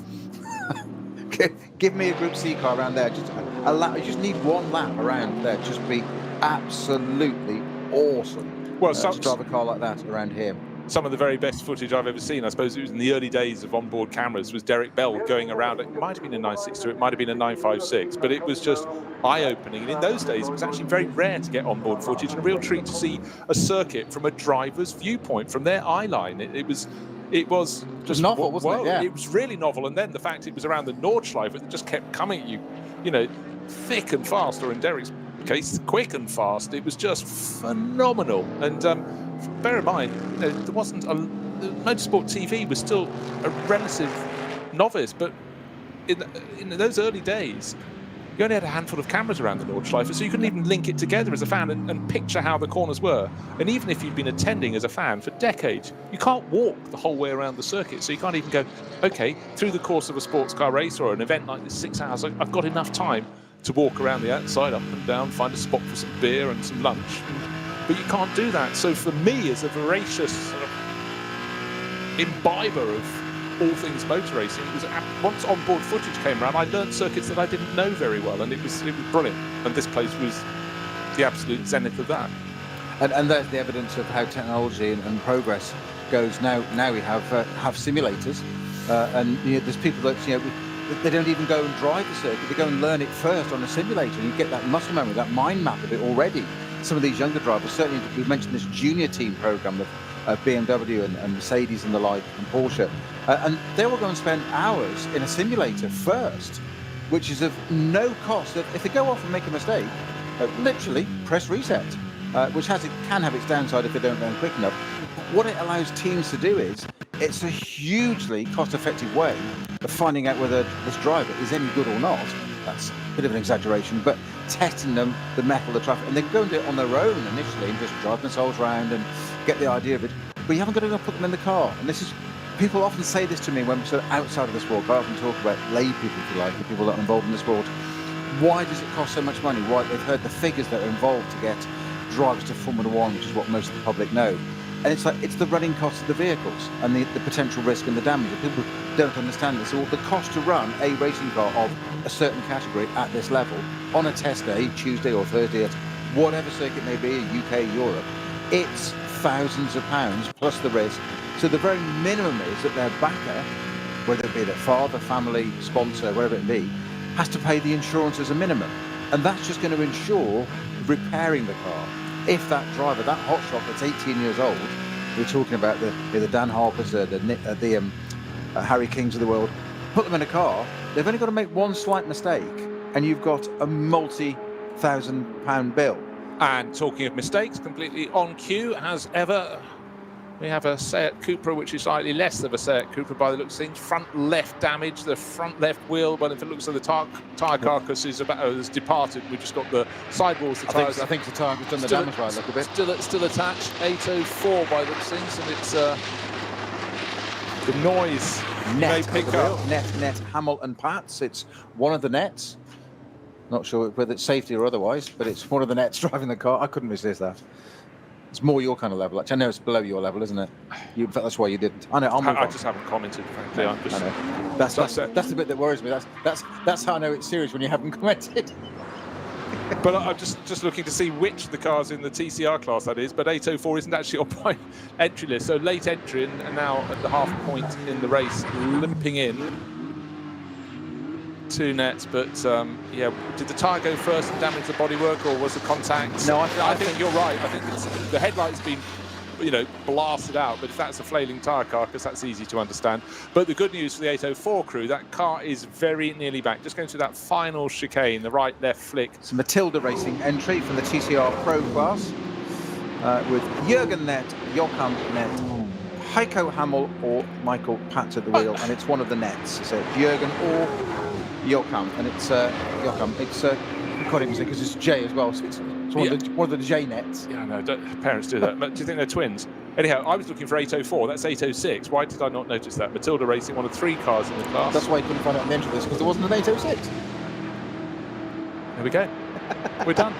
Give me a Group C car around there. Just a lap. You just need one lap around there. Just be absolutely awesome. Well, to drive a car like that around here. Some of the very best footage I've ever seen, I suppose it was in the early days of onboard cameras, was Derek Bell going around. It might have been a 962, it might have been a 956, but it was just eye-opening. And in those days, it was actually very rare to get onboard footage, and a real treat to see a circuit from a driver's viewpoint, from their eye line. It was just novel, wasn't it? Yeah. It was really novel. And then the fact it was around the Nordschleife, it just kept coming at you, thick and fast, or in Derek's case, quick and fast. It was just phenomenal. And bear in mind, there wasn't the motorsport TV was still a relative novice, but in those early days, you only had a handful of cameras around the Nordschleife, so you couldn't even link it together as a fan and picture how the corners were. And even if you've been attending as a fan for decades, you can't walk the whole way around the circuit, so you can't even go, okay, through the course of a sports car race or an event like this, 6 hours, I've got enough time to walk around the outside, up and down, find a spot for some beer and some lunch. But you can't do that. So for me, as a voracious sort of imbiber of all things motor racing, it was once onboard footage came around, I learned circuits that I didn't know very well, and it was brilliant. And this place was the absolute zenith of that. And there's the evidence of how technology and progress goes. Now we have simulators, and there's people that they don't even go and drive the circuit; they go and learn it first on a simulator, and you get that muscle memory, that mind map of it already. Some of these younger drivers, certainly we mentioned this junior team program of BMW and Mercedes and the like, and Porsche, and they will go and spend hours in a simulator first, which is of no cost. If they go off and make a mistake, literally press reset, which can have its downside if they don't learn quick enough. What it allows teams to do is, it's a hugely cost-effective way of finding out whether this driver is any good or not. That's a bit of an exaggeration, but testing them, the metal, the traffic, and they can go and do it on their own initially and just drive themselves around and get the idea of it. But you haven't got to go put them in the car. And people often say this to me when we're sort of outside of the sport. I often talk about lay people, if you like, the people that are involved in the sport. Why does it cost so much money? Why? They've heard the figures that are involved to get drivers to Formula One, which is what most of the public know. And it's the running costs of the vehicles and the potential risk and the damage. People don't understand this. So the cost to run a racing car of a certain category at this level on a test day, Tuesday or Thursday, at whatever circuit may be, UK, Europe, it's thousands of pounds plus the risk. So the very minimum is that their backer, whether it be their father, family, sponsor, whatever it be, has to pay the insurance as a minimum. And that's just going to ensure repairing the car. If that driver, that hotshot that's 18 years old, we're talking about the Dan Harpers, the Harry Kings of the world, put them in a car, they've only got to make one slight mistake, and you've got a multi-thousand-pound bill. And talking of mistakes, completely on cue, as ever, we have a Seat Cupra, which is slightly less of a Seat Cupra by the looks of things. Front left damage, the front left wheel. Well, if it looks like the tyre carcass is has departed, we've just got the sidewalls. The tyres. I think the tyre has done the damage right a little bit. Still attached. 804 by the looks of things, and it's the noise Net, they pick up. Net, Hamill and Pats. It's one of the nets. Not sure whether it's safety or otherwise, but it's one of the nets driving the car. I couldn't resist that. It's more your kind of level. Actually, I know it's below your level, isn't it? That's why you didn't. I know. I just haven't commented, frankly. I know. That's the bit that worries me. That's how I know it's serious when you haven't commented. But I'm just looking to see which of the cars in the TCR class that is. But 804 isn't actually on my entry list. So late entry and now at the half point in the race, limping in. 2 nets, but yeah, did the tyre go first and damage the bodywork, or was the contact? No, I think you're right. I think the headlight's been, blasted out. But if that's a flailing tyre carcass, that's easy to understand. But the good news for the 804 crew, that car is very nearly back. Just going through that final chicane, the right-left flick. It's a Matilda Racing entry from the TCR Pro class with Jürgen Net, Joachim Net, Heiko Hamill or Michael Patz at the wheel, and it's one of the nets. So Jürgen or Joachim, and it's Joachim. It's quite interesting because it's J as well, so it's one of the J nets. Yeah, no, parents do that. But do you think they're twins? Anyhow, I was looking for 804. That's 806. Why did I not notice that? Matilda Racing, one of 3 cars in the class. That's why you couldn't find out on the entry list, because there wasn't an 806. There we go. We're done.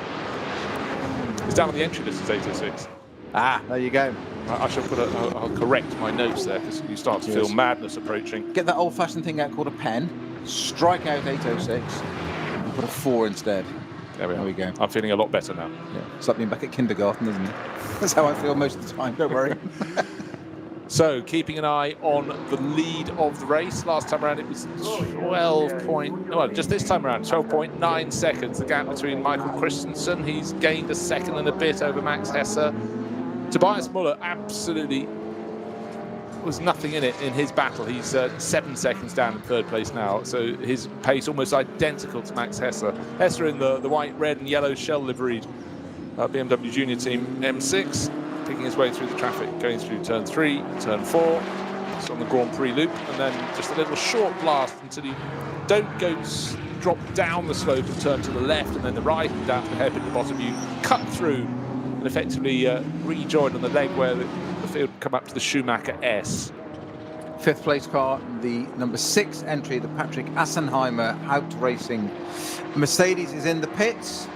It's down on the entry list as 806. Ah, there you go. I shall I'll correct my notes there, because you start to feel madness approaching. Get that old-fashioned thing out called a pen. strike out 806 and put a 4 instead. There we go. I'm feeling a lot better now. Yeah. It's like being back at kindergarten, isn't it? That's how I feel most of the time, don't worry. So, keeping an eye on the lead of the race. Last time around it was 12 just this time around, 12.9 seconds. The gap between Michael Christensen, he's gained a second and a bit over Max Hesse. Tobias Muller absolutely was nothing in it in his battle. He's 7 seconds down in third place now, so his pace almost identical to Max Hesse. Hesse in the white, red and yellow shell liveried BMW Junior Team M6, picking his way through the traffic, going through turn 3, turn 4, it's on the Grand Prix loop, and then just a little short blast until you don't drop down the slope and turn to the left and then the right and down to the hairpin at the bottom. You cut through and effectively rejoin on the leg where the field will come up to the Schumacher S. 5th place car, the number 6 entry, the Patrick Assenheimer Haupt Racing Mercedes is in the pits.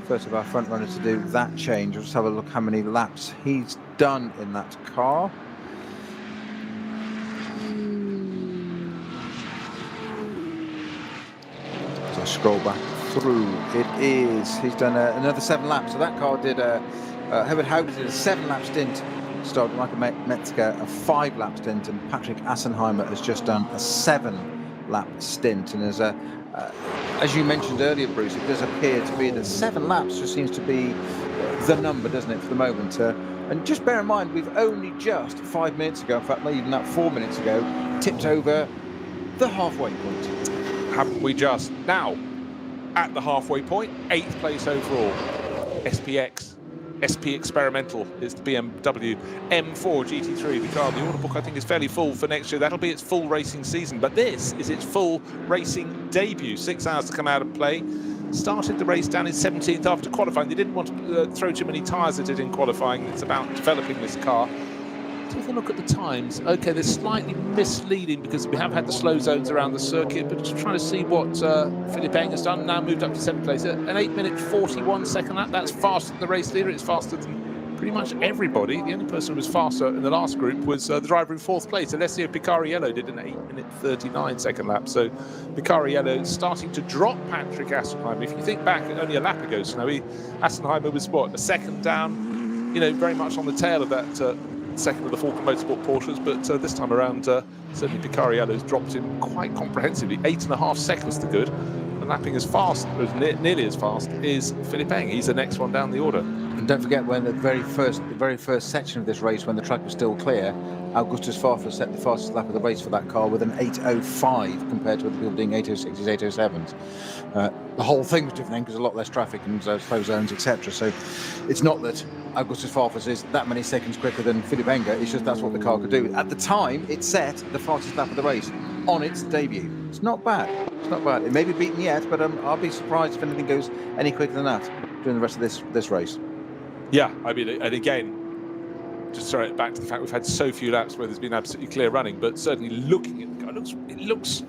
First of our front runners to do that change. We'll just have a look how many laps he's done in that car. So I scroll back through. He's done another 7 laps. So that car did Herbert Haupt did a 7-lap stint. Started Michael Metzger a 5-lap stint, and Patrick Assenheimer has just done a 7-lap stint. And as you mentioned earlier, Bruce, it does appear to be that 7 laps just seems to be the number, doesn't it, for the moment? And just bear in mind, we've only just 5 minutes ago, in fact, not even that 4 minutes ago, tipped over the halfway point. Haven't we just? Now, at the halfway point, 8th place overall. SP Experimental is the BMW M4 GT3. The car, the order book, I think, is fairly full for next year. That'll be its full racing season, but this is its full racing debut. 6 hours to come out and play. Started the race down in 17th after qualifying. They didn't want to throw too many tyres at it in qualifying. It's about developing this car. Take a look at the times. Okay, they're slightly misleading because we have had the slow zones around the circuit, but just trying to see what Philippe Eng has done. Now moved up to 7th place. An 8-minute 41-second lap. That's faster than the race leader. It's faster than pretty much everybody. The only person who was faster in the last group was the driver in 4th place. Alessio Picariello did an 8-minute 39-second lap. So Picariello starting to drop Patrick Assenheimer. If you think back only a lap ago, Snowy, Assenheimer was what, a second down, very much on the tail of that second of the Falcon Motorsport Porsches, but this time around certainly Picariello's dropped him quite comprehensively. 8.5 seconds to good, and lapping as fast, nearly as fast, is Philippe Eng. He's the next one down the order. And don't forget, when the very first section of this race, when the track was still clear, Augustus Farfus set the fastest lap of the race for that car with an 8:05 compared to other people doing 8:06s, 8:07s. The whole thing was different because a lot less traffic and slow zones, etc. So it's not that Augustus Farfus is that many seconds quicker than Philippe Eng. It's just that's what the car could do. At the time, it set the fastest lap of the race on its debut. It's not bad. It's not bad. It may be beaten yet, but I'll be surprised if anything goes any quicker than that during the rest of this race. Yeah, I mean, and again, just throw it back to the fact we've had so few laps where there's been absolutely clear running, but certainly looking at the car, it looks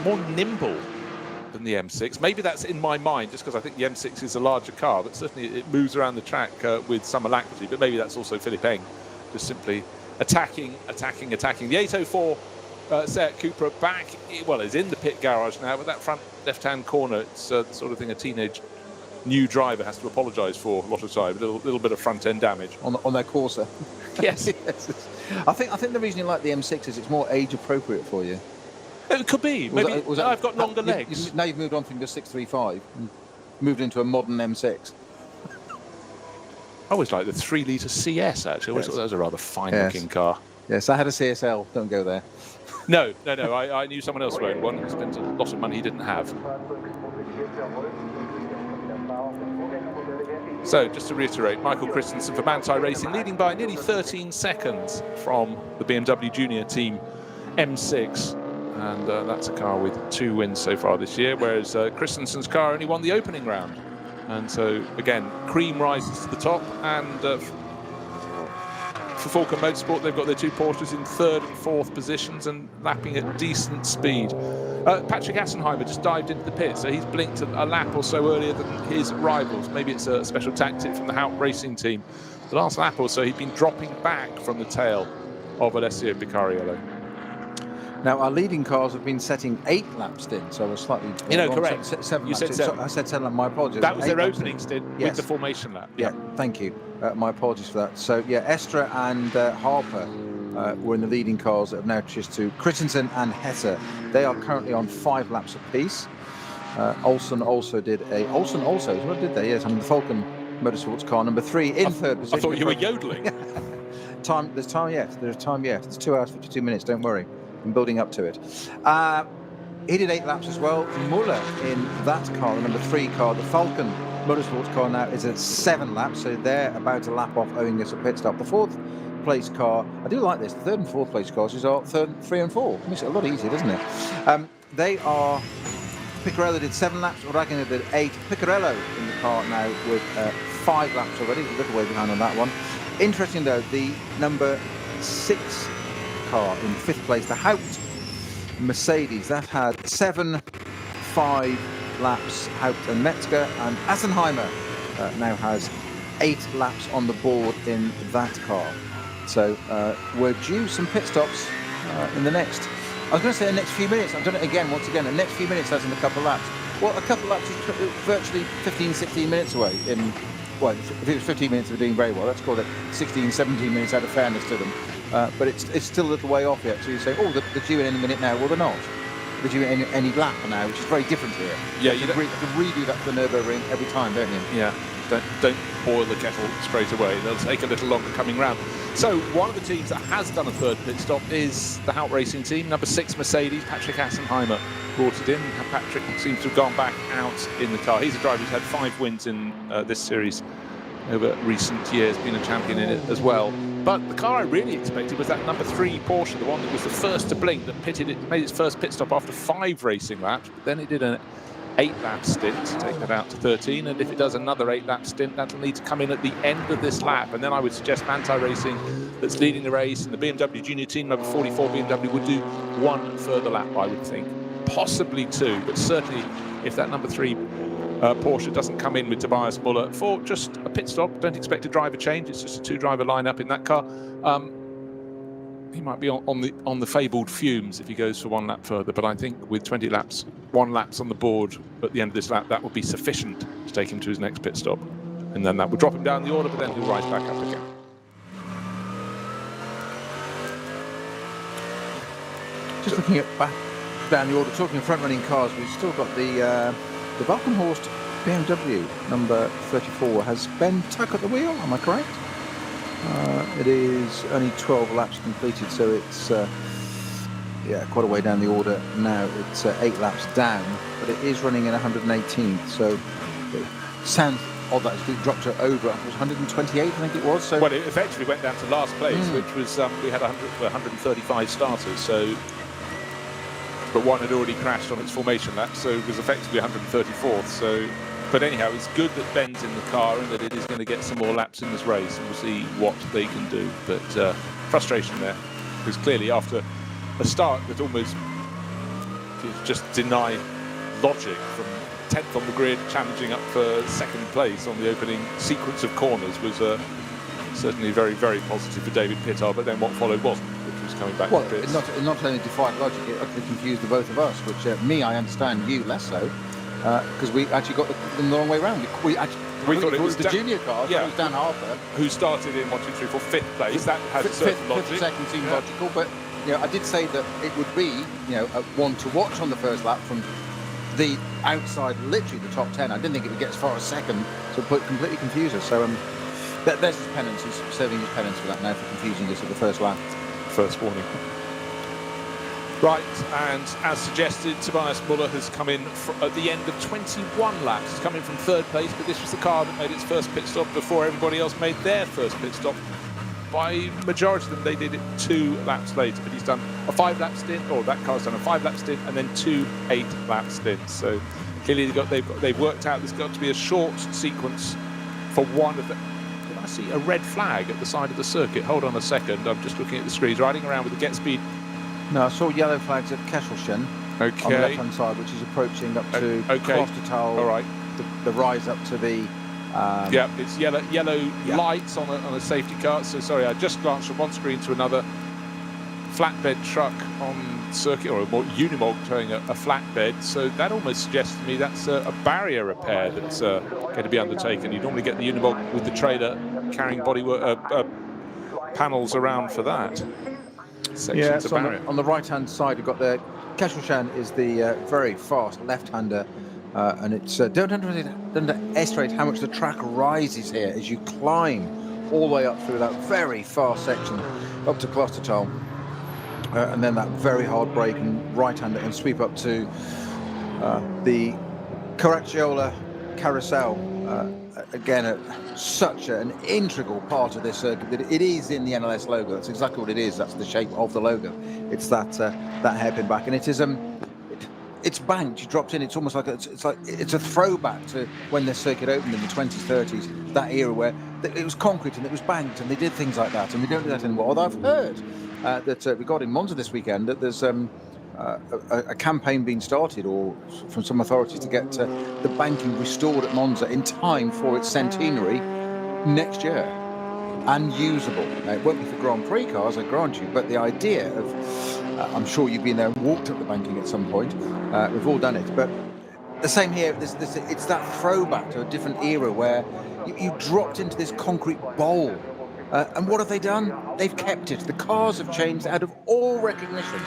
more nimble than the M6. Maybe that's in my mind, just because I think the M6 is a larger car, but certainly it moves around the track with some alacrity. But maybe that's also Philippe Eng, just simply attacking. The 804 Seat Cupra back, well, is in the pit garage now, but that front left-hand corner, it's the sort of thing a teenage new driver has to apologise for a lot of time. A little bit of front-end damage on their Corsa. Yes. Yes. I think the reason you like the M6 is it's more age-appropriate for you. It could be. Maybe I've got longer legs. Now you've moved on from your 635, moved into a modern M6. I always liked the 3-litre CS, actually. I always thought that was a rather fine-looking car. Yes, I had a CSL. Don't go there. No. I knew someone else who owned one. He spent a lot of money he didn't have. So, just to reiterate, Michael Christensen for Manthey Racing, leading by nearly 13 seconds from the BMW Junior Team M6. And that's a car with 2 wins so far this year, whereas Christensen's car only won the opening round. And so, again, cream rises to the top. And for Falcon Motorsport, they've got their 2 Porsches in 3rd and 4th positions and lapping at decent speed. Patrick Assenheimer just dived into the pit, so he's blinked a lap or so earlier than his rivals. Maybe it's a special tactic from the Haupt Racing team. The last lap or so, he'd been dropping back from the tail of Alessio Picariello. Now, our leading cars have been setting 8 lap stints, so I was slightly wrong. correct. 7 You laps. said 7. I said 7 laps, my apologies. That was their 8 laps opening stint Yes. with the formation lap. Yeah, thank you. My apologies for that. So, yeah, Estra and Harper were in the leading cars that have now switched to Christensen and Hesse. They are currently on 5 laps apiece. Olsen also did a... Olsen also, what did they? Yes, I mean, the Falcon Motorsports car number 3 in third position. I thought you were yodeling. There's time yet. There's time yet. It's 2 hours, 52 minutes, don't worry. I'm building up to it. He did 8 laps as well. Muller in that car, the number 3 car, the Falcon Motorsports car now is at 7 laps, so they're about to lap off, owing us a pit stop. The 4th place car, I do like this, the 3rd and 4th place cars are 3 and 4. Makes it a lot easier, doesn't it? They are... Piccarello did 7 laps, Ragnar did 8. Piccarello in the car now with 5 laps already, a little way behind on that one. Interesting though, the number 6 car in 5th place, the Haupt Mercedes, that had 7, 5 laps, Haupt and Metzger, and Assenheimer now has 8 laps on the board in that car. So we're due some pit stops in the next... I was going to say the next few minutes. I've done it again, once again. The next few minutes, as in a couple of laps. Well, a couple of laps is virtually 15, 16 minutes away. Well, if it was 15 minutes, we're doing very well. Let's call it 16, 17 minutes out of fairness to them. But it's still a little way off yet. So you say, oh, they're due in any minute now. Well, they're not. They're due in any lap now, which is very different here. Yeah, you have to redo that for the Nürburgring every time, don't you? Yeah. Don't boil the kettle straight away. They'll take a little longer coming round. So one of the teams that has done a third pit stop is the Haupt Racing team, number 6 Mercedes. Patrick Assenheimer brought it in. Patrick seems to have gone back out in the car. He's a driver who's had 5 wins in this series over recent years, been a champion in it as well. But the car I really expected was that number 3 Porsche, the one that was the first to blink, that made its first pit stop after 5 racing laps. But then it did an 8-lap stint to take that out to 13, and if it does another 8-lap stint, that'll need to come in at the end of this lap. And then I would suggest Manthey Racing, that's leading the race, and the BMW Junior team, number 44 BMW, would do 1 further lap, I would think, possibly 2, but certainly if that number 3 Porsche doesn't come in with Tobias Muller for just a pit stop, don't expect a driver change, it's just a 2-driver lineup in that car. He might be on the fabled fumes if he goes for 1 lap further, but I think with 20 laps, 1 lap's on the board at the end of this lap, that would be sufficient to take him to his next pit stop. And then that would drop him down the order, but then he'll rise back up again. Just looking at back down the order, talking of front-running cars, we've still got the Valkenhorst BMW number 34 has Ben Tuck at the wheel, am I correct? It is only 12 laps completed, so it's quite a way down the order now. It's 8 laps down, but it is running in 118th, so it sounds odd that it's dropped to over, it was 128, I think it was. So well, it effectively went down to last place, which was, we had 135 starters, so... But one had already crashed on its formation lap, so it was effectively 134th, so... But anyhow, it's good that Ben's in the car and that it is going to get some more laps in this race, and we'll see what they can do. But frustration there, because clearly after a start that almost just denied logic, from 10th on the grid, challenging up for 2nd place on the opening sequence of corners, was certainly very, very positive for David Pittard, but then what followed wasn't, which was coming back to pits. It not only defied logic, it utterly confused the both of us, which me, I understand, you less so. Because we actually got them the wrong way round. We thought it was the junior car. Yeah, it was Dan Harper who started in 1, 2, 3, 4, 5th place. That has certain logic. 5th, 2nd seemed logical, but I did say that it would be a one to watch on the first lap from the outside, literally the top 10. I didn't think it would get as far as 2nd, so it completely confused us. So there's his penance. He's serving his penance for that now, for confusing us at the first lap. First warning. Right, and as suggested, Tobias Muller has come in at the end of 21 laps. He's come in from 3rd place, but this was the car that made its first pit stop before everybody else made their first pit stop. By majority of them, they did it 2 laps later, but he's done a 5-lap stint, or that car's done a 5-lap stint, and then 2 8-lap stints. So clearly they've worked out there's got to be a short sequence for one of them. Did I see a red flag at the side of the circuit? Hold on a second, I'm just looking at the screens, riding around with the Get Speed. No, I saw yellow flags at Kesselchen on the left-hand side, which is approaching up to Klostertal. All right. The rise up to the... it's yellow lights on a safety car. So sorry, I just glanced from one screen to another. flatbed truck on circuit, or a more unimog towing a flatbed, so that almost suggests to me that's a barrier repair that's going to be undertaken. You normally get the unimog with the trailer carrying bodywork panels around for that. Yeah, so on the right-hand side, you've got the Kesselchan is the very fast left-hander, and it's don't underestimate how much the track rises here as you climb all the way up through that very fast section up to Klostertal, and then that very hard brake and right-hander and sweep up to the Caracciola Carousel. Again, such an integral part of this circuit that it is in the NLS logo. That's exactly what it is. That's the shape of the logo. It's that hairpin back, and it is it's banked. You dropped in. It's almost like it's a throwback to when this circuit opened in the 20s, 30s, that era where it was concrete and it was banked, and they did things like that. And we don't do that anymore. Although I've heard that regarding Monza this weekend that there's a campaign being started, or from some authorities, to get the banking restored at Monza in time for its centenary next year and usable. Now, it won't be for Grand Prix cars, I grant you, but the idea of, I'm sure you've been there and walked up the banking at some point, we've all done it, but the same here, it's that throwback to a different era where you dropped into this concrete bowl. And what have they done? They've kept it. The cars have changed out of all recognition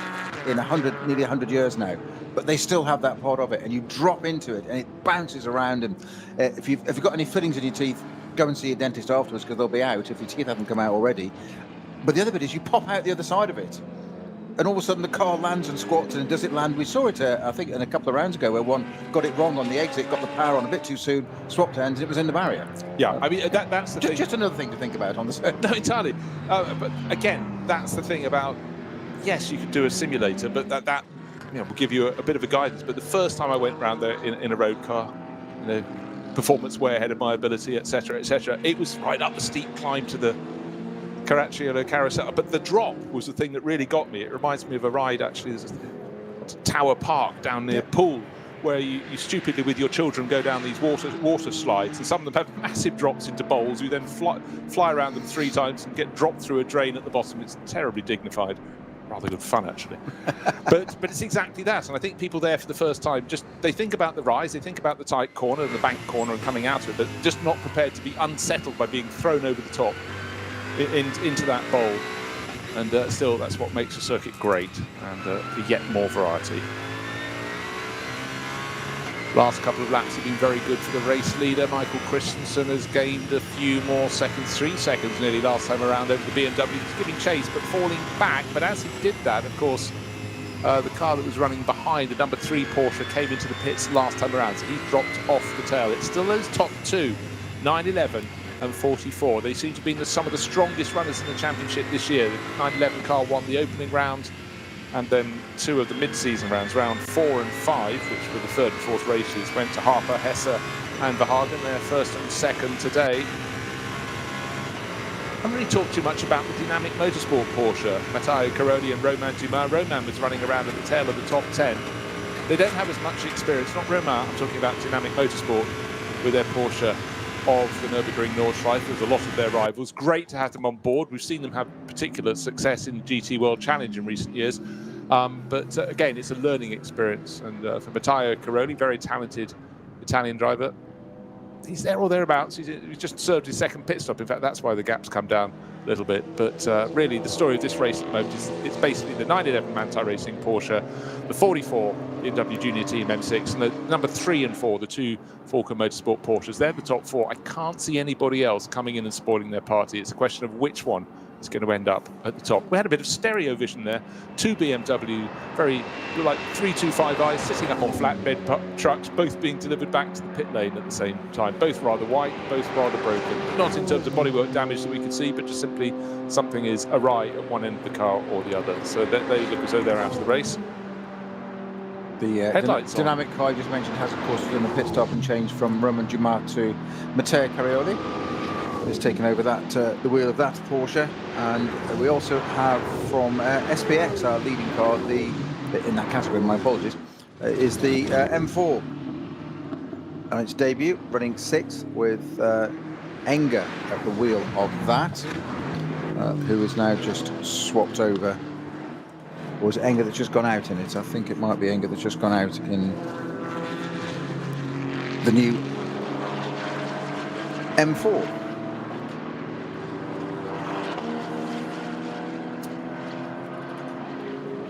in nearly 100 years now, but they still have that part of it. And you drop into it, and it bounces around. And if you've got any fillings in your teeth, go and see a dentist afterwards, because they'll be out if your teeth haven't come out already. But the other bit is you pop out the other side of it, and all of a sudden the car lands and squats, and does it land? We saw it, I think, in a couple of rounds ago, where one got it wrong on the exit, got the power on a bit too soon, swapped ends, and it was in the barrier. Yeah, I mean, that's the thing. Just another thing to think about on the circuit. No, entirely. But again, that's the thing about, yes, you could do a simulator, but that will give you a bit of a guidance. But the first time I went round there in a road car, performance way ahead of my ability, etc., it was right up the steep climb to the Caracciola Carousel, but the drop was the thing that really got me. It reminds me of a ride, actually, there's Tower Park down near Poole, where you stupidly with your children go down these water slides, and some of them have massive drops into bowls. You then fly around them 3 times and get dropped through a drain at the bottom. It's terribly dignified. Rather good fun, actually. but it's exactly that, and I think people there for the first time, they think about the rise, they think about the tight corner and the bank corner and coming out of it, but just not prepared to be unsettled by being thrown over the top into that bowl. And still, that's what makes the circuit great, and yet more variety. Last couple of laps have been very good for the race leader. Michael Christensen has gained a few more seconds, 3 seconds nearly last time around over the BMW. He's giving chase but falling back, but as he did that, of course, the car that was running behind, the number 3 Porsche, came into the pits last time around, so he's dropped off the tail. It's still those top 2, 911 and 44. They seem to be some of the strongest runners in the championship this year. The 911 car won the opening round, and then 2 of the mid-season rounds, round 4 and 5, which were the 3rd and 4th races, went to Harper, Hesse and Verhagen, their 1st and 2nd today. I haven't really talked too much about the dynamic motorsport Porsche, Matteo Caroli and Romain Dumas. Romain was running around at the tail of the top 10. They don't have as much experience, not Romain, I'm talking about dynamic motorsport with their Porsche of the Nürburgring Nordschleife. There's a lot of their rivals. Great to have them on board. We've seen them have particular success in GT World Challenge in recent years. But again, it's a learning experience. And for Matteo Caroli, very talented Italian driver, he's there or thereabouts. He's just served his 2nd pit stop. In fact, that's why the gap's come down a little bit. But really, the story of this race at the moment is it's basically the 911 Manthey Racing Porsche, the 44 BMW Junior Team M6, and the number 3 and 4, the 2 Falken Motorsport Porsches. They're the top 4. I can't see anybody else coming in and spoiling their party. It's a question of which one is going to end up at the top. We had a bit of stereo vision there. 2 BMW, very like 325i, sitting up on flatbed trucks, both being delivered back to the pit lane at the same time. Both rather white, both rather broken. Not in terms of bodywork damage that we can see, but just simply something is awry at one end of the car or the other. So they look as though they're out of the race. The dynamic car I just mentioned has, of course, done a pit stop and changed from Romain Dumas to Matteo Caroli. He's taken over that the wheel of that Porsche, and we also have from SPX, our leading car, in that category, my apologies, is the M4, and its debut, running 6th with Enger at the wheel of that, who is now just swapped over Or is it Enger that's just gone out in it? I think it might be Enger that's just gone out in the new M4.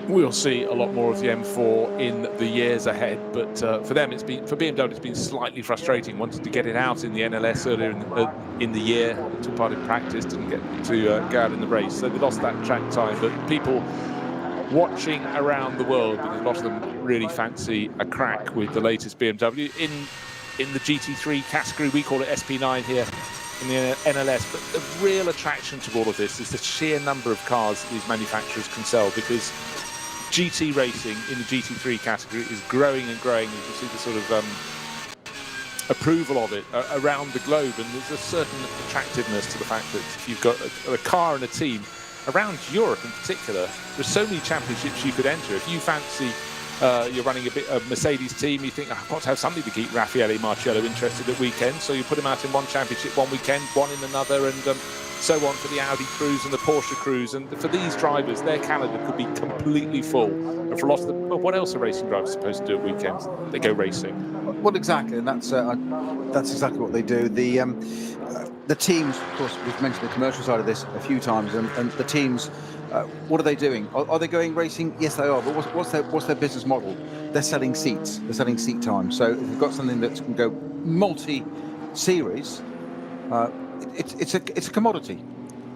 We'll see a lot more of the M4 in the years ahead, but for BMW, it's been slightly frustrating. Wanted to get it out in the NLS earlier in the year, took part in practice, didn't get to go out in the race, so they lost that track time. But people watching around the world, because a lot of them really fancy a crack with the latest BMW in the GT3 category. We call it SP9 here in the NLS, but the real attraction to all of this is the sheer number of cars that these manufacturers can sell, because GT racing in the GT3 category is growing and growing. You can see the sort of approval of it around the globe, and there's a certain attractiveness to the fact that if you've got a car and a team around Europe in particular, there's so many championships you could enter. If you fancy you're running a Mercedes team, you think, I've got to have something to keep Raffaele Marciello interested at weekends, so you put him out in one championship one weekend, one in another, and so on for the Audi crews and the Porsche crews. And for these drivers, their calendar could be completely full. And for a lot of them, well, what else are racing drivers supposed to do at weekends? They go racing. Well, exactly, and that's exactly what they do. The teams, of course, we've mentioned the commercial side of this a few times, and the teams, what are they doing? Are they going racing? Yes, they are. But what's their business model? They're selling seats. They're selling seat time. So if you've got something that can go multi-series, it's a commodity.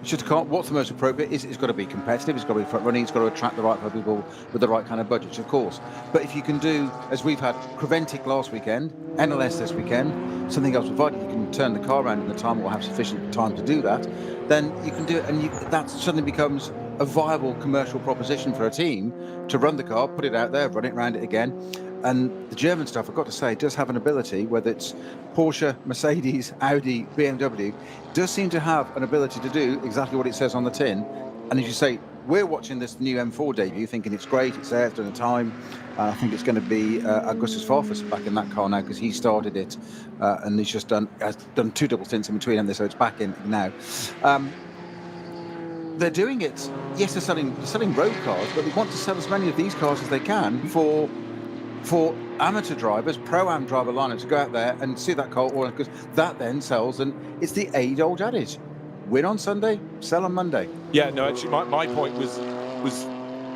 It's just what's the most appropriate is it's got to be competitive, it's got to be front running, it's got to attract the right people with the right kind of budgets, of course. But if you can do, as we've had Creventic last weekend, NLS this weekend, something else, provided you can turn the car around in the time or have sufficient time to do that, then you can do it, and that suddenly becomes a viable commercial proposition for a team to run the car, put it out there, run it around it again. And the German stuff, I've got to say, does have an ability, whether it's Porsche, Mercedes, Audi, BMW, does seem to have an ability to do exactly what it says on the tin. And as you say, we're watching this new M4 debut, thinking it's great, it's there, it's done the time. I think it's going to be Augustus Farfus back in that car now, because he started it, and he's just has done 2 double stints in between them, so it's back in now. They're doing it. Yes, they're selling road cars, but they want to sell as many of these cars as they can for amateur drivers, pro-am driver lineup to go out there and see that car, because that then sells, and it's the age-old adage: win on Sunday, sell on Monday. Yeah, no, actually, my point was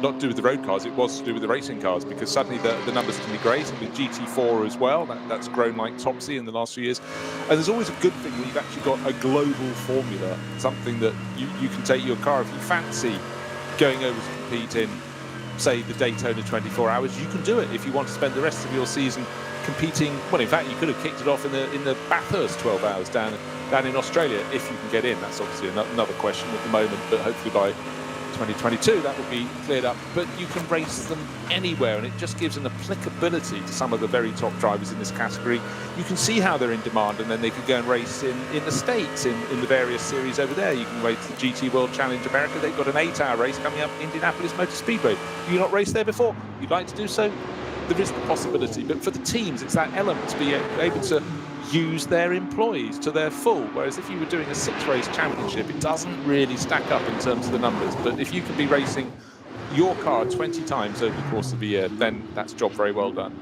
not to do with the road cars, it was to do with the racing cars, because suddenly the numbers can be great, and with GT4 as well, that's grown like Topsy in the last few years. And there's always a good thing when you've actually got a global formula, something that you can take your car. If you fancy going over to compete in, say, the Daytona 24 hours, you can do it. If you want to spend the rest of your season competing, well, in fact, you could have kicked it off in the Bathurst 12 hours down in Australia, if you can get in. That's obviously another question at the moment, but hopefully by 2022 that will be cleared up. But you can race them anywhere, and it just gives an applicability to some of the very top drivers in this category. You can see how they're in demand, and then they could go and race in the States in the various series over there. You can race the GT World Challenge America. They've got an 8-hour race coming up, Indianapolis Motor Speedway. You not raced there before? You'd like to do so? There is the possibility. But for the teams, it's that element to be able to use their employees to their full, whereas if you were doing a 6-race championship, it doesn't really stack up in terms of the numbers. But if you can be racing your car 20 times over the course of the year, then that's a job very well done.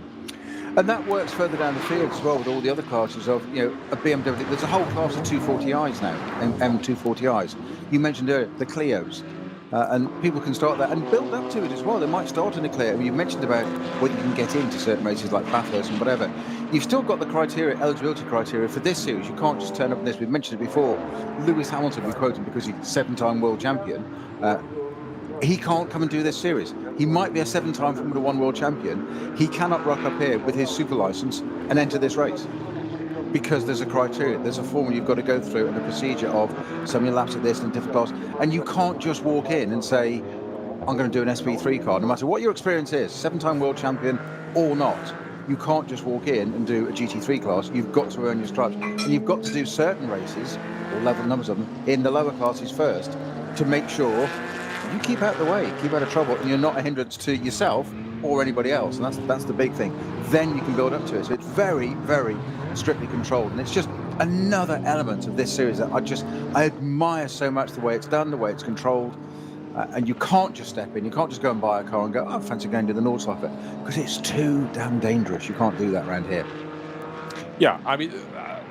And that works further down the field as well with all the other classes of, a BMW. There's a whole class of 240i's now, M240i's. You mentioned earlier the Clios. And people can start that and build up to it as well. They might start in a Clio. You mentioned about whether you can get into certain races like Bathurst and whatever. You've still got the eligibility criteria for this series. You can't just turn up in this. We've mentioned it before. Lewis Hamilton, we quote him because he's 7-time world champion. He can't come and do this series. He might be a 7-time Formula 1 world champion. He cannot rock up here with his super license and enter this race, because there's a criteria, there's a formula you've got to go through, and a procedure of so many laps at this and different class. And you can't just walk in and say, I'm going to do an SP3 car, no matter what your experience is, 7-time world champion or not. You can't just walk in and do a GT3 class. You've got to earn your stripes, and you've got to do certain races, or level numbers of them, in the lower classes first, to make sure you keep out of the way, keep out of trouble, and you're not a hindrance to yourself or anybody else. And that's the big thing. Then you can build up to it. So it's very, very strictly controlled, and it's just another element of this series that I admire so much, the way it's done, the way it's controlled. and you can't just step in. You can't just go and buy a car and go, I fancy going to the north side of it, because it's too damn dangerous. You can't do that around here. Yeah, I mean,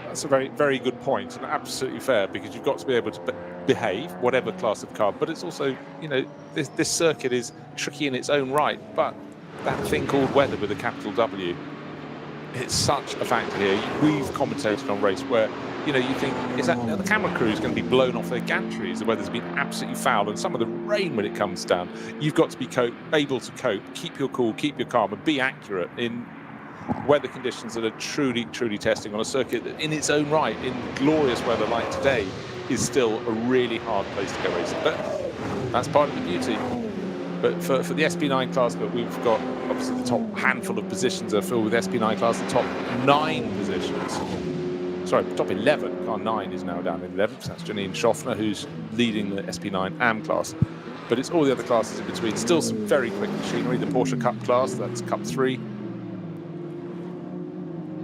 that's a very, very good point, and absolutely fair, because you've got to be able to behave, whatever class of car. But it's also, you know, this circuit is tricky in its own right. But that thing called weather with a capital W, it's such a factor here. We've commentated on race where, you know, you think, is that the camera crew is going to be blown off their gantries? The weather's been absolutely foul, and some of the rain when it comes down. You've got to be able to cope, keep your cool, keep your calm, and be accurate in weather conditions that are truly, truly testing on a circuit that in its own right, in glorious weather like today, is still a really hard place to go racing. But that's part of the beauty. But for the SP9 class, but we've got obviously the top handful of positions are filled with SP9 class, the top 9 positions. Sorry, top 11. Car 9 is now down in 11th. That's Janine Schaffner, who's leading the SP9 AM class. But it's all the other classes in between. Still some very quick machinery. The Porsche Cup class, that's Cup 3.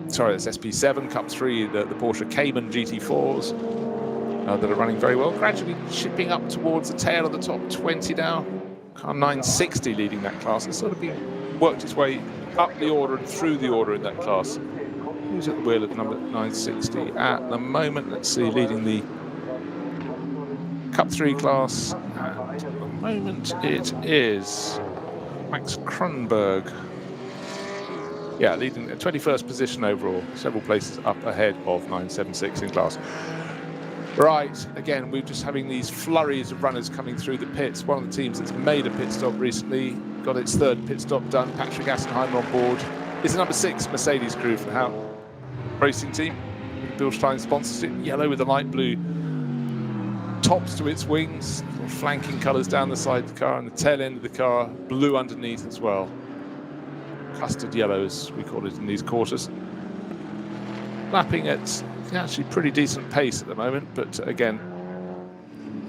Sorry, that's SP7, Cup 3, the Porsche Cayman GT4s that are running very well. Gradually chipping up towards the tail of the top 20 now. Car 960 leading that class. It's sort of been worked its way up the order and through the order in that class. Who's at the wheel of the number 960 at the moment? Let's see, leading the Cup 3 class. At the moment, it is Max Kronberg. Yeah, leading the 21st position overall, several places up ahead of 976 in class. Right, again, we're just having these flurries of runners coming through the pits. One of the teams that's made a pit stop recently, got its 3rd pit stop done. Patrick Assenheimer on board. Is the number 6 Mercedes crew for the Howe Racing Team. Bilstein sponsorship, yellow with the light blue tops to its wings, flanking colours down the side of the car, and the tail end of the car, blue underneath as well. Custard yellow, as we call it in these quarters. Lapping at actually pretty decent pace at the moment, but again,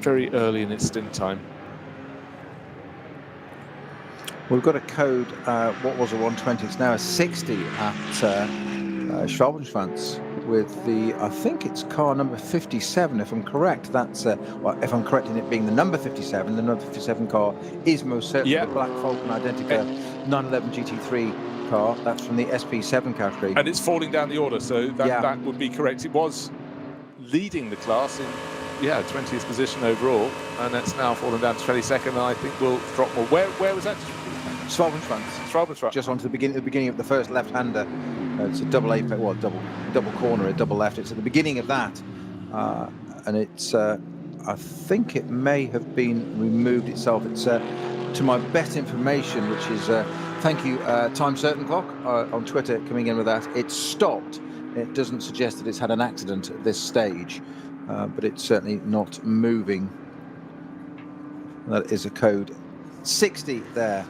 very early in its stint time. We've got a code, what was a 120? It's now a 60 at Schwalbenschwanz with the, I think it's car number 57, if I'm correct. That's, well, if I'm correct in it being the number 57, the number 57 car is most certainly the Black Falcon Identica 911 GT3 car. That's from the SP7 category. And it's falling down the order, so that would be correct. It was leading the class in 20th position overall, and it's now fallen down to 22nd, and I think we'll drop more. Where was that? Schwalbenschwanz. Just onto the beginning of the first left-hander. It's a double apex, well, double corner, a double left. It's at the beginning of that, and it's. I think it may have been removed itself. It's to my best information, which is thank you, Time Certain Clock on Twitter coming in with that. It's stopped. It doesn't suggest that it's had an accident at this stage, but it's certainly not moving. That is a code 60 there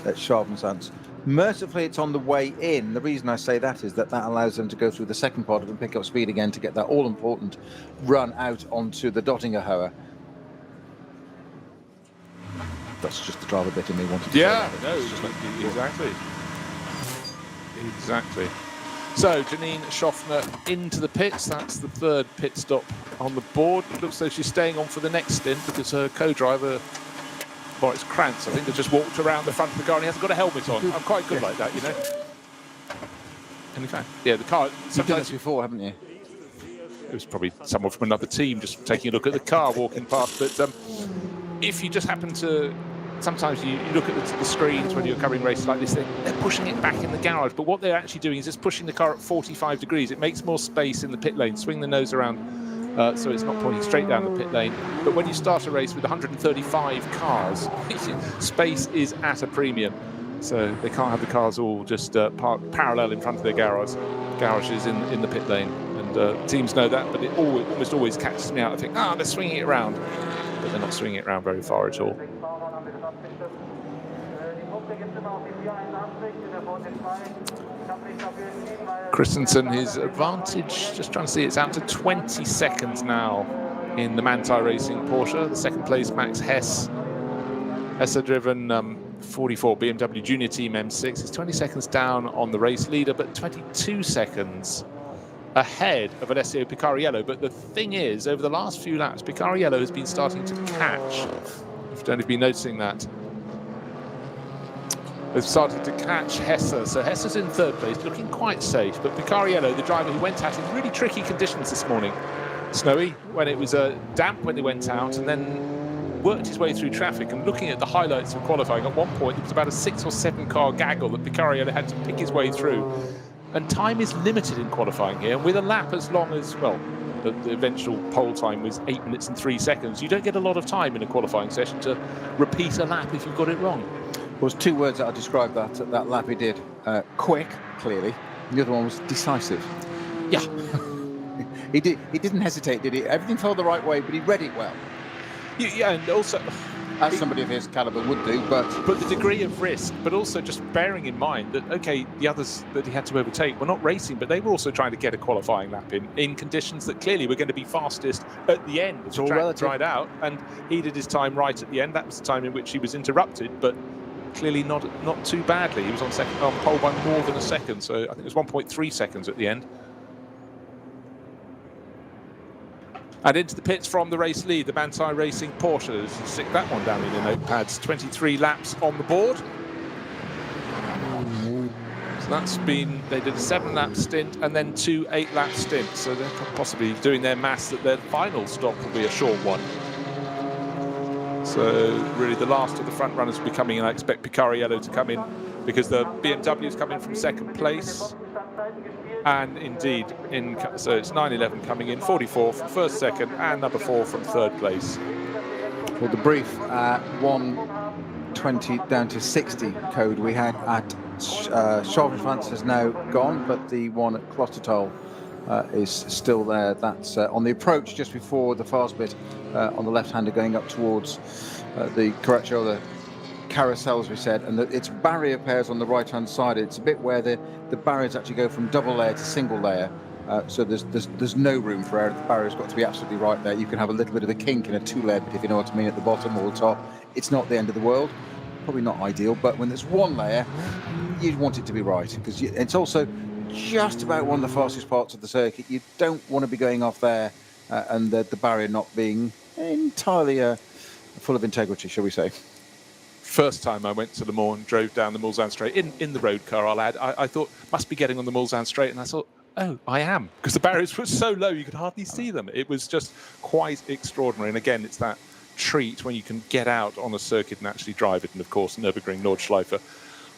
at Schwalbenschwanz. Mercifully, it's on the way in. The reason I say that is that allows them to go through the second part of it and pick up speed again to get that all-important run out onto the Dottinger Hohe. That's just the driver bit in me wanted to say that. No, it's just like, exactly. So, Janine Schaffner into the pits. That's the 3rd pit stop on the board. It looks like she's staying on for the next stint because her co-driver, Boris Krantz, I think, has just walked around the front of the car and he hasn't got a helmet on. I'm quite good like that, you know. And in fact, the car... You've done this before, haven't you? It was probably someone from another team just taking a look at the car, walking past. But if you just happen to... Sometimes you look at the screens when you're covering races like this, they're pushing it back in the garage. But what they're actually doing is just pushing the car at 45 degrees. It makes more space in the pit lane. Swing the nose around so it's not pointing straight down the pit lane. But when you start a race with 135 cars, space is at a premium. So they can't have the cars all just parked parallel in front of their garages in the pit lane. And teams know that, but it almost always catches me out. I think, they're swinging it around. But they're not swinging it around very far at all. Christensen, his advantage, just trying to see, it's out to 20 seconds now in the Manthey Racing Porsche. The second place, Max Hess. Hesse-driven 44 BMW Junior Team M6. It's 20 seconds down on the race leader, but 22 seconds ahead of Alessio Picariello. But the thing is, over the last few laps, Picariello has been starting to catch don't know if you've been noticing that. They've started to catch Hesse. So Hesse's in third place, looking quite safe. But Picariello, the driver who went out in really tricky conditions this morning, snowy, when it was damp when they went out, and then worked his way through traffic. And looking at the highlights of qualifying, at one point, it was about a 6 or 7 car gaggle that Picariello had to pick his way through. And time is limited in qualifying here. And with a lap as long as, well, the eventual pole time was 8 minutes and 3 seconds. You don't get a lot of time in a qualifying session to repeat a lap if you've got it wrong. Well, there's 2 words that I describe that lap he did. Quick, clearly. The other one was decisive. Yeah. He didn't hesitate, did he? Everything fell the right way, but he read it well. Yeah, and also... As somebody of his calibre would do, but the degree of risk, but also just bearing in mind that, okay, the others that he had to overtake were not racing, but they were also trying to get a qualifying lap in conditions that clearly were going to be fastest at the end. It's all relative. Dried out, and he did his time right at the end. That was the time in which he was interrupted, but clearly not too badly. He was on pole by more than a second, so I think it was 1.3 seconds at the end. And into the pits from the race lead, the Manthey Racing Porsche. Stick that one down in your notepads. 23 laps on the board. So that's been, they did a 7-lap stint and then 2 8-lap stints. So they're possibly doing their maths that their final stop will be a short one. So really the last of the front runners will be coming in. I expect Picariello to come in because the BMW is coming from second place. And indeed, so it's 911 coming in, 44 from first, second, and number 4 from third place. Well, the brief 120 down to 60 code we had at Chartres has now gone, but the one at Klostertal is still there. That's on the approach just before the fast bit on the left-hander going up towards the Caracciolo carousel, as we said, and it's barrier pairs on the right-hand side. It's a bit where the barriers actually go from double layer to single layer, so there's no room for error. The barrier's got to be absolutely right there. You can have a little bit of a kink in a 2-layer bit, if you know what I mean, at the bottom or the top. It's not the end of the world, probably not ideal, but when there's 1 layer, you'd want it to be right, because it's also just about one of the fastest parts of the circuit. You don't want to be going off there and the barrier not being entirely full of integrity, shall we say. First time I went to Le Mans and drove down the Mulsanne Straight in the road car, I'll add, I thought must be getting on the Mulsanne Straight, and I thought, oh, I am, because the barriers were so low you could hardly see them. It was just quite extraordinary. And again, it's that treat when you can get out on a circuit and actually drive it. And of course, Nürburgring, Nordschleife. I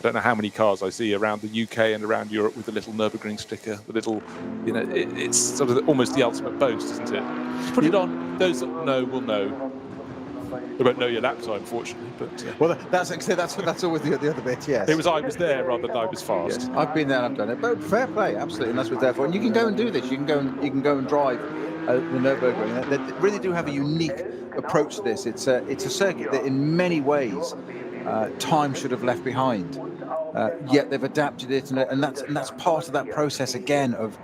don't know how many cars I see around the UK and around Europe with the little Nürburgring sticker, the little, you know, it's sort of almost the ultimate boast, isn't it? Put it on, those that know will know. They won't know your lap time, unfortunately. But well, that's always the other bit. Yes, it was I was there rather than I was fast. Yes. I've been there and I've done it. But fair play, absolutely, and that's what it's there for. And you can go and do this. You can go and drive the Nürburgring. They really do have a unique approach to this. It's a circuit that, in many ways, time should have left behind. Yet they've adapted it, and that's part of that process again of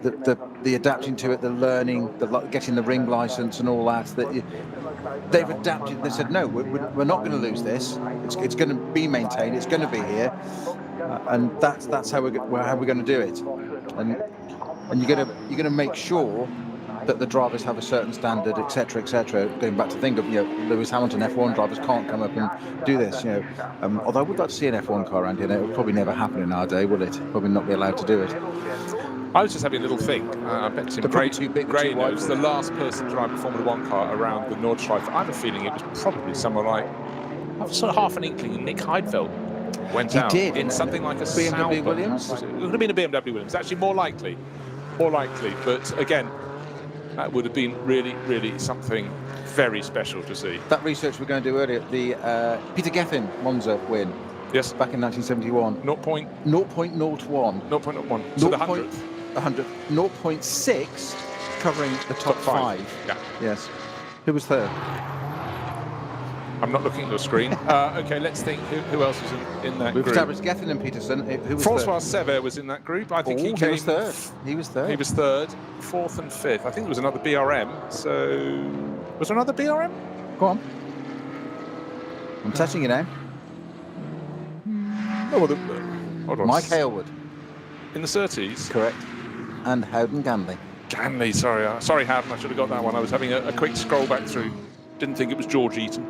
the adapting to it, the learning, getting the ring license and all that. They've adapted. They said, no, we're not going to lose this. It's going to be maintained. It's going to be here, and that's how we're going to do it. And you're going to make sure that the drivers have a certain standard, etc., etc. Going back to think of, Lewis Hamilton, F1 drivers can't come up and do this. Although I would like to see an F1 car around here. It would probably never happen in our day, will it? Probably not be allowed to do it. I was just having a little think. I bet Tim Gray knows the last person to drive a Formula 1 car around the Nordschleife. I have a feeling it was probably someone like, sort of half an inkling, Nick Heidfeld went out in something like a BMW Williams. It would have been a BMW Williams. Actually, more likely. But again, that would have been really, really something very special to see. That research we're going to do earlier, the Peter Gethin Monza win. Yes. Back in 1971. 0.01. 0.01. So the 100th. 0.6 covering the top 5. Yeah. Yes. Who was third? I'm not looking at the screen. Okay, let's think. Who else was in that group? We've established Gethin and Peterson. Who was François Sever was in that group. I think he came third. He was third. He was third, 4th and 5th. I think there was another BRM. So was there another BRM? Go on. I'm touching you now. Oh, well, hold on. Mike Hailwood. In the Surtees? Correct. And Howden Ganley. Ganley, sorry, Howden, I should have got that one. I was having a quick scroll back through. Didn't think it was George Eaton.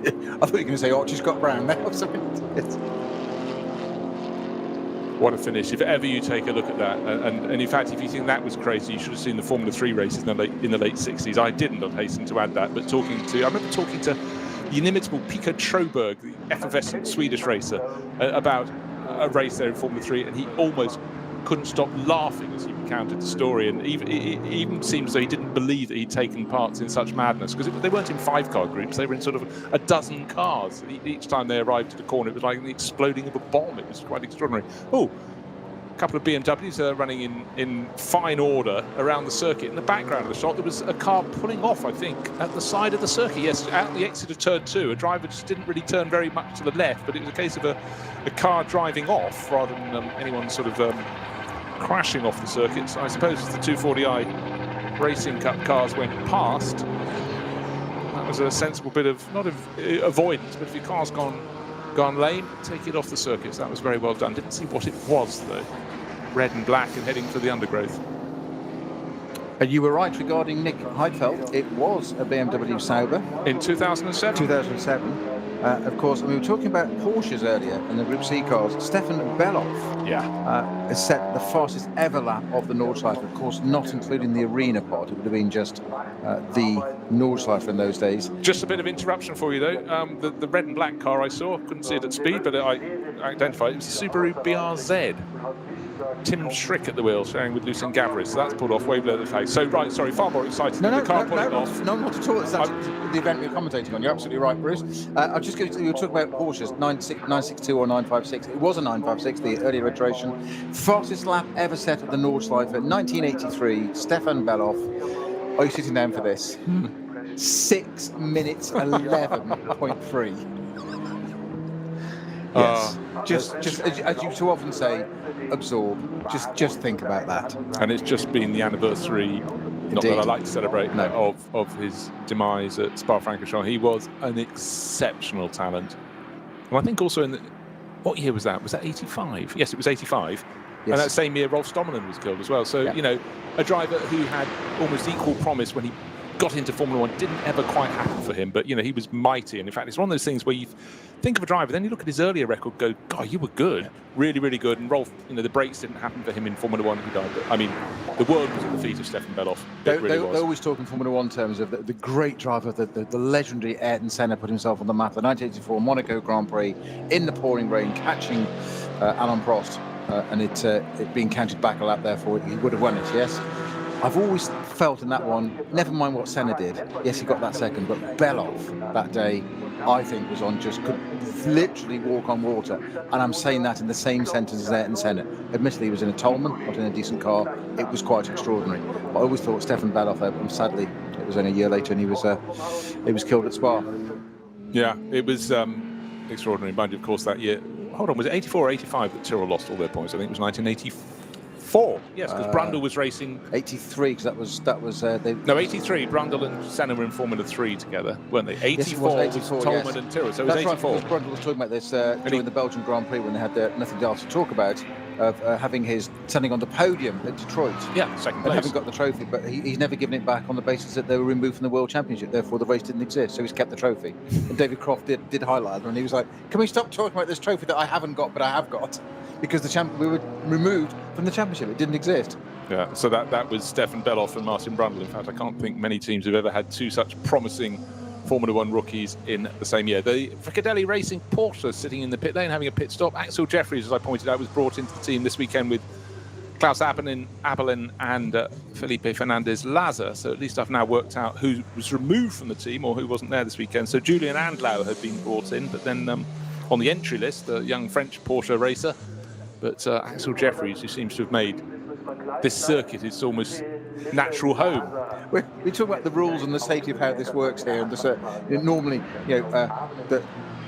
I thought you were going to say Archie Scott Brown now. What a finish. If ever you take a look at that, and in fact, if you think that was crazy, you should have seen the Formula 3 races in the late 60s. I didn't, I'd hasten to add that, but I remember talking to the inimitable Pico Troberg, the effervescent Swedish racer, about a race there in Formula 3, and he almost couldn't stop laughing as he recounted the story, and it even seems as though he didn't believe that he'd taken part in such madness, because they weren't in 5-car groups, they were in sort of a dozen cars. Each time they arrived at the corner, it was like the exploding of a bomb. It was quite extraordinary. Oh, a couple of BMWs running in fine order around the circuit. In the background of the shot, there was a car pulling off, I think, at the side of the circuit. Yes, at the exit of turn 2, a driver just didn't really turn very much to the left, but it was a case of a car driving off rather than anyone sort of crashing off the circuit. So I suppose as the 240i Racing Cup cars went past, that was a sensible bit of, not of avoidance, but if your car's gone lame, take it off the circuits. That was very well done. Didn't see what it was, though. Red and black and heading for the undergrowth. And you were right regarding Nick Heidfeld. It was a BMW Sauber. In 2007? 2007. Of course, we were talking about Porsches earlier and the Group C cars. Stefan Beloff has set the fastest ever lap of the Nordschleife, of course, not including the arena part. It would have been just the Nordschleife in those days. Just a bit of interruption for you, though. The red and black car I saw, couldn't see it at speed, but I identified it was a Subaru BRZ. Tim Schrick at the wheel, sharing with Lucien Gavris. So that's pulled off way below the face. So, right, sorry, far more excited than the car pulling off. No, not at all. It's the event we're commentating on. You're absolutely right, Bruce. I'm just going to you were talking about Porsches, 962 or 956. It was a 956, the earlier iteration. Fastest lap ever set at the Nordschleife in 1983. Stefan Beloff. Are you sitting down for this? 6 minutes 11.3. Yes. Just as you so often say, absorb. Just think about that. And it's just been the anniversary, not that I like to celebrate, of his demise at Spa-Francorchamps. He was an exceptional talent. And I think also what year was that? Was that 85? Yes, it was 85. Yes. And that same year, Rolf Stommelin was killed as well. So, a driver who had almost equal promise when he got into Formula 1 didn't ever quite happen for him, but he was mighty. And in fact, it's one of those things where you think of a driver, then you look at his earlier record, go, God, you were good, really, really good. And Rolf, the breaks didn't happen for him in Formula 1. He died. But, I mean, the world was at the feet of Stefan Beloff. They always talk in Formula 1 terms of the great driver, the legendary Ayrton Senna put himself on the map. The 1984 Monaco Grand Prix in the pouring rain, catching Alain Prost, and it being counted back a lap. Therefore, he would have won it. Yes. I've always felt in that one, never mind what Senna did, yes, he got that second, but Beloff that day, I think, was on could literally walk on water. And I'm saying that in the same sentence as Ayrton Senna. Admittedly, he was in a Tolman, not in a decent car. It was quite extraordinary. But I always thought Stefan Beloff, sadly, it was only a year later and he was killed at Spa. Yeah, it was extraordinary. Mind you, of course, that year, hold on, was it 84 or 85 that Tyrrell lost all their points? I think it was 1984. Yes, because Brundle was racing 83, because that was 83. Brundle and Senna were in Formula 3 together, weren't they? 84, yes, was Tolman and Tyrrell, so it was 84. Right, Brundle was talking about this during the Belgian Grand Prix when they had nothing else to talk about, of standing on the podium at Detroit. Yeah, second place. And having got the trophy, but he's never given it back on the basis that they were removed from the World Championship, therefore the race didn't exist, so he's kept the trophy. And David Croft did highlight it, and he was like, can we stop talking about this trophy that I haven't got but I have got? Because we were removed from the championship. It didn't exist. Yeah, so that was Stefan Beloff and Martin Brundle. In fact, I can't think many teams have ever had two such promising Formula 1 rookies in the same year. The Fricadelli Racing Porsche sitting in the pit lane having a pit stop. Axel Jeffries, as I pointed out, was brought into the team this weekend with Klaus Abelin and Felipe Fernandez Laza. So at least I've now worked out who was removed from the team or who wasn't there this weekend. So Julian Andlau had been brought in, but then on the entry list, the young French Porsche racer. But Axel Jeffries, who seems to have made this circuit its almost natural home. We talk about the rules and the safety of how this works here. And normally, the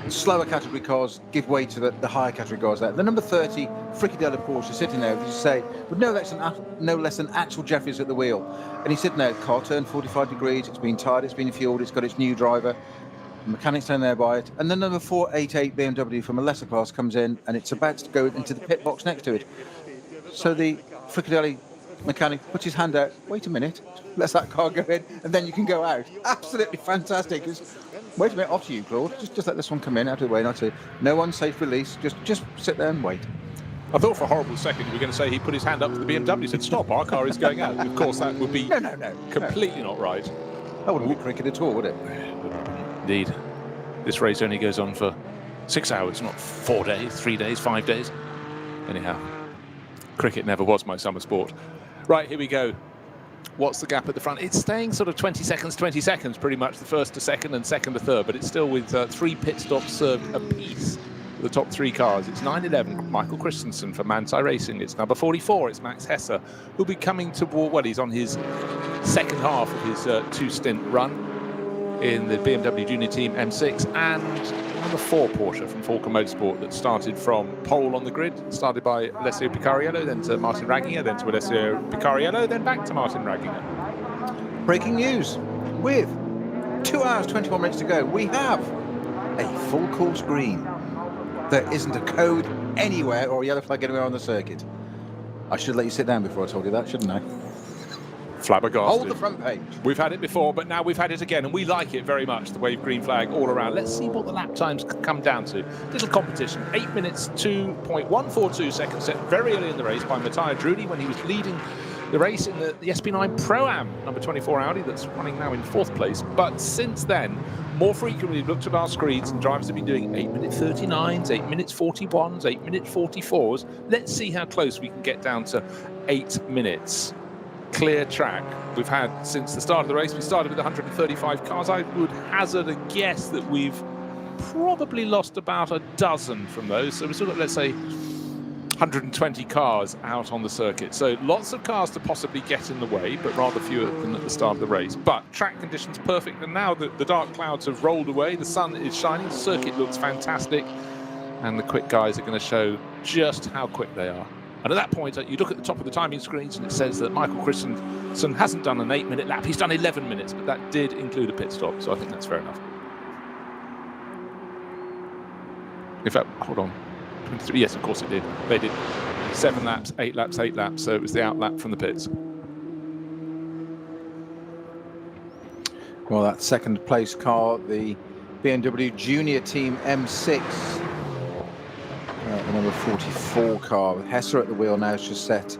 slower category cars give way to the higher category cars. The number 30 Fricadelli Porsche sitting there, as you say, with no less than Axel Jeffries at the wheel. And he's sitting there, car turned 45 degrees, it's been tired, it's been fueled, it's got its new driver. The mechanic's down there by it, and then number 488 BMW from a lesser class comes in, and it's about to go into the pit box next to it. So the Fricadelli mechanic puts his hand out. Wait a minute, lets that car go in, and then you can go out. Absolutely fantastic. Wait a minute, off to you, Claude. Just let this one come in out of the way. No unsafe release. Just sit there and wait. I thought for a horrible second you were going to say he put his hand up to the BMW, said, "Stop, our car is going out." Of course, that would be completely not right. That wouldn't be cricket at all, would it? Indeed. This race only goes on for 6 hours, not 4 days, 3 days, 5 days. Anyhow, cricket never was my summer sport. Right, here we go. What's the gap at the front? It's staying sort of 20 seconds, pretty much, the first to second and second to third, but it's still with 3 pit stops served apiece for the top 3 cars. It's 9:11, Michael Christensen for Manthey Racing. It's number 44, it's Max Hesse, who'll be coming toward, well, he's on his second half of his 2-stint run in the BMW Junior Team M6, and number 4 Porsche from Falken Motorsport that started from pole on the grid, started by Alessio Picariello, then to Martin Ragginger, then to Alessio Picariello, then back to Martin Ragginger. Breaking news. With 2 hours, 21 minutes to go, we have a full course green. There isn't a code anywhere or a yellow flag anywhere on the circuit. I should let you sit down before I told you that, shouldn't I? Flabbergasted. Hold the front page. We've had it before, but now we've had it again, and we like it very much, the wave green flag all around. Let's see what the lap times come down to. Little competition, 8 minutes, 2.142 seconds, set very early in the race by Matteo Drudi when he was leading the race in the SP9 Pro-Am, number 24 Audi, that's running now in 4th place. But since then, more frequently we've looked at our screens and drivers have been doing 8-minute 39s, 8-minute 41s, 8-minute 44s. Let's see how close we can get down to 8 minutes. Clear track we've had since the start of the race. We started with 135 cars. I would hazard a guess that we've probably lost about a dozen from those. So we've still got, let's say, 120 cars out on the circuit. So lots of cars to possibly get in the way, but rather fewer than at the start of the race. But track conditions perfect, and now the dark clouds have rolled away. The sun is shining. The circuit looks fantastic, and the quick guys are going to show just how quick they are. And at that point, you look at the top of the timing screens and it says that Michael Christensen hasn't done an 8-minute lap. He's done 11 minutes, but that did include a pit stop. So I think that's fair enough. In fact, hold on. 23, yes, of course it did. They did 7 laps, 8 laps, 8 laps. So it was the out lap from the pits. Well, that second place car, the BMW Junior Team M6. The number 44 car with Hesse at the wheel now has just set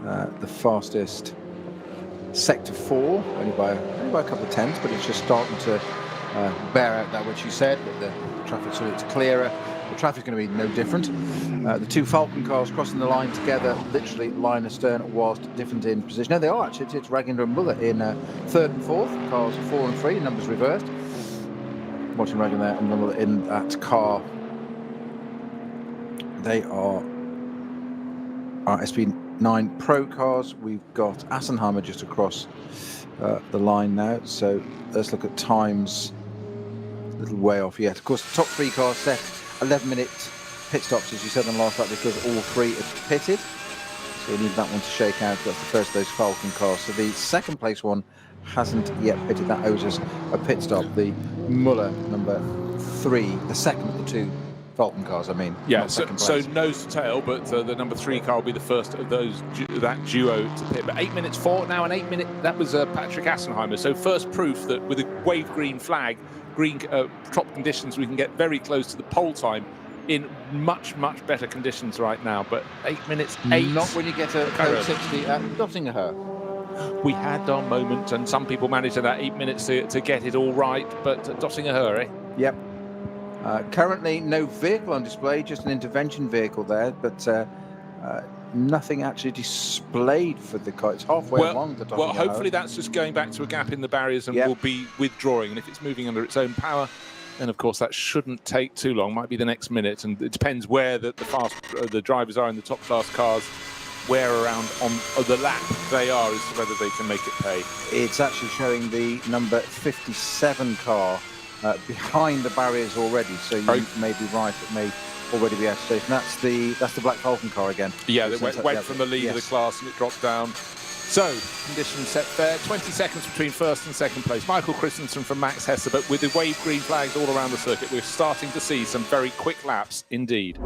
the fastest sector 4, only by a couple of tenths, but it's just starting to bear out that which you said. But the traffic, so it's clearer. The traffic's going to be no different. The 2 Falcon cars crossing the line together, literally line astern, whilst different in position. No, they are actually. It's Ragginger and Muller in 3rd and 4th. Cars 4 and 3, numbers reversed. Watching Ragginger and Muller in that car. They are our SP9 Pro cars. We've got Assenheimer just across the line now. So let's look at times. A little way off yet. Of course, the top 3 cars set 11-minute pit stops, as you said on the last lap, because all 3 have pitted. So we need that one to shake out. That's the first of those Falcon cars. So the second place one hasn't yet pitted. That owes us a pit stop. The Muller number 3, the second of the 2 Falcon cars, I mean. Yeah, so nose to tail, but the number 3 car will be the first of those that duo to pit. But 8 minutes 4 now, an 8 minute, that was Patrick Assenheimer. So first proof that with a wave green flag, green top conditions, we can get very close to the pole time in much better conditions right now. But 8 minutes 8. Not when you get a code 60 at Dottingham. We had our moment, and some people managed in that 8 minutes to get it all right, but Dottingham, eh? Yep. Currently, no vehicle on display, just an intervention vehicle there, but nothing actually displayed for the car. It's halfway along the Well, hopefully that's just going back to a gap in the barriers and will be withdrawing. And if it's moving under its own power, then of course that shouldn't take too long. Might be the next minute, and it depends where the drivers are in the top class cars, where around on the lap they are as to whether they can make it pay. It's actually showing the number 57 car behind the barriers already, so you may be right, it may already be out of station. That's the Black Falcon car again. Yeah, they went from the lead of the class and it dropped down. So, conditions set fair, 20 seconds between first and second place. Michael Christensen from Max Hesse, but with the wave green flags all around the circuit, we're starting to see some very quick laps indeed.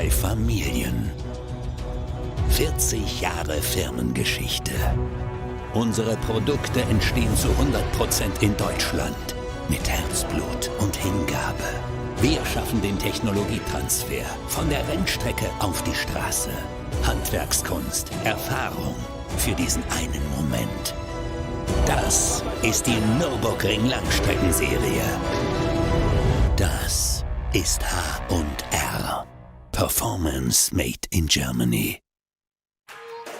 2 Familien. 40 Jahre Firmengeschichte. Unsere Produkte entstehen zu 100% in Deutschland. Mit Herzblut und Hingabe. Wir schaffen den Technologietransfer von der Rennstrecke auf die Straße. Handwerkskunst, Erfahrung für diesen einen Moment. Das ist die Nürburgring Langstreckenserie. Das ist H&R. Performance made in Germany.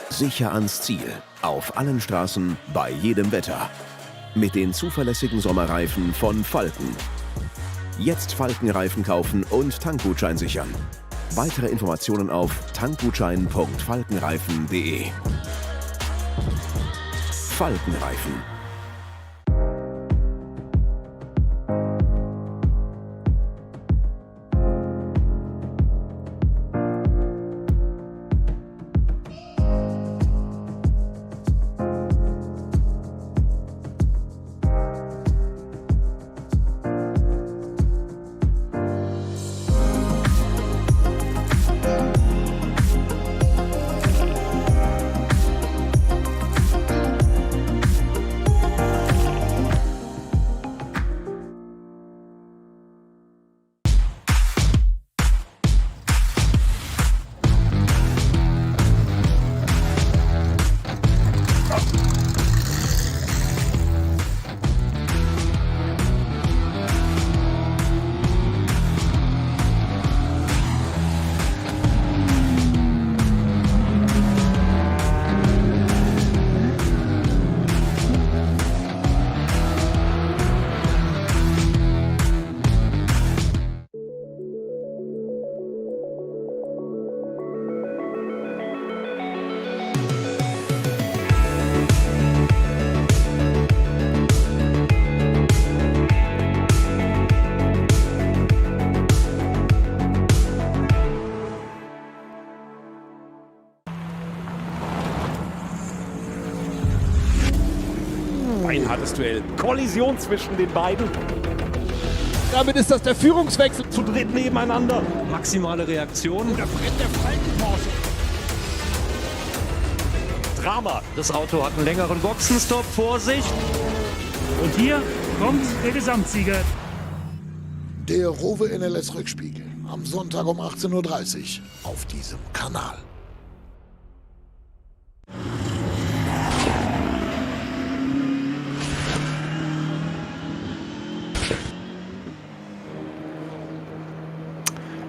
Sicher ans Ziel. Auf allen Straßen, bei jedem Wetter. Mit den zuverlässigen Sommerreifen von Falken. Jetzt Falkenreifen kaufen und Tankgutschein sichern. Weitere Informationen auf tankgutschein.falkenreifen.de. Falkenreifen. Ein hartes Duell. Kollision zwischen den beiden. Damit ist das der Führungswechsel zu dritt nebeneinander. Maximale Reaktion. Da brennt der Falken-Porsche. Drama. Das Auto hat einen längeren Boxenstopp. Vorsicht. Und hier kommt der Gesamtsieger. Der ROWE NLS Rückspiegel am Sonntag um 18:30 Uhr auf diesem Kanal.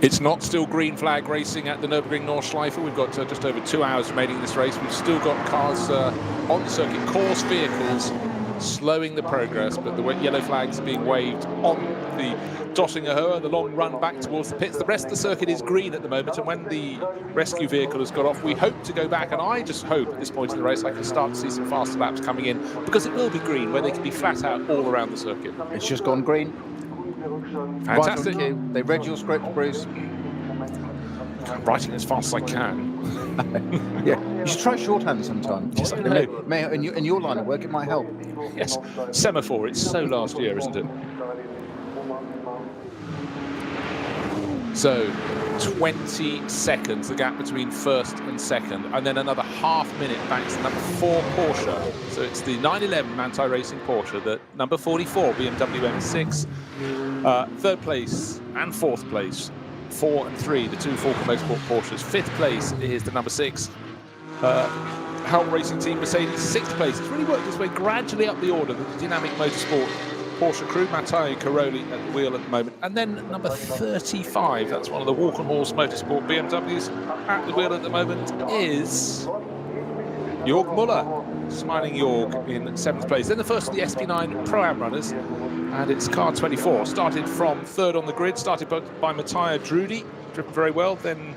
It's not still green flag racing at the Nürburgring Nordschleife. We've got just over 2 hours remaining in this race. We've still got cars on the circuit, course vehicles, slowing the progress, but the yellow flags are being waved on the Dottinger Höhe, the long run back towards the pits. The rest of the circuit is green at the moment, and when the rescue vehicle has got off, we hope to go back, and I just hope at this point in the race I can start to see some faster laps coming in, because it will be green, where they can be flat out all around the circuit. It's just gone green. Fantastic. Right on cue. They read your script, Bruce. I'm writing as fast as I can. Yeah, you should try shorthand sometime. Yes, I know. In your line of work, it might help. Yes, semaphore, it's so last year, isn't it? So, 20 seconds, the gap between first and second, and then another half minute back to number 4 Porsche. So it's the 911 Manthey Racing Porsche, the number 44 BMW M6, third place and fourth place, 4 and 3, the 2 Falken Motorsport Porsches. Fifth place is the number 6 Helm Racing Team Mercedes. 6th place. It's really worked its way gradually up the order. The Dynamic Motorsport Porsche crew, Matteo Caroli at the wheel at the moment. And then number 35, that's one of the Walkenhorst Motorsport BMWs at the wheel at the moment, is Jörg Müller, smiling Jörg in 7th place. Then the first of the SP9 Pro-Am runners, and it's car 24. Started from 3rd on the grid, started by Matteo Drudi, driven very well, then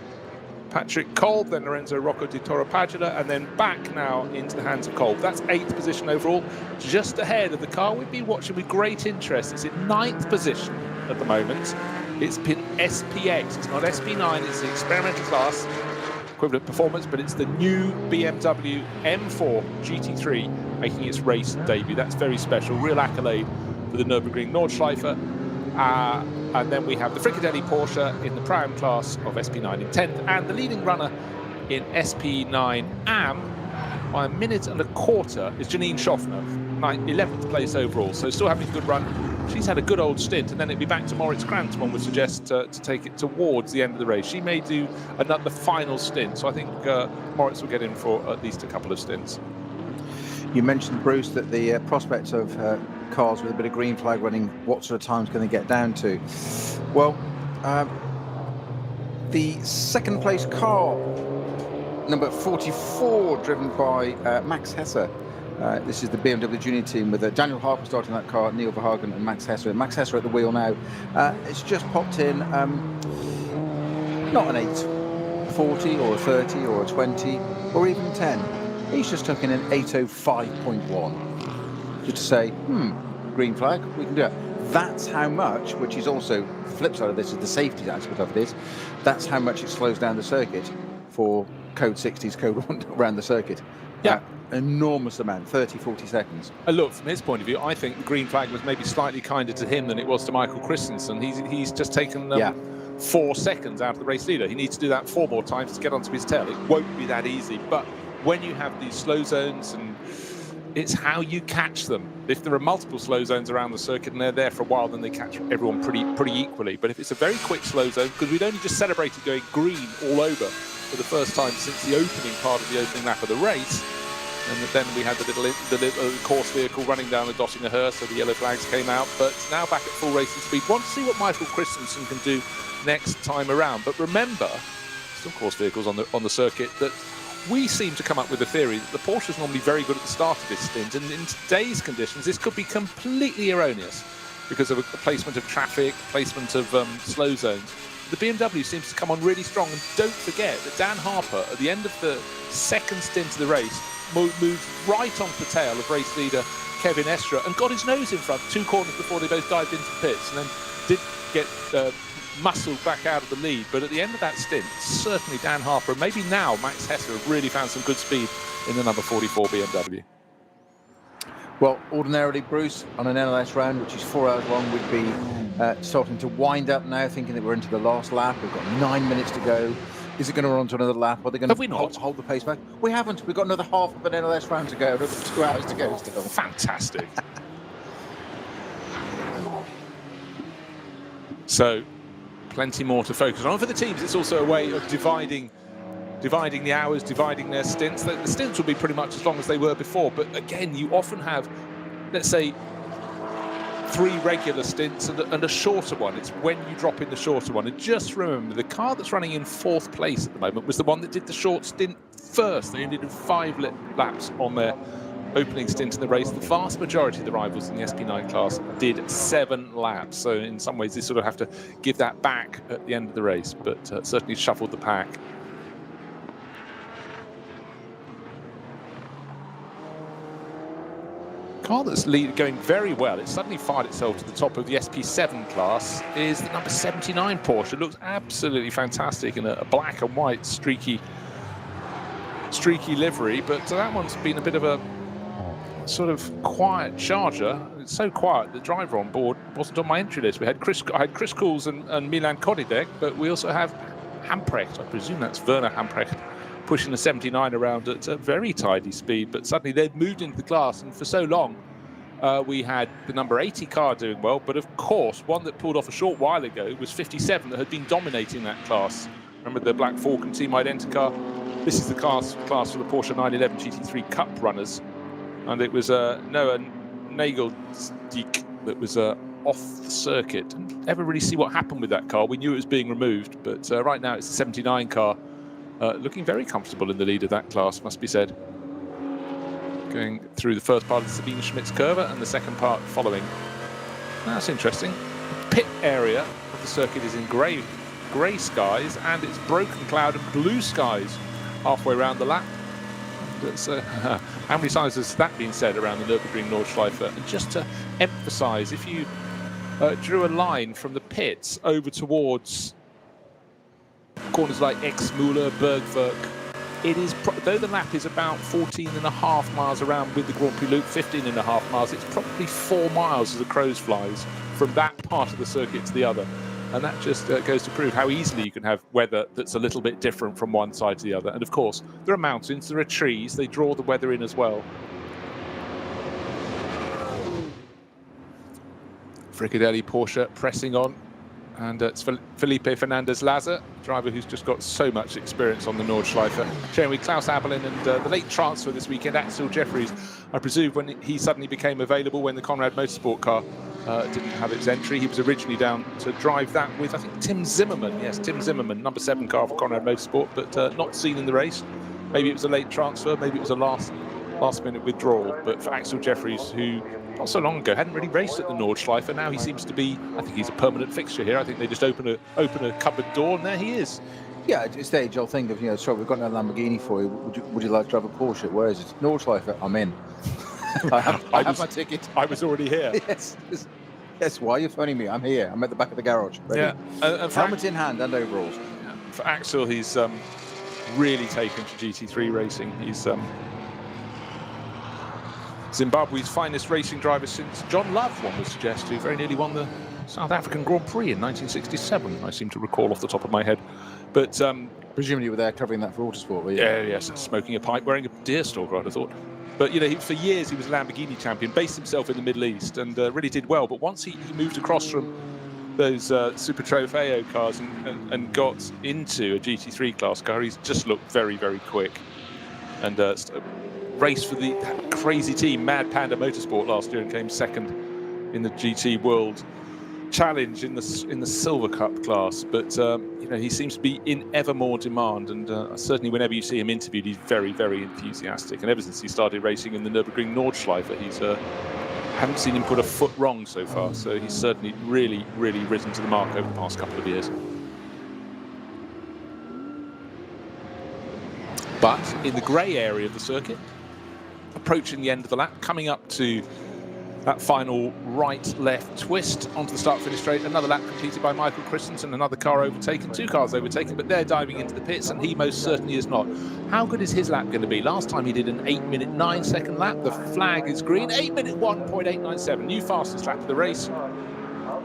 Patrick Kolb, then Lorenzo Rocco di Torrepaglia, and then back now into the hands of Kolb. That's 8th position overall, just ahead of the car we've been watching with great interest. It's in 9th position at the moment. It's been SPX, it's not SP9, it's the experimental class, equivalent performance, but it's the new BMW M4 GT3 making its race debut. That's very special, real accolade for the Nürburgring Nordschleife. And then we have the Fricadelli Porsche in the Pro-Am class of SP9 in 10th, and the leading runner in SP9 Am by a minute and a quarter is Janine Schaffner, 11th place overall, so still having a good run. She's had a good old stint, and then it'd be back to Moritz Krantz, one would suggest, to take it towards the end of the race. She may do the final stint, so I think Moritz will get in for at least a couple of stints. You mentioned, Bruce, that the prospects of cars with a bit of green flag running, what sort of time's going to get down to? Well, the second place car, number 44, driven by Max Hesse. This is the BMW Junior team with Daniel Harper starting that car, Neil Verhagen and Max Hesse. Max Hesse at the wheel now. It's just popped in, not an 8:40 or a 30 or a 20 or even 10. He's just tucking in 8:05.1. Just to say, green flag, we can do it. That's how much, which is also the flip side of this, is the safety aspect of this. That's how much it slows down the circuit for Code 60's Code 1 around the circuit. Yeah. Enormous amount, 30, 40 seconds. Look, from his point of view, I think the green flag was maybe slightly kinder to him than it was to Michael Christensen. He's just taken 4 seconds out of the race leader. He needs to do that 4 more times to get onto his tail. It won't be that easy, but when you have these slow zones, and it's how you catch them. If there are multiple slow zones around the circuit and they're there for a while, then they catch everyone pretty equally. But if it's a very quick slow zone, because we'd only just celebrated going green all over for the first time since the opening part of the opening lap of the race, and then we had the little course vehicle running down the Dottinger Höhe, so the yellow flags came out. But now back at full racing speed. Want to see what Michael Christensen can do next time around. But remember, still course vehicles on the circuit, that we seem to come up with a theory that the Porsche is normally very good at the start of this stint, and in today's conditions this could be completely erroneous because of a placement of traffic, placement of slow zones. The BMW seems to come on really strong, and don't forget that Dan Harper, at the end of the second stint of the race, moved right onto the tail of race leader Kevin Estre and got his nose in front 2 corners before they both dived into the pits, and then did get muscled back out of the lead. But at the end of that stint, certainly Dan Harper, and maybe now Max Hesse, have really found some good speed in the number 44 BMW. Well, ordinarily, Bruce, on an NLS round, which is 4 hours long, we'd be starting to wind up now, thinking that we're into the last lap. We've got 9 minutes to go. Is it going to run to another lap? Are they going to hold the pace back? We haven't. We've got another half of an NLS round to go. Another 2 hours to go still. Fantastic. So, plenty more to focus on. For the teams, it's also a way of dividing the hours, dividing their stints. The stints will be pretty much as long as they were before, but again, you often have, let's say, 3 regular stints and a shorter one. It's when you drop in the shorter one. And just remember, the car that's running in 4th place at the moment was the one that did the short stint first. They only did 5 laps on their opening stint in the race. The vast majority of the rivals in the SP9 class did 7 laps. So in some ways, they sort of have to give that back at the end of the race, but certainly shuffled the pack. Car that's going very well, it suddenly fired itself to the top of the SP7 class, is the number 79 Porsche. It looks absolutely fantastic in a black and white streaky livery, but that one's been a bit of a sort of quiet charger. It's so quiet, the driver on board wasn't on my entry list. I had Chris Kuhls and Milan Kodidek, but we also have Hamprecht, I presume that's Werner Hamprecht, pushing the 79 around at a very tidy speed, but suddenly they've moved into the class, and for so long we had the number 80 car doing well, but of course one that pulled off a short while ago was 57 that had been dominating that class. Remember the Black Falcon Team Identicar? This is the class for the Porsche 911 GT3 Cup runners, and it was Noah Nagelstick that was off the circuit. Didn't ever really see what happened with that car. We knew it was being removed, but right now it's the 79 car. Looking very comfortable in the lead of that class, must be said. Going through the first part of the Sabine Schmitz curve and the second part following. That's interesting. The pit area of the circuit is in grey skies, and it's broken cloud and blue skies halfway around the lap. How many times has that been said around the Nürburgring Nordschleife? And just to emphasise, if you drew a line from the pits over towards corners like Exmüller, Bergwerk, it is, though the lap is about 14.5 miles around with the Grand Prix loop, 15.5 miles, it's probably 4 miles as the crows flies from that part of the circuit to the other. And that just goes to prove how easily you can have weather that's a little bit different from one side to the other. And of course, there are mountains, there are trees, they draw the weather in as well. Fricadelli Porsche pressing on. And it's Felipe Fernandez-Laza, driver who's just got so much experience on the Nordschleife. Sharing with Klaus Abelin and the late transfer this weekend, Axel Jeffries, I presume when he suddenly became available when the Conrad Motorsport car didn't have its entry. He was originally down to drive that with, I think, Tim Zimmerman. Yes, Tim Zimmerman, number 7 car for Conrad Motorsport, but not seen in the race. Maybe it was a late transfer, maybe it was a last-minute withdrawal. But for Axel Jeffries, who not so long ago hadn't really raced at the Nordschleife, now he seems to be, I think he's a permanent fixture here. I think they just open a cupboard door and there he is. Yeah, it's the age-old thing of, sorry, we've got no Lamborghini for you. Would you like to drive a Porsche? Where is it? Nordschleife. I'm in. I have my ticket. I was already here. Yes, why are you phoning me? I'm here. I'm at the back of the garage. Ready. Yeah. Helmet in hand and overalls. Yeah. For Axel, he's really taken to GT3 racing. He's Zimbabwe's finest racing driver since John Love, one would suggest, who very nearly won the South African Grand Prix in 1967, I seem to recall off the top of my head. But presumably you were there covering that for Autosport, were you? Yeah, yes, smoking a pipe, wearing a deer stalker, I'd have thought. But, for years he was a Lamborghini champion, based himself in the Middle East, and really did well. But once he moved across from those Super Trofeo cars and got into a GT3 class car, he's just looked very, very quick. And raced for the crazy team Mad Panda Motorsport last year and came second in the GT World Challenge in the Silver Cup class. But he seems to be in ever more demand, and certainly whenever you see him interviewed, he's very, very enthusiastic. And ever since he started racing in the Nürburgring Nordschleife, he's haven't seen him put a foot wrong so far. So he's certainly really, really risen to the mark over the past couple of years. But in the grey area of the circuit, approaching the end of the lap, coming up to that final right-left twist onto the start-finish straight. Another lap completed by Michael Christensen, another car overtaken, 2 cars overtaken, but they're diving into the pits, and he most certainly is not. How good is his lap going to be? Last time he did an 8-minute 9-second lap. The flag is green. 8-minute 1.897, new fastest lap of the race,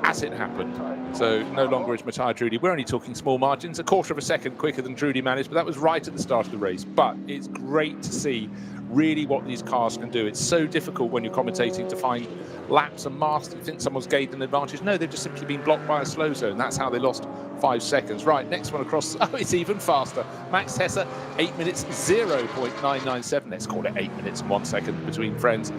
as it happened. So no longer is Matthias Drudy. We're only talking small margins, a quarter of a second quicker than Drudy managed, but that was right at the start of the race. But it's great to see really what these cars can do. It's so difficult when you're commentating to find laps and masks. You think someone's gained an advantage. No, they've just simply been blocked by a slow zone. That's how they lost 5 seconds. Right, next one across. Oh, it's even faster. Max Hesse, 8 minutes 0.997. Let's call it 8 minutes and 1 second between friends.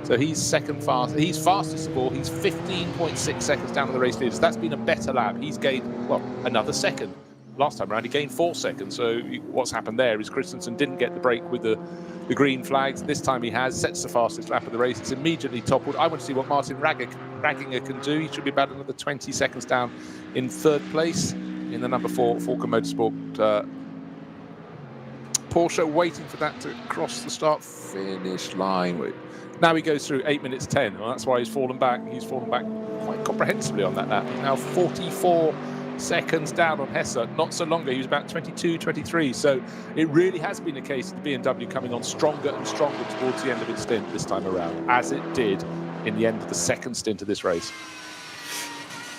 So he's second fast. He's fastest of all. He's 15.6 seconds down on the race leaders. That's been a better lap. He's gained, well, another second. Last time around, he gained 4 seconds. So what's happened there is Christensen didn't get the break with the green flags. This time he has, sets the fastest lap of the race. It's immediately toppled. I want to see what Martin Ragginger can do. He should be about another 20 seconds down in 3rd place in the number 4 Falken Motorsport Porsche, waiting for that to cross the start-finish line. Now he goes through 8 minutes 10. Well, that's why he's fallen back. He's fallen back quite comprehensively on that lap. He's now 44 seconds down on Hesse. Not so long ago, he was about 22, 23. So it really has been a case of the BMW coming on stronger and stronger towards the end of its stint this time around, as it did in the end of the 2nd stint of this race.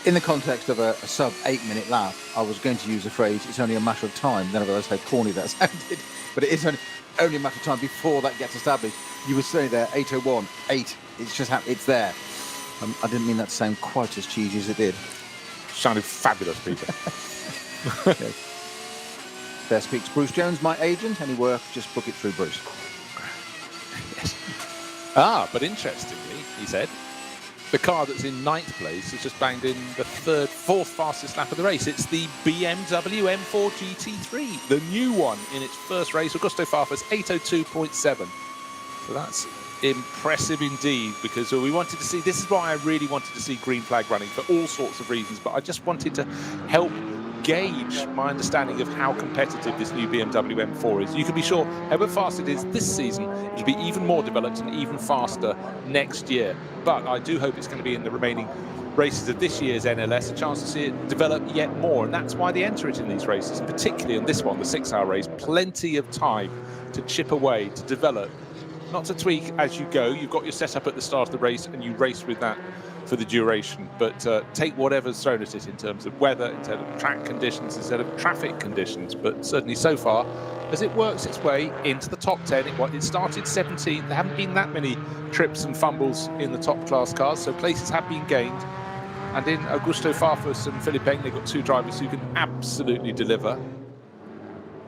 In the context of a sub 8 minute lap, I was going to use the phrase, it's only a matter of time. Then I realised how corny that sounded. But it is only a matter of time before that gets established. You would say there, 8:01, 8. It's just it's there. I didn't mean that to sound quite as cheesy as it did. Sounded fabulous, Peter. Okay. There speaks Bruce Jones, my agent. Any work, just book it through Bruce. Yes. But interestingly, he said, the car that's in 9th place has just banged in the 4th fastest lap of the race. It's the BMW M4 GT3, the new one in its first race. Augusto Farfus, 8:02.7. So that's impressive indeed, because we wanted to see, this is why I really wanted to see green flag running for all sorts of reasons, but I just wanted to help gauge my understanding of how competitive this new BMW M4 is. You can be sure, however fast it is this season, it'll be even more developed and even faster next year. But I do hope it's going to be in the remaining races of this year's NLS, a chance to see it develop yet more. And that's why they enter it in these races, and particularly in this one, the 6-hour race. Plenty of time to chip away, to develop, not to tweak as you go. You've got your setup at the start of the race and you race with that for the duration, but take whatever's thrown at it in terms of weather, in terms of track conditions, instead of traffic conditions. But certainly so far, as it works its way into the top 10, it started 17th. There haven't been that many trips and fumbles in the top class cars, so places have been gained. And in Augusto Farfus and Philipp Eng, they've got two drivers who can absolutely deliver.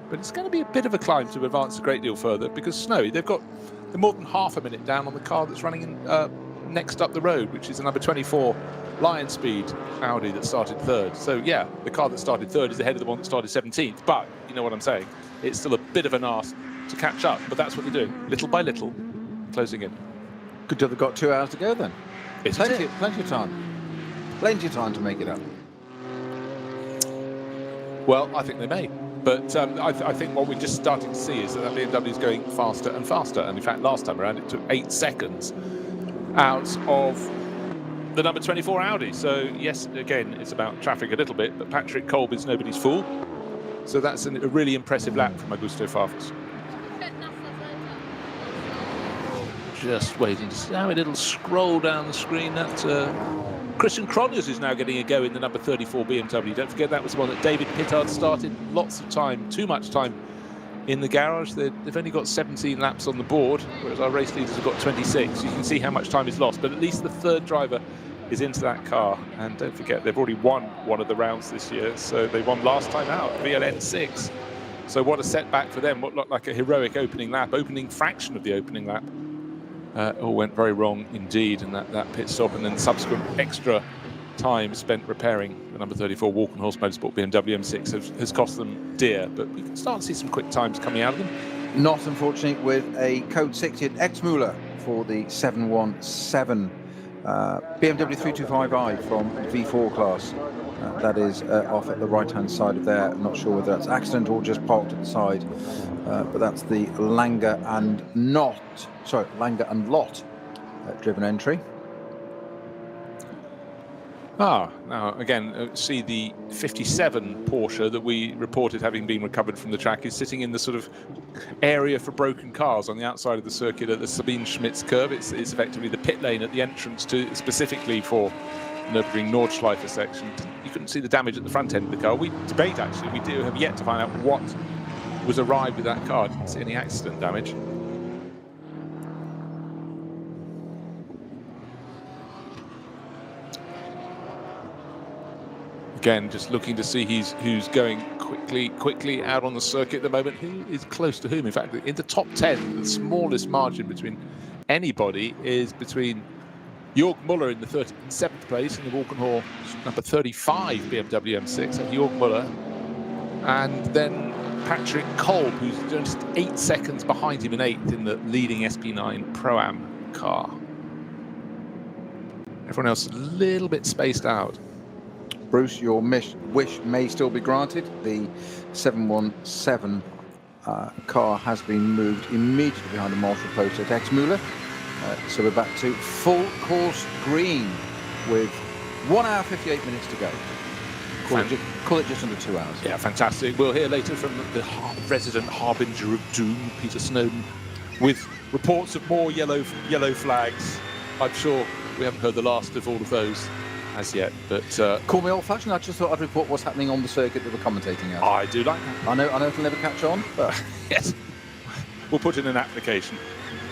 But it's going to be a bit of a climb to advance a great deal further, because Snowy, they're more than half a minute down on the car that's running in next up the road, which is the number 24 Lion Speed Audi that started third. So yeah, the car that started third is ahead of the one that started 17th, but you know what I'm saying, it's still a bit of an ask to catch up. But that's what they're doing, little by little, closing in. Good job they've got 2 hours to go then. It's plenty of time. Plenty of time to make it up. Well, I think they may. But I think what we're just starting to see is that BMW is going faster and faster. And in fact, last time around, it took 8 seconds out of the number 24 Audi. So yes, again, it's about traffic a little bit, but Patrick Kolb is nobody's fool. So that's a really impressive lap from Augusto Farfus. Just waiting to see how it'll scroll down the screen. That Christian Cronjes is now getting a go in the number 34 BMW. Don't forget that was the one that David Pittard started. Lots of time, too much time in the garage. They've only got 17 laps on the board, whereas our race leaders have got 26. You can see how much time is lost, but at least the third driver is into that car. And don't forget, they've already won one of the rounds this year, so they won last time out, VLN 6. So what a setback for them. What looked like a heroic opening lap, opening fraction of the opening lap. All went very wrong indeed, and that pit stop and then subsequent extra time spent repairing the number 34 Walkenhorst Motorsport BMW M6 has cost them dear, but we can start to see some quick times coming out of them. Not unfortunately with a code 60 at X-Muller for the 717 BMW 325i from V4 class. That is off at the right-hand side of there. I'm not sure whether that's accident or just parked at the side, but that's the Langer and Lot driven entry. Now again, see the 57 Porsche that we reported having been recovered from the track is sitting in the sort of area for broken cars on the outside of the circuit at the Sabine Schmitz curve. It's effectively the pit lane at the entrance to specifically for Nürburgring Nordschleife section. You couldn't see the damage at the front end of the car. We debate actually, we do have yet to find out what was arrived with that car. Didn't see any accident damage. Again, just looking to see who's going quickly out on the circuit at the moment. Who is close to whom? In fact, in the top 10, the smallest margin between anybody is between Jörg Müller in the 37th place in the Walkenhorst number 35 BMW M6, and Jörg Müller, and then Patrick Kolb, who's just 8 seconds behind him in 8th in the leading SP9 Pro-Am car. Everyone else a little bit spaced out. Bruce, your wish may still be granted. The 717 car has been moved immediately behind the marshal post at X-Muller. So we're back to full course green with 1 hour 58 minutes to go. Call it just under 2 hours. Yeah, fantastic. We'll hear later from the resident harbinger of doom, Peter Snowden, with reports of more yellow flags. I'm sure we haven't heard the last of all of those as yet, but call me old-fashioned. I just thought I'd report what's happening on the circuit that we're commentating at. I do like that. I know it'll never catch on, but yes, we'll put in an application,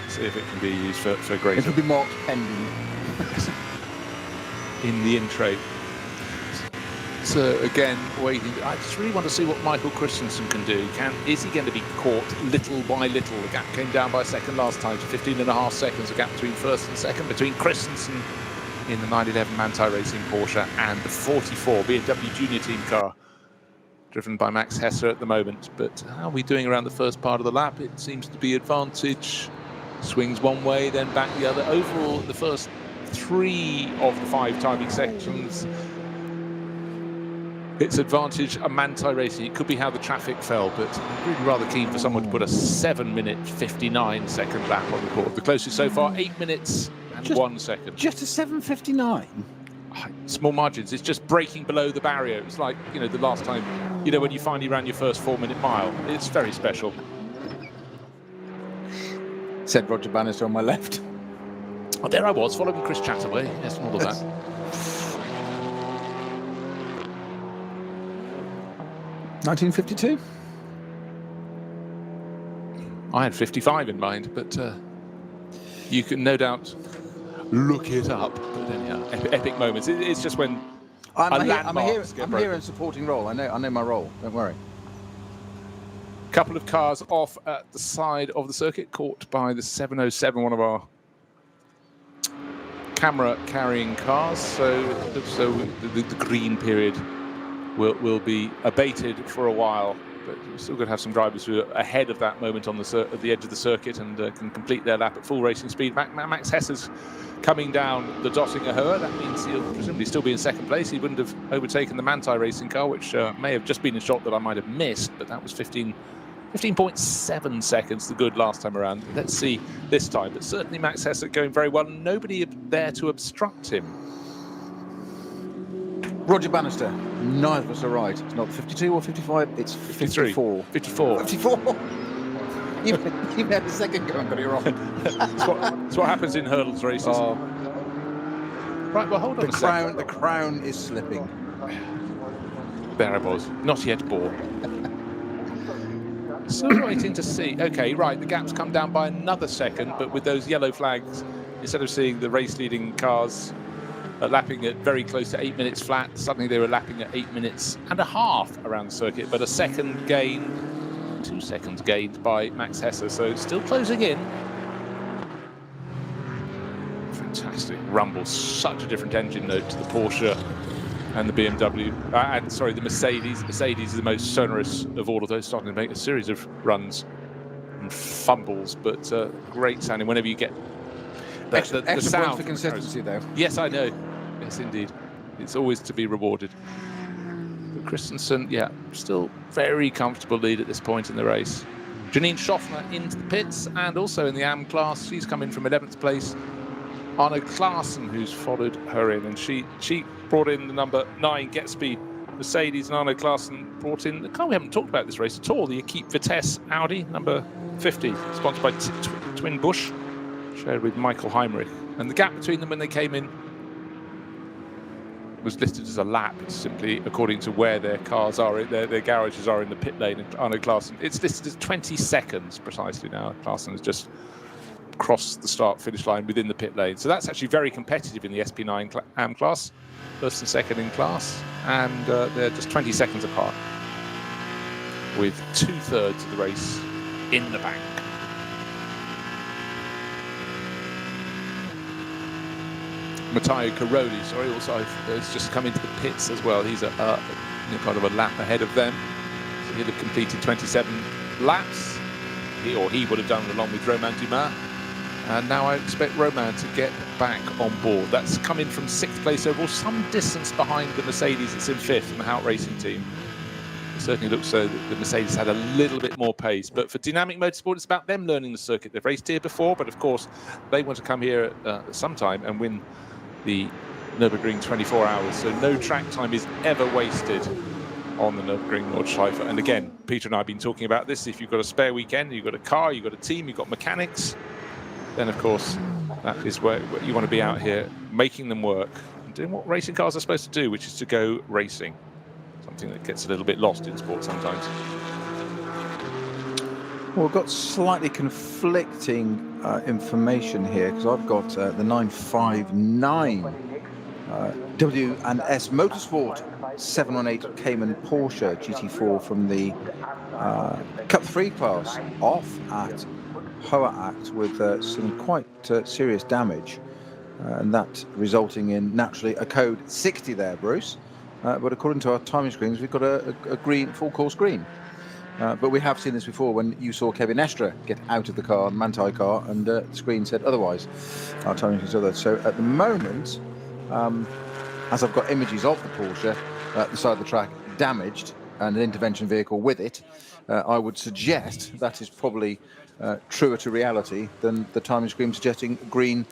see if it can be used for greater. It'll be marked pending in the in-trade. So again, waiting. I just really want to see what Michael Christensen can do. Is he going to be caught little by little? The gap came down by a second last time to 15.5 seconds. The gap between first and second between Christensen in the 911 Manthey Racing Porsche and the 44 BMW Junior Team car, driven by Max Hesser at the moment. But how are we doing around the first part of the lap? It seems to be advantage. Swings one way, then back the other. Overall, the first 3 of the 5 timing sections, it's advantage a Manthey Racing. It could be how the traffic fell, but I'm really rather keen for someone to put a 7-minute 59-second lap on the board. The closest so far, 8 minutes and 1 second. Just a 7:59. small margins. It's just breaking below the barrier. It's like, you know, the last time, you know, when you finally ran your first 4-minute mile. It's very special. Said Roger Bannister on my left. Oh, there I was, following Chris Chataway. Yes, and all of that. 1952. I had 55 in mind, but you can no doubt look it up. But anyhow, epic moments. It's just when I'm here in supporting role. I know my role. Don't worry. Couple of cars off at the side of the circuit, caught by the 707, one of our camera carrying cars. So the green period will be abated for a while, but we're still going to have some drivers who are ahead of that moment on at the edge of the circuit and can complete their lap at full racing speed. Max Hesse's coming down the Dottinger Höhe. That means he'll presumably still be in second place. He wouldn't have overtaken the Manthey racing car, which may have just been a shot that I might have missed, but that was 15.7 seconds, the good last time around. Let's see this time. But certainly Max Hesse going very well. Nobody there to obstruct him. Roger Bannister, neither of us are right. It's not 52 or 55, it's 54. 54. 54. You've had a second go and got it wrong. That's what happens in hurdles races. Oh. Right, well, hold on a second. The crown is slipping. There I was. Not yet born. So waiting to see. Okay, right, the gap's come down by another second, but with those yellow flags, instead of seeing the race-leading cars lapping at very close to 8 minutes flat, suddenly they were lapping at 8 minutes and a half around the circuit, but a second gain, 2 seconds gained by Max Hesse, so still closing in. Fantastic rumble, such a different engine note to the Porsche and the BMW, the Mercedes. The Mercedes is the most sonorous of all of those, starting to make a series of runs and fumbles, but great sounding whenever you get the sound. For consistency, though. Yes, I know. Yes, indeed. It's always to be rewarded. But Christensen, yeah, still very comfortable lead at this point in the race. Janine Schaffner into the pits, and also in the AM class, she's come in from 11th place. Arno Klaassen, who's followed her in, and she brought in the number 9 Get-Speed Mercedes, and Arno Klaassen brought in the car we haven't talked about this race at all, the Equipe Vitesse Audi, number 50, sponsored by Twin Bush, shared with Michael Heinrich. And the gap between them when they came in was listed as a lap. It's simply according to where their cars are, their garages are in the pit lane. And Arno Klaassen, it's listed as 20 seconds precisely now. Klaassen has just crossed the start-finish line within the pit lane. So that's actually very competitive in the SP9 AM class, first and second in class, and they're just 20 seconds apart, with 2/3 of the race in the bank. Matteo Caroli, also has just come into the pits as well. He's kind of a lap ahead of them. So he'll have completed 27 laps. He would have done it along with Romain Dumas. And now I expect Romain to get back on board. That's come in from 6th place overall, some distance behind the Mercedes that's in 5th from the Hout Racing team. It certainly looks so that the Mercedes had a little bit more pace. But for Dynamic Motorsport, it's about them learning the circuit. They've raced here before, but of course, they want to come here at some time and win the Nürburgring 24 hours. So no track time is ever wasted on the Nürburgring Nordschleife. And again, Peter and I have been talking about this. If you've got a spare weekend, you've got a car, you've got a team, you've got mechanics, then of course that is where you want to be out here making them work and doing what racing cars are supposed to do, which is to go racing. Something that gets a little bit lost in sport sometimes. Well, we've got slightly conflicting information here, because I've got the 959 W&S Motorsport 718 Cayman Porsche GT4 from the Cup 3 class off at ROWE ADAC with some quite serious damage, and that resulting in naturally a code 60 there, Bruce. But according to our timing screens, we've got a green, full course green. But we have seen this before when you saw Kevin Estre get out of the car, Manthey car, and the screen said otherwise. Our timing screens other. So at the moment, as I've got images of the Porsche at the side of the track damaged and an intervention vehicle with it, I would suggest that is probably truer to reality than the timing screen suggesting green,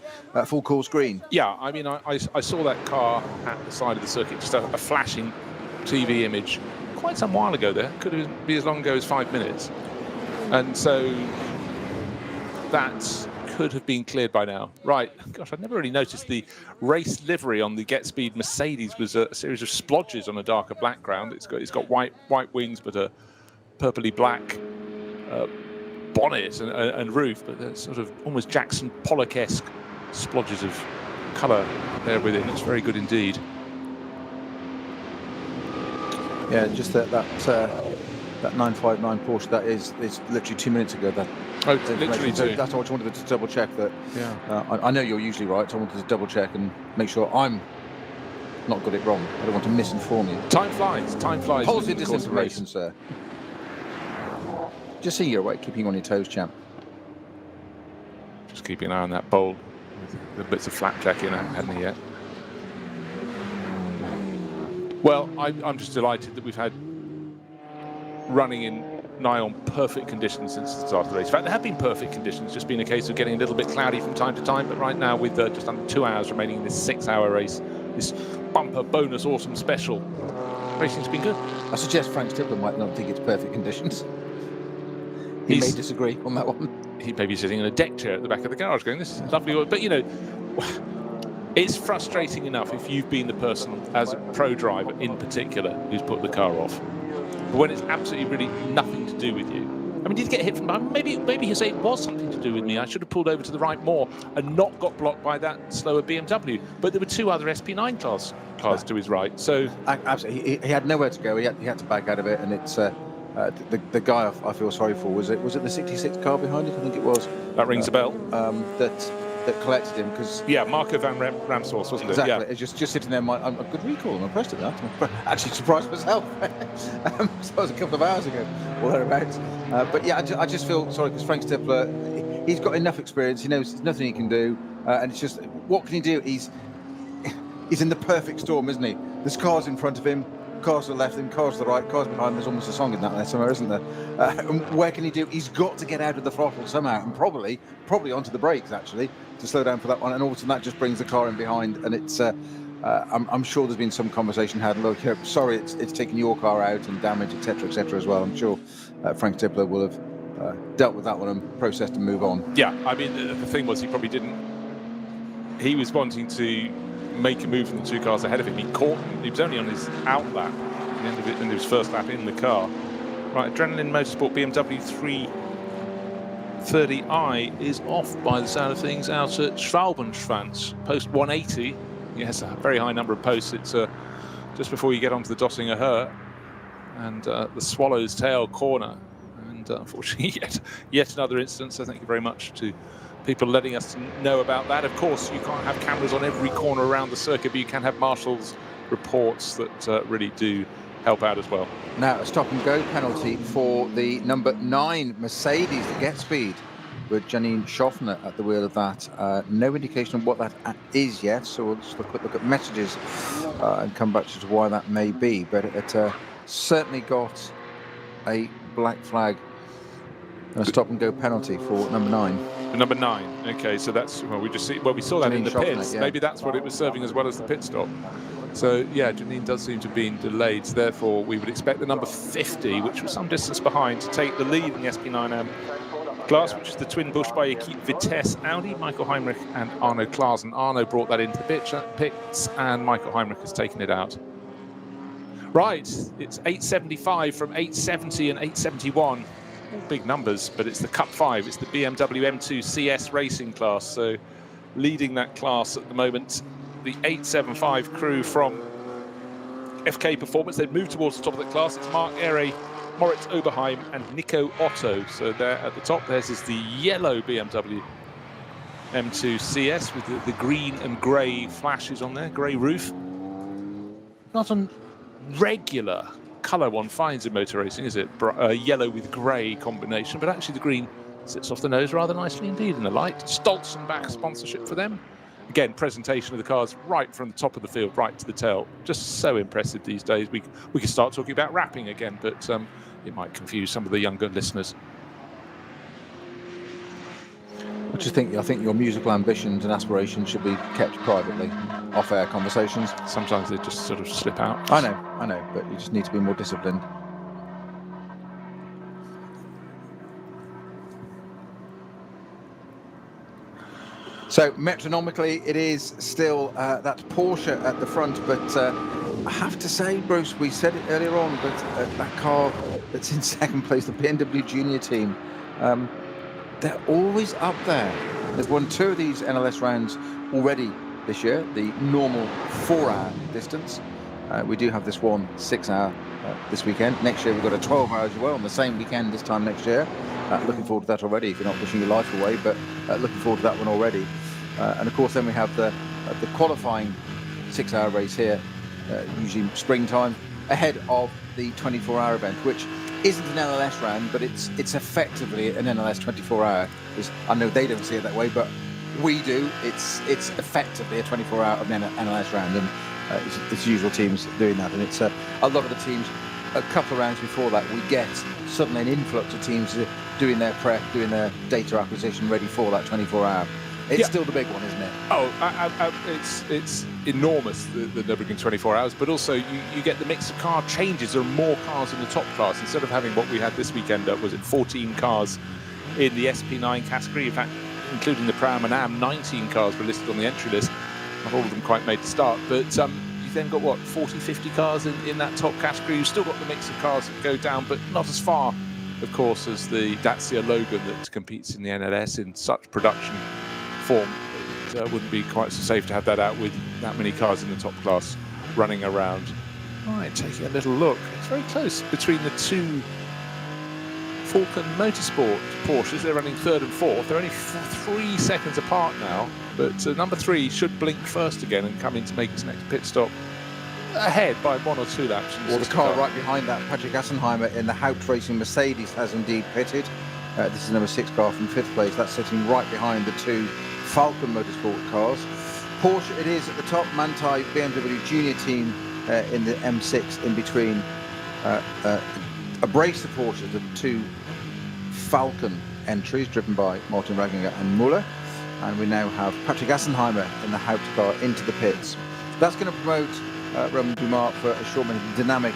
full course green. Yeah, I mean, I saw that car at the side of the circuit, just a flashing TV image quite some while ago there. Could be as long ago as 5 minutes. And so that could have been cleared by now. Right, gosh, I'd never really noticed the race livery on the Get Speed Mercedes was a series of splodges on a darker background. It's got white wings, but a purpley black bonnet and roof, but they're sort of almost Jackson Pollock-esque splodges of colour there within. It's very good indeed. Yeah, just that 959 Porsche, that is literally 2 minutes ago. Literally two. That's what I wanted to double check. That. Yeah. I know you're usually right, so I wanted to double check and make sure I'm not got it wrong. I don't want to misinform you. Time flies. Time flies. Positive disinformation, sir. Just see you're right, keeping on your toes, champ. Just keeping an eye on that bowl with the bits of flapjack in it, hadn't he yet? Well, I'm just delighted that we've had running in nigh on perfect conditions since the start of the race. In fact, there have been perfect conditions, just been a case of getting a little bit cloudy from time to time, but right now with just under 2 hours remaining in this 6-hour race, this bumper bonus autumn special, racing's been good. I suggest Frank Stippler might not think it's perfect conditions. He may disagree on that one. He may be sitting in a deck chair at the back of the garage going, this is lovely. But, you know, it's frustrating enough if you've been the person, as a pro driver in particular, who's put the car off. But when it's absolutely really nothing to do with you. I mean, did you get hit from behind? Maybe he'll say it was something to do with me. I should have pulled over to the right more and not got blocked by that slower BMW. But there were 2 other SP9 cars to his right. So absolutely, he had nowhere to go. He had to back out of it, and it's the guy I feel sorry for was it the 66 car behind it? I think it was. That rings a bell. That collected him because Marco van Ramsauce, wasn't exactly. it? Yeah. It's just sitting there. I'm a good recall. I'm impressed at that. I'm actually surprised myself. So that was a couple of hours ago, or thereabouts. But yeah, I just feel sorry because Frank Stippler, he's got enough experience. He knows there's nothing he can do, and it's just what can he do? He's in the perfect storm, isn't he? There's cars in front of him. Cars to the left, and cars to the right, cars behind. There's almost a song in that there somewhere, isn't there? And where can he do? He's got to get out of the throttle somehow, and probably onto the brakes actually to slow down for that one. And all of a sudden that just brings the car in behind. And it's I'm sure there's been some conversation had. Look, sorry, it's taken your car out and damage, etc., as well. I'm sure Frank Stippler will have dealt with that one and processed and move on. Yeah, I mean the thing was he probably didn't. He was wanting to make a move from the 2 cars ahead of him. He caught him. He was only on his out lap at the end of it, and his first lap in the car. Right, Adrenaline Motorsport BMW 330i is off by the sound of things out at Schwalbenschwanz, post 180. Yes, a very high number of posts. It's just before you get onto the Dossinger Her and the Swallow's Tail corner. And unfortunately, yet another instance. So thank you very much to people letting us know about that. Of course, you can't have cameras on every corner around the circuit, but you can have Marshall's reports that really do help out as well. Now, a stop-and-go penalty for the number 9 Mercedes, the Get Speed, with Janine Schaffner at the wheel of that. No indication of what that is yet, so we'll just look at messages and come back to why that may be. But it certainly got a black flag and a stop-and-go penalty for number 9. Number 9. Okay, so that's we saw that in the pits. Yeah. Maybe that's what it was serving as well as the pit stop. So yeah, Janine does seem to have been delayed. So therefore, we would expect the number 50, which was some distance behind, to take the lead in the SP9M class, which is the twin Busch by Equipe Vitesse Audi, Michael Heinrich and Arno Klaasen. Arno brought that into the pits, and Michael Heinrich has taken it out. Right, it's 875 from 870 and 871. All big numbers, but it's the Cup 5. It's the BMW M2 CS racing class. So leading that class at the moment, the 875 crew from FK Performance. They've moved towards the top of the class. It's Mark Ehre, Moritz Oberheim and Nico Otto. So there at the top, theirs is the yellow BMW M2 CS with the green and grey flashes on there, grey roof. Not a regular colour one finds in motor racing, is it? Yellow with grey combination, but actually the green sits off the nose rather nicely indeed in the light. Stoltz and back sponsorship for them. Again, presentation of the cars right from the top of the field, right to the tail. Just so impressive these days. We could start talking about wrapping again, but it might confuse some of the younger listeners. I think your musical ambitions and aspirations should be kept privately, off-air conversations. Sometimes they just sort of slip out. I know, but you just need to be more disciplined. So metronomically, it is still that Porsche at the front, but I have to say, Bruce, we said it earlier on, but that car that's in second place, the BMW Junior team, they're always up there. They've won 2 of these NLS rounds already this year, the normal 4-hour distance. We do have this one 6-hour this weekend. Next year we've got a 12-hour as well on the same weekend this time next year. Looking forward to that already, if you're not pushing your life away, but looking forward to that one already. And of course then we have the qualifying 6-hour race here, usually springtime, ahead of the 24-hour event, which isn't an NLS round, but it's effectively an NLS 24-hour. I know they don't see it that way, but we do. It's effectively a 24-hour of an NLS round, and it's usual teams doing that. And it's a lot of the teams, a couple of rounds before that, we get suddenly an influx of teams doing their prep, doing their data acquisition, ready for that 24-hour. It's still the big one, isn't it? Oh, it's enormous, the Nürburgring 24 hours, but also you get the mix of car changes. There are more cars in the top class. Instead of having what we had this weekend, was it 14 cars in the SP9 category? In fact, including the Pram and Am, 19 cars were listed on the entry list. Not all of them quite made the start, but you've then got, 40, 50 cars in that top category. You've still got the mix of cars that go down, but not as far, of course, as the Dacia Logan that competes in the NLS in such production form. It wouldn't be quite so safe to have that out with that many cars in the top class running around. Right, taking a little look. It's very close between the 2 Falcon Motorsport Porsches. They're running 3rd and 4th. They're only 3 seconds apart now, but number 3 should blink first again and come in to make its next pit stop ahead by 1 or 2 laps. Well, the car right behind that, Patrick Assenheimer in the Haupt Racing Mercedes, has indeed pitted. This is number 6 car from 5th place. That's sitting right behind the 2 Falcon Motorsport cars. Porsche it is at the top. Manthey BMW Junior team in the M6 in between a brace of Porsches, the 2 Falcon entries driven by Martin Ragginger and Muller, and we now have Patrick Assenheimer in the Haupt car into the pits. That's going to promote Romain Dumas for a short minute dynamic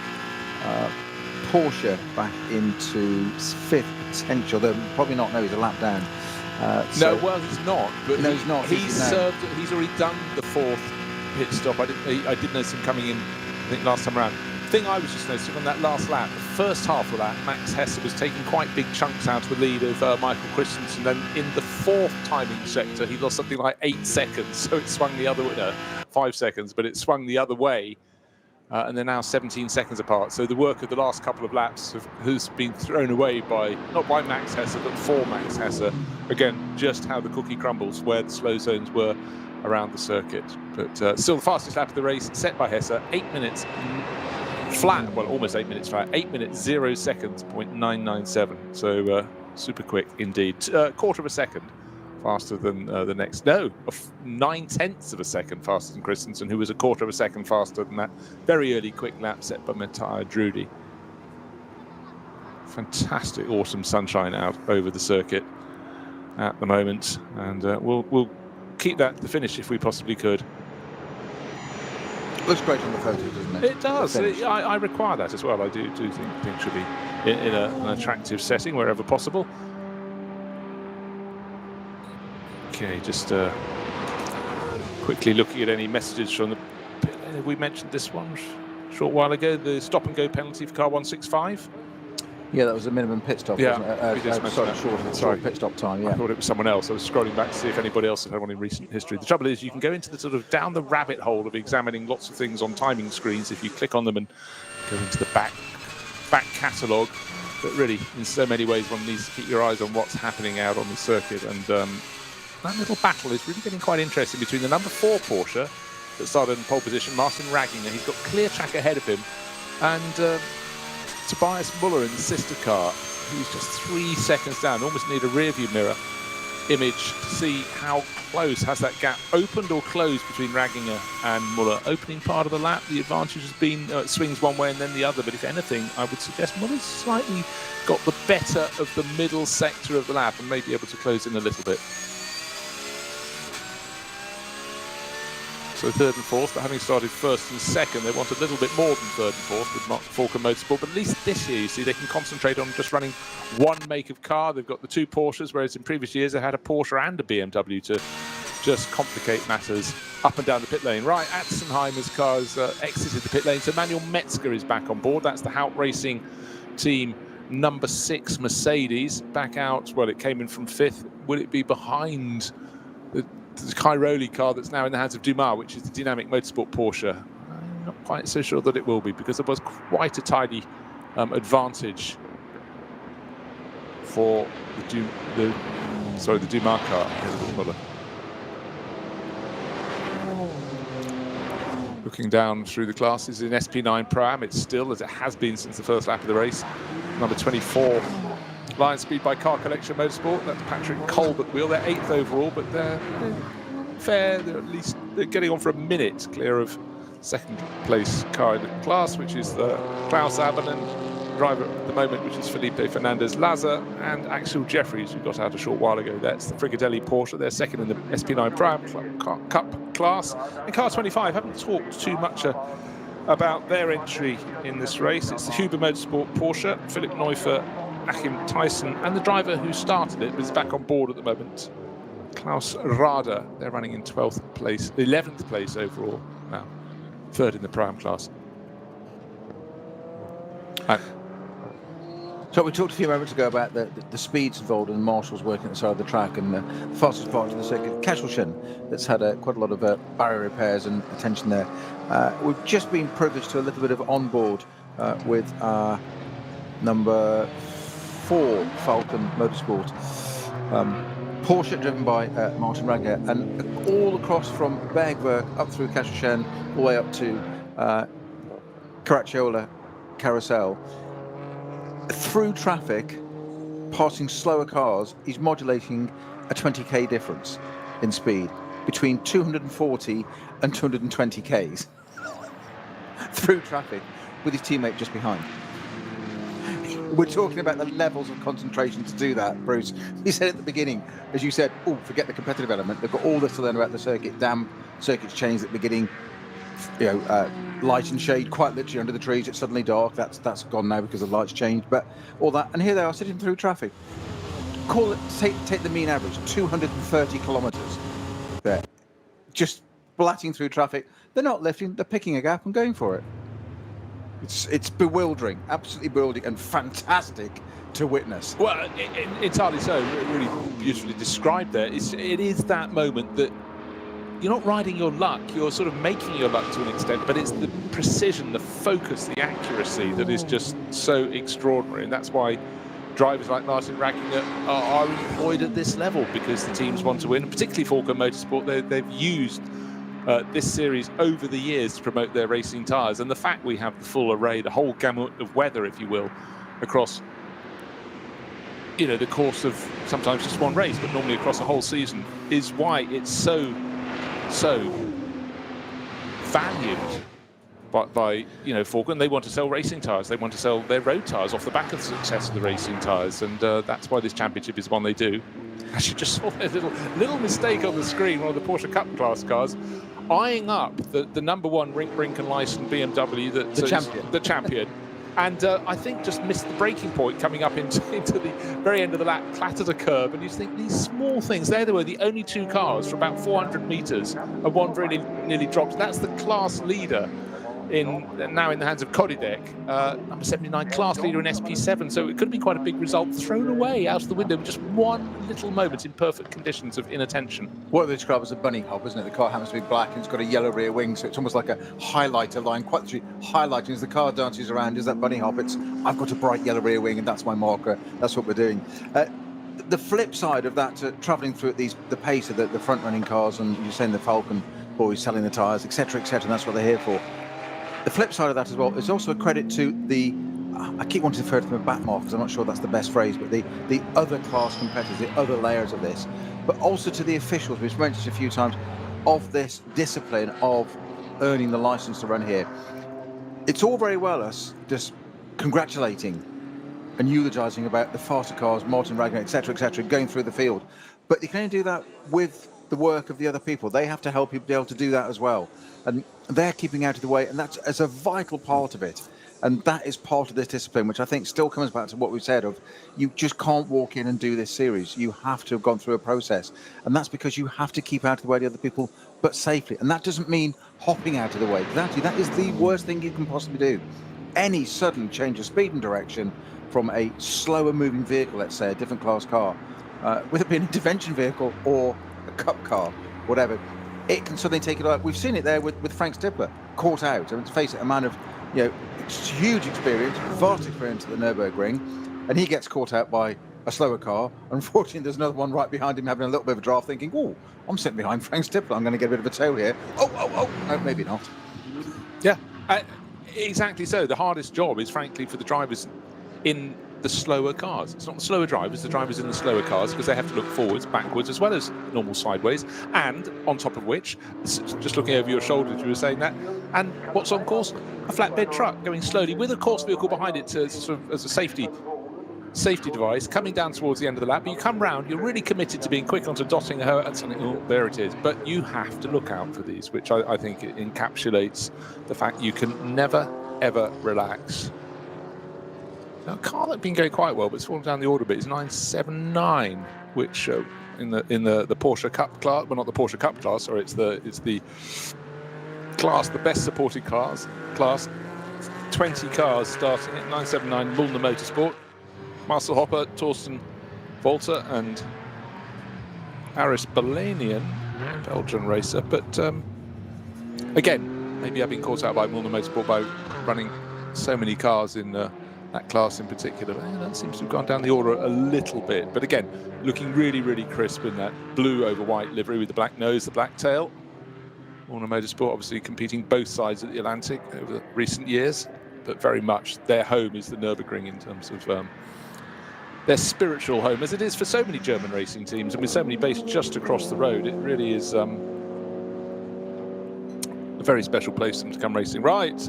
Porsche back into 5th potential, though probably not. No, he's a lap down. No, well, he's not. But no, he's not. He's already done the 4th pit stop. I did notice him coming in, I think, last time around. The thing I was just noticing on that last lap, the first half of that, Max Hesse was taking quite big chunks out of the lead of Michael Christensen. Then in the 4th timing sector, he lost something like 8 seconds. So it swung the other way, no, 5 seconds, but it swung the other way. And they're now 17 seconds apart. So the work of the last couple of laps has been thrown away by, not by Max Hesse, but for Max Hesse. Again, just how the cookie crumbles, where the slow zones were around the circuit. But still the fastest lap of the race set by Hesse, 8 minutes flat, well, almost 8 minutes flat, 8 minutes 0 seconds, 0.997. So super quick indeed. Quarter of a second faster than the next. No, 9/10 of a second faster than Christensen, who was a quarter of a second faster than that very early quick lap set by Matthias Drudy. Fantastic autumn sunshine out over the circuit at the moment, and we'll keep that to the finish if we possibly could. Looks great on the photos, doesn't it? It does. I require that as well. I do think things should be in an attractive setting wherever possible. Okay, just quickly looking at any messages from the... We mentioned this one a short while ago, the stop-and-go penalty for car 165. Yeah, that was a minimum pit stop, wasn't it? Short pit stop time, yeah. I thought it was someone else. I was scrolling back to see if anybody else had had one in recent history. The trouble is you can go into the sort of down the rabbit hole of examining lots of things on timing screens if you click on them and go into the back catalogue. But really, in so many ways, one needs to keep your eyes on what's happening out on the circuit. And that little battle is really getting quite interesting between the number 4 Porsche that started in pole position, Martin Ragginger. He's got clear track ahead of him, and Tobias Muller in the sister car, who's just 3 seconds down. Almost need a rear view mirror image to see how close has that gap opened or closed between Ragginger and Muller. Opening part of the lap, the advantage has been swings one way and then the other, but if anything, I would suggest Muller's slightly got the better of the middle sector of the lap and may be able to close in a little bit. So third and fourth, but having started first and second, they want a little bit more than third and fourth with Falken Motorsport. But at least this year, you see, they can concentrate on just running one make of car. They've got the two Porsches, whereas in previous years they had a Porsche and a BMW to just complicate matters up and down the pit lane. Right, Atzenheimer's car has exited the pit lane, so Manuel Metzger is back on board. That's the Hout Racing team number 6 Mercedes. Back out, well, it came in from 5th. Will it be behind the Cairoli car that's now in the hands of Dumas, which is the Dynamic Motorsport Porsche? I'm not quite so sure that it will be, because there was quite a tidy advantage for the Dumas car ahead of Muller. Looking down through the classes in SP9 Pro-Am, it's still, as it has been since the first lap of the race, number 24 Lion Speed by Car Collection Motorsport. That's Patrick Colbert wheel. They're 8th overall, but they're fair. They're getting on for a minute clear of second place car in the class, which is the Klaus Abelen driver at the moment, which is Felipe Fernandez-Laza, and Axel Jeffries, who got out a short while ago. That's the Frigadelli Porsche. They're second in the SP9 Pro-Am Cup class. And car 25, haven't talked too much about their entry in this race. It's the Huber Motorsport Porsche, Philip Neuffer, Achim Tyson, and the driver who started it is back on board at the moment, Klaus Rader. They're running in 12th place, 11th place overall now, 3rd in the Pro-Am class. So we talked a few moments ago about the speeds involved in marshals working at the side of the track, and the fastest part of the circuit, Kasselchen, that's had quite a lot of barrier repairs and attention there. We've just been privileged to a little bit of onboard with number 4 Falken Motorsport. Porsche driven by Martin Ragger, and all across from Bergwerk up through Kasselchen, all the way up to Caracciola Carousel. Through traffic, passing slower cars, he's modulating a 20k difference in speed between 240 and 220 k's through traffic with his teammate just behind. We're talking about the levels of concentration to do that, Bruce. You said at the beginning, as you said, oh, forget the competitive element. They've got all this to learn about the circuit. Damn, circuits changed at the beginning. You know, light and shade, quite literally under the trees. It's suddenly dark. That's gone now because the lights changed. But all that, and here they are sitting through traffic. Call it, take the mean average, 230 kilometres. There, just blatting through traffic. They're not lifting. They're picking a gap and going for it. It's bewildering, absolutely bewildering, and fantastic to witness. Well, entirely so. Really beautifully described there. It is that moment that you're not riding your luck, you're sort of making your luck to an extent, but it's the precision, the focus, the accuracy that is just so extraordinary. And that's why drivers like Martin Ragginger are employed at this level, because the teams want to win, and particularly Falken Motorsport. They've used this series over the years to promote their racing tyres. And the fact we have the full array, the whole gamut of weather, if you will, across the course of sometimes just one race, but normally across a whole season, is why it's so valued by Falken. They want to sell racing tyres. They want to sell their road tyres off the back of the success of the racing tyres, and that's why this championship is one they do. Actually, just saw a little mistake on the screen. One of the Porsche Cup class cars eyeing up the number 1 Rink and licensed BMW, the champion. And I think just missed the breaking point coming up into the very end of the lap, clattered a curb, and you think these small things. There they were, the only 2 cars for about 400 metres, and one very nearly dropped. That's the class leader now in the hands of Kodidek, number 79, class leader in SP7. So it could be quite a big result, thrown away out of the window with just one little moment in perfect conditions of inattention. What they describe as a bunny hop, isn't it? The car happens to be black and it's got a yellow rear wing, so it's almost like a highlighter line, quite literally highlighting as the car dances around. Is that bunny hop? I've got a bright yellow rear wing and that's my marker. That's what we're doing. The flip side of that, travelling through at the pace of the front-running cars, and you're saying the Falken boys selling the tyres, etc., and that's what they're here for. The flip side of that as well is also a credit to I keep wanting to refer to them as back markers, I'm not sure that's the best phrase, but the other class competitors, the other layers of this, but also to the officials, we've mentioned a few times, of this discipline of earning the licence to run here. It's all very well us just congratulating and eulogising about the faster cars, Martin Ragnar, etc., going through the field, but you can only do that with the work of the other people. They have to help you be able to do that as well. And they're keeping out of the way, and that's as a vital part of it. And that is part of this discipline, which I think still comes back to what we said of you just can't walk in and do this series. You have to have gone through a process. And that's because you have to keep out of the way of the other people, but safely. And that doesn't mean hopping out of the way. Actually, that is the worst thing you can possibly do. Any sudden change of speed and direction from a slower moving vehicle, let's say a different class car, whether it be an intervention vehicle or a cup car, whatever, it can suddenly take it out. We've seen it there with Frank Stippler, caught out. I mean, to face it, a man of huge experience, vast experience at the Nürburgring, and he gets caught out by a slower car. Unfortunately, there's another one right behind him having a little bit of a draft, thinking, oh, I'm sitting behind Frank Stippler, I'm going to get a bit of a tow here. Oh, no, maybe not. Yeah, exactly so. The hardest job is, frankly, for the drivers in the slower cars. It's not the slower drivers, the drivers in the slower cars, because they have to look forwards, backwards, as well as normal sideways. And on top of which, just looking over your shoulder, you were saying that, and what's on course? A flatbed truck going slowly with a course vehicle behind it to sort of as a safety device, coming down towards the end of the lap. But you come round, you're really committed to being quick onto dotting her and something. Oh, there it is. But you have to look out for these, which I think encapsulates the fact you can never ever relax. Now, a car that's been going quite well, but it's fallen down the order a bit, is 979, which in the Porsche Cup class, well, not the Porsche Cup class, sorry, it's the class, the best supported class, 20 cars starting at 979 Mulner Motorsport. Marcel Hopper, Torsten Volter, and Aris Balanian, Belgian racer. But again, maybe I've been caught out by Mulner Motorsport by running so many cars in that class in particular. That seems to have gone down the order a little bit. But again, looking really, really crisp in that blue over white livery with the black nose, the black tail. Mulner Motorsport obviously competing both sides of the Atlantic over the recent years, but very much their home is the Nürburgring in terms of their spiritual home, as it is for so many German racing teams, and with so many based just across the road. It really is a very special place for them to come racing. Right,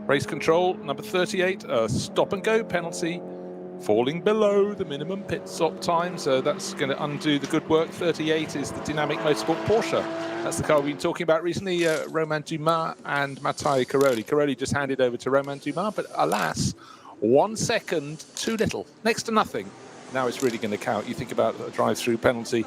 race control, number 38, stop and go penalty, falling below the minimum pit stop time, so that's going to undo the good work. 38 is the Dynamic Motorsport Porsche. That's the car we've been talking about recently, Romain Dumas and Matej Karoli. Karoli just handed over to Romain Dumas, but alas, 1 second too little, next to nothing. Now it's really going to count. You think about a drive-through penalty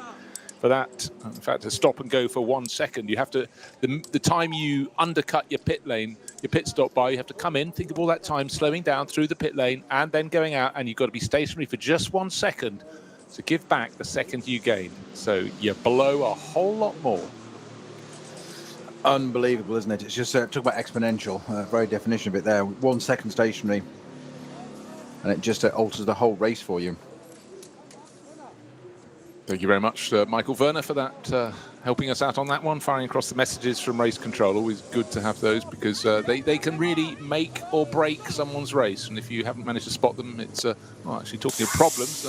for that. In fact, a stop and go for 1 second. You have to, the time you undercut your pit lane, your pit stop by, you have to come in, think of all that time slowing down through the pit lane and then going out, and you've got to be stationary for just 1 second to give back the second you gain. So you blow a whole lot more. Unbelievable, isn't it? It's just talk about exponential, very definition of it there. 1 second stationary, and it just alters the whole race for you. Thank you very much, Michael Werner, for that, helping us out on that one, firing across the messages from race control. Always good to have those, because they can really make or break someone's race. And if you haven't managed to spot them, it's well, actually talking of problems.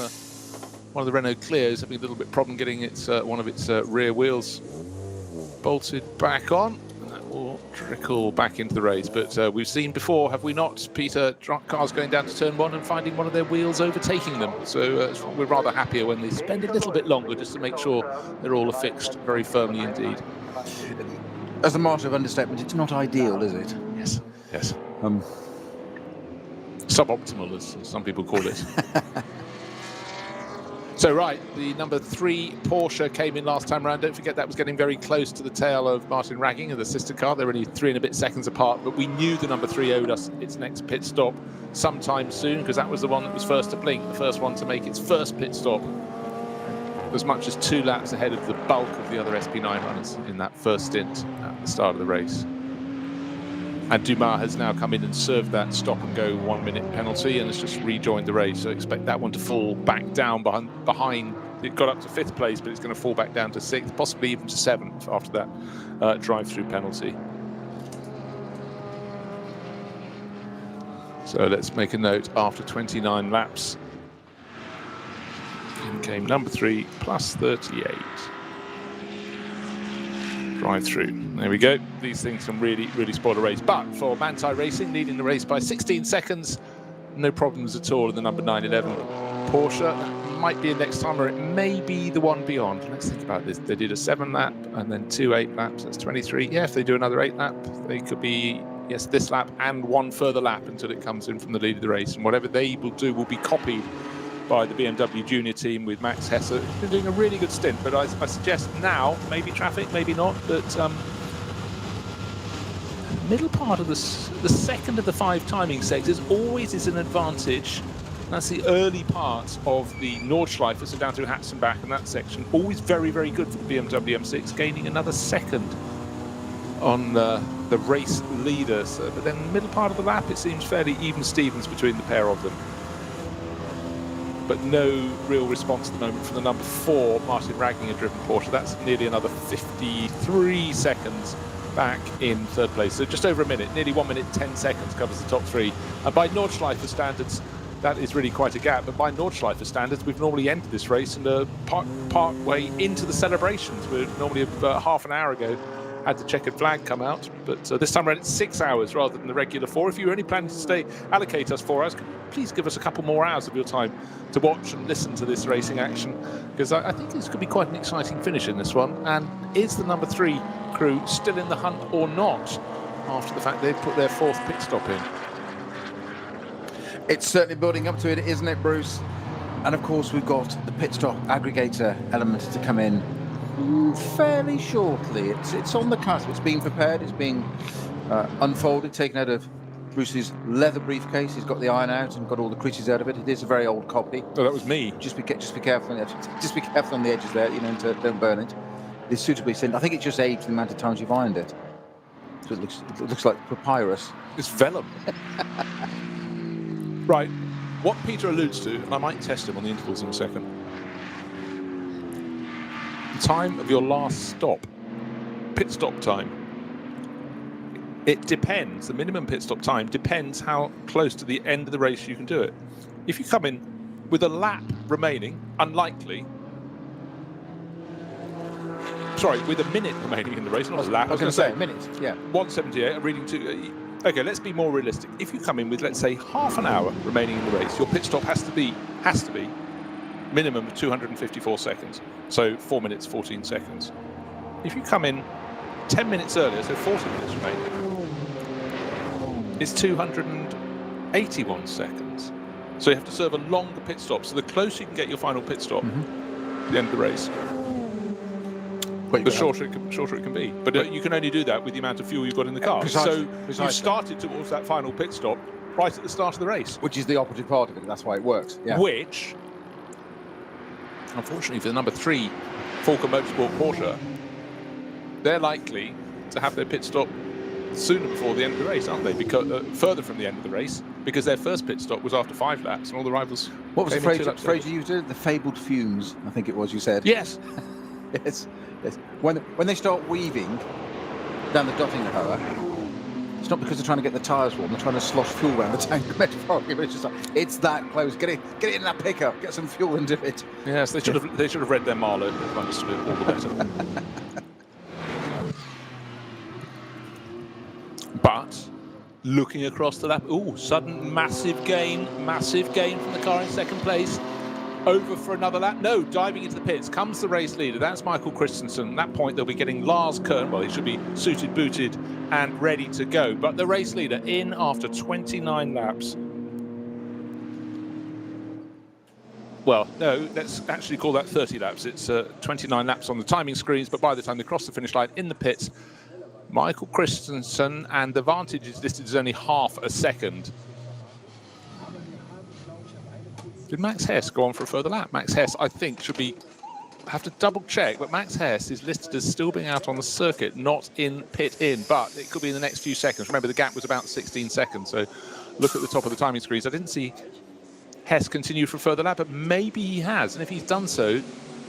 One of the Renault Clio's having a little bit of problem getting its one of its rear wheels bolted back on, and that will trickle back into the race. But we've seen before, have we not, Peter, cars going down to turn one and finding one of their wheels overtaking them. So we're rather happier when they spend a little bit longer just to make sure they're all affixed very firmly indeed. As a master of understatement, it's not ideal, is it? Yes, yes. Suboptimal, as some people call it. So, right, the number 3 Porsche came in last time round. Don't forget that was getting very close to the tail of Martin Ragginger, the sister car. They're only 3 and a bit seconds apart, but we knew the number 3 owed us its next pit stop sometime soon, because that was the one that was first to blink, the first one to make its first pit stop, as much as 2 laps ahead of the bulk of the other SP9 runners in that first stint at the start of the race. And Dumas has now come in and served that stop and go 1 minute penalty and has just rejoined the race. So expect that one to fall back down behind. It got up to 5th place, but it's going to fall back down to 6th, possibly even to 7th after that drive-through penalty. So let's make a note. After 29 laps, in came number 3 plus 38. Drive through. There we go. These things can really, really spoil a race. But for Manthey Racing, leading the race by 16 seconds, no problems at all in the number 911 Porsche. might be a next time, or it may be the one beyond. Let's think about this. They did a 7 lap and then 2 8 laps. That's 23. Yeah, if they do another 8 lap, they could be, yes, this lap and one further lap until it comes in from the lead of the race. And whatever they will do will be copied by the BMW Junior team with Max Hesse. He's been doing a really good stint, but I suggest now, maybe traffic, maybe not, but middle part of the second of the 5 timing sectors always is an advantage. That's the early part of the Nordschleife, so down to Hatzenbach and that section. Always very, very good for the BMW M6, gaining another second on the race leaders. But then the middle part of the lap, it seems fairly even Stevens between the pair of them. But no real response at the moment from the number 4 Martin Ragginger-driven Porsche. That's nearly another 53 seconds back in 3rd place. So just over a minute, nearly 1 minute 10 seconds covers the top 3. And by Nordschleife standards, that is really quite a gap. But by Nordschleife standards, we've normally ended this race and part way into the celebrations. We're normally about half an hour ago had the checkered flag come out, but this time around it's 6 hours rather than the regular 4. If you're only planning to allocate us 4 hours, please give us a couple more hours of your time to watch and listen to this racing action, because I think this could be quite an exciting finish in this one. And is the number 3 crew still in the hunt or not after the fact they've put their 4th pit stop in? It's certainly building up to it, isn't it, Bruce? And of course, we've got the pit stop aggregator element to come in fairly shortly. It's on the cusp. It's being prepared. It's being unfolded, taken out of Bruce's leather briefcase. He's got the iron out and got all the creases out of it. It is a very old copy. Oh, that was me. Just be careful on the edges. Just be careful on the edges there, don't burn it. It's suitably thin. I think it just aged the amount of times you've ironed it. So it looks like papyrus. It's vellum. Right. What Peter alludes to, and I might test him on the intervals in a second. The time of your last stop, pit stop time. It depends. The minimum pit stop time depends how close to the end of the race you can do it. If you come in with a lap remaining, unlikely. Sorry, with a minute remaining in the race, not a lap. I was going to say a minute. Yeah. 178. I'm reading to. Okay, let's be more realistic. If you come in with, let's say, half an hour remaining in the race, your pit stop has to be minimum of 254 seconds. So 4 minutes, 14 seconds. If you come in 10 minutes earlier, so 40 minutes remaining, it's 281 seconds. So you have to serve a longer pit stop. So the closer you can get your final pit stop, the end of the race, the shorter it can be. But you can only do that with the amount of fuel you've got in the car. Precisely. So you started towards that final pit stop right at the start of the race. Which is the operative part of it. That's why it works. Yeah. Which, unfortunately for the number 3 Falcon Motorsport Porsche, they're likely to have their pit stop sooner before the end of the race, aren't they? Because further from the end of the race, because their first pit stop was after 5 laps, and all the rivals. What was the phrase you used? The fabled fumes, I think it was. You said. Yes. Yes. When they start weaving down the Dottinghoer, it's not because they're trying to get the tyres warm. They're trying to slosh fuel around the tank. Metaphorically, but it's just like, it's that close. Get it in that pickup. Get some fuel into it. Yes, they should have read their Marlowe. They've understood it all the better. But looking across the lap, sudden massive gain from the car in second place. Over for another lap. No, diving into the pits comes the race leader. That's Michael Christensen. At that point, they'll be getting Lars Kern. Well, he should be suited, booted, and ready to go. But the race leader in after 29 laps. Well, no, let's actually call that 30 laps. It's 29 laps on the timing screens, but by the time they cross the finish line in the pits, Michael Christensen, and the advantage is listed as only half a second. Did Max Hesse go on for a further lap? Max Hesse, I think, have to double check, but Max Hesse is listed as still being out on the circuit, not in pit in, but it could be in the next few seconds. Remember, the gap was about 16 seconds, so look at the top of the timing screens. I didn't see Hesse continue for a further lap, but maybe he has, and if he's done so,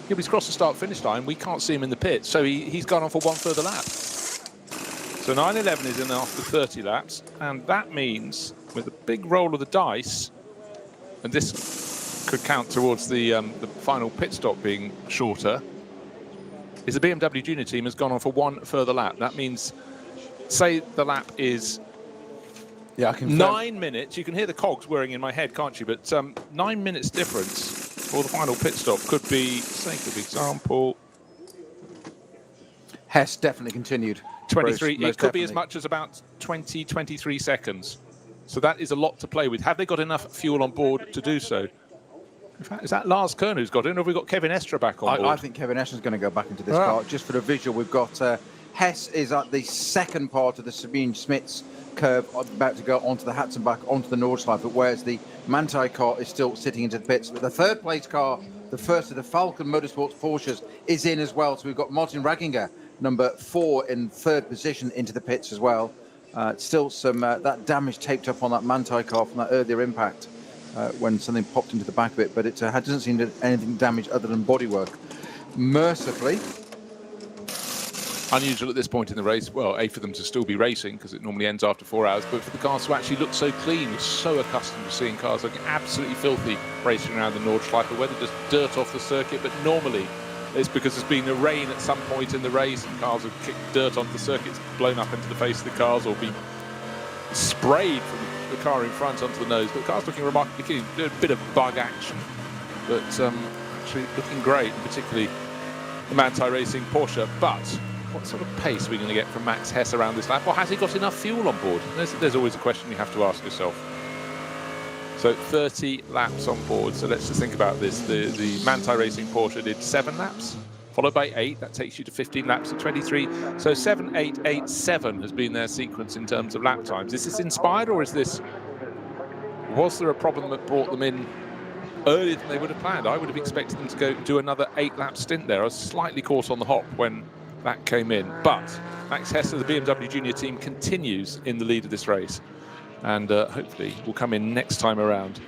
he's crossed the start-finish line. We can't see him in the pit, so he's gone on for one further lap. So 9:11 is in after 30 laps, and that means, with a big roll of the dice, and this could count towards the final pit stop being shorter, is the BMW Junior team has gone on for one further lap. That means, say the lap is 9 minutes. You can hear the cogs whirring in my head, can't you? But 9 minutes difference for the final pit stop. Could be, sake of example, Hess definitely continued. 23. Bruce, It could be as much as about 20, 23 seconds. So that is a lot to play with. Have they got enough fuel on board to do so? In fact, is that Lars Kern who's got in, or have we got Kevin Estra back on board? I think Kevin Estra's going to go back into this car. Just for the visual, we've got Hess is at the second part of the Sabine Schmitz curve, about to go onto the Hatzenbach, onto the Nordschleife, whereas the Manthey car is still sitting into the pits. But the third place car, the first of the Falcon Motorsports Porsches, is in as well. So we've got Martin Ragginger, number 4, in third position, into the pits as well. Still some that damage taped up on that Manthey car from that earlier impact when something popped into the back of it, but it doesn't seem to anything damaged other than bodywork. Mercifully. Unusual at this point in the race, well, A, for them to still be racing, because it normally ends after 4 hours, but for the cars to actually look so clean. We're so accustomed to seeing cars looking absolutely filthy racing around the Nordschleife, whether just dirt off the circuit, but normally it's because there's been a rain at some point in the race and cars have kicked dirt onto the circuit, blown up into the face of the cars, or been sprayed from the car in front onto the nose. But the car's looking remarkably clean. A bit of bug action, but actually looking great, particularly the Manthey Racing Porsche. But what sort of pace are we going to get from Max Hess around this lap? Or has he got enough fuel on board? There's always a question you have to ask yourself. So 30 laps on board. So let's just think about this. The Manthey Racing Porsche did 7 laps, followed by 8. That takes you to 15 laps at 23. So 7, 8, 8, 7 has been their sequence in terms of lap times. Is this inspired, or was there a problem that brought them in earlier than they would have planned? I would have expected them to go do another 8-lap stint there. I was slightly caught on the hop when that came in. But Max Hess of the BMW Junior team continues in the lead of this race, and hopefully will come in next time around.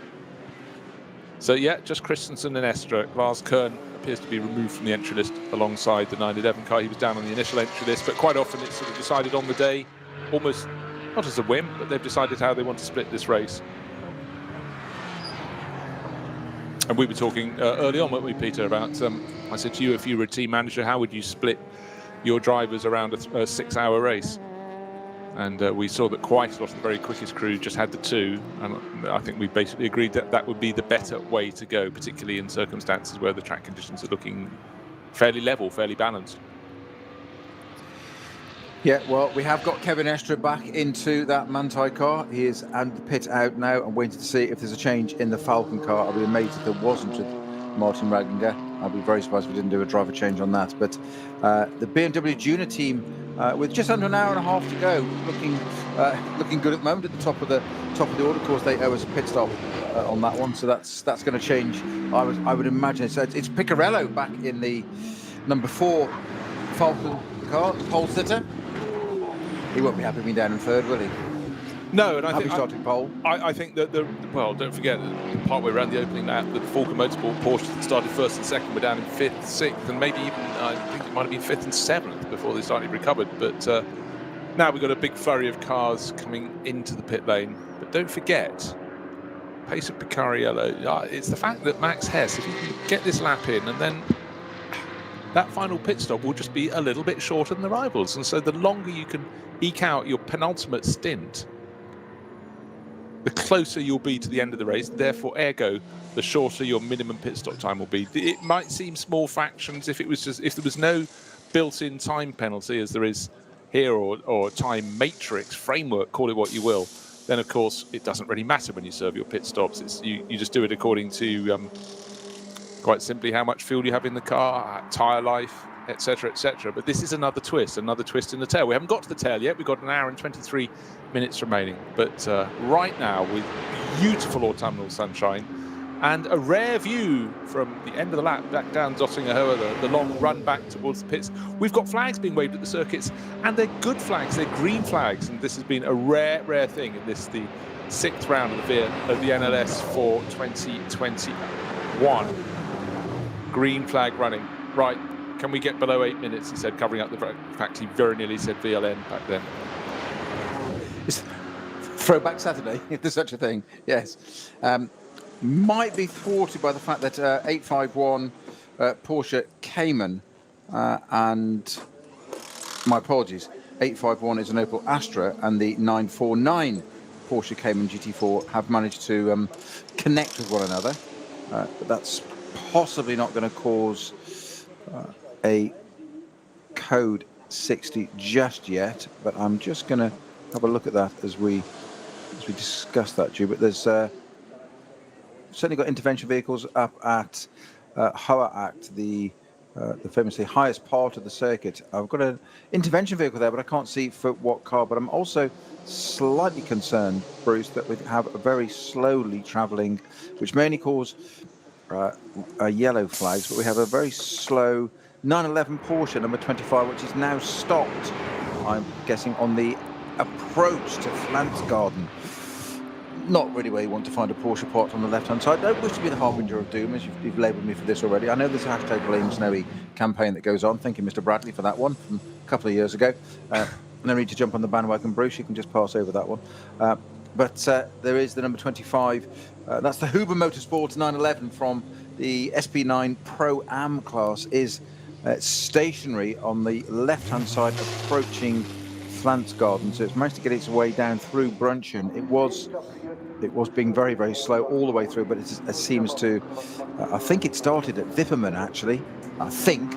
So yeah, just Christensen and Estra. Lars Kern appears to be removed from the entry list alongside the 911 car. He was down on the initial entry list, but quite often it's sort of decided on the day, almost not as a whim, but they've decided how they want to split this race. And we were talking early on, weren't we, Peter, about, I said to you, if you were a team manager, how would you split your drivers around a 6-hour race? And we saw that quite a lot of the very quickest crew just had the 2, and I think we basically agreed that that would be the better way to go, particularly in circumstances where the track conditions are looking fairly level, fairly balanced. Yeah, well, we have got Kevin Estra back into that Manthey car. He is at the pit out now and waiting to see if there's a change in the Falcon car. I'll be amazed if there wasn't with Martin Ragginger. I'll be very surprised if we didn't do a driver change on that. But the BMW Junior team, with just under an hour and a half to go, looking good at the moment at the top of the order. Of course, they owe us a pit stop on that one, so that's going to change. I would imagine. So it's Picarello back in the number 4 Falcon car, pole sitter. He won't be happy being down in third, will he? No, and I Happy think starting pole. I think that well, don't forget the partway around the opening lap, the Falcon Motorsport Porsche that started first and second were down in 5th, 6th, and maybe even I think it might have been 5th and 7th before they slightly recovered. But now we've got a big flurry of cars coming into the pit lane. But don't forget, pace of Picarello. It's the fact that Max Hess, if he can get this lap in, and then that final pit stop will just be a little bit shorter than the rivals. And so the longer you can eke out your penultimate stint, the closer you'll be to the end of the race. Therefore, ergo, the shorter your minimum pit stop time will be. It might seem small fractions if there was no built-in time penalty, as there is here, or time matrix framework, call it what you will. Then, of course, it doesn't really matter when you serve your pit stops. You just do it according to quite simply how much fuel you have in the car, tyre life, etc., etc. But this is another twist in the tail. We haven't got to the tail yet. We've got an hour and 23 minutes remaining. But right now, with beautiful autumnal sunshine and a rare view from the end of the lap back down Zottinger, the long run back towards the pits, we've got flags being waved at the circuits, and they're good flags. They're green flags, and this has been a rare thing in this, the 6th round of the NLS for 2021. Green flag running. Right, can we get below 8 minutes, he said, covering up the fact he very nearly said VLN back then. It's Throwback Saturday, if there's such a thing, yes. Might be thwarted by the fact that 851 Porsche Cayman and, my apologies, 851 is an Opel Astra, and the 949 Porsche Cayman GT4 have managed to connect with one another. But that's possibly not going to cause a code 60 just yet, but I'm just going to have a look at that as we discuss that, Drew. But there's certainly got intervention vehicles up at ROWE ADAC, the famously highest part of the circuit. I've got an intervention vehicle there, but I can't see for what car. But I'm also slightly concerned, Bruce, that we have a very slowly travelling, which may only cause yellow flags, but we have a very slow 911 Porsche number 25, which is now stopped, I'm guessing, on the approach to Flanzgarden. Not really where you want to find a Porsche parked on the left-hand side. Don't wish to be the harbinger of doom, as you've labelled me for this already. I know there's a hashtag Blame Snowy campaign that goes on. Thank you, Mr. Bradley, for that one from a couple of years ago. No need to jump on the bandwagon, Bruce. You can just pass over that one. But there is the number 25. That's the Huber Motorsports 911 from the SP9 Pro-Am class, is stationary on the left-hand side approaching Flanzgarden. So it's managed to get its way down through Brunchen. It was being very, very slow all the way through, but it seems to, I think it started at Wipperman, actually. I think,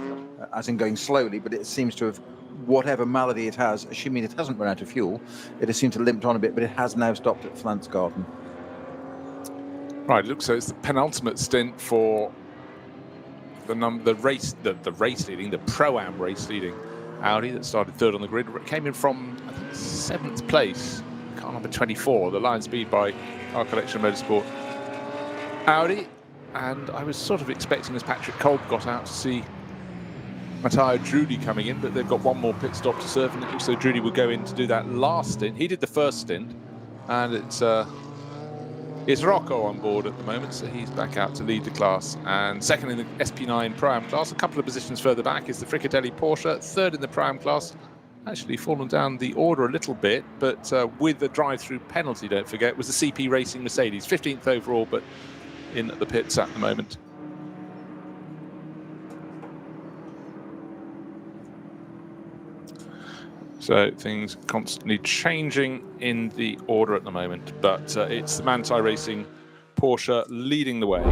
as in going slowly, but it seems to have, whatever malady it has, assuming it hasn't run out of fuel, it has seemed to limp on a bit, but it has now stopped at Flanzgarden. Right, look, so it's the penultimate stint for the race leading, the Pro-Am race leading Audi that started third on the grid. It came in from, I think, 7th place, car number 24, the line speed by Car Collection Motorsport Audi. And I was sort of expecting, as Patrick Kolb got out, to see Matteo Drudi coming in, but they've got one more pit stop to serve, and so Drudi would go in to do that last stint. He did the first stint, and it's Rocco on board at the moment, so he's back out to lead the class. And second in the SP9 Pro-Am class, a couple of positions further back, is the Fricatelli Porsche. Third in the Pro-Am class, actually fallen down the order a little bit, but with the drive-through penalty, don't forget, was the CP Racing Mercedes. 15th overall, but in the pits at the moment. So things constantly changing in the order at the moment, but it's the Manthey Racing Porsche leading the way.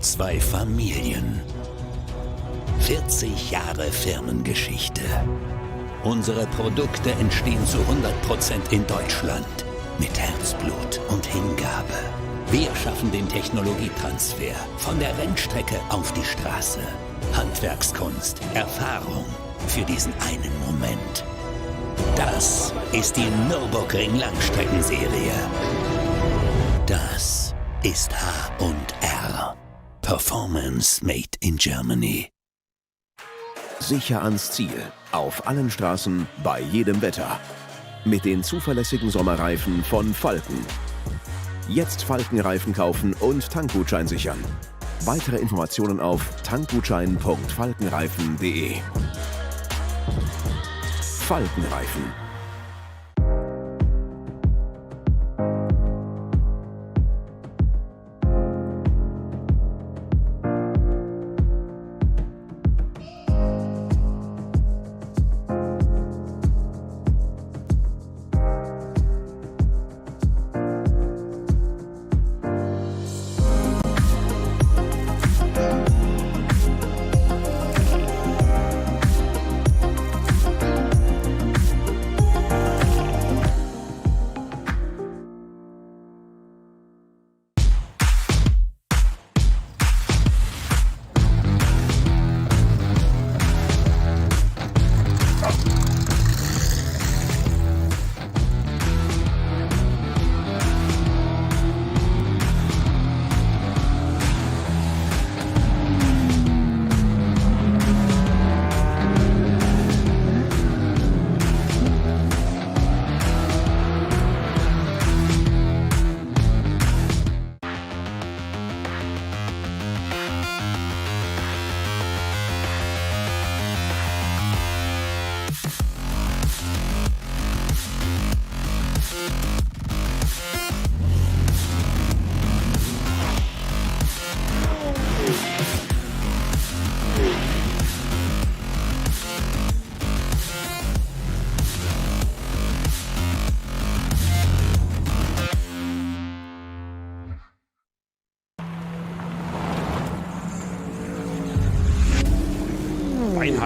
Zwei Familien. 40 Jahre Firmengeschichte. Unsere Produkte entstehen zu 100% in Deutschland. Mit Herzblut und Hingabe. Wir schaffen den Technologietransfer von der Rennstrecke auf die Straße. Handwerkskunst, Erfahrung für diesen einen Moment. Das ist die Nürburgring Langstreckenserie. Das ist H&R. Performance made in Germany. Sicher ans Ziel. Auf allen Straßen, bei jedem Wetter. Mit den zuverlässigen Sommerreifen von Falken. Jetzt Falkenreifen kaufen und Tankgutschein sichern. Weitere Informationen auf tankgutschein.falkenreifen.de. Falkenreifen.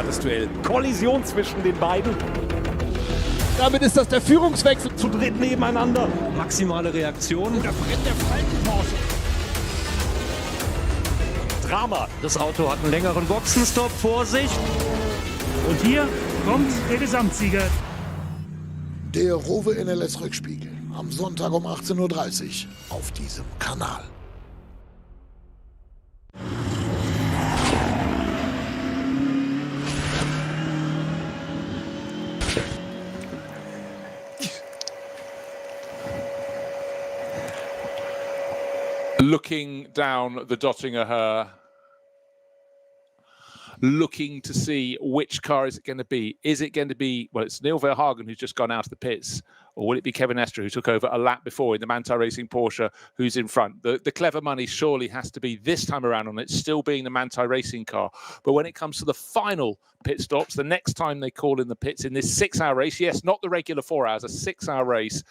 hartes Duell. Kollision zwischen den beiden. Damit ist das der Führungswechsel zu dritt nebeneinander. Maximale Reaktion. Da brennt der Falken-Porsche. Drama. Das Auto hat einen längeren Boxenstopp. Vorsicht. Und hier kommt der Gesamtsieger. Der ROWE NLS Rückspiegel am Sonntag um 18:30 Uhr auf diesem Kanal. Looking down the Dottinger Her, looking to see which car is it going to be. Is it going to be, well, it's Neil Verhagen who's just gone out of the pits, or will it be Kevin Estre who took over a lap before in the Manthey Racing Porsche who's in front? The clever money surely has to be this time around on it still being the Manthey Racing car. But when it comes to the final pit stops, the next time they call in the pits in this 6-hour race, yes, not the regular 4 hours, a 6-hour race,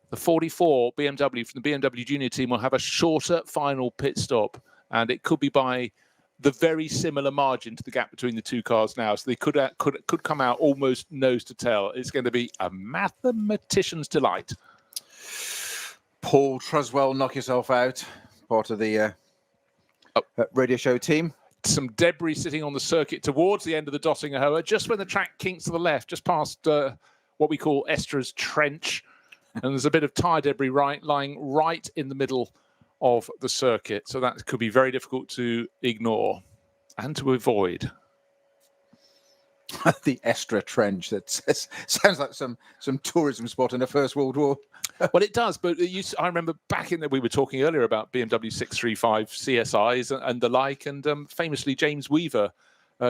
the 44 BMW from the BMW Junior team will have a shorter final pit stop, and it could be by the very similar margin to the gap between the two cars now. So they could come out almost nose to tail. It's going to be a mathematician's delight. Paul Truswell, knock yourself out. Part of the radio show team. Some debris sitting on the circuit towards the end of the Dottinger Hoa, just when the track kinks to the left, just past what we call Estre's Trench. And there's a bit of tyre debris lying right in the middle of the circuit. So that could be very difficult to ignore and to avoid. The Estre Trench, that sounds like some tourism spot in the First World War. Well, it does, but I remember back in we were talking earlier about BMW 635 CSIs and the like, and famously James Weaver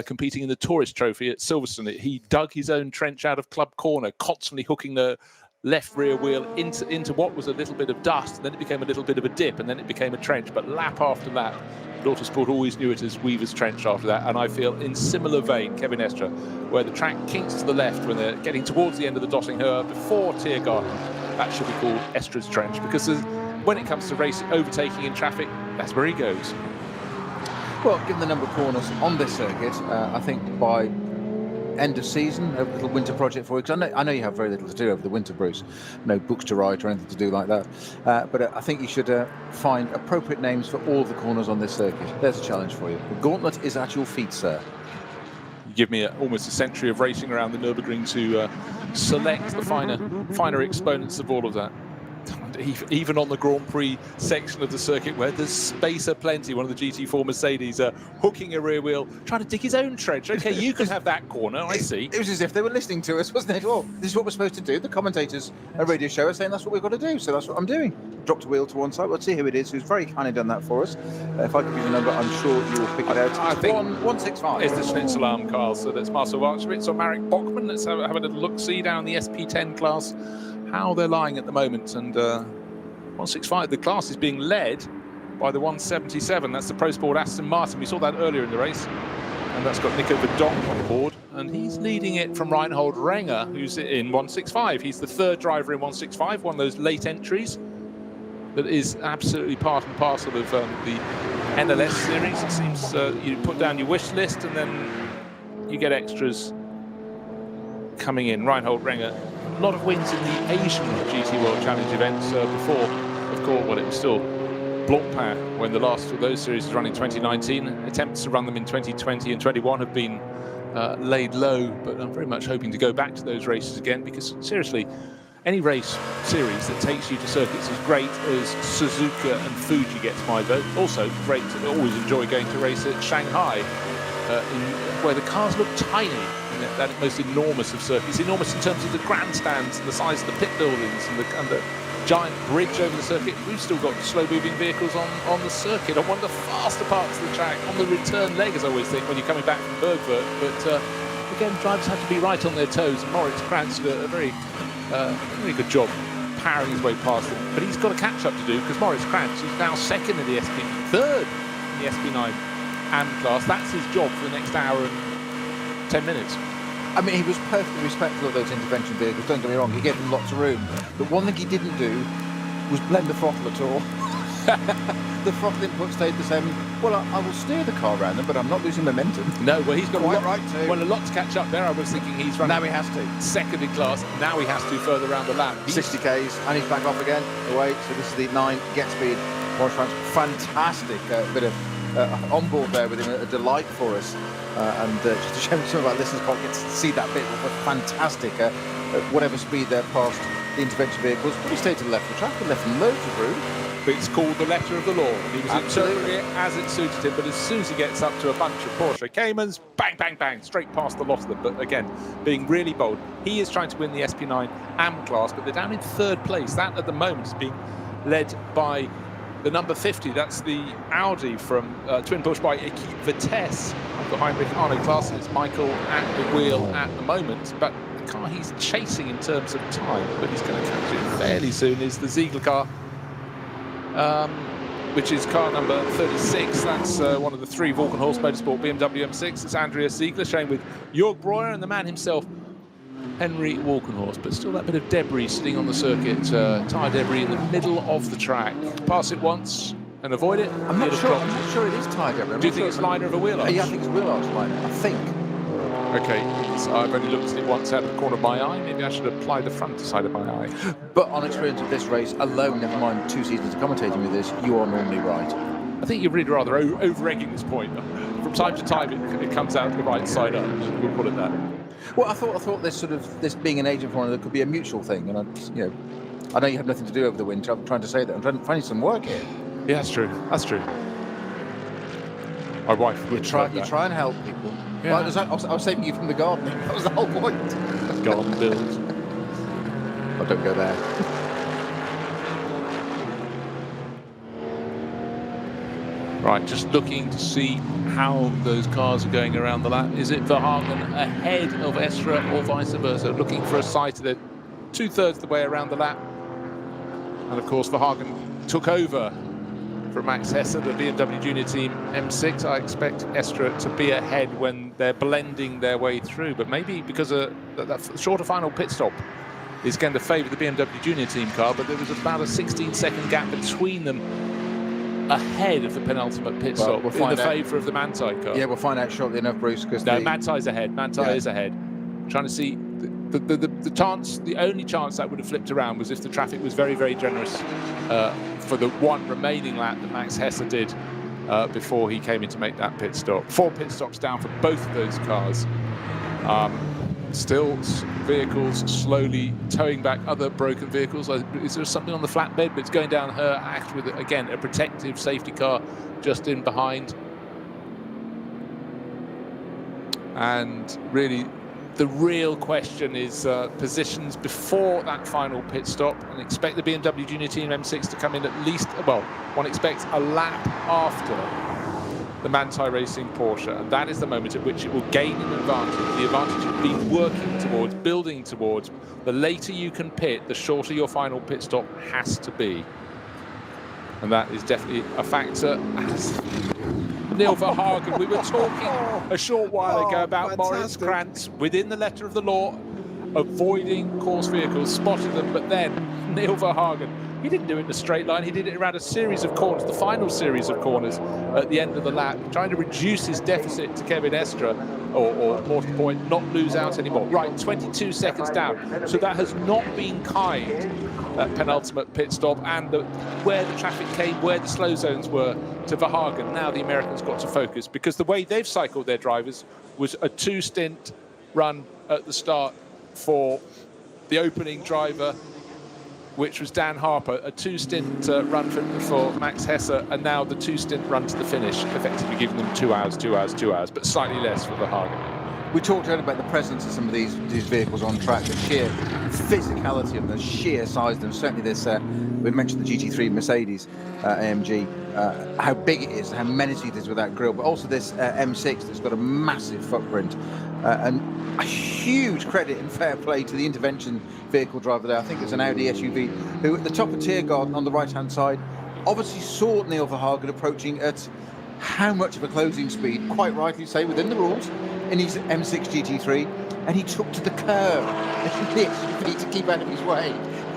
competing in the Tourist Trophy at Silverstone. He dug his own trench out of Club Corner, constantly hooking the left rear wheel into what was a little bit of dust, and then it became a little bit of a dip, and then it became a trench. But lap after lap, Autosport always knew it as Weaver's Trench after that. And I feel in similar vein, Kevin Estre, where the track kinks to the left when they're getting towards the end of the Dottinger before Tiergarten, that should be called Estre's Trench, because when it comes to racing, overtaking in traffic, that's where he goes. Well, given the number of corners on this circuit, I think by end of season, a little winter project for you, because I know you have very little to do over the winter, Bruce. No books to write or anything to do like that. But I think you should find appropriate names for all the corners on this circuit. There's a challenge for you. The gauntlet is at your feet, sir. You give me almost a century of racing around the Nürburgring to select the finer exponents of all of that. Even on the Grand Prix section of the circuit where there's space aplenty, one of the GT4 Mercedes hooking a rear wheel, trying to dig his own trench. Okay, you can have that corner, I see. It was as if they were listening to us, wasn't it? Oh, this is what we're supposed to do. The commentators at radio show are saying that's what we've got to do, so that's what I'm doing. Dropped a wheel to one side. Let's see who it is who's very kindly done that for us. If I give you the number, I'm sure you will pick it out. I think 165. It's the Schnitzelarm car, so that's Marcel Wachowitz or Marek Bockman. Let's have a little look-see down the SP10 class, how they're lying at the moment. And 165, the class is being led by the 177. That's the Pro Sport Aston Martin. We saw that earlier in the race. And that's got Nico Verdonk on board. And he's leading it from Reinhold Renger, who's in 165. He's the third driver in 165, one of those late entries that is absolutely part and parcel of the NLS series. It seems you put down your wish list and then you get extras coming in. Reinhold Renger, a lot of wins in the Asian GT World Challenge events before, of course, well, it was still Blancpain when the last of those series was run in 2019. Attempts to run them in 2020 and 21 have been laid low, but I'm very much hoping to go back to those races again, because seriously, any race series that takes you to circuits as great as Suzuka and Fuji gets my vote. Also great, I always enjoy going to race at Shanghai, where the cars look tiny. That most enormous of circuits, enormous in terms of the grandstands and the size of the pit buildings and the giant bridge over the circuit. We've still got slow-moving vehicles on the circuit, on one of the faster parts of the track, on the return leg, as I always think, when you're coming back from Bergwerk. But again, drivers have to be right on their toes, and Moritz Krantz did a very good job powering his way past them. But he's got a catch-up to do, because Moritz Krantz is now second in the SP, third in the SP9 AM class. That's his job for the next hour and 10 minutes. I mean, he was perfectly respectful of those intervention vehicles, don't get me wrong, he gave them lots of room. But one thing he didn't do was blend the throttle at all. The throttle input stayed the same. Well, I will steer the car around them, but I'm not losing momentum. No, well, he's got Quite a lot, right too. well, a lot to catch up there. I was thinking he's running. Now he has to. Second in class. Now he has to further around the lap. 60 Ks, and he's back off again. Away. So this is the 9 get speed. Morris France, fantastic bit of on board there with him, a delight for us. And just to show some of our listeners can't get to see that bit, but fantastic. Whatever speed they're past the intervention vehicles, he stayed to the left of the track and left loads of room. It's called the letter of the law. He was interpreting it as it suited him, but as soon as he gets up to a bunch of Porsche Caymans, bang, bang, bang, straight past the lot of them. But again, being really bold. He is trying to win the SP9 AM class, but they're down in third place. That at the moment is being led by the number 50. That's the Audi from twin push by Equipe Vitesse of the Heinrich Arno class. It's Michael at the wheel at the moment, but the car he's chasing in terms of time, but he's going to catch it fairly soon, is the Ziegler car. Which is car number 36. That's one of the 3 Walkenhorst Motorsport BMW M6. It's Andreas Ziegler, sharing with Jörg Breuer and the man himself, Henry Walkenhorst. But still that bit of debris sitting on the circuit, tyre debris in the middle of the track. Pass it once and avoid it. I'm not sure it is tyre debris. Do you think it's liner of a wheel arch? Yeah, I think it's wheel arch liner. I think. Okay, so I've only looked at it once out of the corner of my eye. Maybe I should apply the front side of my eye. But on experience of this race alone, never mind 2 seasons of commentating with this, you are normally right. I think you're really rather over-egging this point. From time to time, it comes out the right side up. We'll call it that. Well, I thought this being an agent for one, there could be a mutual thing, and I know you had nothing to do over the winter. I'm trying to say that I'm finding some work here. Yeah, that's true. That's true. My wife would try and help people. Yeah. Well, I was saving you from the gardening. That was the whole point. Garden build. Oh, don't go there. Right, just looking to see how those cars are going around the lap. Is it Verhagen ahead of Estra or vice versa? Looking for a sight of it 2/3 the way around the lap. And of course, Verhagen took over from Max Hesse, the BMW Junior Team M6. I expect Estra to be ahead when they're blending their way through, but maybe because that shorter final pit stop is going to favour the BMW Junior Team car, but there was about a 16-second gap between them ahead of the penultimate pit stop in the favour of the Manthey car. Yeah, we'll find out shortly enough, Bruce. Because Manthey's ahead. Manthey is ahead. Trying to see the chance. The only chance that would have flipped around was if the traffic was very, very generous for the one remaining lap that Max Hesse did before he came in to make that pit stop. 4 pit stops down for both of those cars. Still vehicles slowly towing back other broken vehicles. Is there something on the flatbed? But it's going down her act with, again, a protective safety car just in behind. And really, the real question is positions before that final pit stop, and expect the BMW Junior Team M6 to come in at least, well, one expects a lap after the Manthey Racing Porsche, and that is the moment at which it will gain an advantage. The advantage you've been working towards, building towards. The later you can pit, the shorter your final pit stop has to be. And that is definitely a factor. Neil Verhagen, we were talking a short while ago about Moritz Krantz within the letter of the law, avoiding course vehicles, spotting them, but then Neil Verhagen, he didn't do it in a straight line, he did it around a series of corners, the final series of corners at the end of the lap, trying to reduce his deficit to Kevin Estra, or more to the point, not lose out anymore. Right, 22 seconds down, so that has not been kind, that penultimate pit stop, and where the traffic came, where the slow zones were to Verhagen. Now the Americans got to focus, because the way they've cycled their drivers was a 2-stint run at the start for the opening driver, which was Dan Harper, a 2-stint run for Max Hesse, and now the 2-stint run to the finish, effectively giving them 2 hours, 2 hours, 2 hours, but slightly less for Verhagen. We talked earlier about the presence of some of these vehicles on track, the sheer physicality of them, the sheer size of them. Certainly this, we mentioned the GT3 Mercedes AMG, how big it is, how menacing it is with that grille, but also this M6 that's got a massive footprint. And a huge credit and fair play to the intervention vehicle driver there. I think it's an Audi SUV, who at the top of Tiergarten on the right-hand side obviously saw Neil Verhagen approaching at how much of a closing speed, quite rightly say, within the rules, in his M6 GT3, and he took to the curb, literally, to keep out of his way.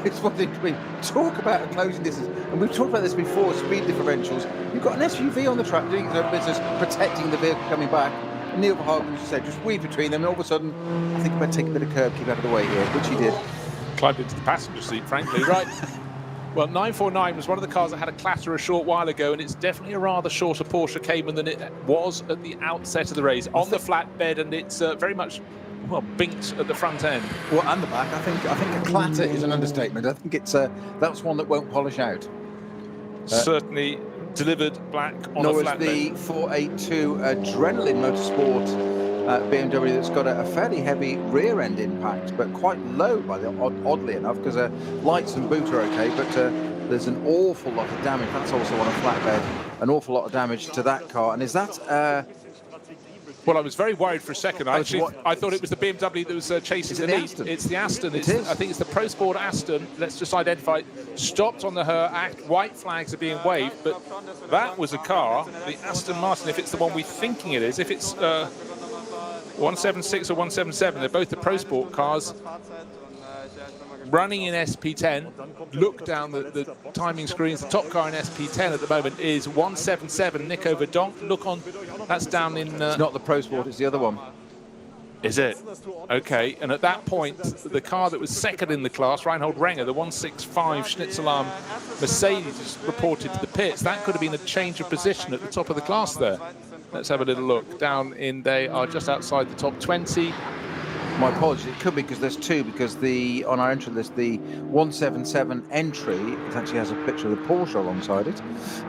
it's what we talk about a closing distance, and we've talked about this before, speed differentials. You've got an SUV on the track doing their business, protecting the vehicle coming back. And Neil Verhagen, as you said, just weave between them, and all of a sudden, I think I'm going to take a bit of curb, keep out of the way here, which he did. Climbed into the passenger seat, frankly, right? Well, 949 was one of the cars that had a clatter a short while ago, and it's definitely a rather shorter Porsche Cayman than it was at the outset of the race, on the flatbed, and it's very much, well, binked at the front end. Well, and the back. I think a clatter is an understatement. I think it's that's one that won't polish out. Certainly delivered black on a flatbed. Nor is the 482 Adrenaline Motorsport BMW that's got a fairly heavy rear end impact, but quite low oddly enough, because lights and boot are okay, but there's an awful lot of damage. That's also on a flatbed, an awful lot of damage to that car. And is that well, I was very worried for a second. I thought it was the BMW that was chasing the lead. It's the Aston. I think it's the Pro Sport Aston. Let's just identify it. Stopped on the Her Act. White flags are being waved, but that was a car, the Aston Martin, if it's the one we're thinking it is. If it's 176 or 177, they're both the Pro Sport cars. Running in SP10, look down the timing screens. The top car in SP10 at the moment is 177, Nico Verdonk. Look on, that's down in... it's not the Pro Sport, it's the other one. Is it? Okay, and at that point, the car that was second in the class, Reinhold Renger, the 165 Schnitzelarm Mercedes, is reported to the pits. That could have been a change of position at the top of the class there. Let's have a little look. Down in, they are just outside the top 20. My apologies, it could be because there's two, because on our entry list, the 177 entry, it actually has a picture of the Porsche alongside it,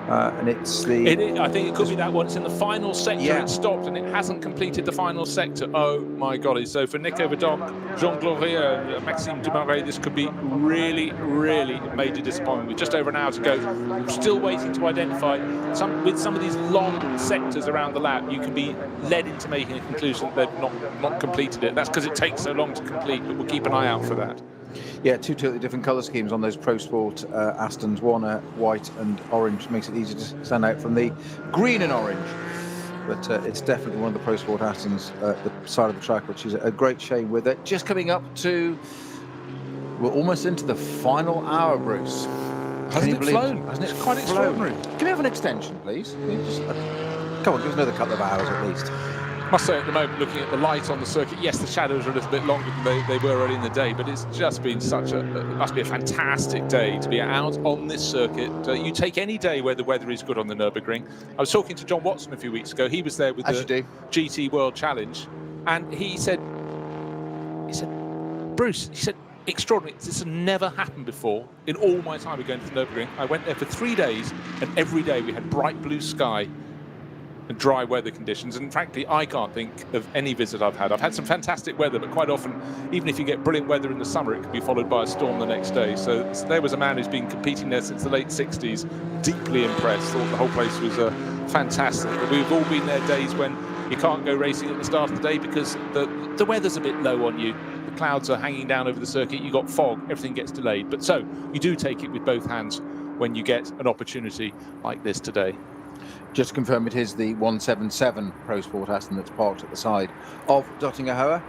and it's the... I think it could be that one. It's in the final sector. Yeah. It stopped, and it hasn't completed the final sector. Oh, my God. So for Nico Verdonk, Jean Glorieux, Maxime Dumaret, this could be really, really major disappointment. With just over an hour to go, still waiting to identify. With some of these long sectors around the lap, you can be led into making a conclusion that they've not completed it. That's because it takes so long to complete, but we'll keep an eye out for that. Yeah, two totally different colour schemes on those Pro Sport Astons. One white and orange, makes it easy to stand out from the green and orange. But it's definitely one of the Pro Sport Astons at the side of the track, which is a great shame. With it just coming up to, we're almost into the final hour, Bruce. Hasn't it flown? Hasn't it? Quite extraordinary. Can we have an extension, please? Come on, give us another couple of hours at least. Must say, at the moment, looking at the light on the circuit, yes, the shadows are a little bit longer than they were early in the day, but it's just been must be a fantastic day to be out on this circuit. You take any day where the weather is good on the Nürburgring. I was talking to John Watson a few weeks ago. He was there with the GT World Challenge, and he said, Bruce, he said, extraordinary. This has never happened before in all my time of going to the Nürburgring. I went there for 3 days, and every day we had bright blue sky and dry weather conditions, and frankly I can't think of any visit I've had. I've had some fantastic weather, but quite often, even if you get brilliant weather in the summer, it can be followed by a storm the next day. So there was a man who's been competing there since the late 60s, deeply impressed, thought the whole place was fantastic. But we've all been there days when you can't go racing at the start of the day because the weather's a bit low on you. The clouds are hanging down over the circuit, you got fog, everything gets delayed. But so you do take it with both hands when you get an opportunity like this today. Just to confirm, it is the 177 Pro Sport Aston that's parked at the side of Dottinger Höhe,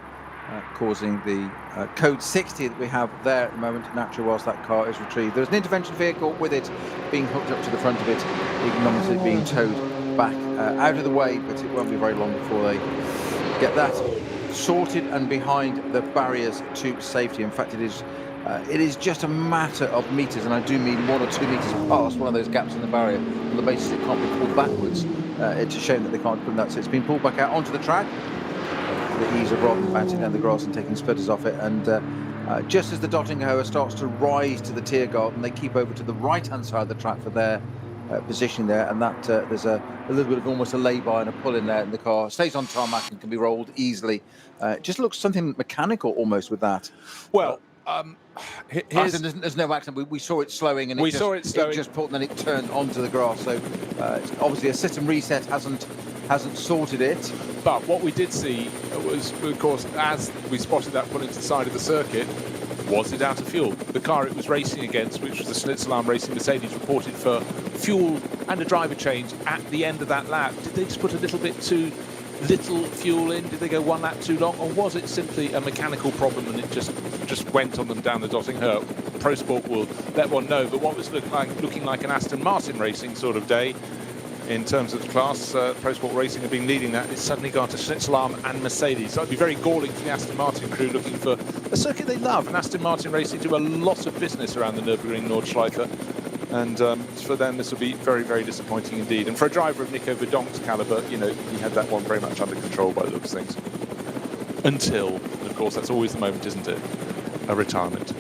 causing the code 60 that we have there at the moment, naturally, whilst that car is retrieved. There's an intervention vehicle with it being hooked up to the front of it, economically being towed back out of the way, but it won't be very long before they get that sorted and behind the barriers to safety. In fact, it is just a matter of meters, and I do mean 1 or 2 meters past one of those gaps in the barrier on the basis it can't be pulled backwards. It's a shame that they can't put that, so it's been pulled back out onto the track for the ease of rather than bouncing down the grass and taking splitters off it. And just as the Dottinger Höhe starts to rise to the Tiergarten, they keep over to the right-hand side of the track for their positioning there, and that there's a little bit of almost a lay-by and a pull in there, and the car stays on tarmac and can be rolled easily. It just looks something mechanical almost with that. Well, there's no accident. We saw it slowing, and it just pulled, and then it turned onto the grass. So it's obviously a system reset hasn't sorted it. But what we did see was, of course, as we spotted that pulling to the side of the circuit, was it out of fuel? The car it was racing against, which was the Schnitzelarm Racing Mercedes, reported for fuel and a driver change at the end of that lap. Did they just put a little bit too little fuel in? Did they go one lap too long, or was it simply a mechanical problem and it just went on them down the dotting her? Pro Sport will let one know, but what was looking like an Aston Martin racing sort of day in terms of the class, Pro Sport Racing have been leading that. It's suddenly gone to Schnitzelarm and Mercedes. So it'd be very galling for the Aston Martin crew looking for a circuit they love. And Aston Martin Racing do a lot of business around the Nürburgring Nordschleife. And for them, this will be very, very disappointing indeed. And for a driver of Nico Verdonk's calibre, you know, he had that one very much under control by the looks of things. Until, of course, that's always the moment, isn't it? A retirement.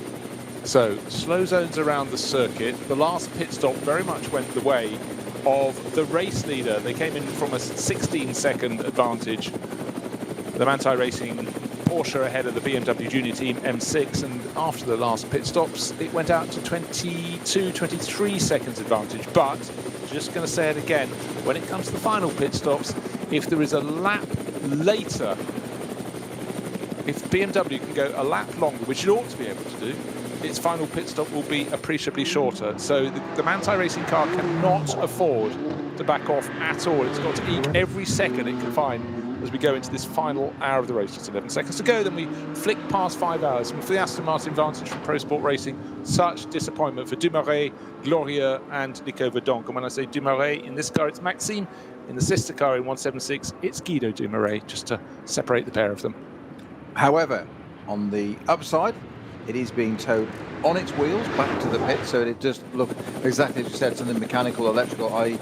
So, slow zones around the circuit. The last pit stop very much went the way of the race leader. They came in from a 16-second advantage. The Manthey Racing Porsche ahead of the BMW Junior Team M6, and after the last pit stops, it went out to 22, 23 seconds advantage. But, just going to say it again, when it comes to the final pit stops, if there is a lap later, if BMW can go a lap longer, which it ought to be able to do, its final pit stop will be appreciably shorter. So the Manthey Racing car cannot afford to back off at all. It's got to eke every second it can find as we go into this final hour of the race. Just 11 seconds to go, then we flick past 5 hours. And for the Aston Martin advantage from Pro Sport Racing, such disappointment for Dumoulin, Gloria and Nico Verdonk. And when I say Dumoulin, in this car it's Maxime. In the sister car in 176, it's Guido Dumoulin, just to separate the pair of them. However, on the upside, it is being towed on its wheels back to the pit, so it does look exactly as you said, something mechanical, electrical, i.e.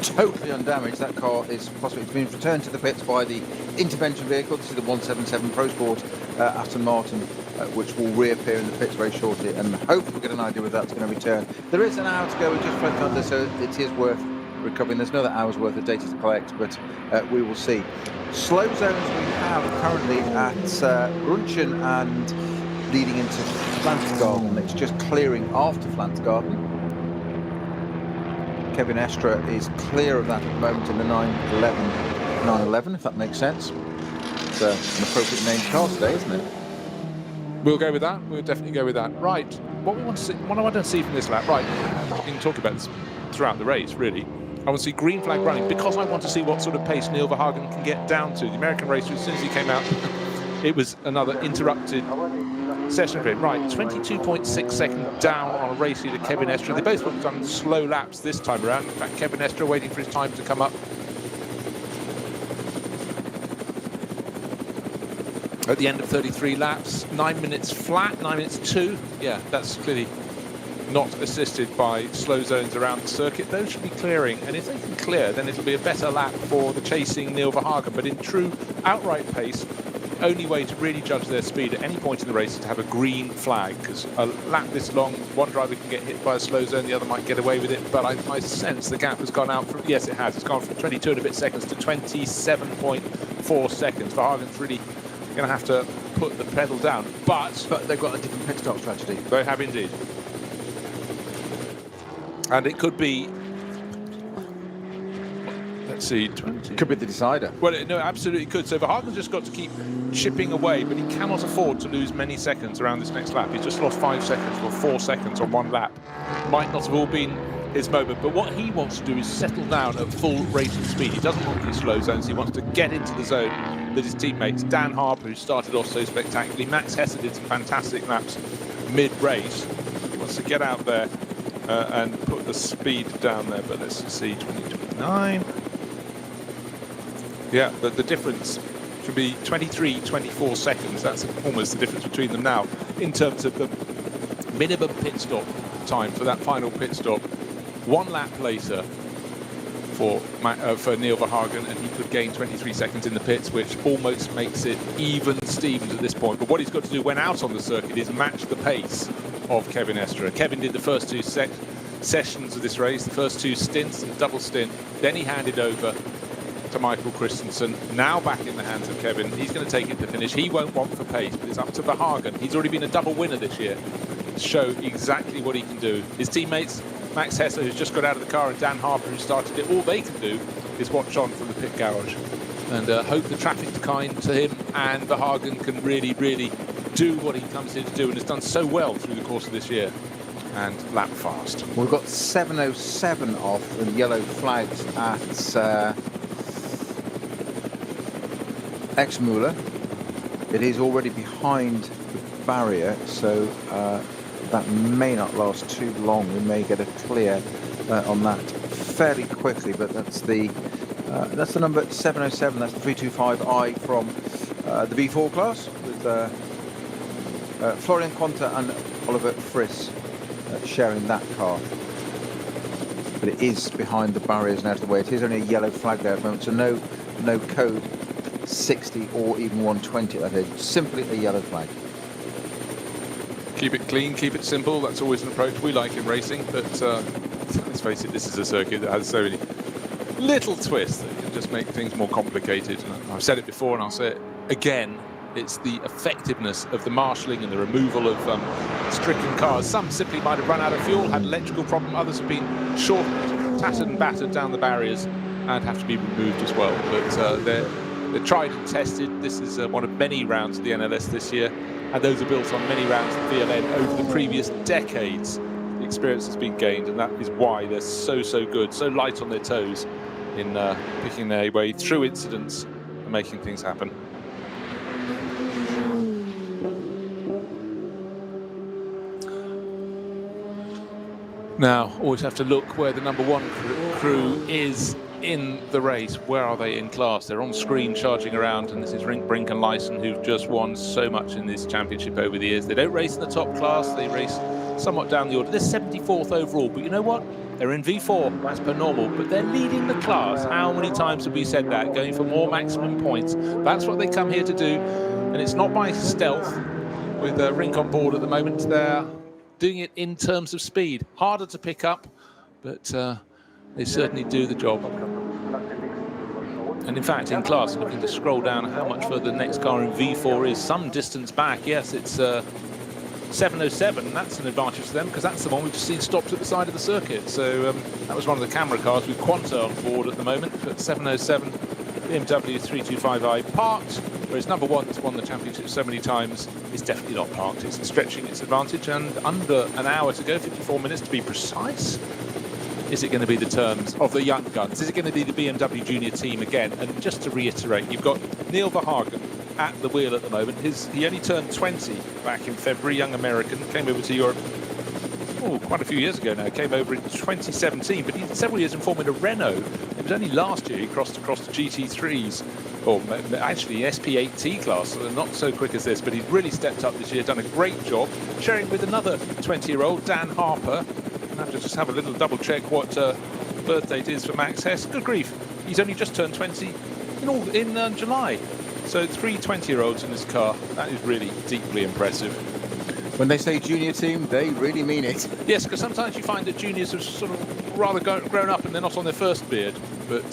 totally undamaged. That car is possibly being returned to the pits by the intervention vehicle. This is the 177 Pro Sport Aston Martin, which will reappear in the pits very shortly, and hopefully we'll get an idea whether that's going to return. There is an hour to go, we just floated under, so it is worth recovering. There's another hour's worth of data to collect, but we will see. Slow zones we have currently at Brunchen and leading into Flantgarden. It's just clearing after Flantgarden. Kevin Estre is clear of that at the moment in the 911, if that makes sense. It's an appropriate named car today, isn't it? We'll go with that. We'll definitely go with that. Right. What I want to see from this lap. Right. We can talk about this throughout the race, really. I want to see green flag running because I want to see what sort of pace Neil Verhagen can get down to. The American racer, as soon as he came out, it was another interrupted session for him. Right, 22.6 seconds down on a race leader, Kevin Estre. They both have done slow laps this time around. In fact, Kevin Estre waiting for his time to come up. At the end of 33 laps, 9 minutes flat, 9 minutes 2. Yeah, that's clearly not assisted by slow zones around the circuit. Those should be clearing, and if they can clear, then it'll be a better lap for the chasing Neil Verhagen. But in true outright pace, only way to really judge their speed at any point in the race is to have a green flag, because a lap this long, one driver can get hit by a slow zone, the other might get away with it. But I sense the gap has gone out from, yes it has, it's gone from 22 and a bit seconds to 27.4 seconds. Verhagen's really going to have to put the pedal down, but they've got a different pit stop strategy. They have indeed. And it could be, let's see, 20. Could be the decider. Well, no, absolutely could. So Verhagen's just got to keep chipping away, but he cannot afford to lose many seconds around this next lap. He's just lost 5 seconds or 4 seconds on one lap. Might not have all been his moment, but what he wants to do is settle down at full racing speed. He doesn't want these slow zones. He wants to get into the zone that his teammates, Dan Harper, who started off so spectacularly, Max Hesse did some fantastic laps mid-race. He wants to get out there and put the speed down there, but let's see, 2029. Yeah, the difference should be 23, 24 seconds. That's almost the difference between them now in terms of the minimum pit stop time for that final pit stop. 1 lap later for Neil Verhagen, and he could gain 23 seconds in the pits, which almost makes it even Stevens at this point. But what he's got to do when out on the circuit is match the pace of Kevin Estre. Kevin did the first 2 sessions of this race, the first 2 stints, and double stint. Then he handed over to Michael Christensen. Now back in the hands of Kevin. He's going to take it to finish. He won't want for pace, but it's up to Verhagen. He's already been a double winner this year to show exactly what he can do. His teammates, Max Hesse, who's just got out of the car, and Dan Harper, who started it, all they can do is watch on from the pit garage and hope the traffic's kind to him, and Verhagen can really, really do what he comes here to do and has done so well through the course of this year and lap fast. We've got 7:07 off and yellow flags at Ex-Müller. It is already behind the barrier, so that may not last too long. We may get a clear on that fairly quickly, but that's the number 707. That's the 325i from the V4 class with Florian Konter and Oliver Friss sharing that car. But it is behind the barriers and out of the way. It is only a yellow flag there at the moment, so no code 60 or even 120. That is simply a yellow flag. Keep it clean, keep it simple. That's always an approach we like in racing. But let's face it, this is a circuit that has so many little twists that can just make things more complicated. And I've said it before and I'll say it again. It's the effectiveness of the marshalling and the removal of stricken cars. Some simply might have run out of fuel, had an electrical problem. Others have been shortened, tattered and battered down the barriers and have to be removed as well. But they're tried and tested. This is one of many rounds of the NLS this year, and those are built on many rounds of VLN over the previous decades. The experience has been gained, and that is why they're so good, so light on their toes in picking their way through incidents and making things happen. Now, always have to look where the number one crew is in the race. Where are they in class? They're on screen charging around, and this is Brink and Lyson, who've just won so much in this championship over the years. They don't race in the top class, they race somewhat down the order. They're 74th overall, but you know what? They're in V4 as per normal, but they're leading the class. How many times have we said that? Going for more maximum points. That's what they come here to do, and it's not by stealth. With Rink on board at the moment, they're doing it in terms of speed. Harder to pick up, but they certainly do the job. And in fact, in class, looking to scroll down how much further the next car in V4 is, some distance back. Yes, it's 707. That's an advantage to them because that's the one we've just seen stopped at the side of the circuit. So that was one of the camera cars with Quanta on board at the moment. But 707, BMW 325i parked, whereas number one that's won the championship so many times is definitely not parked. It's stretching its advantage, and under an hour to go, 54 minutes to be precise. Is it going to be the terms of the young guns? Is it going to be the BMW Junior team again? And just to reiterate, you've got Neil Verhagen at the wheel at the moment. He only turned 20 back in February, young American, came over to Europe quite a few years ago now, came over in 2017, but he had several years in Formula Renault. It was only last year he crossed across the GT3s, or actually SP8T class, so they're not so quick as this, but he's really stepped up this year, done a great job, sharing with another 20-year-old, Dan Harper. I have to just have a little double check what birth date is for Max Hess. Good grief, he's only just turned 20 in July. So 3 20-year-olds in this car. That is really deeply impressive. When they say junior team, they really mean it. Yes, because sometimes you find that juniors have sort of rather grown up and they're not on their first beard. But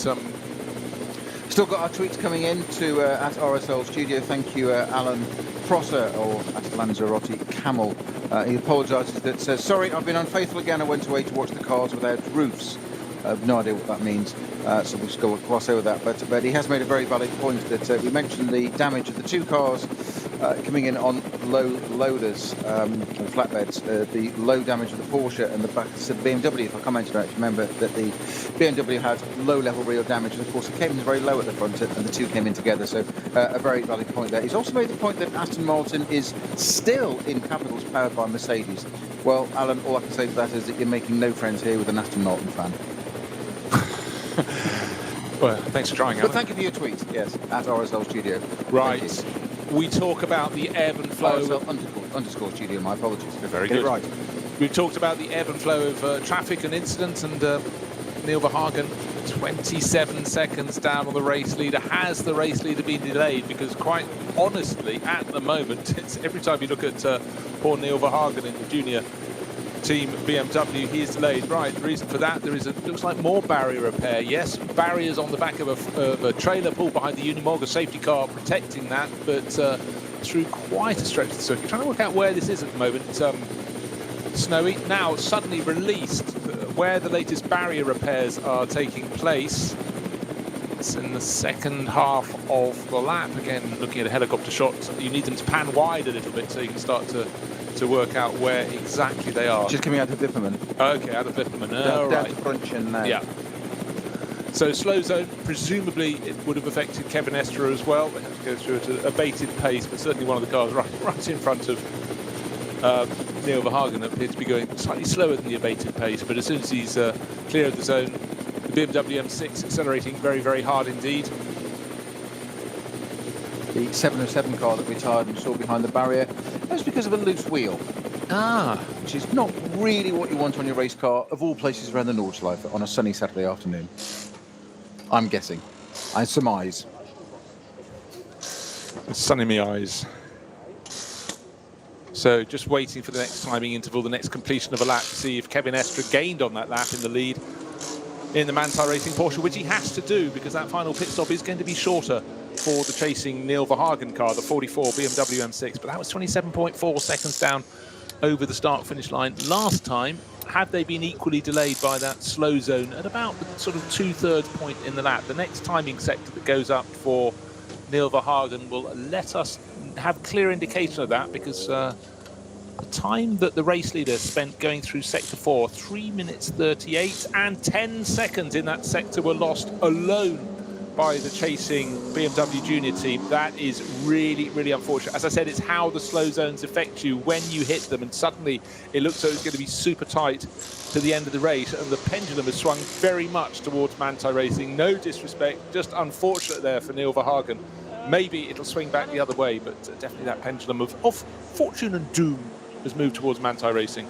still got our tweets coming in to at RSL Studio. Thank you, Alan Prosser, or at Lanzarote Camel. He apologises that says, sorry, I've been unfaithful again. I went away to watch the cars without roofs. I have no idea what that means, so we'll just go gloss over that. But he has made a very valid point that we mentioned the damage of the two cars coming in on low loaders and flatbeds, the low damage of the Porsche and the back of the BMW. If I commented on it, remember that the BMW had low-level real damage, and of course it came in very low at the front, and the two came in together. So a very valid point there. He's also made the point that Aston Martin is still in capitals powered by Mercedes. Well, Alan, all I can say to that is that you're making no friends here with an Aston Martin fan. Well, thanks for trying, Alan. But thank you for your tweet, yes, at RSL Studio. Right. We talk about the ebb and flow. RSL underscore studio, my apologies. Very good. Right. We've talked about the ebb and flow of traffic and incidents, and Neil Verhagen, 27 seconds down on the race leader. Has the race leader been delayed? Because quite honestly, at the moment, it's every time you look at poor Neil Verhagen in the junior team BMW, he is delayed. Right, the reason for that, there is looks like more barrier repair. Yes, barriers on the back of a trailer pulled behind the Unimog, a safety car protecting that, but through quite a stretch of the circuit. Trying to work out where this is at the moment. Snowy, now suddenly released, where the latest barrier repairs are taking place. It's in the second half of the lap. Again, looking at a helicopter shot, you need them to pan wide a little bit so you can start to work out where exactly they are. Just coming out of Wipperman. Okay, out of Wipperman. Down to Brunchen now. Yeah. So slow zone, presumably it would have affected Kevin Estre as well. They had to go through at a bated pace, but certainly one of the cars right in front of Neil Verhagen appeared to be going slightly slower than the abated pace. But as soon as he's clear of the zone, the BMW M6 accelerating very, very hard indeed. The 707 car that retired and saw behind the barrier, that was because of a loose wheel. Which is not really what you want on your race car, of all places around the Nordschleife on a sunny Saturday afternoon. I'm guessing. I surmise. It's sun in my eyes. So just waiting for the next timing interval, the next completion of a lap to see if Kevin Estre gained on that lap in the lead in the Manthey Racing Porsche, which he has to do because that final pit stop is going to be shorter for the chasing Neil Verhagen car, the 44 BMW M6. But that was 27.4 seconds down over the start-finish line last time. Had they been equally delayed by that slow zone at about the sort of 2/3 point in the lap, the next timing sector that goes up for Neil Verhagen will let us have clear indication of that, because the time that the race leader spent going through sector 4, 3 minutes 38, and 10 seconds in that sector were lost alone by the chasing BMW Junior team. That is really, really unfortunate. As I said, it's how the slow zones affect you when you hit them, and suddenly it looks like it's going to be super tight to the end of the race, and the pendulum has swung very much towards Manthey Racing. No disrespect, just unfortunate there for Neil Verhagen. Maybe it'll swing back the other way, but definitely that pendulum of fortune and doom has moved towards Manthey Racing.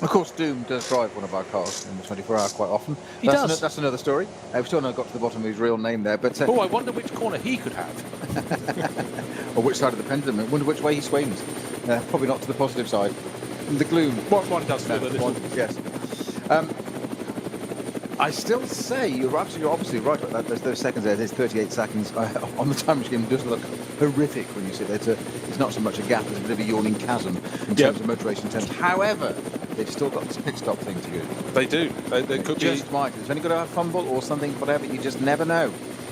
Of course, Doom does drive one of our cars in the 24-hour quite often. He does. That's another story. We've still not got to the bottom of his real name there. But I wonder which corner he could have. Or which side of the pendulum. I wonder which way he swings. Probably not to the positive side. The gloom. One does feel a little. Yes. I still say you're obviously right about that. There's those seconds there. There's 38 seconds on the time machine. It does look horrific when you sit there. It's not so much a gap as a bit of a yawning chasm in terms of motor racing terms. However, they've still got this pit stop thing to do. They do. They could just might. It's only got to have fumble or something, whatever. You just never know.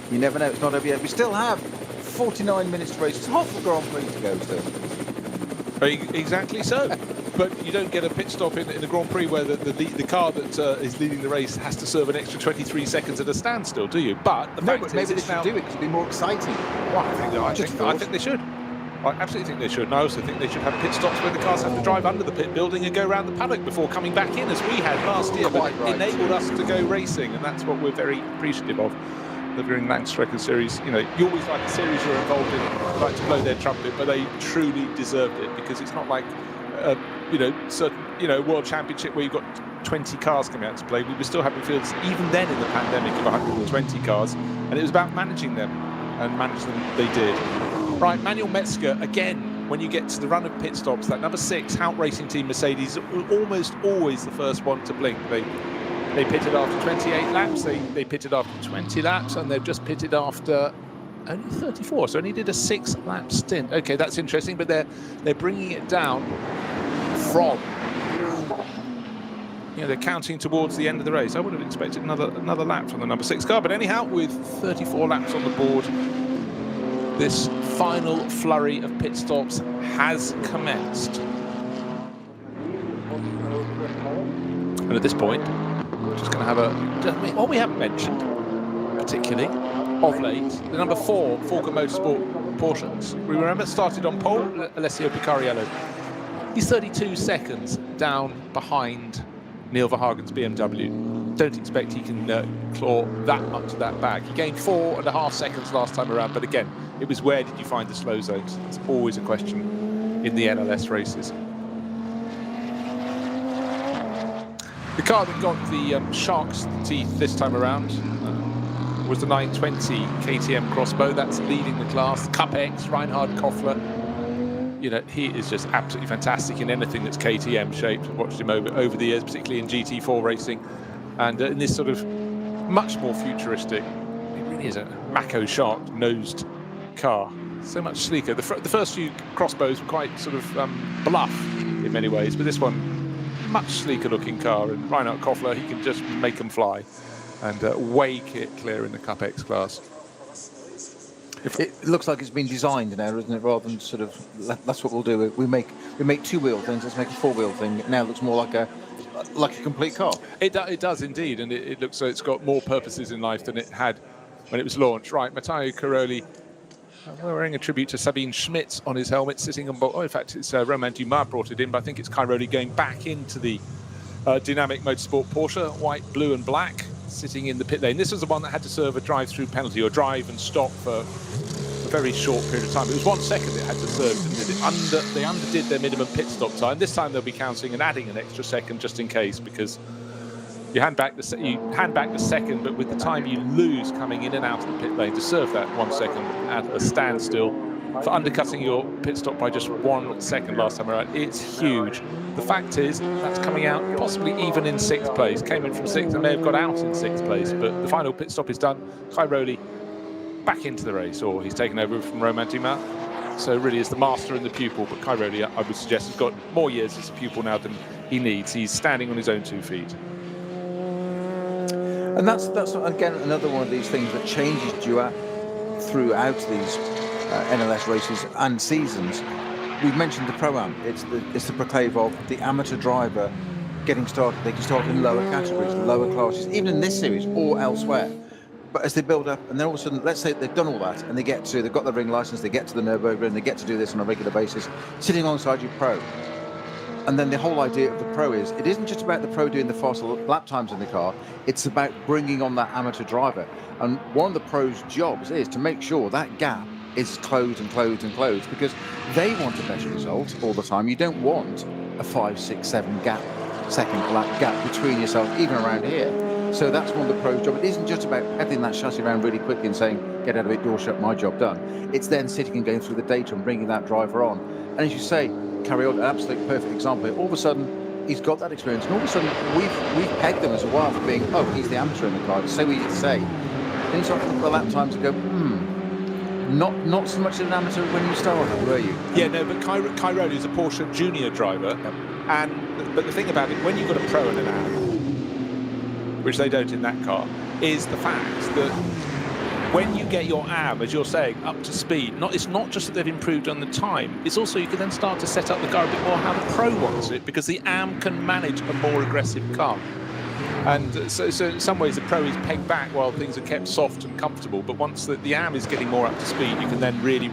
You never know. It's not over yet. We still have 49 minutes to race. It's half the Grand Prix to go still. Exactly so. But you don't get a pit stop in the Grand Prix where the car that is leading the race has to serve an extra 23 seconds at a standstill, do you? But the fact maybe is they should do it because it'd be more exciting. Well, I think they should. I absolutely think they should. And I also think they should have pit stops where the cars have to drive under the pit building and go around the paddock before coming back in, as we had last year. But it enabled us to go racing, and that's what we're very appreciative of. The Green Langstrecken series, you always like a series you're involved in, like to blow their trumpet, but they truly deserved it, because it's not like certain World Championship where you've got 20 cars coming out to play. We were still having fields even then in the pandemic of 120 cars, and it was about managing them, and manage them they did. Right, Manuel Metzger again. When you get to the run of pit stops, that number 6 Hout Racing Team Mercedes, almost always the first one to blink. They pitted after 28 laps, they pitted after 20 laps, and they've just pitted after only 34, so only did a 6-lap stint. Okay, that's interesting, but they're bringing it down from, they're counting towards the end of the race. I would have expected another lap from the number 6 car, but anyhow, with 34 laps on the board, this final flurry of pit stops has commenced. And at this point, we're just going to have what we haven't mentioned particularly of late, the number 4 Falcon Motorsport Porsches. We remember started on pole, Alessio Picariello. He's 32 seconds down behind Neil Verhagen's BMW. Don't expect he can claw that much of that back. He gained 4.5 seconds last time around, but again, it was where did you find the slow zones? It's always a question in the NLS races. The car that got the shark's teeth this time around was the 920 KTM Crossbow. That's leading the class. Cup X, Reinhard Koffler. He is just absolutely fantastic in anything that's KTM shaped. I've watched him over the years, particularly in GT4 racing. And in this sort of much more futuristic, it really is a Mako shark-nosed car. So much sleeker. The first few Crossbows were quite sort of bluff in many ways, but this one, much sleeker looking car. And Reinhard Koffler, he can just make them fly and wake it clear in the Cup X class. It looks like it's been designed now, isn't it? Rather than sort of, that's what we'll do. We make 2-wheel things. Let's make a 4-wheel thing. It now looks more like a like a complete car. It does indeed, and it looks like it's got more purposes in life than it had when it was launched. Right, Matteo Caroli wearing a tribute to Sabine Schmitz on his helmet, sitting on board. Oh, in fact, it's Romain Dumas brought it in, but I think it's Cairoli going back into the Dynamic Motorsport Porsche, white, blue and black, sitting in the pit lane. This was the one that had to serve a drive-through penalty, or drive and stop for a very short period of time. It was 1 second it had to serve, and they underdid their minimum pit stop time. This time they'll be counting and adding an extra second just in case, because you hand back the second, but with the time you lose coming in and out of the pit lane to serve that 1 second at a standstill for undercutting your pit stop by just 1 second last time around, it's huge. The fact is that's coming out possibly even in 6th place. Came in from 6th and may have got out in 6th place, but the final pit stop is done. Cairoli back into the race, or he's taken over from Romain Dumas. So really is the master and the pupil, but Cairoli, I would suggest, has got more years as a pupil now than he needs. He's standing on his own 2 feet. And that's again another one of these things that changes throughout these NLS races and seasons. We've mentioned the Pro-Am. It's the proclave of the amateur driver getting started. They can start in lower categories, lower classes, even in this series or elsewhere. But as they build up, and then all of a sudden, let's say they've done all that, and they've got the ring license, they get to the Nürburgring, they get to do this on a regular basis, sitting alongside your pro. And then the whole idea of the pro is, it isn't just about the pro doing the fast lap times in the car, it's about bringing on that amateur driver. And one of the pro's jobs is to make sure that gap is closed and closed and closed, because they want a better result all the time. You don't want a 5, 6, 7 second lap gap between yourself, even around here. So that's one of the pro's job. It isn't just about pedaling that chassis around really quickly and saying, get out of it, door shut, my job done. It's then sitting and going through the data and bringing that driver on. And as you say, Cairoli, an absolute perfect example. All of a sudden, he's got that experience, and all of a sudden, we've pegged them as a while for being, oh, he's the amateur in the car. Say what you say. Then you start to look at the lap times and go, not so much an amateur when you started, were you? Yeah, no, but Cairoli is a Porsche junior driver, but the thing about it, when you've got a pro and an AM, which they don't in that car, is the fact that when you get your AM, as you're saying, up to speed, it's not just that they've improved on the time, it's also you can then start to set up the car a bit more how the pro wants it, because the AM can manage a more aggressive car. And so in some ways the pro is pegged back while things are kept soft and comfortable, but once the AM is getting more up to speed, you can then really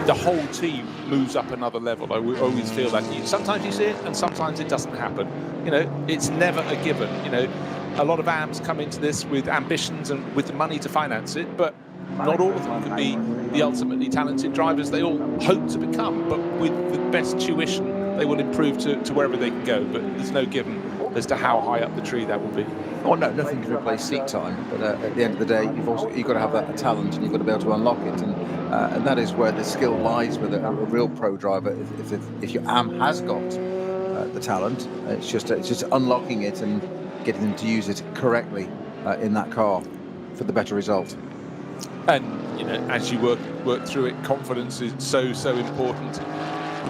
the whole team moves up another level. I always feel that. Sometimes you see it and sometimes it doesn't happen. You know, it's never a given. You know, a lot of AMs come into this with ambitions and with the money to finance it, but not all of them can be the ultimately talented drivers they all hope to become. But with the best tuition, they will improve to wherever they can go. But there's no given as to how high up the tree that will be. Oh no, nothing can replace seat time. But at the end of the day, you've got to have that talent, and you've got to be able to unlock it. And that is where the skill lies with a real pro driver. If your AM has got the talent, it's just unlocking it and getting them to use it correctly in that car for the better result. And you know, as you work through it, confidence is so important.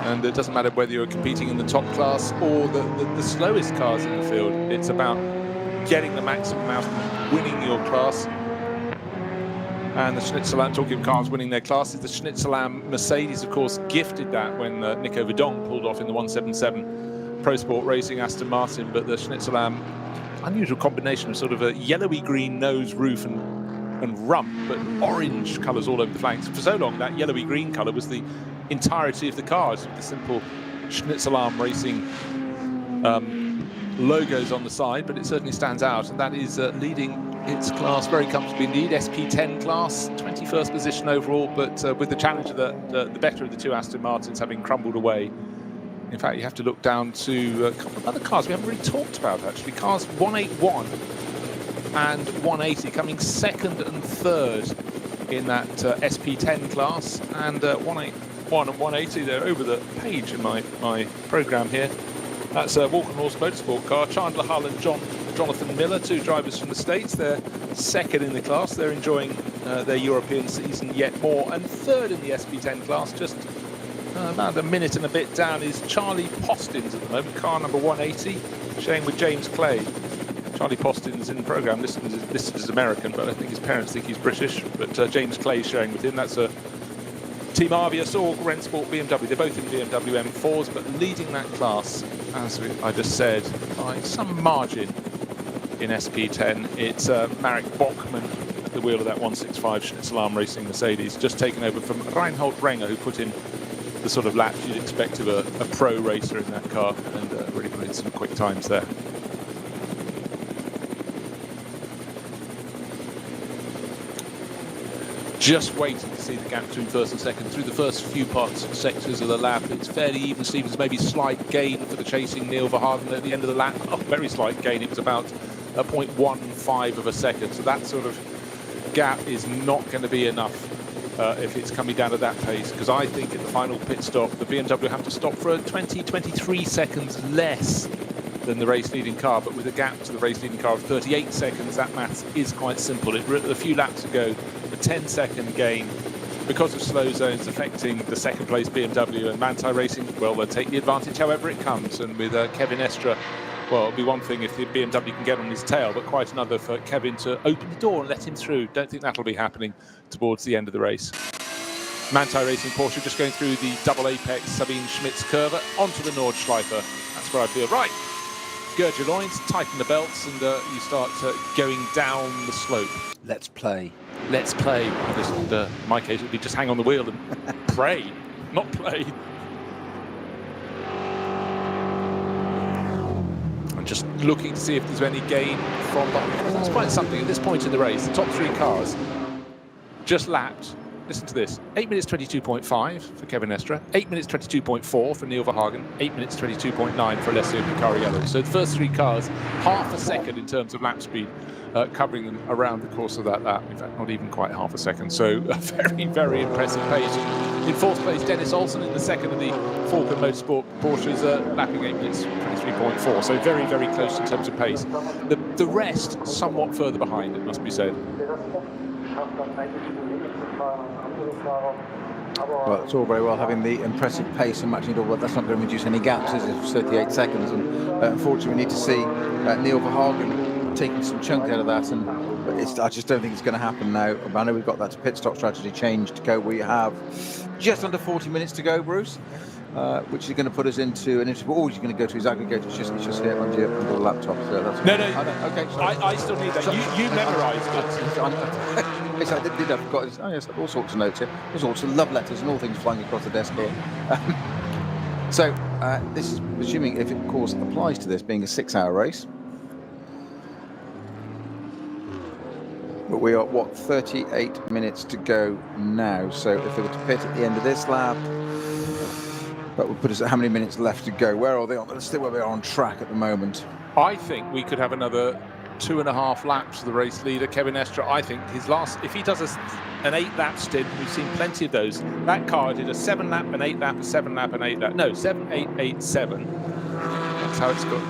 And it doesn't matter whether you're competing in the top class or the slowest cars in the field. It's about getting the maximum out of winning your class. And the Schnitzelam, talking of cars winning their classes, the Schnitzelam Mercedes, of course, gifted that when Nico Verdon pulled off in the 177 Pro Sport Racing Aston Martin. But the Schnitzelam, unusual combination of sort of a yellowy green nose, roof and rump, but orange colours all over the flanks. For so long, that yellowy green colour was the entirety of the cars, with the simple Schnitzelam Racing logos on the side, but it certainly stands out, and that is leading its class very comfortably indeed. SP10 class, 21st position overall, but with the challenge of the better of the two Aston Martins having crumbled away. In fact, you have to look down to a couple of other cars we haven't really talked about, actually. Cars 181 and 180 coming second and third in that SP10 class, and 181 and 180, they're over the page in my programme here. That's a Walker North Motorsport car. Chandler Hull and Jonathan Miller, two drivers from the States. They're second in the class. They're enjoying their European season yet more. And third in the SP10 class, just about a minute and a bit down, is Charlie Postins at the moment, car number 180, sharing with James Clay. Charlie Postins in the programme listed as American, but I think his parents think he's British. But James Clay sharing with him. That's a Team Avios or Rennsport BMW, they're both in BMW M4s, but leading that class, as I just said, by some margin in SP10. It's Marek Bockmann at the wheel of that 165 Schnitzel Arm Racing Mercedes, just taken over from Reinhold Renger, who put in the sort of laps you'd expect of a pro racer in that car, and really put in some quick times there. Just waiting to see the gap between first and second. Through the first few sectors of the lap, it's fairly even. Stevens, maybe slight gain for the chasing Neil Verhagen at the end of the lap. Oh, very slight gain. It was about a 0.15 of a second. So that sort of gap is not going to be enough if it's coming down at that pace. Because I think at the final pit stop, the BMW have to stop for 23 seconds less than the race leading car. But with a gap to the race leading car of 38 seconds, that maths is quite simple. A few laps ago, a 10-second gain because of slow zones affecting the second place BMW, and Manthey Racing, well, they'll take the advantage however it comes. And with Kevin Estre, well, it'll be one thing if the BMW can get on his tail, but quite another for Kevin to open the door and let him through. Don't think that'll be happening towards the end of the race. Manthey Racing Porsche just going through the double apex Sabine Schmitz curve onto the Nordschleife. That's where I feel. Right, gird your loins, tighten the belts, and you start going down the slope. Let's play. Let's play. In my case, it would be just hang on the wheel and pray, not play. I'm just looking to see if there's any gain from behind. That's quite something at this point in the race. The top three cars just lapped. Listen to this. 8 minutes 22.5 for Kevin Estre, 8 minutes 22.4 for Neil Verhagen, 8 minutes 22.9 for Alessio Picariello. So the first three cars, half a second in terms of lap speed, covering them around the course of that lap. In fact, not even quite half a second. So a very, very impressive pace. In fourth place, Dennis Olsen in the second of the Falken Motorsport Porsches, lapping 8 minutes 23.4. So very, very close in terms of pace. The rest somewhat further behind, it must be said. Well, it's all very well having the impressive pace and matching it all, but that's not going to reduce any gaps, is it? 38 seconds, and unfortunately we need to see Neil Verhagen taking some chunk out of that, and I just don't think it's going to happen now. I know we've got that pit stop strategy change to go. We have just under 40 minutes to go, Bruce, which is going to put us into an interval. Oh, he's going to go to his aggregator. It's just here under the laptop. So that's okay. I still need that. You memorised it. Yes, I did. I've got all sorts of notes here. All sorts of love letters and all things flying across the desk here. So this is assuming if it, of course, applies to this being a 6-hour race. But we are, 38 minutes to go now. So if they were to pit at the end of this lap, that would put us at how many minutes left to go? Where are they on? Still where they are on track at the moment. I think we could have another 2.5 laps for the race leader, Kevin Estre. I think his last, if he does an 8-lap stint, we've seen plenty of those. That car did a 7-lap, an 8-lap, a 7-lap, an 8-lap. No, 7, 8, 8, 7. That's how it's got.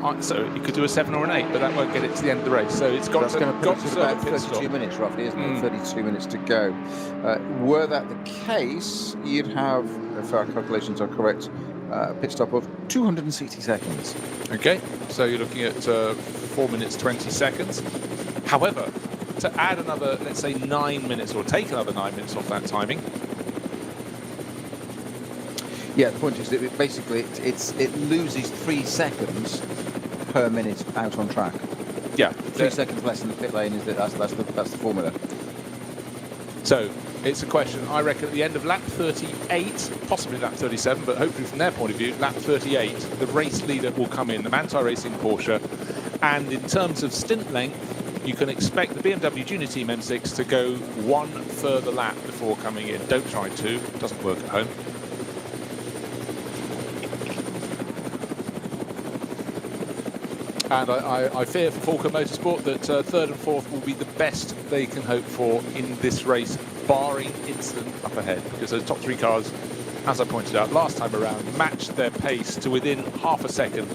And so you could do a 7 or an 8, but that won't get it to the end of the race. So it's got to about 32 minutes roughly, isn't it? 32 minutes to go. Were that the case, you'd have, if our calculations are correct, a pit stop of 260 seconds. Okay, so you're looking at 4 minutes 20 seconds. However, to add another, let's say 9 minutes, or take another 9 minutes off that timing. Yeah, the point is that it loses 3 seconds per minute out on track. Yeah, 3 seconds less in the pit lane. That's the formula. So it's a question, I reckon, at the end of lap 38, possibly lap 37, but hopefully from their point of view, lap 38, the race leader will come in, the Manthey Racing Porsche. And in terms of stint length, you can expect the BMW Junior Team M6 to go one further lap before coming in. Don't try to, it doesn't work at home. And I fear for Falken Motorsport that third and fourth will be the best they can hope for in this race, barring incident up ahead. Because those top 3 cars, as I pointed out last time around, matched their pace to within half a second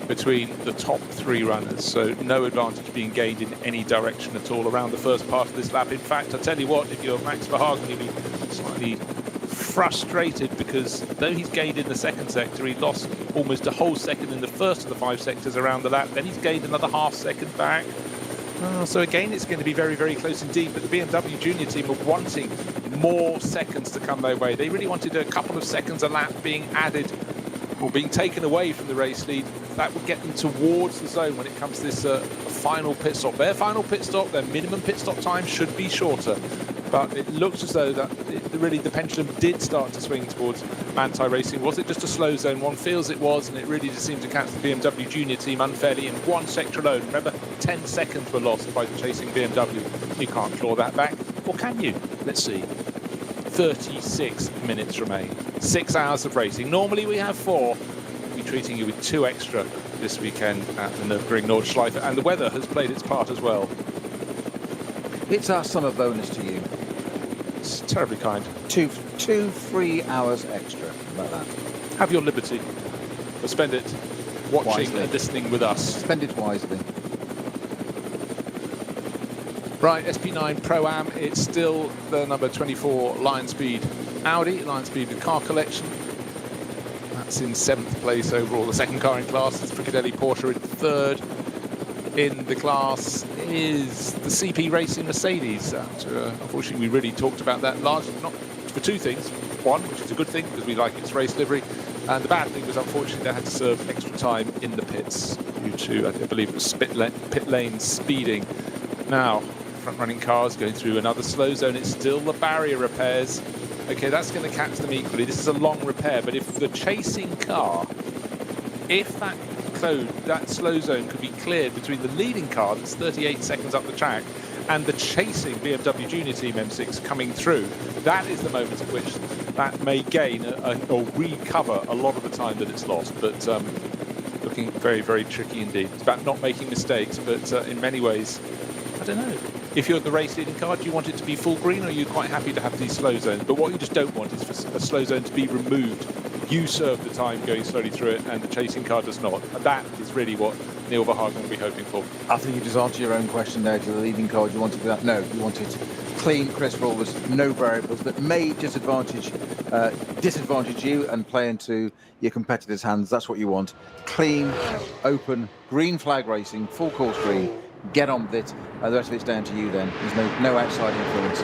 between the top 3 runners. So no advantage being gained in any direction at all around the first part of this lap. In fact, I tell you what, if you're Max Verhagen, you'll be slightly frustrated, because though he's gained in the second sector, he lost almost a whole second in the first of the 5 sectors around the lap. Then he's gained another half second back. So again, it's going to be very, very close indeed. But the BMW Junior Team are wanting more seconds to come their way. They really wanted a couple of seconds a lap being added or being taken away from the race lead. That would get them towards the zone when it comes to this final pit stop. Their final pit stop, their minimum pit stop time should be shorter. But it looks as though that really the pendulum did start to swing towards Manthey Racing. Was it just a slow zone? One feels it was, and it really just seemed to catch the BMW Junior team unfairly in one sector alone. Remember, 10 seconds were lost by the chasing BMW. You can't claw that back, or can you? Let's see. 36 minutes remain. 6 hours of racing. Normally we have 4. We'll be treating you with 2 extra this weekend at the Nürburgring Nordschleife, and the weather has played its part as well. It's our summer bonus to you. It's terribly kind. 3 hours extra. How about that? Have your liberty. Or spend it watching Wisely. and listening with us. Spend it wisely. Right, SP9 Pro-Am, it's still the number 24 Lion Speed Audi, Lion Speed with car collection. That's in 7th place overall. The second car in class is Fricadelli Porsche in 3rd. In the class is the CP Racing Mercedes. Unfortunately, we really talked about that largely, not for 2 things. One, which is a good thing because we like its race livery, and the bad thing was unfortunately they had to serve extra time in the pits due to, I believe it was pit lane speeding. Now, front-running cars going through another slow zone. It's still the barrier repairs. Okay, that's going to catch them equally. This is a long repair, but if the chasing car, if that slow zone could be cleared between the leading car that's 38 seconds up the track and the chasing BMW Junior Team M6 coming through, that is the moment at which that may gain or recover a lot of the time that it's lost. But looking very, very tricky indeed. It's about not making mistakes, but in many ways, I don't know. If you're the race leading car, do you want it to be full green, or are you quite happy to have these slow zones? But what you just don't want is for a slow zone to be removed. You serve the time going slowly through it, and the chasing car does not. And that is really what Neil Verhagen will be hoping for. I think you just answered your own question there to the leading car. Do you want it that? No, you want it clean, crisp rules, no variables that may disadvantage you and play into your competitors' hands. That's what you want. Clean, open, green flag racing, full course green. Get on with it. The rest of it's down to you then. There's no outside influence.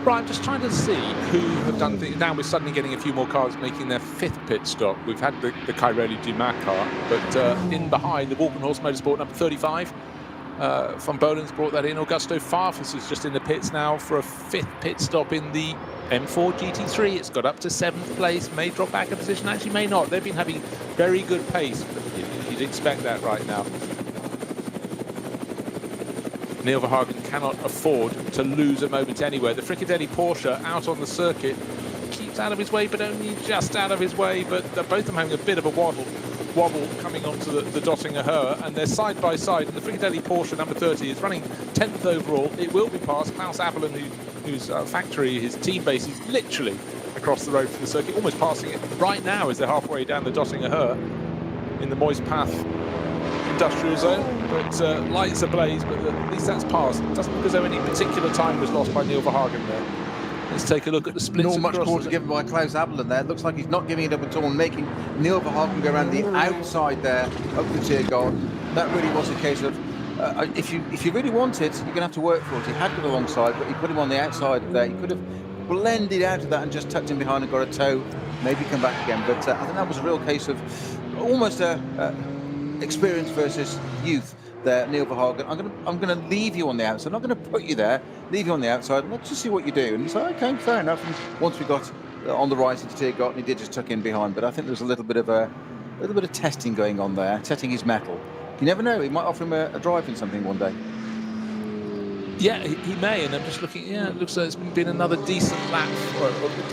Right, I'm just trying to see who have done things. Now we're suddenly getting a few more cars making their 5th pit stop. We've had the Cairoli Dumas car, but in behind, the Walkenhorst Motorsport number 35. Von Bolen's brought that in. Augusto Farfus is just in the pits now for a 5th pit stop in the M4 GT3. It's got up to 7th place, may drop back a position, actually may not. They've been having very good pace, but you'd expect that right now. Neil Verhagen cannot afford to lose a moment anywhere. The Fricadelli Porsche out on the circuit keeps out of his way, but only just out of his way. But they're both of them having a bit of a wobble coming onto the Dottinger Höhe, and they're side by side. And the Fricadelli Porsche number 30 is running 10th overall. It will be past Klaus Abelin, whose factory, his team base is literally across the road from the circuit, almost passing it right now as they're halfway down the Dottinger Höhe in the Moist Path industrial zone, but lights ablaze, but at least that's passed. It doesn't look as though any particular time was lost by Neil Verhagen there. Let's take a look at the splits. Not much quarter given by Klaus Abelin there. It looks like he's not giving it up at all and making Neil Verhagen go around the outside there up the Tiergarten. That really was a case of if you really want it, you're going to have to work for it. He had got alongside, but he put him on the outside there. He could have blended out of that and just tucked him behind and got a tow, maybe come back again. But I think that was a real case of almost experience versus youth there, Neil Verhagen. I'm going to leave you on the outside. I'm not going to put you there. Leave you on the outside. Let's just see what you do. And he's like, okay, fair enough. And once we got on the right into Tiergarten, he did just tuck in behind. But I think there was a little bit of testing going on there, testing his mettle. You never know. He might offer him a drive in something one day. Yeah, he may, and I'm just looking, yeah, it looks like it's been another decent lap,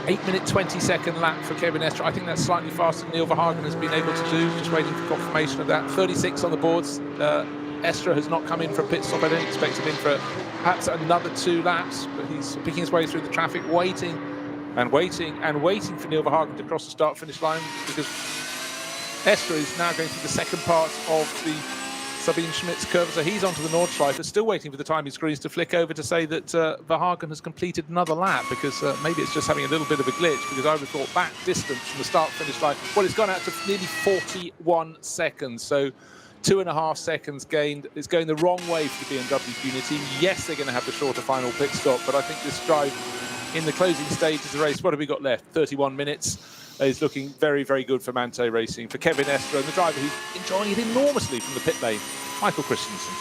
8-minute 20-second lap for Kevin Estre. I think that's slightly faster than Neil Verhagen has been able to do, just waiting for confirmation of that. 36 on the boards. Estre has not come in for a pit stop. I don't expect him in for perhaps another 2 laps, but he's picking his way through the traffic, waiting and waiting and waiting for Neil Verhagen to cross the start-finish line, because Estre is now going through the second part of the Sabine Schmidt's curve, so he's onto the Nordschleife, still waiting for the timing screens to flick over to say that Verhagen has completed another lap, because maybe it's just having a little bit of a glitch, because I would have thought that distance from the start-finish line, well, it's gone out to nearly 41 seconds, so 2.5 seconds gained. It's going the wrong way for the BMW Junior team. Yes, they're going to have the shorter final pit stop, but I think this drive in the closing stage of the race. What have we got left? 31 minutes. Is looking very, very good for Manthey Racing, for Kevin Estre, and the driver who's enjoying it enormously from the pit lane, Michael Christensen.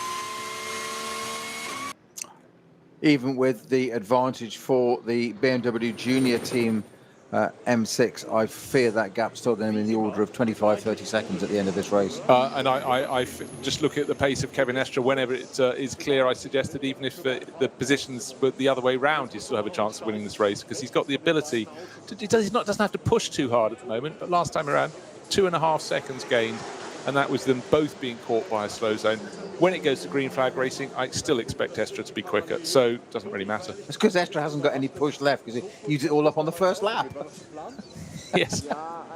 Even with the advantage for the BMW Junior Team M6, I fear that gap's still going to be in the order of 25-30 seconds at the end of this race. And I just look at the pace of Kevin Estre. Whenever it is clear, I suggest that even if the positions were the other way round, you still have a chance of winning this race, because he's got the ability to. He doesn't have to push too hard at the moment. But last time around, 2.5 seconds gained, and that was them both being caught by a slow zone. When it goes to green flag racing, I still expect Estre to be quicker, so it doesn't really matter. It's because Estre hasn't got any push left, because he used it all up on the first lap. Yes,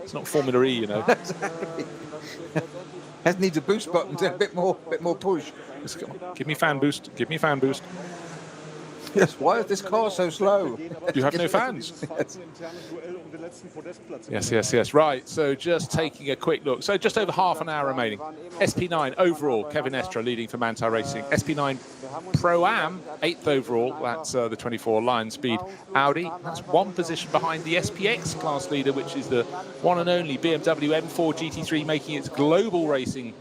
it's not Formula E, you know. Exactly. It needs a boost button to a bit more push. Give me fan boost. Give me fan boost. Yes, why is this car so slow? You have no fans. Yes. Right, so just taking a quick look. So just over half an hour remaining. SP9 overall, Kevin Estre leading for Manthey Racing. SP9 Pro-Am, 8th overall. That's the 24 Lion Speed Audi. That's one position behind the SPX class leader, which is the one and only BMW M4 GT3, making its global racing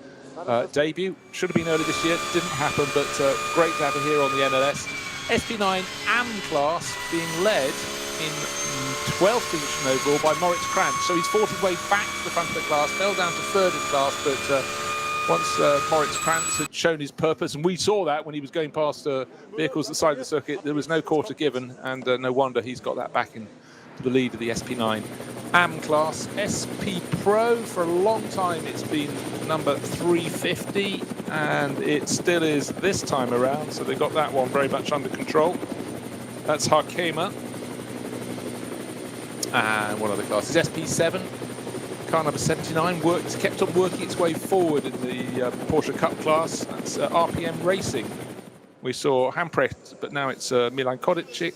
debut. Should have been early this year, didn't happen, but great to have it here on the NLS. SP9 AM class being led in 12th position overall by Moritz Krantz. So he's fought his way back to the front of the class, fell down to 3rd in class, but once Moritz Krantz had shown his purpose, and we saw that when he was going past vehicles at the side of the circuit, there was no quarter given, and no wonder he's got that back in to the lead of the SP9 AM class. SP Pro, for a long time it's been number 350, and it still is this time around, so they got that one very much under control. That's Harkema. And what other classes? SP7, car number 79, kept on working its way forward in the Porsche Cup class. That's RPM Racing. We saw Hamprecht, but now it's Milan Kodicic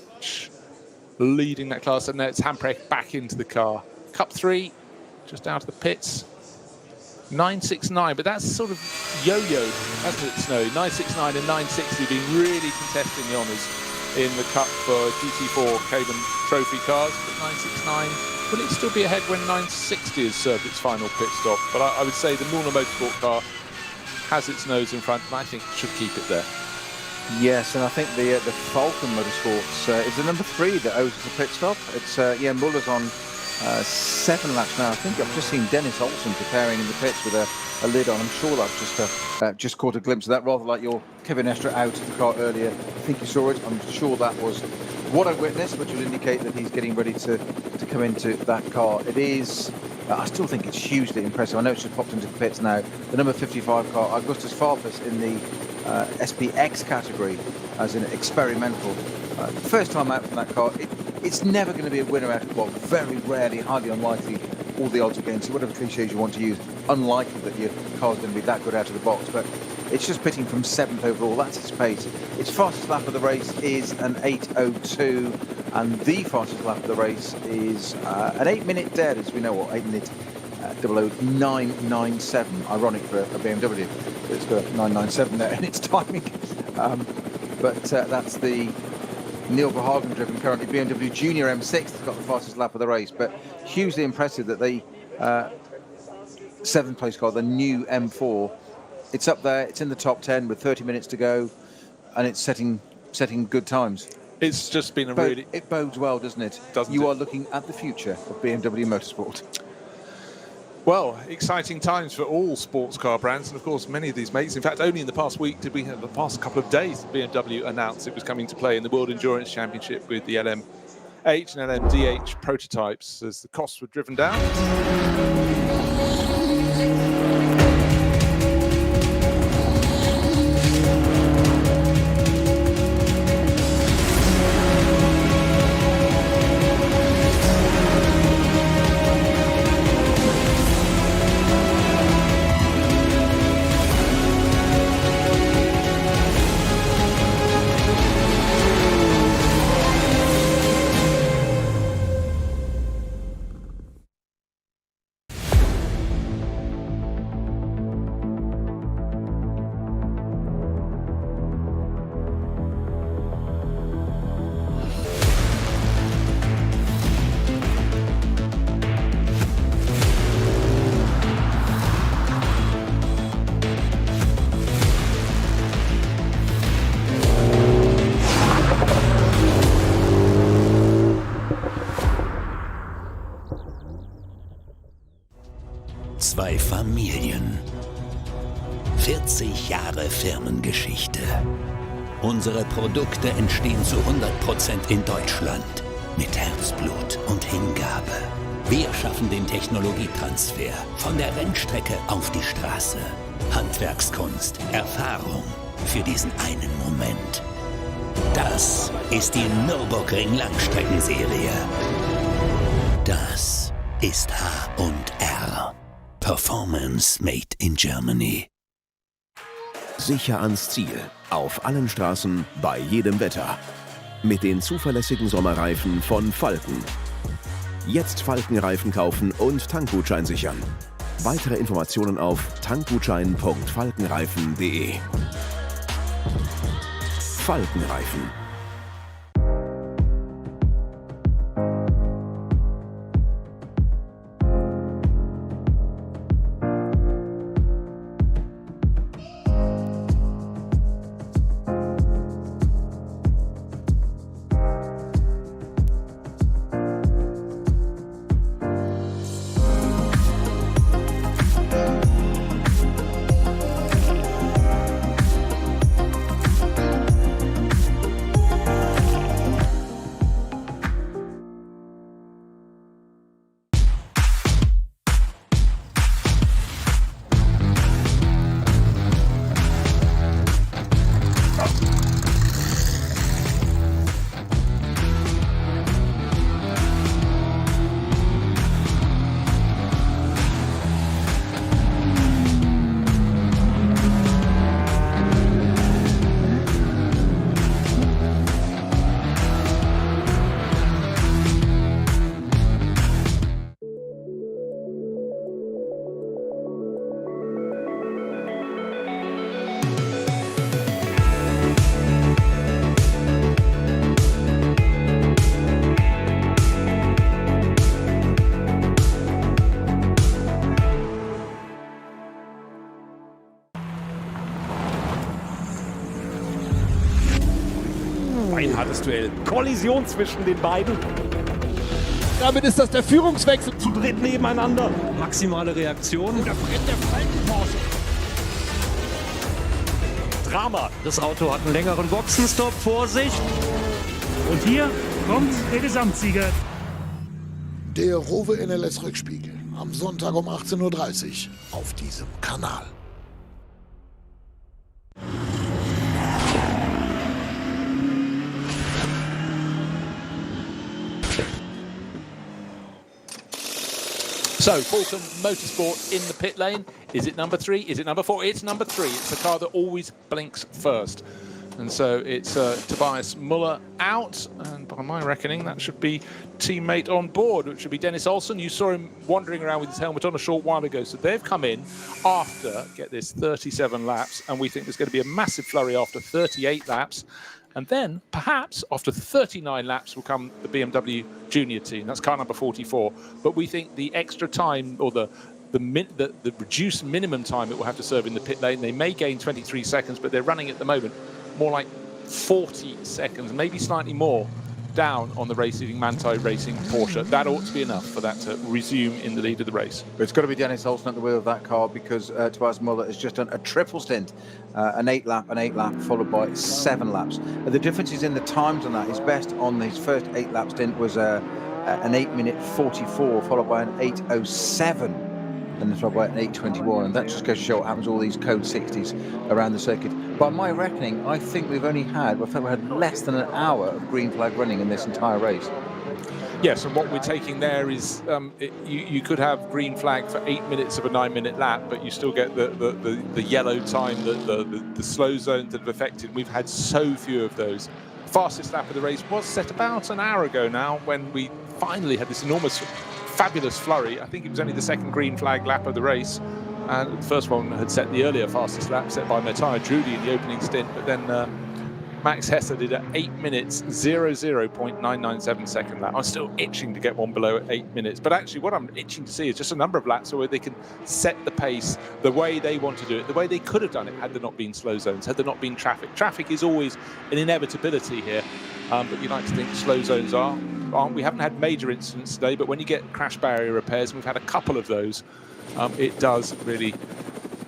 leading that class, and now it's Hamprecht back into the car. Cup 3, just out of the pits. 969, but that's sort of yo-yo, hasn't it, Snow? 969 and 960 being really contesting the honours in the Cup for GT4 Cayman Trophy cars, but 969, will it still be ahead when 960 has served its final pit stop? But I would say the Muller Motorsport car has its nose in front, and I think it should keep it there. Yes, and I think the Falcon Motorsports is the number 3 that owes us a pit stop. It's Muller's on 7 laps now. I think I've just seen Dennis Olsen preparing in the pits with a lid on. I'm sure I've just caught a glimpse of that, rather like your Kevin Estre out of the car earlier. I think you saw it. I'm sure that was what I witnessed, which would indicate that he's getting ready to come into that car. It is. I still think it's hugely impressive. I know it's just popped into the pits now. The number 55 car, Augustus Farfus, in the SPX category as an experimental. First time out from that car. It's never going to be a winner out of, well, very rarely, highly unlikely, all the odds against you, whatever cliches you want to use. Unlikely that your car's going to be that good out of the box, but it's just pitting from 7th overall. That's its pace. Its fastest lap of the race is an 8:02, and the fastest lap of the race is an 8-minute dead, as we know what, 8-minute 00997. Ironic for a BMW. It's got 997 there in its timing. But that's the Neil Verhagen driven currently BMW Junior M6 has got the fastest lap of the race, but hugely impressive that the 7th place car, the new M4, it's up there, it's in the top 10 with 30 minutes to go, and it's setting good times. It's just been it bodes well, doesn't it? You are looking at the future of BMW Motorsport. Well, exciting times for all sports car brands, and of course many of these mates. In fact, only in the past week did we have the past couple of days BMW announced it was coming to play in the World Endurance Championship with the LMH and LMDH prototypes as the costs were driven down. Zwei Familien. 40 Jahre Firmengeschichte. Unsere Produkte entstehen zu 100% in Deutschland. Mit Herzblut und Hingabe. Wir schaffen den Technologietransfer von der Rennstrecke auf die Straße. Handwerkskunst, Erfahrung für diesen einen Moment. Das ist die Nürburgring Langstreckenserie. Das ist H&R. Performance made in Germany. Sicher ans Ziel. Auf allen Straßen, bei jedem Wetter. Mit den zuverlässigen Sommerreifen von Falken. Jetzt Falkenreifen kaufen und Tankgutschein sichern. Weitere Informationen auf tankgutschein.falkenreifen.de. Falkenreifen. Ein hartes Duell. Kollision zwischen den beiden. Damit ist das der Führungswechsel zu dritt nebeneinander. Maximale Reaktion. Da brennt der Falken-Porsche. Drama. Das Auto hat einen längeren Boxenstopp. Vorsicht. Und hier kommt der Gesamtsieger. Der ROWE NLS Rückspiegel am Sonntag um 18:30 Uhr auf diesem Kanal. So, Fulton Motorsport in the pit lane. Is it number 3? Is it number 4? It's number 3. It's the car that always blinks first. And so it's Tobias Muller out. And by my reckoning, that should be teammate on board, which should be Dennis Olsen. You saw him wandering around with his helmet on a short while ago. So they've come in after, get this, 37 laps. And we think there's going to be a massive flurry after 38 laps. And then, perhaps, after 39 laps will come the BMW Junior team. That's car number 44. But we think the extra time, or the reduced minimum time it will have to serve in the pit lane, they may gain 23 seconds, but they're running at the moment more like 40 seconds, maybe slightly more, down on the race-leading Manthey Racing Porsche. That ought to be enough for that to resume in the lead of the race. But it's got to be Dennis Olsen at the wheel of that car, because Tobias Muller has just done a triple stint, an 8 lap, followed by 7 laps. The difference is in the times on that. His best on his first 8 lap stint was an 8:44, followed by an 8:07, and then followed by an 8:21. And that just goes to show what happens all these code 60s around the circuit. By my reckoning, I think we've had less than an hour of green flag running in this entire race. Yes, and what we're taking there is you could have green flag for 8 minutes of a 9-minute lap, but you still get the yellow time, the slow zones that have affected. We've had so few of those. Fastest lap of the race was set about an hour ago now, when we finally had this enormous, fabulous flurry. I think it was only the second green flag lap of the race. And the first one had set the earlier fastest lap, set by Matthias Drudy in the opening stint, but then Max Hesse did an 8 minutes 00.997 second lap. I'm still itching to get one below 8 minutes, but actually what I'm itching to see is just a number of laps where they can set the pace the way they want to do it, the way they could have done it had there not been slow zones, had there not been traffic. Traffic is always an inevitability here, but you like to think slow zones are we haven't had major incidents today, but when you get crash barrier repairs, and we've had a couple of those, it does really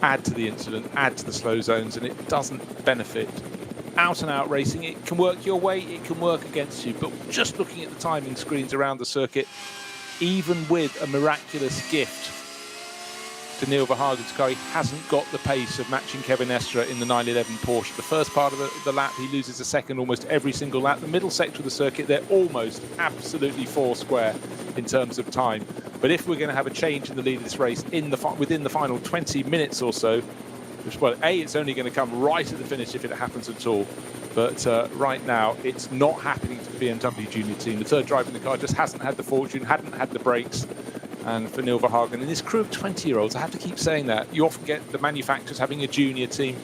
add to the incident, add to the slow zones, and it doesn't benefit. Out and out racing, it can work your way, it can work against you, but just looking at the timing screens around the circuit, even with a miraculous gift to Neil Verhagen's car, he hasn't got the pace of matching Kevin Estre in the 911 Porsche. The first part of the lap, he loses a second almost every single lap. The middle sector of the circuit, they're almost absolutely four square in terms of time. But if we're going to have a change in the lead of this race within the final 20 minutes or so, which, well, it's only going to come right at the finish if it happens at all. But right now, it's not happening to the BMW Junior team. The third driver in the car just hasn't had the fortune, hadn't had the brakes. And for Neil Verhagen and this crew of 20-year-olds, I have to keep saying that. You often get the manufacturers having a junior team.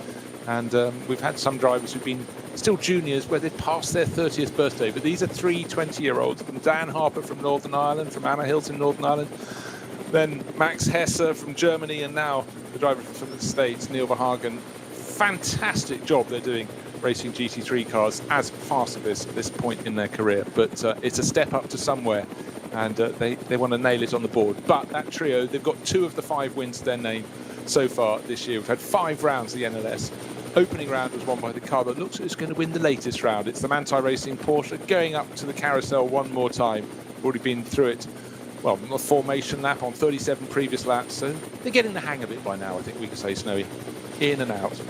And we've had some drivers who've been still juniors where they've passed their 30th birthday. But these are three 20-year-olds, from Dan Harper from Northern Ireland, from Anna Hilton, Northern Ireland, then Max Hesse from Germany, and now the driver from the States, Neil Verhagen. Fantastic job they're doing racing GT3 cars as fast as this point in their career. But it's a step up to somewhere, and they want to nail it on the board. But that trio, they've got 2 of the 5 wins to their name so far this year. We've had 5 rounds of the NLS. Opening round was won by the car that looks like it's going to win the latest round. It's the Manthey Racing Porsche going up to the carousel one more time. Already been through it. Well, a formation lap on 37 previous laps, so they're getting the hang of it by now, I think we can say, Snowy. In and out.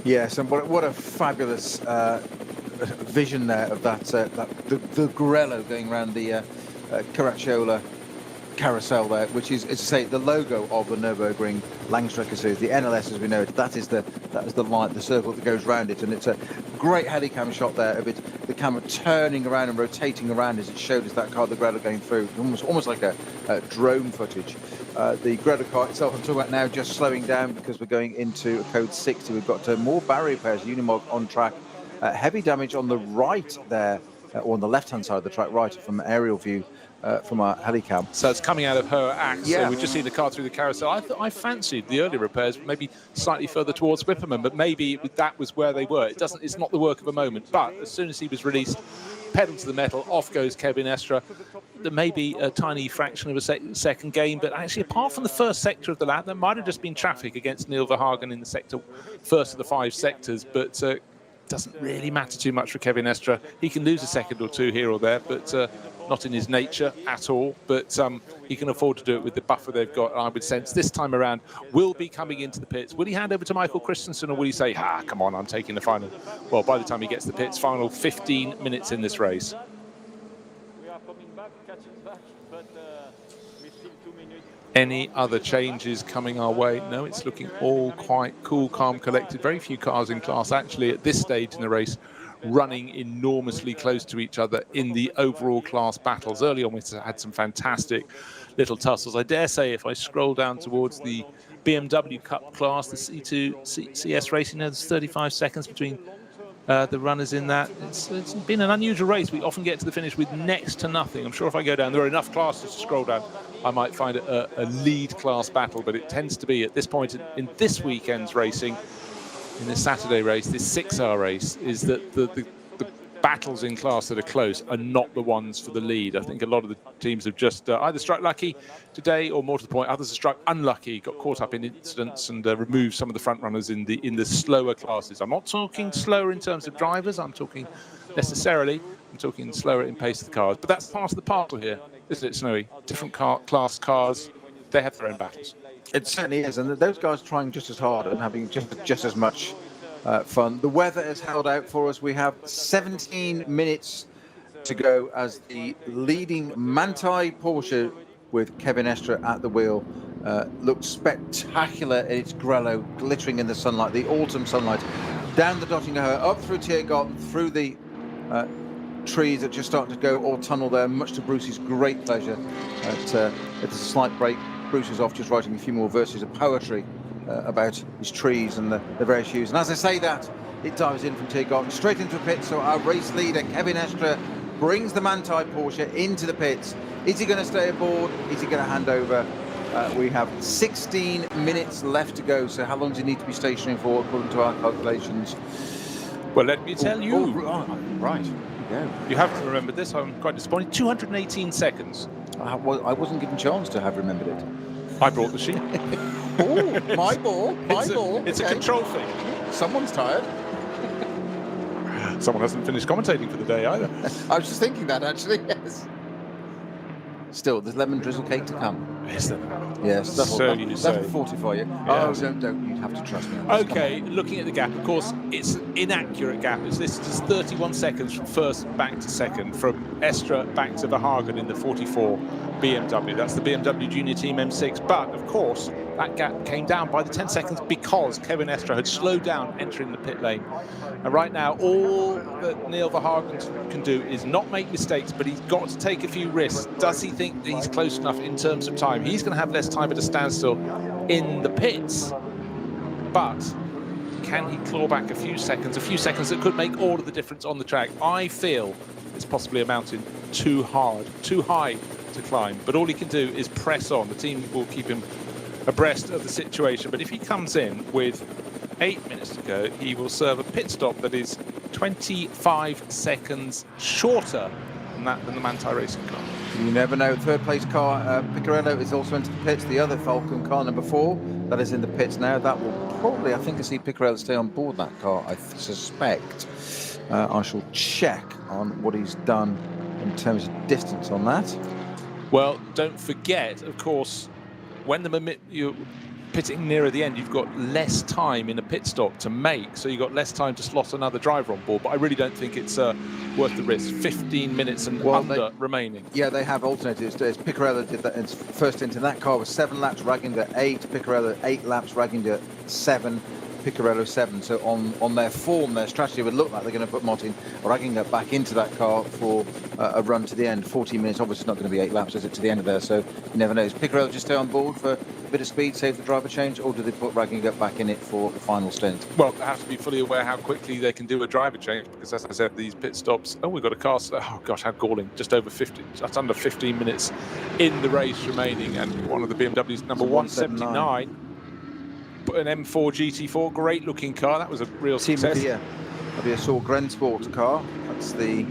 Yes, and what a fabulous vision there of the Grello going around the Caracciola carousel there, which is, as I say, the logo of the Nürburgring Langstrecke series. The NLS, as we know it, that is the light, the circle that goes around it, and it's a great helicam shot there of it, the camera turning around and rotating around as it showed us that car, the Grello, going through, almost like a drone footage. The Grello car itself, I'm talking about now, just slowing down because we're going into code 60. We've got more barrier pairs, Unimog on track, heavy damage on the right there, or on the left-hand side of the track, right from aerial view. From our helicam. So it's coming out of ROWE ADAC. Yeah. So we've just seen the car through the carousel. I fancied the early repairs, maybe slightly further towards Wipperman, but maybe that was where they were. It's not the work of a moment. But as soon as he was released, pedal to the metal, off goes Kevin Estre. There may be a tiny fraction of a second gain, but actually, apart from the first sector of the lap, there might have just been traffic against Neil Verhagen in the sector, first of the 5 sectors, but doesn't really matter too much for Kevin Estre. He can lose a second or 2 here or there, but not in his nature at all. But he can afford to do it with the buffer they've got. I would sense this time around will be coming into the pits. Will he hand over to Michael Christensen, or will he say, come on, I'm taking the final? Well, by the time he gets to the pits, final 15 minutes in this race. Any other changes coming our way? No, it's looking all quite cool, calm, collected. Very few cars in class actually at this stage in the race running enormously close to each other in the overall class battles. Early on we had some fantastic little tussles. I dare say if I scroll down towards the BMW Cup class, the C2 CS racing, there's 35 seconds between the runners in that. It's been an unusual race. We often get to the finish with next to nothing. I'm sure if I go down, there are enough classes to scroll down, I might find a lead class battle, but it tends to be at this point in this weekend's racing, in this Saturday race, this 6-hour race, is that the battles in class that are close are not the ones for the lead. I think a lot of the teams have just either struck lucky today, or more to the point, others have struck unlucky, got caught up in incidents and removed some of the front runners in the slower classes. I'm not talking slower in terms of drivers, I'm talking slower in pace of the cars. But that's part of the parcel here, isn't it, Snowy? Different class cars, they have their own battles. It certainly is, and those guys trying just as hard and having just as much fun. The weather has held out for us. We have 17 minutes to go as the leading Manthey Porsche with Kevin Estre at the wheel looks spectacular in its Grello, glittering in the sunlight, the autumn sunlight, down the Dottinger, up through Tiergarten, through the trees that just starting to go all tunnel there, much to Bruce's great pleasure. It's a slight break. Bruce is off just writing a few more verses of poetry about his trees and the various hues. And as I say that, it dives in from Tiergarten straight into a pit. So our race leader, Kevin Estre, brings the Manthey Porsche into the pits. Is he going to stay aboard? Is he going to hand over? We have 16 minutes left to go. So how long does he need to be stationary for, according to our calculations? Well, let me tell you. Right. go. You haven't remembered this. I'm quite disappointed. 218 seconds. I wasn't given a chance to have remembered it. I brought the sheet. Oh, my ball. My ball. It's okay. a control thing. Someone's tired. Someone hasn't finished commentating for the day either. I was just thinking that, actually, yes. Still, there's lemon drizzle cake to come. Is there? Yes, that'll fortify you. Yeah. Oh, don't. You'd have to trust me on this. Okay, looking at the gap, of course, it's an inaccurate gap. This is 31 seconds from first back to second, from Estra back to Verhagen in the 44 BMW. That's the BMW Junior Team M6. But, of course, that gap came down by the 10 seconds because Kevin Estra had slowed down entering the pit lane. And right now, all that Neil Verhagen can do is not make mistakes, but he's got to take a few risks. Does he think that he's close enough in terms of time? He's going to have less time at a standstill in the pits. But can he claw back a few seconds that could make all of the difference on the track? I feel it's possibly a mountain too hard, too high to climb. But all he can do is press on. The team will keep him abreast of the situation. But if he comes in with 8 minutes to go, he will serve a pit stop that is 25 seconds shorter than the Manthey Racing car. You never know. Third place car, Piccarello, is also into the pits. The other Falcon car, number 4, that is in the pits now. That will probably, I think, I see Piccarello stay on board that car, I suspect. I shall check on what he's done in terms of distance on that. Well, don't forget, of course, when you're pitting nearer the end, you've got less time in a pit stop to make, so you've got less time to slot another driver on board. But I really don't think it's worth the risk. 15 minutes and remaining. Yeah, they have alternated. Piccarello did that. It's first into that car was 7 laps, Ragginger 8, Piccarello 8 laps, Ragginger 7, Piccarello 7. So on their form, their strategy would look like they're going to put Martin Ragginger back into that car for a run to the end. 14 minutes, obviously not going to be 8 laps, is it, to the end of there? So you never know. Is Piccarello just stay on board for a bit of speed, save the driver change, or do they put Ragginger back in it for the final stint? Well, they have to be fully aware how quickly they can do a driver change, because as I said, these pit stops, we've got a car, oh gosh, how galling, just over 50, that's under 15 minutes in the race remaining, and one of the BMWs, number 179, an M4 GT4, great looking car, that was a real success. That'll be a Saw Grensport car. That's the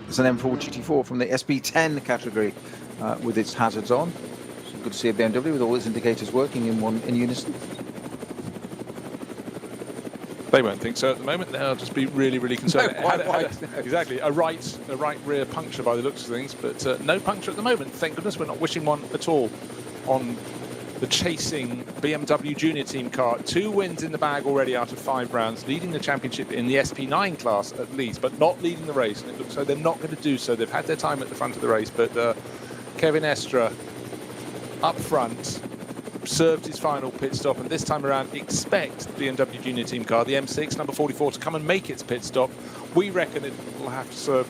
it's an M4 GT4 from the SP10 category with its hazards on. So good to see a BMW with all its indicators working in unison. They won't think so at the moment. They'll just be really, really concerned. Exactly, a right rear puncture by the looks of things, but no puncture at the moment. Thank goodness we're not wishing one at all on the chasing BMW Junior Team car. 2 wins in the bag already out of 5 rounds, leading the championship in the SP9 class at least, but not leading the race. And it looks like they're not going to do so. They've had their time at the front of the race, but Kevin Estra up front served his final pit stop, and this time around expect the BMW Junior Team car, the M6, number 44, to come and make its pit stop. We reckon it will have to serve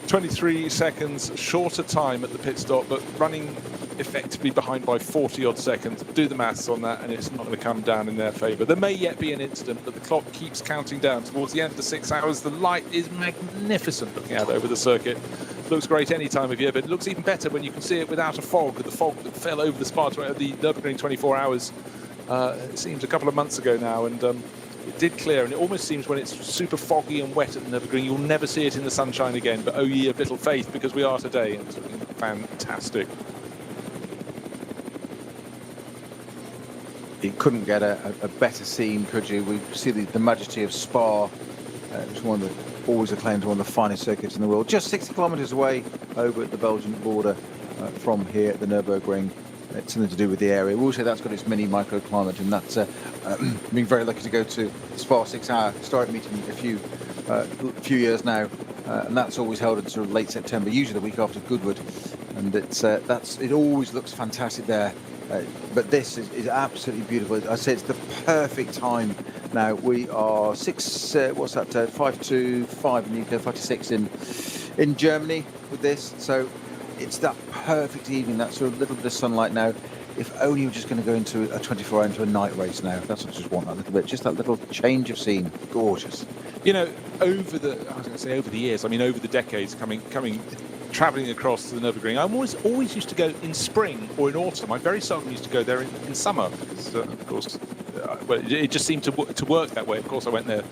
23 seconds shorter time at the pit stop, but running effectively behind by 40-odd seconds. Do the maths on that, and it's not going to come down in their favour. There may yet be an incident, but the clock keeps counting down towards the end of the 6 hours. The light is magnificent looking out over the circuit. Looks great any time of year, but it looks even better when you can see it without a fog. The fog that fell over the Spa, the Nürburgring 24 hours, it seems a couple of months ago now, and it did clear, and it almost seems when it's super foggy and wet at the Nürburgring, you'll never see it in the sunshine again. But oh ye of little faith, because we are today, and it's looking fantastic. You couldn't get a better scene, could you? We see the majesty of Spa. It's one of the, always acclaimed one of the finest circuits in the world. Just 60 kilometres away over at the Belgian border from here at the Nürburgring. It's something to do with the area. We'll say that's got its mini microclimate, and that's being very lucky to go to Spa 6 Hour historic meeting a few years now, and that's always held in sort of late September, usually the week after Goodwood, and it always looks fantastic there. But this is absolutely beautiful. I say it's the perfect time now. We are 5 to 5 in the UK, 5 to 6 in Germany with this. So it's that perfect evening, that sort of little bit of sunlight now. If only you're just going to go into a 24-hour into a night race now. That's what I just want, that little bit, just that little change of scene. Gorgeous. You know, over the years, I mean, over the decades, travelling across to the Nürburgring, I always used to go in spring or in autumn. I very seldom used to go there in summer because, of course, it just seemed to work that way. Of course, I went there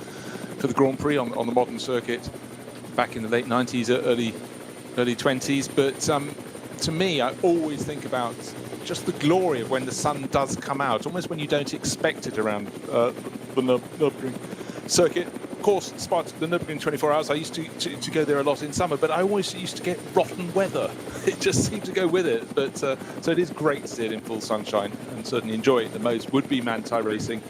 for the Grand Prix on the modern circuit back in the late 90s, early 20s. But to me, I always think about just the glory of when the sun does come out, almost when you don't expect it around the Nürburgring circuit. Of course, the Nürburgring 24 hours, I used to go there a lot in summer, but I always used to get rotten weather. It just seemed to go with it. But so it is great to see it in full sunshine and certainly enjoy it the most. Would be Manthey Racing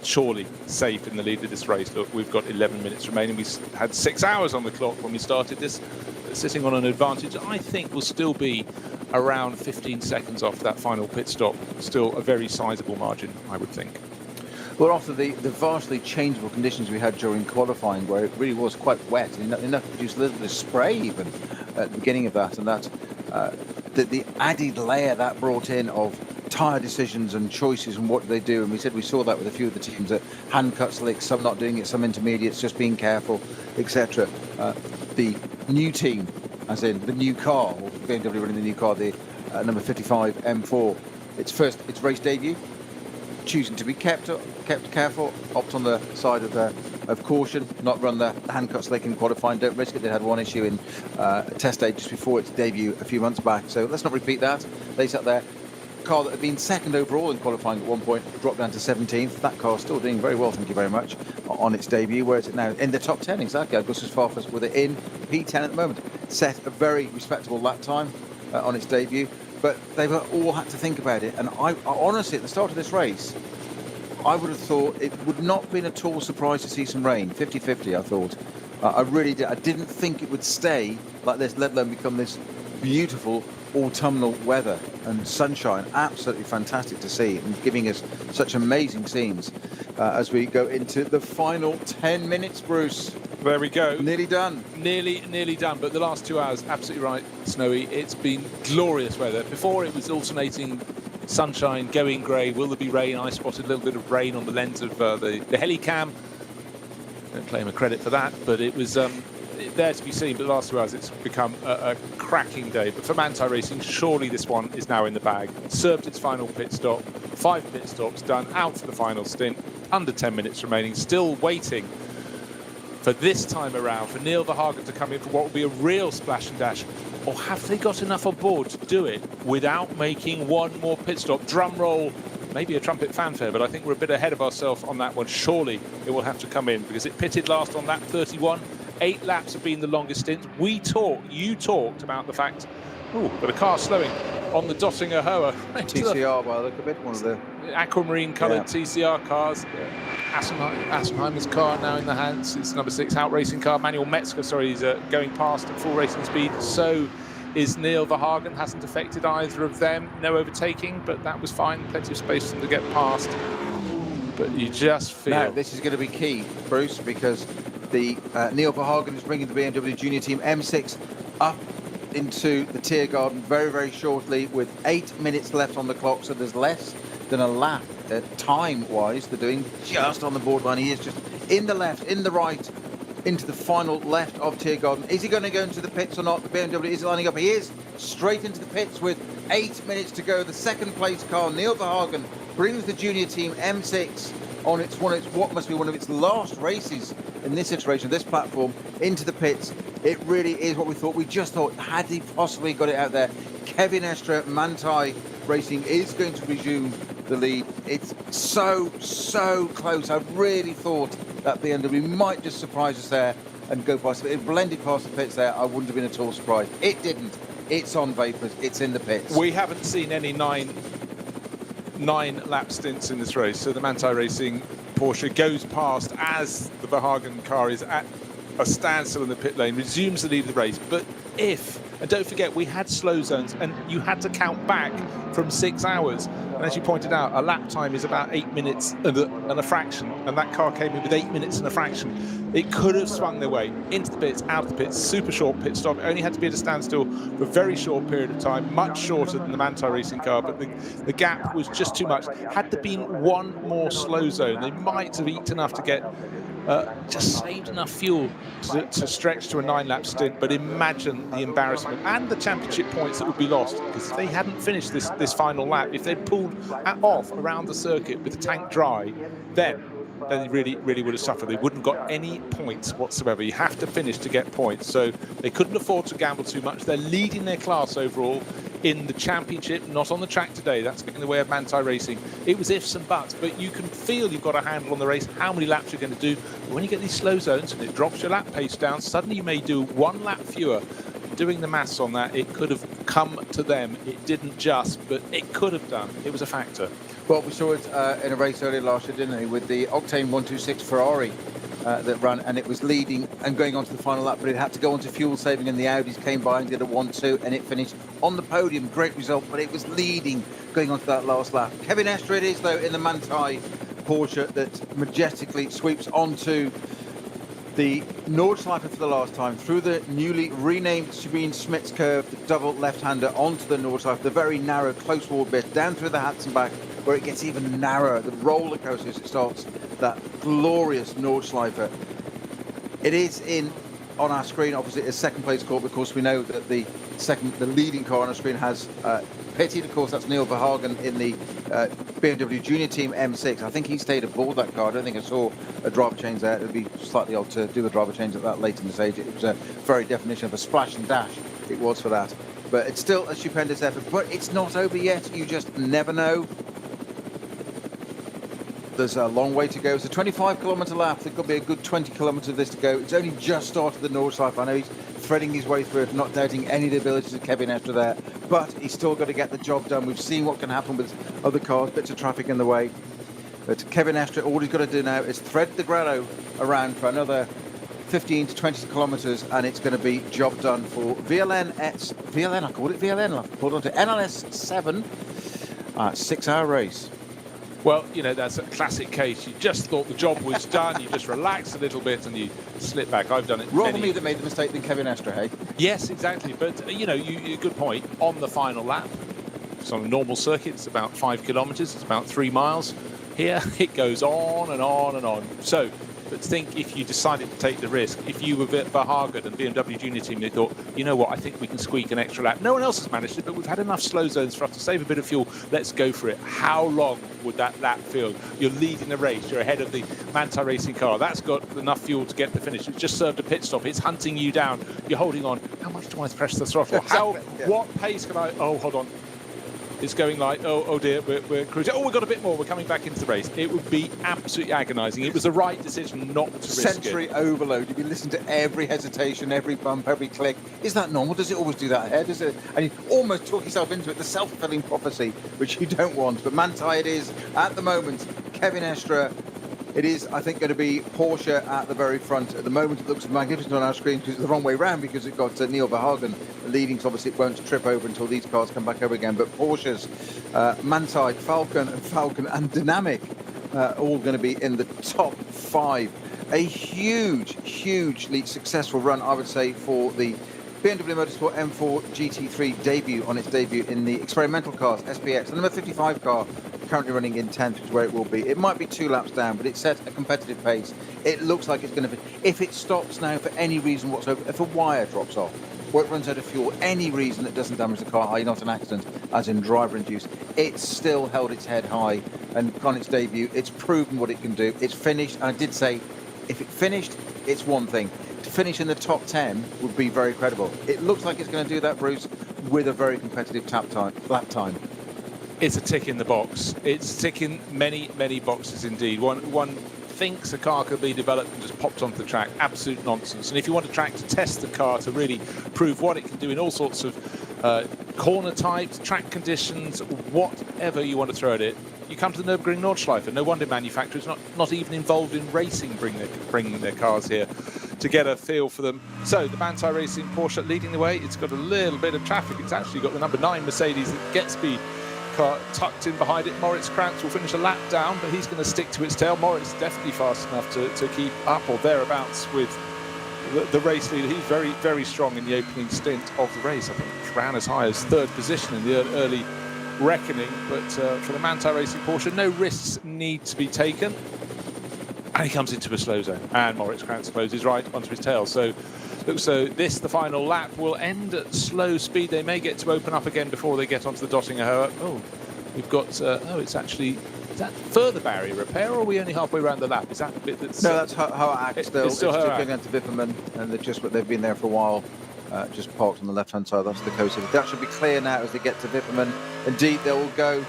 surely safe in the lead of this race. Look, we've got 11 minutes remaining. We had 6 hours on the clock when we started this, sitting on an advantage I think will still be around 15 seconds off that final pit stop. Still a very sizable margin, I would think. Well, after the vastly changeable conditions we had during qualifying, where it really was quite wet, and enough to produce a little bit of spray even at the beginning of that, and that the added layer that brought in of tyre decisions and choices and what they do, and we said we saw that with a few of the teams, that hand cut slicks, some not doing it, some intermediates, just being careful, etc. The new team, as in the new car, or BMW running the new car, the number 55 M4, its race debut, choosing to be kept careful, opt on the side of caution, not run the hand cut slick in qualifying, don't risk it. They had one issue in test day just before its debut a few months back, so let's not repeat that. They sat there. Car that had been second overall in qualifying at one point dropped down to 17th. That car's still doing very well, thank you very much, on its debut. Where is it now? In the top 10, exactly. Augustus Farfus with it in P10 at the moment. Set a very respectable lap time on its debut, but they've all had to think about it. And I honestly, at the start of this race, I would have thought it would not have been at all surprised to see some rain. 50-50, I thought. I really did. I didn't think it would stay like this, let alone become this beautiful autumnal weather and sunshine. Absolutely fantastic to see, and giving us such amazing scenes as we go into the final 10 minutes, Bruce. There we go. Nearly done. Nearly done, but the last 2 hours, absolutely right, Snowy. It's been glorious weather. Before it was alternating sunshine, going grey. Will there be rain? I spotted a little bit of rain on the lens of the helicam. Don't claim a credit for that, but it was there to be seen. But the last 2 hours, it's become a cracking day. But for Manthey Racing, surely this one is now in the bag. Served its final pit stop, 5 pit stops done, out for the final stint, under 10 minutes remaining, still waiting for this time around for Neil Verhagen to come in for what will be a real splash and dash. Or have they got enough on board to do it without making one more pit stop? Drum roll, maybe a trumpet fanfare, but I think we're a bit ahead of ourselves on that one. Surely it will have to come in, because it pitted last on lap 31. 8 laps have been the longest stint. You talked about the fact, but a car slowing on the Dottinger Hoa. TCR, by the look of it, one of the aquamarine coloured TCR cars. Assenheimer's car now in the hands. It's number 6 out racing car. Manuel Metzger, is going past at full racing speed. So is Neil Verhagen. Hasn't affected either of them. No overtaking, but that was fine. Plenty of space for them to get past. But you just feel... Now, this is going to be key, Bruce, because the Neil Verhagen is bringing the BMW Junior Team M6 up into the Tiergarten very, very shortly, with 8 minutes left on the clock, so there's less than a lap time-wise. They're doing just on the borderline. He is just in the left, in the right, into the final left of Tiergarten. Is he going to go into the pits or not? The BMW is lining up. He is straight into the pits with 8 minutes to go. The second place car, Neil Verhagen, brings the Junior Team M6 on what must be one of its last races in this iteration, this platform, into the pits. It really is what we thought. We just thought, had he possibly got it out there? Kevin Estre, Manthey Racing is going to resume the lead. It's so close. I really thought that BMW might just surprise us there and go past it. It blended past the pits there. I wouldn't have been at all surprised. It didn't. It's on vapours. It's in the pits. We haven't seen any nine lap stints in this race. So the Manthey Racing Porsche goes past as the Verhagen car is at a standstill in the pit lane, resumes the lead of the race. But and don't forget, we had slow zones and you had to count back from 6 hours. And as you pointed out, a lap time is about 8 minutes and a fraction. And that car came in with 8 minutes and a fraction. It could have swung their way into the pits, out of the pits, super short pit stop. It only had to be at a standstill for a very short period of time, much shorter than the Manthey Racing car, but the gap was just too much. Had there been one more slow zone, they might have eked enough to get just saved enough fuel to stretch to a 9-lap stint. But imagine the embarrassment and the championship points that would be lost, because if they hadn't finished this final lap, if they'd pulled off around the circuit with the tank dry, then then they really would have suffered. They wouldn't have got any points whatsoever. You have to finish to get points. So they couldn't afford to gamble too much. They're leading their class overall in the championship, not on the track today. That's getting in the way of Manthey Racing. It was ifs and buts, but you can feel you've got a handle on the race, how many laps you're going to do. But when you get these slow zones and it drops your lap pace down, suddenly you may do 1 lap fewer. Doing the maths on that, it could have come to them. It didn't just, but it could have done. It was a factor. Well, we saw it in a race earlier last year, didn't we, with the Octane 126 Ferrari that ran, and it was leading and going on to the final lap, but it had to go on to fuel saving, and the Audis came by and did a 1-2, and it finished on the podium. Great result, but it was leading going on to that last lap. Kevin Estre it is, though, in the Manthey Porsche that majestically sweeps onto the Nordschleife for the last time through the newly renamed Sabine Schmitz curve, the double left-hander onto the Nordschleife, the very narrow close wall bit, down through the Hatzenbach, where it gets even narrower, the roller coaster as it starts that glorious Nordschleife. It is in on our screen, obviously, a second place car, because we know that the leading car on our screen has pitted. Of course, that's Neil Verhagen in the BMW Junior Team M6. I think he stayed aboard that car. I don't think I saw a driver change there. It would be slightly odd to do a driver change at that late in the stage. It was a very definition of a splash and dash. It was for that. But it's still a stupendous effort. But it's not over yet. You just never know. There's a long way to go. It's a 25-kilometre lap. There could be a good 20 kilometres of this to go. It's only just started the Nordschleife. I know he's threading his way through it, not doubting any of the abilities of Kevin Estre there, but he's still got to get the job done. We've seen what can happen with other cars, bits of traffic in the way. But Kevin Estre, all he's got to do now is thread the Grano around for another 15 to 20 kilometres, and it's going to be job done for VLN, I called it VLN, I've pulled on to NLS 7, 6-hour race. Well, you know, that's a classic case. You just thought the job was done. You just relaxed a little bit and you slip back. I've done it. Rather me that made the mistake than Kevin Estre, hey? Yes, exactly. But, you know, good point. On the final lap, it's on a normal circuit. It's about 5 kilometres. It's about 3 miles. Here, it goes on and on and on. So, but think if you decided to take the risk, if you were Verhagen and BMW Junior Team, they thought, you know what, I think we can squeak an extra lap. No one else has managed it, but we've had enough slow zones for us to save a bit of fuel. Let's go for it. How long would that lap feel? You're leading the race. You're ahead of the Manthey Racing car. That's got enough fuel to get the finish. It's just served a pit stop. It's hunting you down. You're holding on. How much do I press the throttle? What pace can I... Oh, hold on. It's going like, oh dear, we're cruising. Oh, we've got a bit more. We're coming back into the race. It would be absolutely agonising. It was the right decision not to risk it. Sensory overload. You listen to every hesitation, every bump, every click. Is that normal? Does it always do that ahead? Is it? And you almost talk yourself into it. The self-fulfilling prophecy, which you don't want. But Manthey it is at the moment. Kevin Estre. It is, I think, going to be Porsche at the very front. At the moment, it looks magnificent on our screen because it's the wrong way round, because it got Neil Verhagen leading. So obviously, it won't trip over until these cars come back over again. But Porsches, Manthey, Falcon and Dynamic, all going to be in the top 5. A hugely successful run, I would say, for the BMW Motorsport M4 GT3 debut on its debut in the experimental cars, SPX. The number 55 car currently running in 10th, which is where it will be. It might be 2 laps down, but it set a competitive pace. It looks like it's going to be... If it stops now for any reason whatsoever, if a wire drops off, or it runs out of fuel, any reason that doesn't damage the car, i.e. not an accident, as in driver-induced, it's still held its head high, and on its debut, it's proven what it can do. It's finished, and I did say, if it finished, it's one thing. To finish in the top 10 would be very credible. It looks like it's going to do that, Bruce, with a very competitive lap time. It's a tick in the box. It's ticking many boxes indeed. One thinks a car could be developed and just popped onto the track. Absolute nonsense. And if you want a track to test the car, to really prove what it can do in all sorts of corner types, track conditions, whatever you want to throw at it, you come to the Nürburgring Nordschleife. No wonder manufacturers not even involved in racing bring their cars here to get a feel for them. So the Manthey Racing Porsche leading the way. It's got a little bit of traffic. It's actually got the number 9 Mercedes that gets speed car tucked in behind it. Moritz Krantz will finish a lap down, but he's going to stick to its tail. Moritz is definitely fast enough to keep up or thereabouts with the race leader. He's very strong in the opening stint of the race. I think he ran as high as 3rd position in the early reckoning, but for the Manthey Racing Porsche, no risks need to be taken. And he comes into a slow zone, and Moritz Krantz closes right onto his tail. So this, the final lap, will end at slow speed. They may get to open up again before they get onto the Dottinger Höhe. Oh, we've got, it's actually Is that further barrier repair, or are we only halfway around the lap? Is that the bit that's... No, that's how it acts still. It's still just how it going into Wipperman, and they've been there for a while, just parked on the left-hand side. That's the coast. That should be clear now as they get to Wipperman. Indeed, they will go.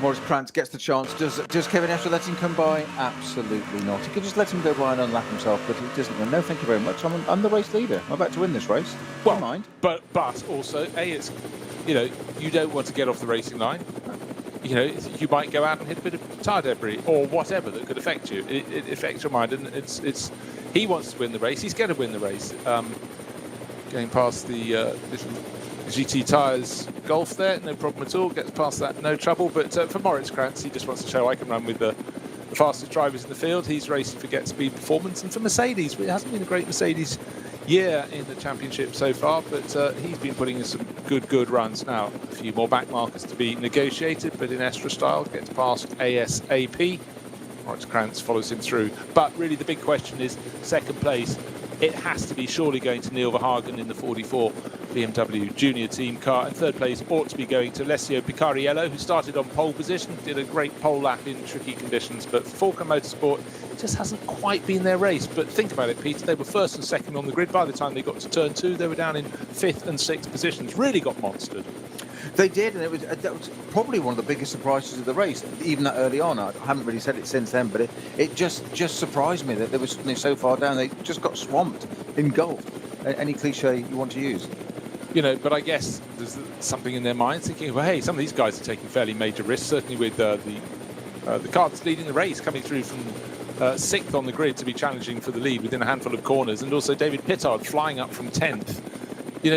Maurice Krantz gets the chance. Does Kevin Estre let him come by? Absolutely not. He could just let him go by and unlap himself, but he doesn't. No, thank you very much. I'm the race leader. I'm about to win this race. Well, don't mind. But also, it's, you don't want to get off the racing line. You might go out and hit a bit of tyre debris or whatever that could affect you. It affects your mind, and it's. He wants to win the race. He's going to win the race. Going past the little GT Tyres Golf there, no problem at all. Gets past that, no trouble. But for Maurice Krantz, he just wants to show I can run with the fastest drivers in the field. He's racing for Get Speed Performance, and for Mercedes, it hasn't been a great Mercedes year in the championship so far, but he's been putting in some good runs. Now, a few more back markers to be negotiated, but in Estre style, gets past ASAP. Maurice Krantz follows him through. But really the big question is second place. It has to be surely going to Neil Verhagen in the 44 BMW Junior Team car, and third place ought to be going to Alessio Picariello, who started on pole position, did a great pole lap in tricky conditions, but Falken Motorsport just hasn't quite been their race. But think about it, Peter, they were first and second on the grid. By the time they got to turn 2, they were down in 5th and 6th positions, really got monstered. They did, and that was probably one of the biggest surprises of the race, even that early on. I haven't really said it since then, but it just surprised me that they were suddenly so far down. They just got swamped, engulfed. Any cliche you want to use? But I guess there's something in their minds thinking, well, hey, some of these guys are taking fairly major risks, certainly with the car that's leading the race coming through from 6th on the grid to be challenging for the lead within a handful of corners, and also David Pittard flying up from 10th.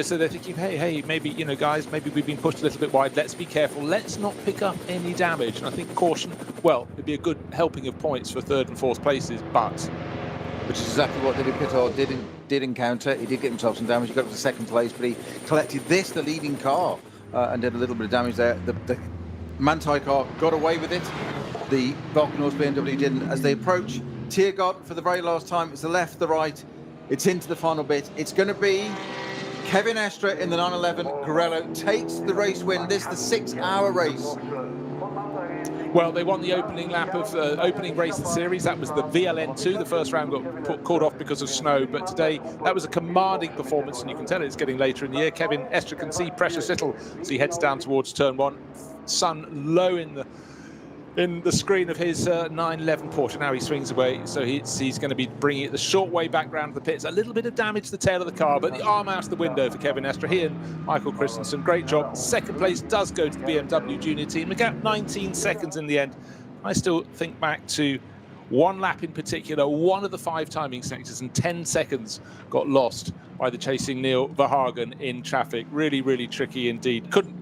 So they're thinking, hey, maybe, guys, maybe we've been pushed a little bit wide. Let's be careful. Let's not pick up any damage. And I think caution, well, it'd be a good helping of points for 3rd and 4th places, but... Which is exactly what David Pittard did encounter. He did get himself some damage. He got up to 2nd place, but he collected the leading car, and did a little bit of damage there. The Manthey car got away with it. The Valkenhorst BMW didn't. As they approach Tiergarten for the very last time, it's the left, the right. It's into the final bit. It's going to be Kevin Estre in the 911. Garello takes the race win. This is the 6-hour race. Well, they won the opening lap of opening race of the series. That was the VLN2. The first round got called off because of snow, but today that was a commanding performance, and you can tell it's getting later in the year. Kevin Estre can see precious little as he heads down towards turn 1. Sun low in the screen of his 911 Porsche. Now he swings away, so he's going to be bringing it the short way back round to the pits. A little bit of damage to the tail of the car, but the arm out of the window for Kevin Estre. He and Michael Christensen, great job. 2nd place does go to the BMW Junior Team. The gap 19 seconds in the end. I still think back to one lap in particular, one of the 5 timing sectors, and 10 seconds got lost by the chasing Neil Verhagen in traffic. Really, really tricky indeed. Couldn't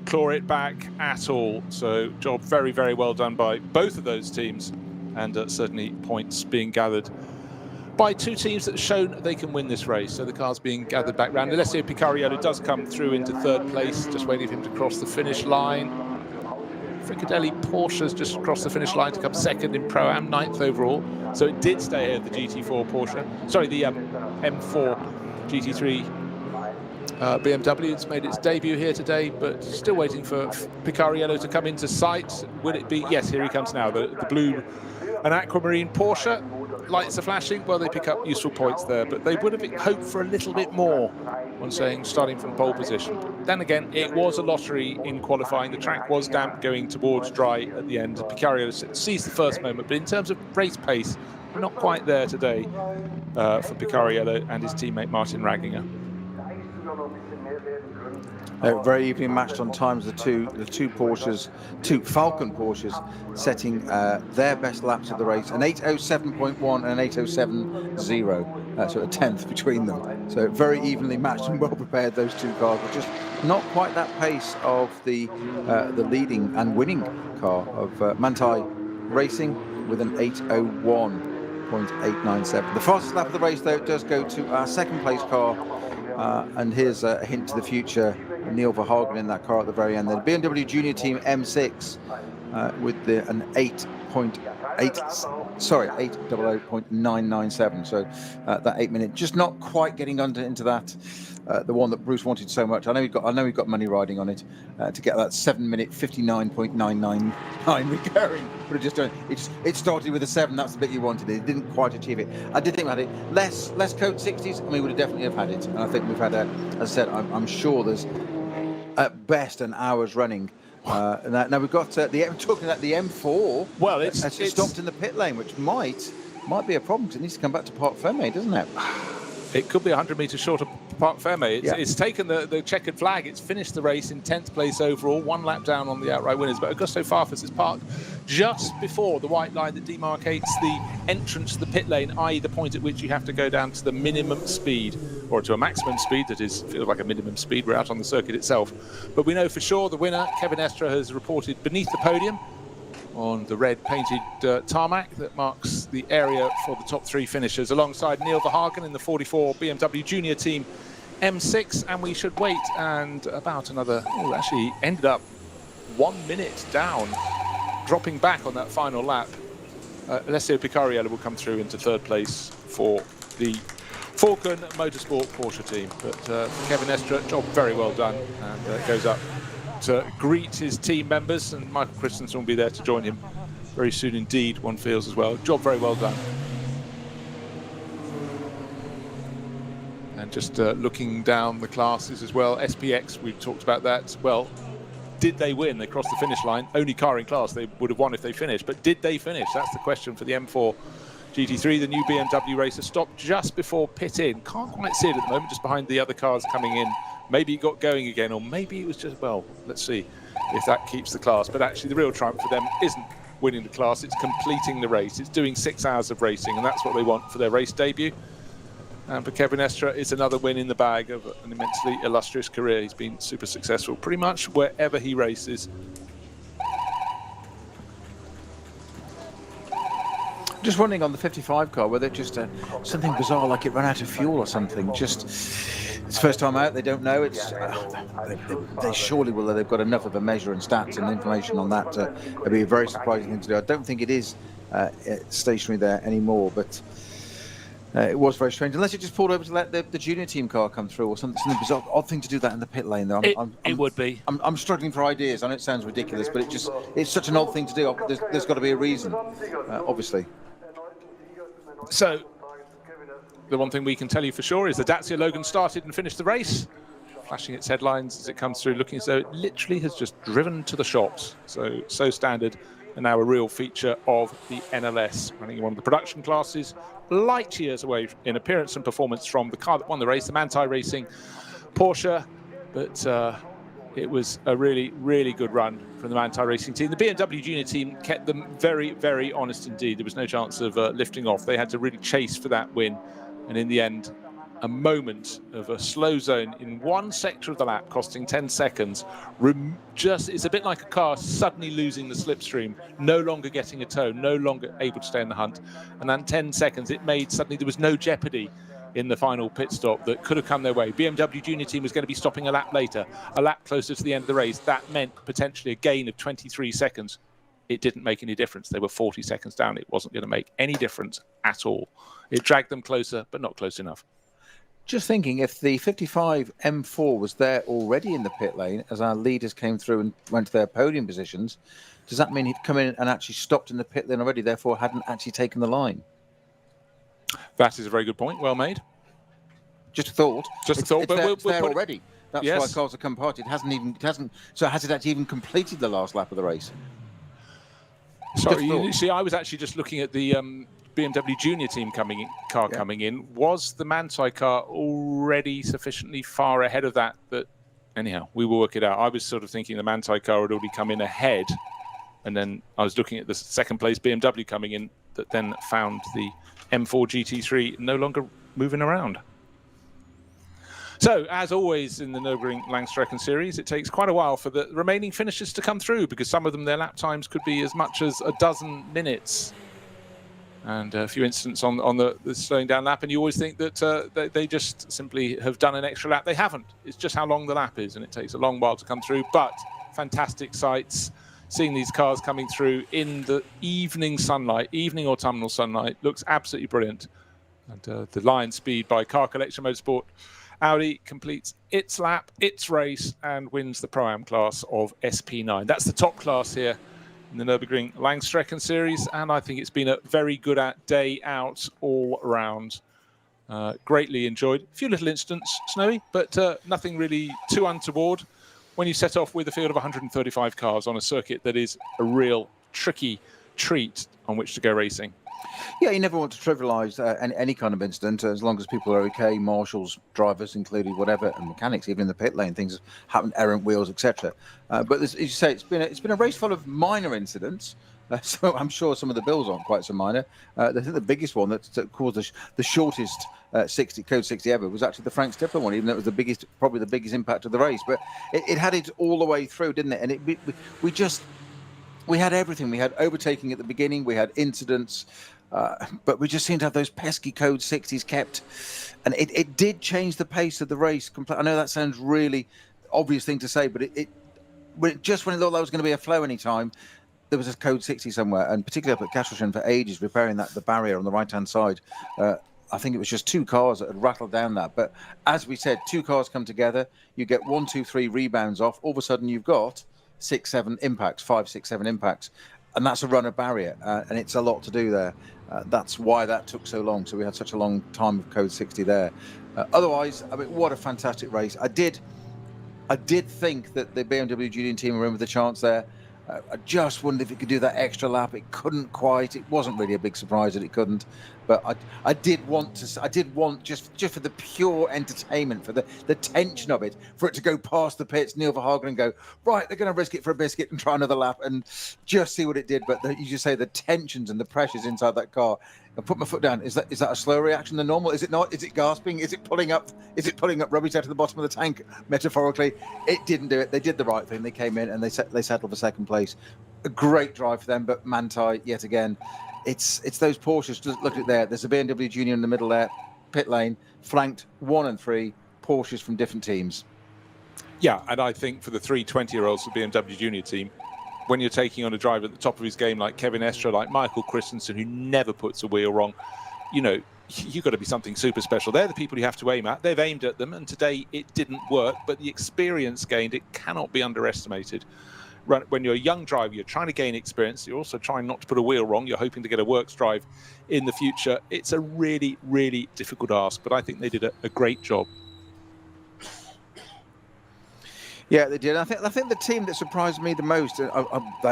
claw it back at all. So job very, very well done by both of those teams, and certainly points being gathered by 2 teams that have shown they can win this race. So the car's being gathered back round. Alessio Picariello does come through into 3rd place, just waiting for him to cross the finish line. Fricadelli Porsche's just crossed the finish line to come 2nd in Pro-Am, 9th overall. So it did stay ahead of the GT4 Porsche. Sorry, the M4 GT3 BMW. It's made its debut here today, but still waiting for Picariello to come into sight. Will it be? Yes, here he comes now. The blue and aquamarine Porsche. Lights are flashing. Well, they pick up useful points there, but they would have hoped for a little bit more when starting from pole position. Then again, it was a lottery in qualifying. The track was damp going towards dry at the end. Picariello seized the first moment, but in terms of race pace, we're not quite there today for Picariello and his teammate Martin Ragginger. Very evenly matched on times, the two Porsches, 2 Falcon Porsches, setting their best laps of the race, an 8:07.1 and an 8:07.0, so a 10th between them. So very evenly matched and well prepared, those 2 cars, but just not quite that pace of the leading and winning car of Manthey Racing with an 8:01.897. The fastest lap of the race, though, does go to our 2nd place car, and here's a hint to the future. Neil Verhagen in that car at the very end. The BMW Junior Team M6 with an 8:00.997. So that 8 minute, just not quite getting into that. The one that Bruce wanted so much. I know he got money riding on it to get that 7 minute 59.999 recurring. But it started with a 7. That's the bit you wanted. It didn't quite achieve it. I did think we had it less code 60s, and we would have definitely have had it. And I think we've had as I said, I'm sure there's at best an hour's running. Now we've got talking about the M4. Well, it's stopped in the pit lane, which might be a problem because it needs to come back to Parc Fermé, doesn't it? It could be 100 metres short of Parc Fermé. It's taken the checkered flag. It's finished the race in 10th place overall, 1 lap down on the outright winners. But Augusto Farfus is parked just before the white line that demarcates the entrance to the pit lane, i.e. the point at which you have to go down to the minimum speed, or to a maximum speed that feels like a minimum speed. We're out on the circuit itself. But we know for sure the winner, Kevin Estre, has reported beneath the podium on the red painted tarmac that marks the area for the top 3 finishers, alongside Neil Verhagen in the 44 BMW Junior Team M6. And we should wait and about another, actually ended up 1 minute down, dropping back on that final lap. Alessio Picariello will come through into 3rd place for the Falcon Motorsport Porsche team. But for Kevin Estre, job very well done, and goes up to greet his team members, and Michael Christensen will be there to join him very soon indeed, one feels as well. Job very well done. And just looking down the classes as well, SPX, we've talked about that. Well, did they win? They crossed the finish line. Only car in class, they would have won if they finished, but did they finish? That's the question for the M4 GT3. The new BMW racer stopped just before pit in. Can't quite see it at the moment, just behind the other cars coming in. Maybe it got going again, or maybe it was just, well, let's see if that keeps the class. But actually the real triumph for them isn't winning the class, it's completing the race. It's doing 6 hours of racing, and that's what they want for their race debut. And for Kevin Estre, it's another win in the bag of an immensely illustrious career. He's been super successful pretty much wherever he races. Just wondering on the 55 car, whether just something bizarre, like it ran out of fuel or something. Just, it's first time out, they don't know. It's they surely will. They've got enough of a measure and stats and information on that. It'd be a very surprising thing to do. I don't think it is stationary there anymore, but it was very strange. Unless it just pulled over to let the junior team car come through, or something bizarre. Odd thing to do that in the pit lane, though. It would be. I'm struggling for ideas. I know it sounds ridiculous, but it's such an odd thing to do. There's got to be a reason, obviously. So, the one thing we can tell you for sure is the Dacia Logan started and finished the race, flashing its headlines as it comes through, looking as though it literally has just driven to the shops. So standard, and now a real feature of the NLS, running in one of the production classes, light years away in appearance and performance from the car that won the race, the Manthey Racing Porsche. But it was a really, really good run from the Manthey Racing team. The BMW Junior team kept them very, very honest indeed. There was no chance of lifting off. They had to really chase for that win. And in the end, a moment of a slow zone in one sector of the lap, costing 10 seconds. It's a bit like a car suddenly losing the slipstream, no longer getting a tow, no longer able to stay in the hunt. And then 10 seconds, it made suddenly there was no jeopardy in the final pit stop that could have come their way. BMW Junior team was going to be stopping a lap later, a lap closer to the end of the race. That meant potentially a gain of 23 seconds. It didn't make any difference. They were 40 seconds down. It wasn't going to make any difference at all. It dragged them closer, but not close enough. Just thinking, if the 55 M4 was there already in the pit lane as our leaders came through and went to their podium positions, does that mean he'd come in and actually stopped in the pit lane already, therefore hadn't actually taken the line? That is a very good point. Well made. Just a thought. Just a thought. But it's there already. That's yes. why cars have come apart. So has it actually even completed the last lap of the race? Sorry, you see, I was actually just looking at the BMW Junior team coming in. Was the Manthey car already sufficiently far ahead of that? Anyhow, we will work it out. I was sort of thinking the Manthey car had already come in ahead, and then I was looking at the second place BMW coming in that then found the M4 GT3 no longer moving around. So, as always in the Nürburgring Langstrecken series, it takes quite a while for the remaining finishers to come through, because some of them, their lap times could be as much as a dozen minutes. And a few incidents on the slowing down lap, and you always think that they just simply have done an extra lap. They haven't. It's just how long the lap is, and it takes a long while to come through. But fantastic sights. seeing these cars coming through in the evening sunlight, evening autumnal sunlight, looks absolutely brilliant. And the line speed by Car Collection Motorsport. Audi completes its lap, its race, and wins the Pro-Am class of SP9. That's the top class here in the Nürburgring Langstrecken series, and I think it's been a very good day out all around. Greatly enjoyed. A few little incidents, Snowy, but nothing really too untoward when you set off with a field of 135 cars on a circuit that is a real tricky treat on which to go racing. Yeah, you never want to trivialise any kind of incident, as long as people are okay, marshals, drivers included, whatever, and mechanics, even in the pit lane, things happen, errant wheels, etc. But as you say, it's been a race full of minor incidents. So I'm sure some of the bills aren't quite so minor. I think the biggest one that caused the shortest code 60 ever was actually the Frank Stifler one, even though it was probably the biggest impact of the race. But it had it all the way through, didn't it? And we had everything. We had overtaking at the beginning. We had incidents. But we just seemed to have those pesky code 60s kept. And it did change the pace of the race. I know that sounds really obvious thing to say, but just when it looked like it was going to be a flow any time, there was a code 60 somewhere, and particularly up at Kasselchen for ages, repairing the barrier on the right-hand side. I think it was just 2 cars that had rattled down that. But as we said, 2 cars come together, you get 1, 2, 3 rebounds off. All of a sudden, you've got 6, 7 impacts, 5, 6, 7 impacts. And that's a runner barrier, and it's a lot to do there. That's why that took so long. So we had such a long time of code 60 there. Otherwise, I mean, what a fantastic race. I did think that the BMW Junior team were in with a chance there. I just wondered if it could do that extra lap. It couldn't quite. It wasn't really a big surprise that it couldn't. But I did want just for the pure entertainment, for the tension of it, for it to go past the pits, Neil Verhagen, and go, right, they're going to risk it for a biscuit and try another lap and just see what it did. But you just say the tensions and the pressures inside that car. I put my foot down. Is that a slower reaction than normal? Is it not? Is it gasping? Is it pulling up rubbish out of the bottom of the tank? Metaphorically, it didn't do it. They did the right thing. They came in and they settled for second place. A great drive for them, but Manthey yet again. It's those Porsches. Just look at it there. There's a BMW Junior in the middle there, pit lane, flanked 1 and 3 Porsches from different teams. Yeah, and I think for the 3 20-year-olds of the BMW Junior team, when you're taking on a driver at the top of his game like Kevin Estre, like Michael Christensen, who never puts a wheel wrong, you've got to be something super special. They're the people you have to aim at. They've aimed at them, and today it didn't work, but the experience gained, it cannot be underestimated. When you're a young driver, you're trying to gain experience. You're also trying not to put a wheel wrong. You're hoping to get a works drive in the future. It's a really, really difficult ask, but I think they did a great job. Yeah, they did. I think the team that surprised me the most, they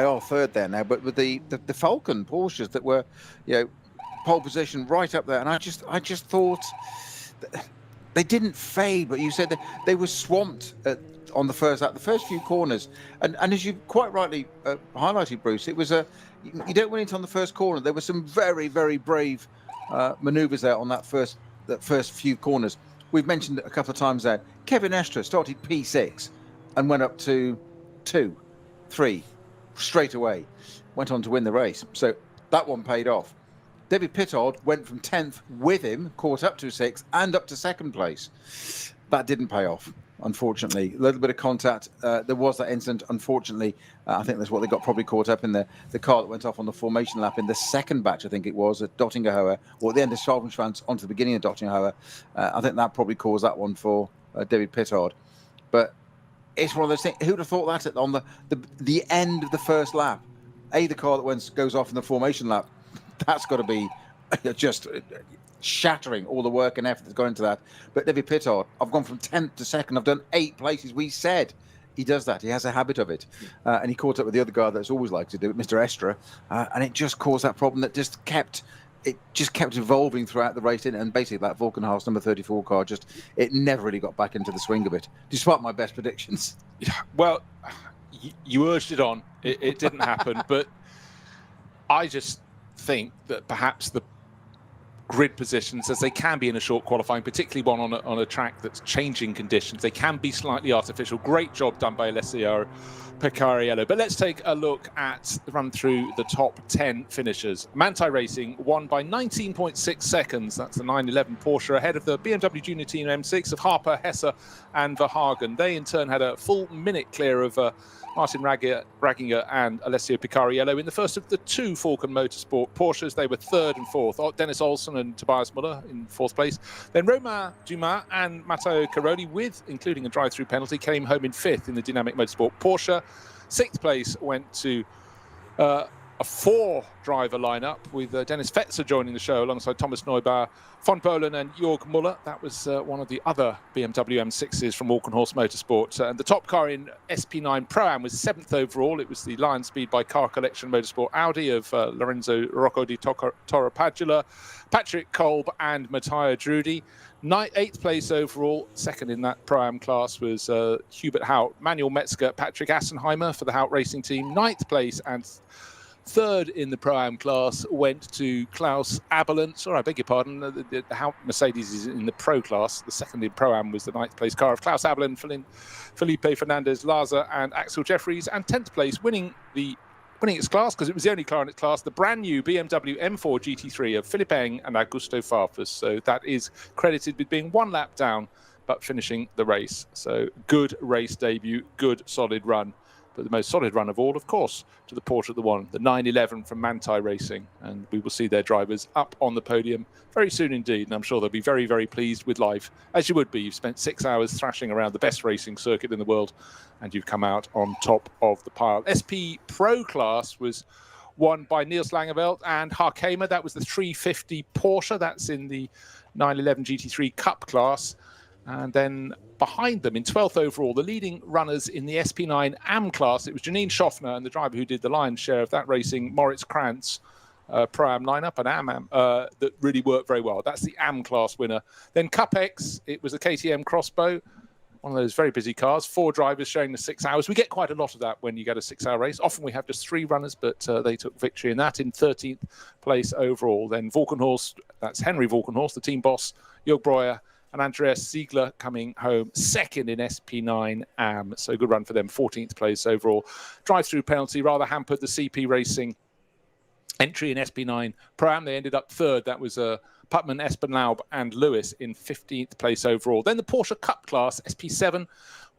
are third there now, but with the Falcon Porsches that were, pole position right up there, and I just thought they didn't fade, but you said that they were swamped on the first lap, the first few corners, and as you quite rightly highlighted, Bruce, it was you don't win it on the first corner. There were some very, very brave manoeuvres there on that first few corners. We've mentioned it a couple of times there. Kevin Estre started P6. And went up to 2, 3 straight away. Went on to win the race. So that one paid off. David Pittard went from 10th with him, caught up to 6th and up to 2nd place. That didn't pay off, unfortunately. A little bit of contact. There was that incident, unfortunately. I think that's what they got probably caught up in the car that went off on the formation lap in the second batch, I think it was, at Dottingerhohe, or at the end of Schwalbenschwanz onto the beginning of Dottingerhohe. I think that probably caused that one for David Pittard. But it's one of those things. Who'd have thought that on the end of the first lap? The car that goes off in the formation lap, that's got to be just shattering all the work and effort that's gone into that. But David Pittard, I've gone from 10th to 2nd. I've done 8 places. We said he does that. He has a habit of it. And he caught up with the other guy that's always liked to do it, Mr. Estre. And it just caused that problem that just kept evolving throughout the race, and basically that Volkenhaus number 34 car it never really got back into the swing of it, despite my best predictions. Well, you urged it on. It didn't happen, but I just think that perhaps the grid positions, as they can be in a short qualifying, particularly one on a track that's changing conditions, they can be slightly artificial. Great job done by Alessio Ruhr-Pokal-Rennen. But let's take a look at run through the top 10 finishers. Manthey Racing won by 19.6 seconds. That's the 911 Porsche ahead of the BMW Junior Team M6 of Harper, Hesse and Verhagen. They in turn had a full minute clear of Martin Ragginger and Alessio Picariello in the first of the two Falcon Motorsport Porsches. They were third and fourth. Dennis Olsen and Tobias Muller in fourth place. Then Romain Dumas and Matteo Caroli, including a drive-through penalty, came home in fifth in the Dynamic Motorsport Porsche. Sixth place went to a four-driver lineup with Dennis Fetzer joining the show alongside Thomas Neubauer, von Bohlen and Jörg Muller. That was one of the other BMW M6s from Walkenhorst Motorsport. And the top car in SP9 Pro-Am was seventh overall. It was the Lion Speed by Car Collection Motorsport Audi of Lorenzo Rocco di Torrepadula, Patrick Kolb and Matteo Drudi. Eighth place overall, second in that Pro-Am class was Hubert Haut, Manuel Metzger, Patrick Assenheimer for the Haut Racing Team. Ninth place and third in the Pro-Am class went to Klaus Abelin. Sorry, I beg your pardon. The Haut Mercedes is in the Pro class. The second in Pro-Am was the ninth place car of Klaus Abelin, Felipe Fernandez, Laza and Axel Jeffries. And 10th place, winning its class, because it was the only car in its class, the brand new BMW M4 GT3 of Philipp Eng and Augusto Farfus. So that is credited with being one lap down, but finishing the race. So good race debut, good solid run. But the most solid run of all, of course, to the Porsche that won, the 911 from Manthey Racing. And we will see their drivers up on the podium very soon indeed. And I'm sure they'll be very, very pleased with life, as you would be. You've spent 6 hours thrashing around the best racing circuit in the world, and you've come out on top of the pile. SP Pro class was won by Niels Langeveld and Harkamer. That was the 350 Porsche. That's in the 911 GT3 Cup class. And then behind them, in 12th overall, the leading runners in the SP9 AM class, it was Janine Schaffner and the driver who did the lion's share of that racing, Moritz Krantz, Pro-Am lineup and AM, that really worked very well. That's the AM class winner. Then Cup X, it was a KTM Crossbow, one of those very busy cars, 4 drivers showing the 6 hours. We get quite a lot of that when you get a 6-hour race. Often we have just 3 runners, but they took victory in that in 13th place overall. Then Walkenhorst, that's Henry Walkenhorst, the team boss, Jörg Breuer, and Andreas Ziegler coming home second in SP9 AM. So good run for them, 14th place overall. Drive-through penalty rather hampered the CP Racing entry in SP9 Pro-Am. They ended up third. That was Putman, Espenlaub and Lewis in 15th place overall. Then the Porsche Cup class, SP7,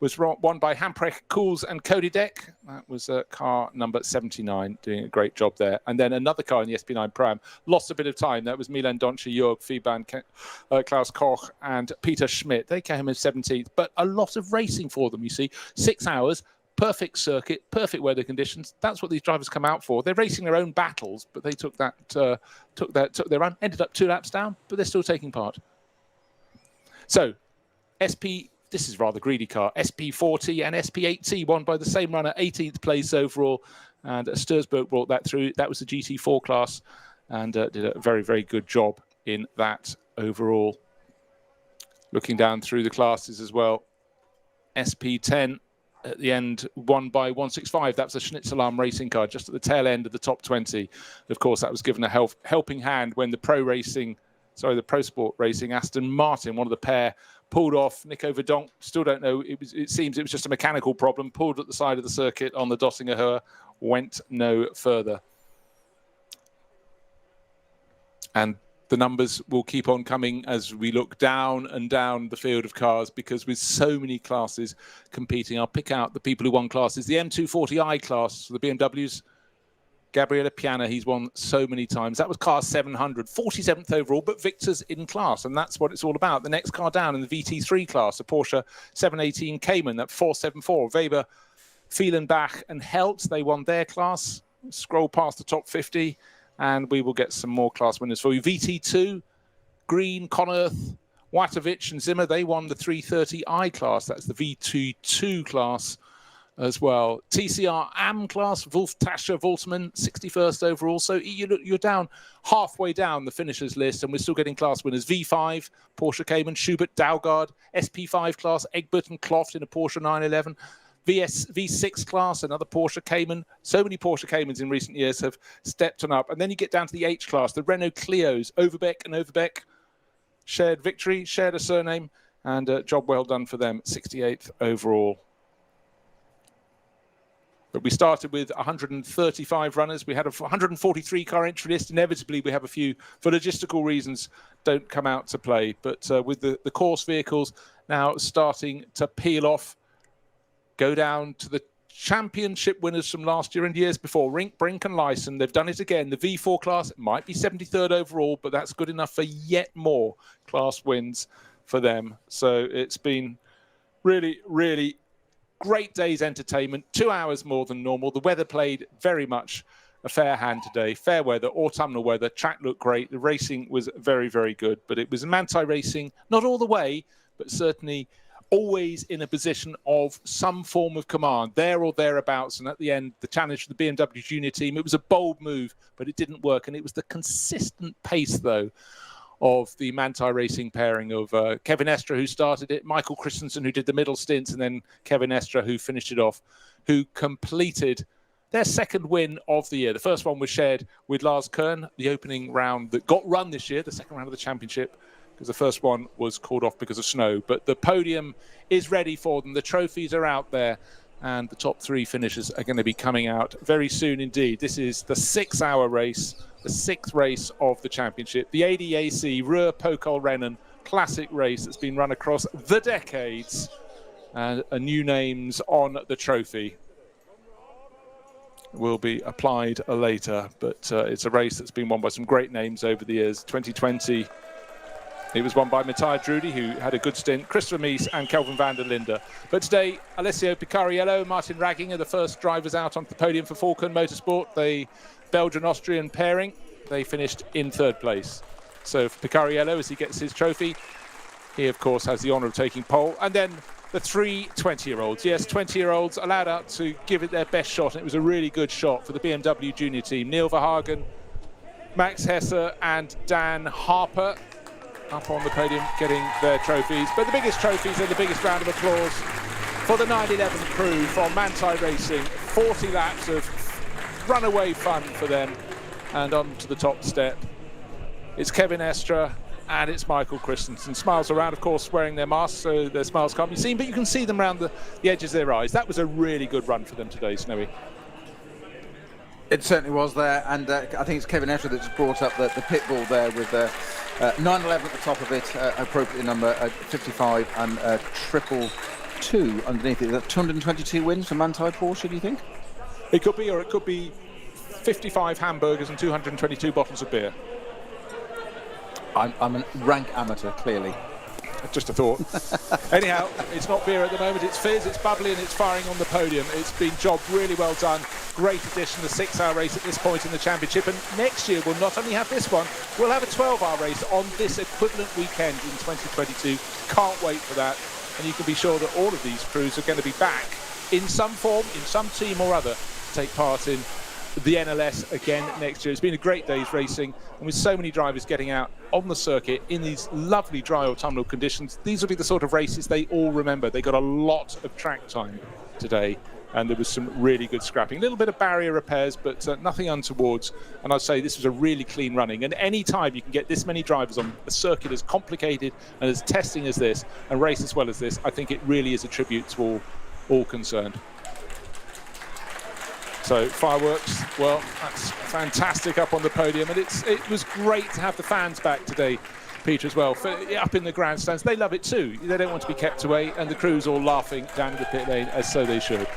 was won by Hamprecht, Kuhls and Cody Deck. That was car number 79, doing a great job there. And then another car in the SP9 Pro-Am lost a bit of time. That was Milan Donci, Jörg Fieban, Klaus Koch and Peter Schmidt. They came in 17th, but a lot of racing for them, you see. 6 hours, perfect circuit, perfect weather conditions. That's what these drivers come out for. They're racing their own battles, but they took their run, ended up 2 laps down, but they're still taking part. So, this is a rather greedy car. SP40 and SP8T won by the same runner, 18th place overall. And Sturzberg brought that through. That was the GT4 class and did a very, very good job in that overall. Looking down through the classes as well. SP10 at the end won by 165. That was a Schnitzelarm racing car just at the tail end of the top 20. Of course, that was given a helping hand when the Pro Sport Racing Aston Martin, one of the pair, pulled off. Nico Verdonk, still don't know. It seems it was just a mechanical problem. Pulled at the side of the circuit on the Dossinger Höhe, went no further. And the numbers will keep on coming as we look down and down the field of cars, because with so many classes competing, I'll pick out the people who won classes. The M240i class for the BMWs, Gabriele Piana, he's won so many times. That was car 700, 47th overall, but victors in class, and that's what it's all about. The next car down in the VT3 class, a Porsche 718 Cayman, that 474. Weber, Fielenbach and Helt, they won their class. Scroll past the top 50, and we will get some more class winners for you. VT2, Green, Connerth, Watovic and Zimmer, they won the 330i class. That's the VT2 class as well. TCR AM class, Wolf Tascher Voltman, 61st overall. So you're down halfway down the finishers list, and we're still getting class winners. V5, Porsche Cayman, Schubert, Daugard. SP5 class, Egbert and Kloft in a Porsche 911. V6 class, another Porsche Cayman. So many Porsche Caymans in recent years have stepped on up. And then you get down to the H class, the Renault Clios, Overbeck and Overbeck. Shared victory, shared a surname, and job well done for them, 68th overall. But we started with 135 runners. We had a 143 car entry list. Inevitably, we have a few, for logistical reasons, don't come out to play. But with the course vehicles now starting to peel off, go down to the championship winners from last year and years before, Rink, Brink and Lyson. They've done it again. The V4 class, it might be 73rd overall, but that's good enough for yet more class wins for them. So it's been really, really great day's entertainment, 2 hours more than normal. The weather played very much a fair hand today. Fair weather, autumnal weather, track looked great. The racing was very, very good. But it was Manthey racing, not all the way, but certainly always in a position of some form of command, there or thereabouts. And at the end, the challenge for the BMW Junior team, it was a bold move, but it didn't work. And it was the consistent pace, though, of the Manthey Racing pairing of Kevin Estre, who started it, Michael Christensen, who did the middle stints, and then Kevin Estre, who finished it off, who completed their second win of the year. The first one was shared with Lars Kern, the opening round that got run this year, the second round of the championship, because the first one was called off because of snow. But the podium is ready for them. The trophies are out there, and the top three finishers are going to be coming out very soon indeed. This is the 6-hour race, the 6th race of the championship, the ADAC Ruhr-Pokal-Rennen classic race that's been run across the decades, and new names on the trophy will be applied later. But it's a race that's been won by some great names over the years. 2020, it was won by Matthias Drudy, who had a good stint, Christopher Mies and Kelvin van der Linde. But today, Alessio Picariello, Martin Ragginger, the first drivers out onto the podium for Falcon Motorsport, the Belgian-Austrian pairing, they finished in 3rd place. So for Picariello, as he gets his trophy, he, of course, has the honour of taking pole. And then the 3 20-year-olds. Yes, 20-year-olds allowed out to give it their best shot. And it was a really good shot for the BMW Junior team. Neil Verhagen, Max Hesse and Dan Harper up on the podium getting their trophies. But the biggest trophies and the biggest round of applause for the 911 crew from Manthey Racing. 40 laps of runaway fun for them. And on to the top step, it's Kevin Estre and it's Michael Christensen. Smiles around, of course, wearing their masks, so their smiles can't be seen, but you can see them around the edges of their eyes. That was a really good run for them today, Snowy. It certainly was there, and I think it's Kevin Estre that's brought up the pit bull there with 911 at the top of it, appropriately number 55 and 222 underneath it. Is that 222 wins for Manthey Porsche, do you think? It could be, or it could be 55 hamburgers and 222 bottles of beer. I'm a rank amateur, clearly. Just a thought. Anyhow, it's not beer at the moment, it's fizz, it's bubbly and it's firing on the podium. It's been job really well done. Great addition, the 6-hour race at this point in the championship. And next year we'll not only have this one, we'll have a 12-hour race on this equivalent weekend in 2022. Can't wait for that. And you can be sure that all of these crews are going to be back in some form, in some team or other, to take part in the NLS again next year. It's been a great day's racing, and with so many drivers getting out on the circuit in these lovely dry autumnal conditions, these will be the sort of races they all remember. They got a lot of track time today, and there was some really good scrapping. A little bit of barrier repairs, but nothing untowards. And I'd say this was a really clean running. And any time you can get this many drivers on a circuit as complicated and as testing as this, and race as well as this, I think it really is a tribute to all concerned. So fireworks, well, that's fantastic up on the podium, and it was great to have the fans back today, Peter, as well, up in the grandstands. They love it too. They don't want to be kept away, and the crew's all laughing down in the pit lane, as so they should.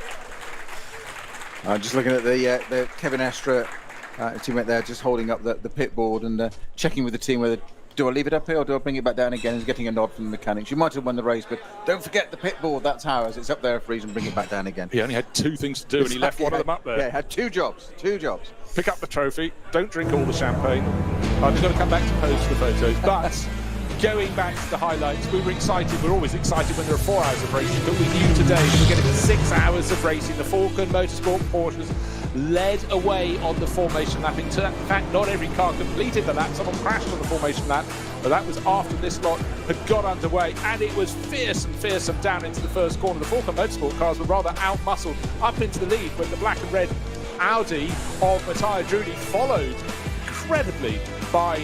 I'm just looking at the Kevin Estre teammate there, just holding up the pit board and checking with the team whether do I leave it up here or do I bring it back down again? He's getting a nod from the mechanics. You might have won the race, but don't forget the pit board. That's ours. It's up there for a reason. Bring it back down again. He only had 2 things to do, and he left one of them up there. Yeah, had 2 jobs. 2 jobs. Pick up the trophy. Don't drink all the champagne. I'm just going to come back to pose for the photos. But going back to the highlights, we were excited. We're always excited when there are 4 hours of racing, but we knew today we're getting 6 hours of racing. The Falcon Motorsport Porsches led away on the formation lap. In fact, not every car completed the lap. Someone crashed on the formation lap, but that was after this lot had got underway, and it was fearsome down into the first corner. The Falcon Motorsport cars were rather out-muscled up into the lead when the black and red Audi of Matthias Drudy followed incredibly by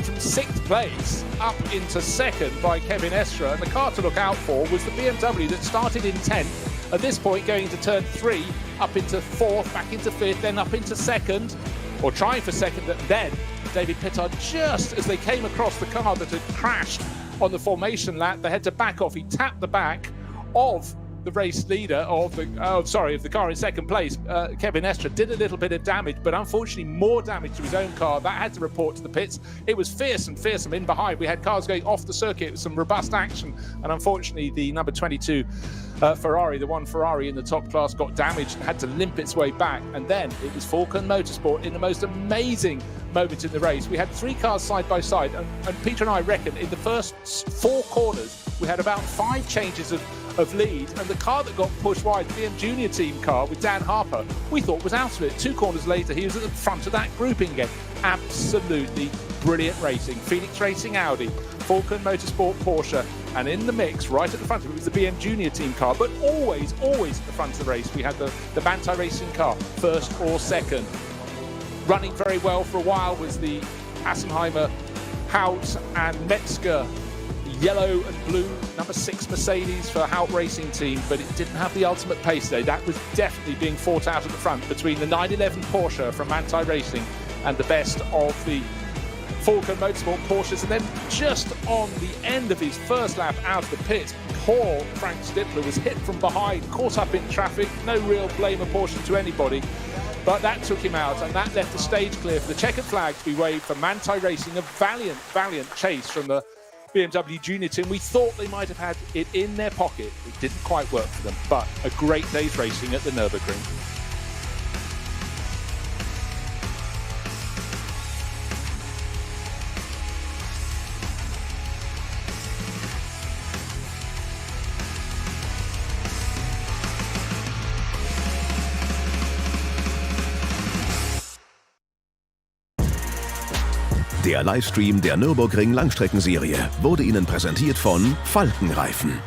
from 6th place up into 2nd by Kevin Estre. And the car to look out for was the BMW that started in 10th At this point, going into turn 3, up into 4th, back into 5th, then up into 2nd, or trying for 2nd, and then David Pittard, just as they came across the car that had crashed on the formation lap, they had to back off. He tapped the back of the race leader of the car in 2nd place. Kevin Estre did a little bit of damage, but unfortunately more damage to his own car. That had to report to the pits. It was fearsome in behind. We had cars going off the circuit with some robust action, and unfortunately the number 22 Ferrari, the one Ferrari in the top class, got damaged and had to limp its way back. And then it was Falcon Motorsport in the most amazing moment in the race. We had 3 cars side by side, and Peter and I reckon in the first 4 corners we had about 5 changes of lead, and the car that got pushed wide, the BM Junior team car with Dan Harper, we thought was out of it. 2 corners later he was at the front of that grouping again. Absolutely brilliant racing. Phoenix Racing Audi, Falcon Motorsport Porsche, and in the mix right at the front of it was the BM Junior team car, but always at the front of the race we had the Bantai Racing car, 1st or 2nd. Running very well for a while was the Assenheimer, Hout and Metzger yellow and blue number 6 Mercedes for Hout Racing Team, but it didn't have the ultimate pace today. That was definitely being fought out at the front between the 911 Porsche from Manthey Racing and the best of the Falcon Motorsport Porsches. And then just on the end of his first lap out of the pits, poor Frank Stippler was hit from behind, caught up in traffic. No real blame apportioned to anybody, but that took him out, and that left the stage clear for the checkered flag to be waved for Manthey Racing. A valiant chase from the BMW Junior team. We thought they might have had it in their pocket. It didn't quite work for them, but a great day's racing at the Nürburgring. Der Livestream der Nürburgring Langstreckenserie wurde Ihnen präsentiert von Falken Reifen.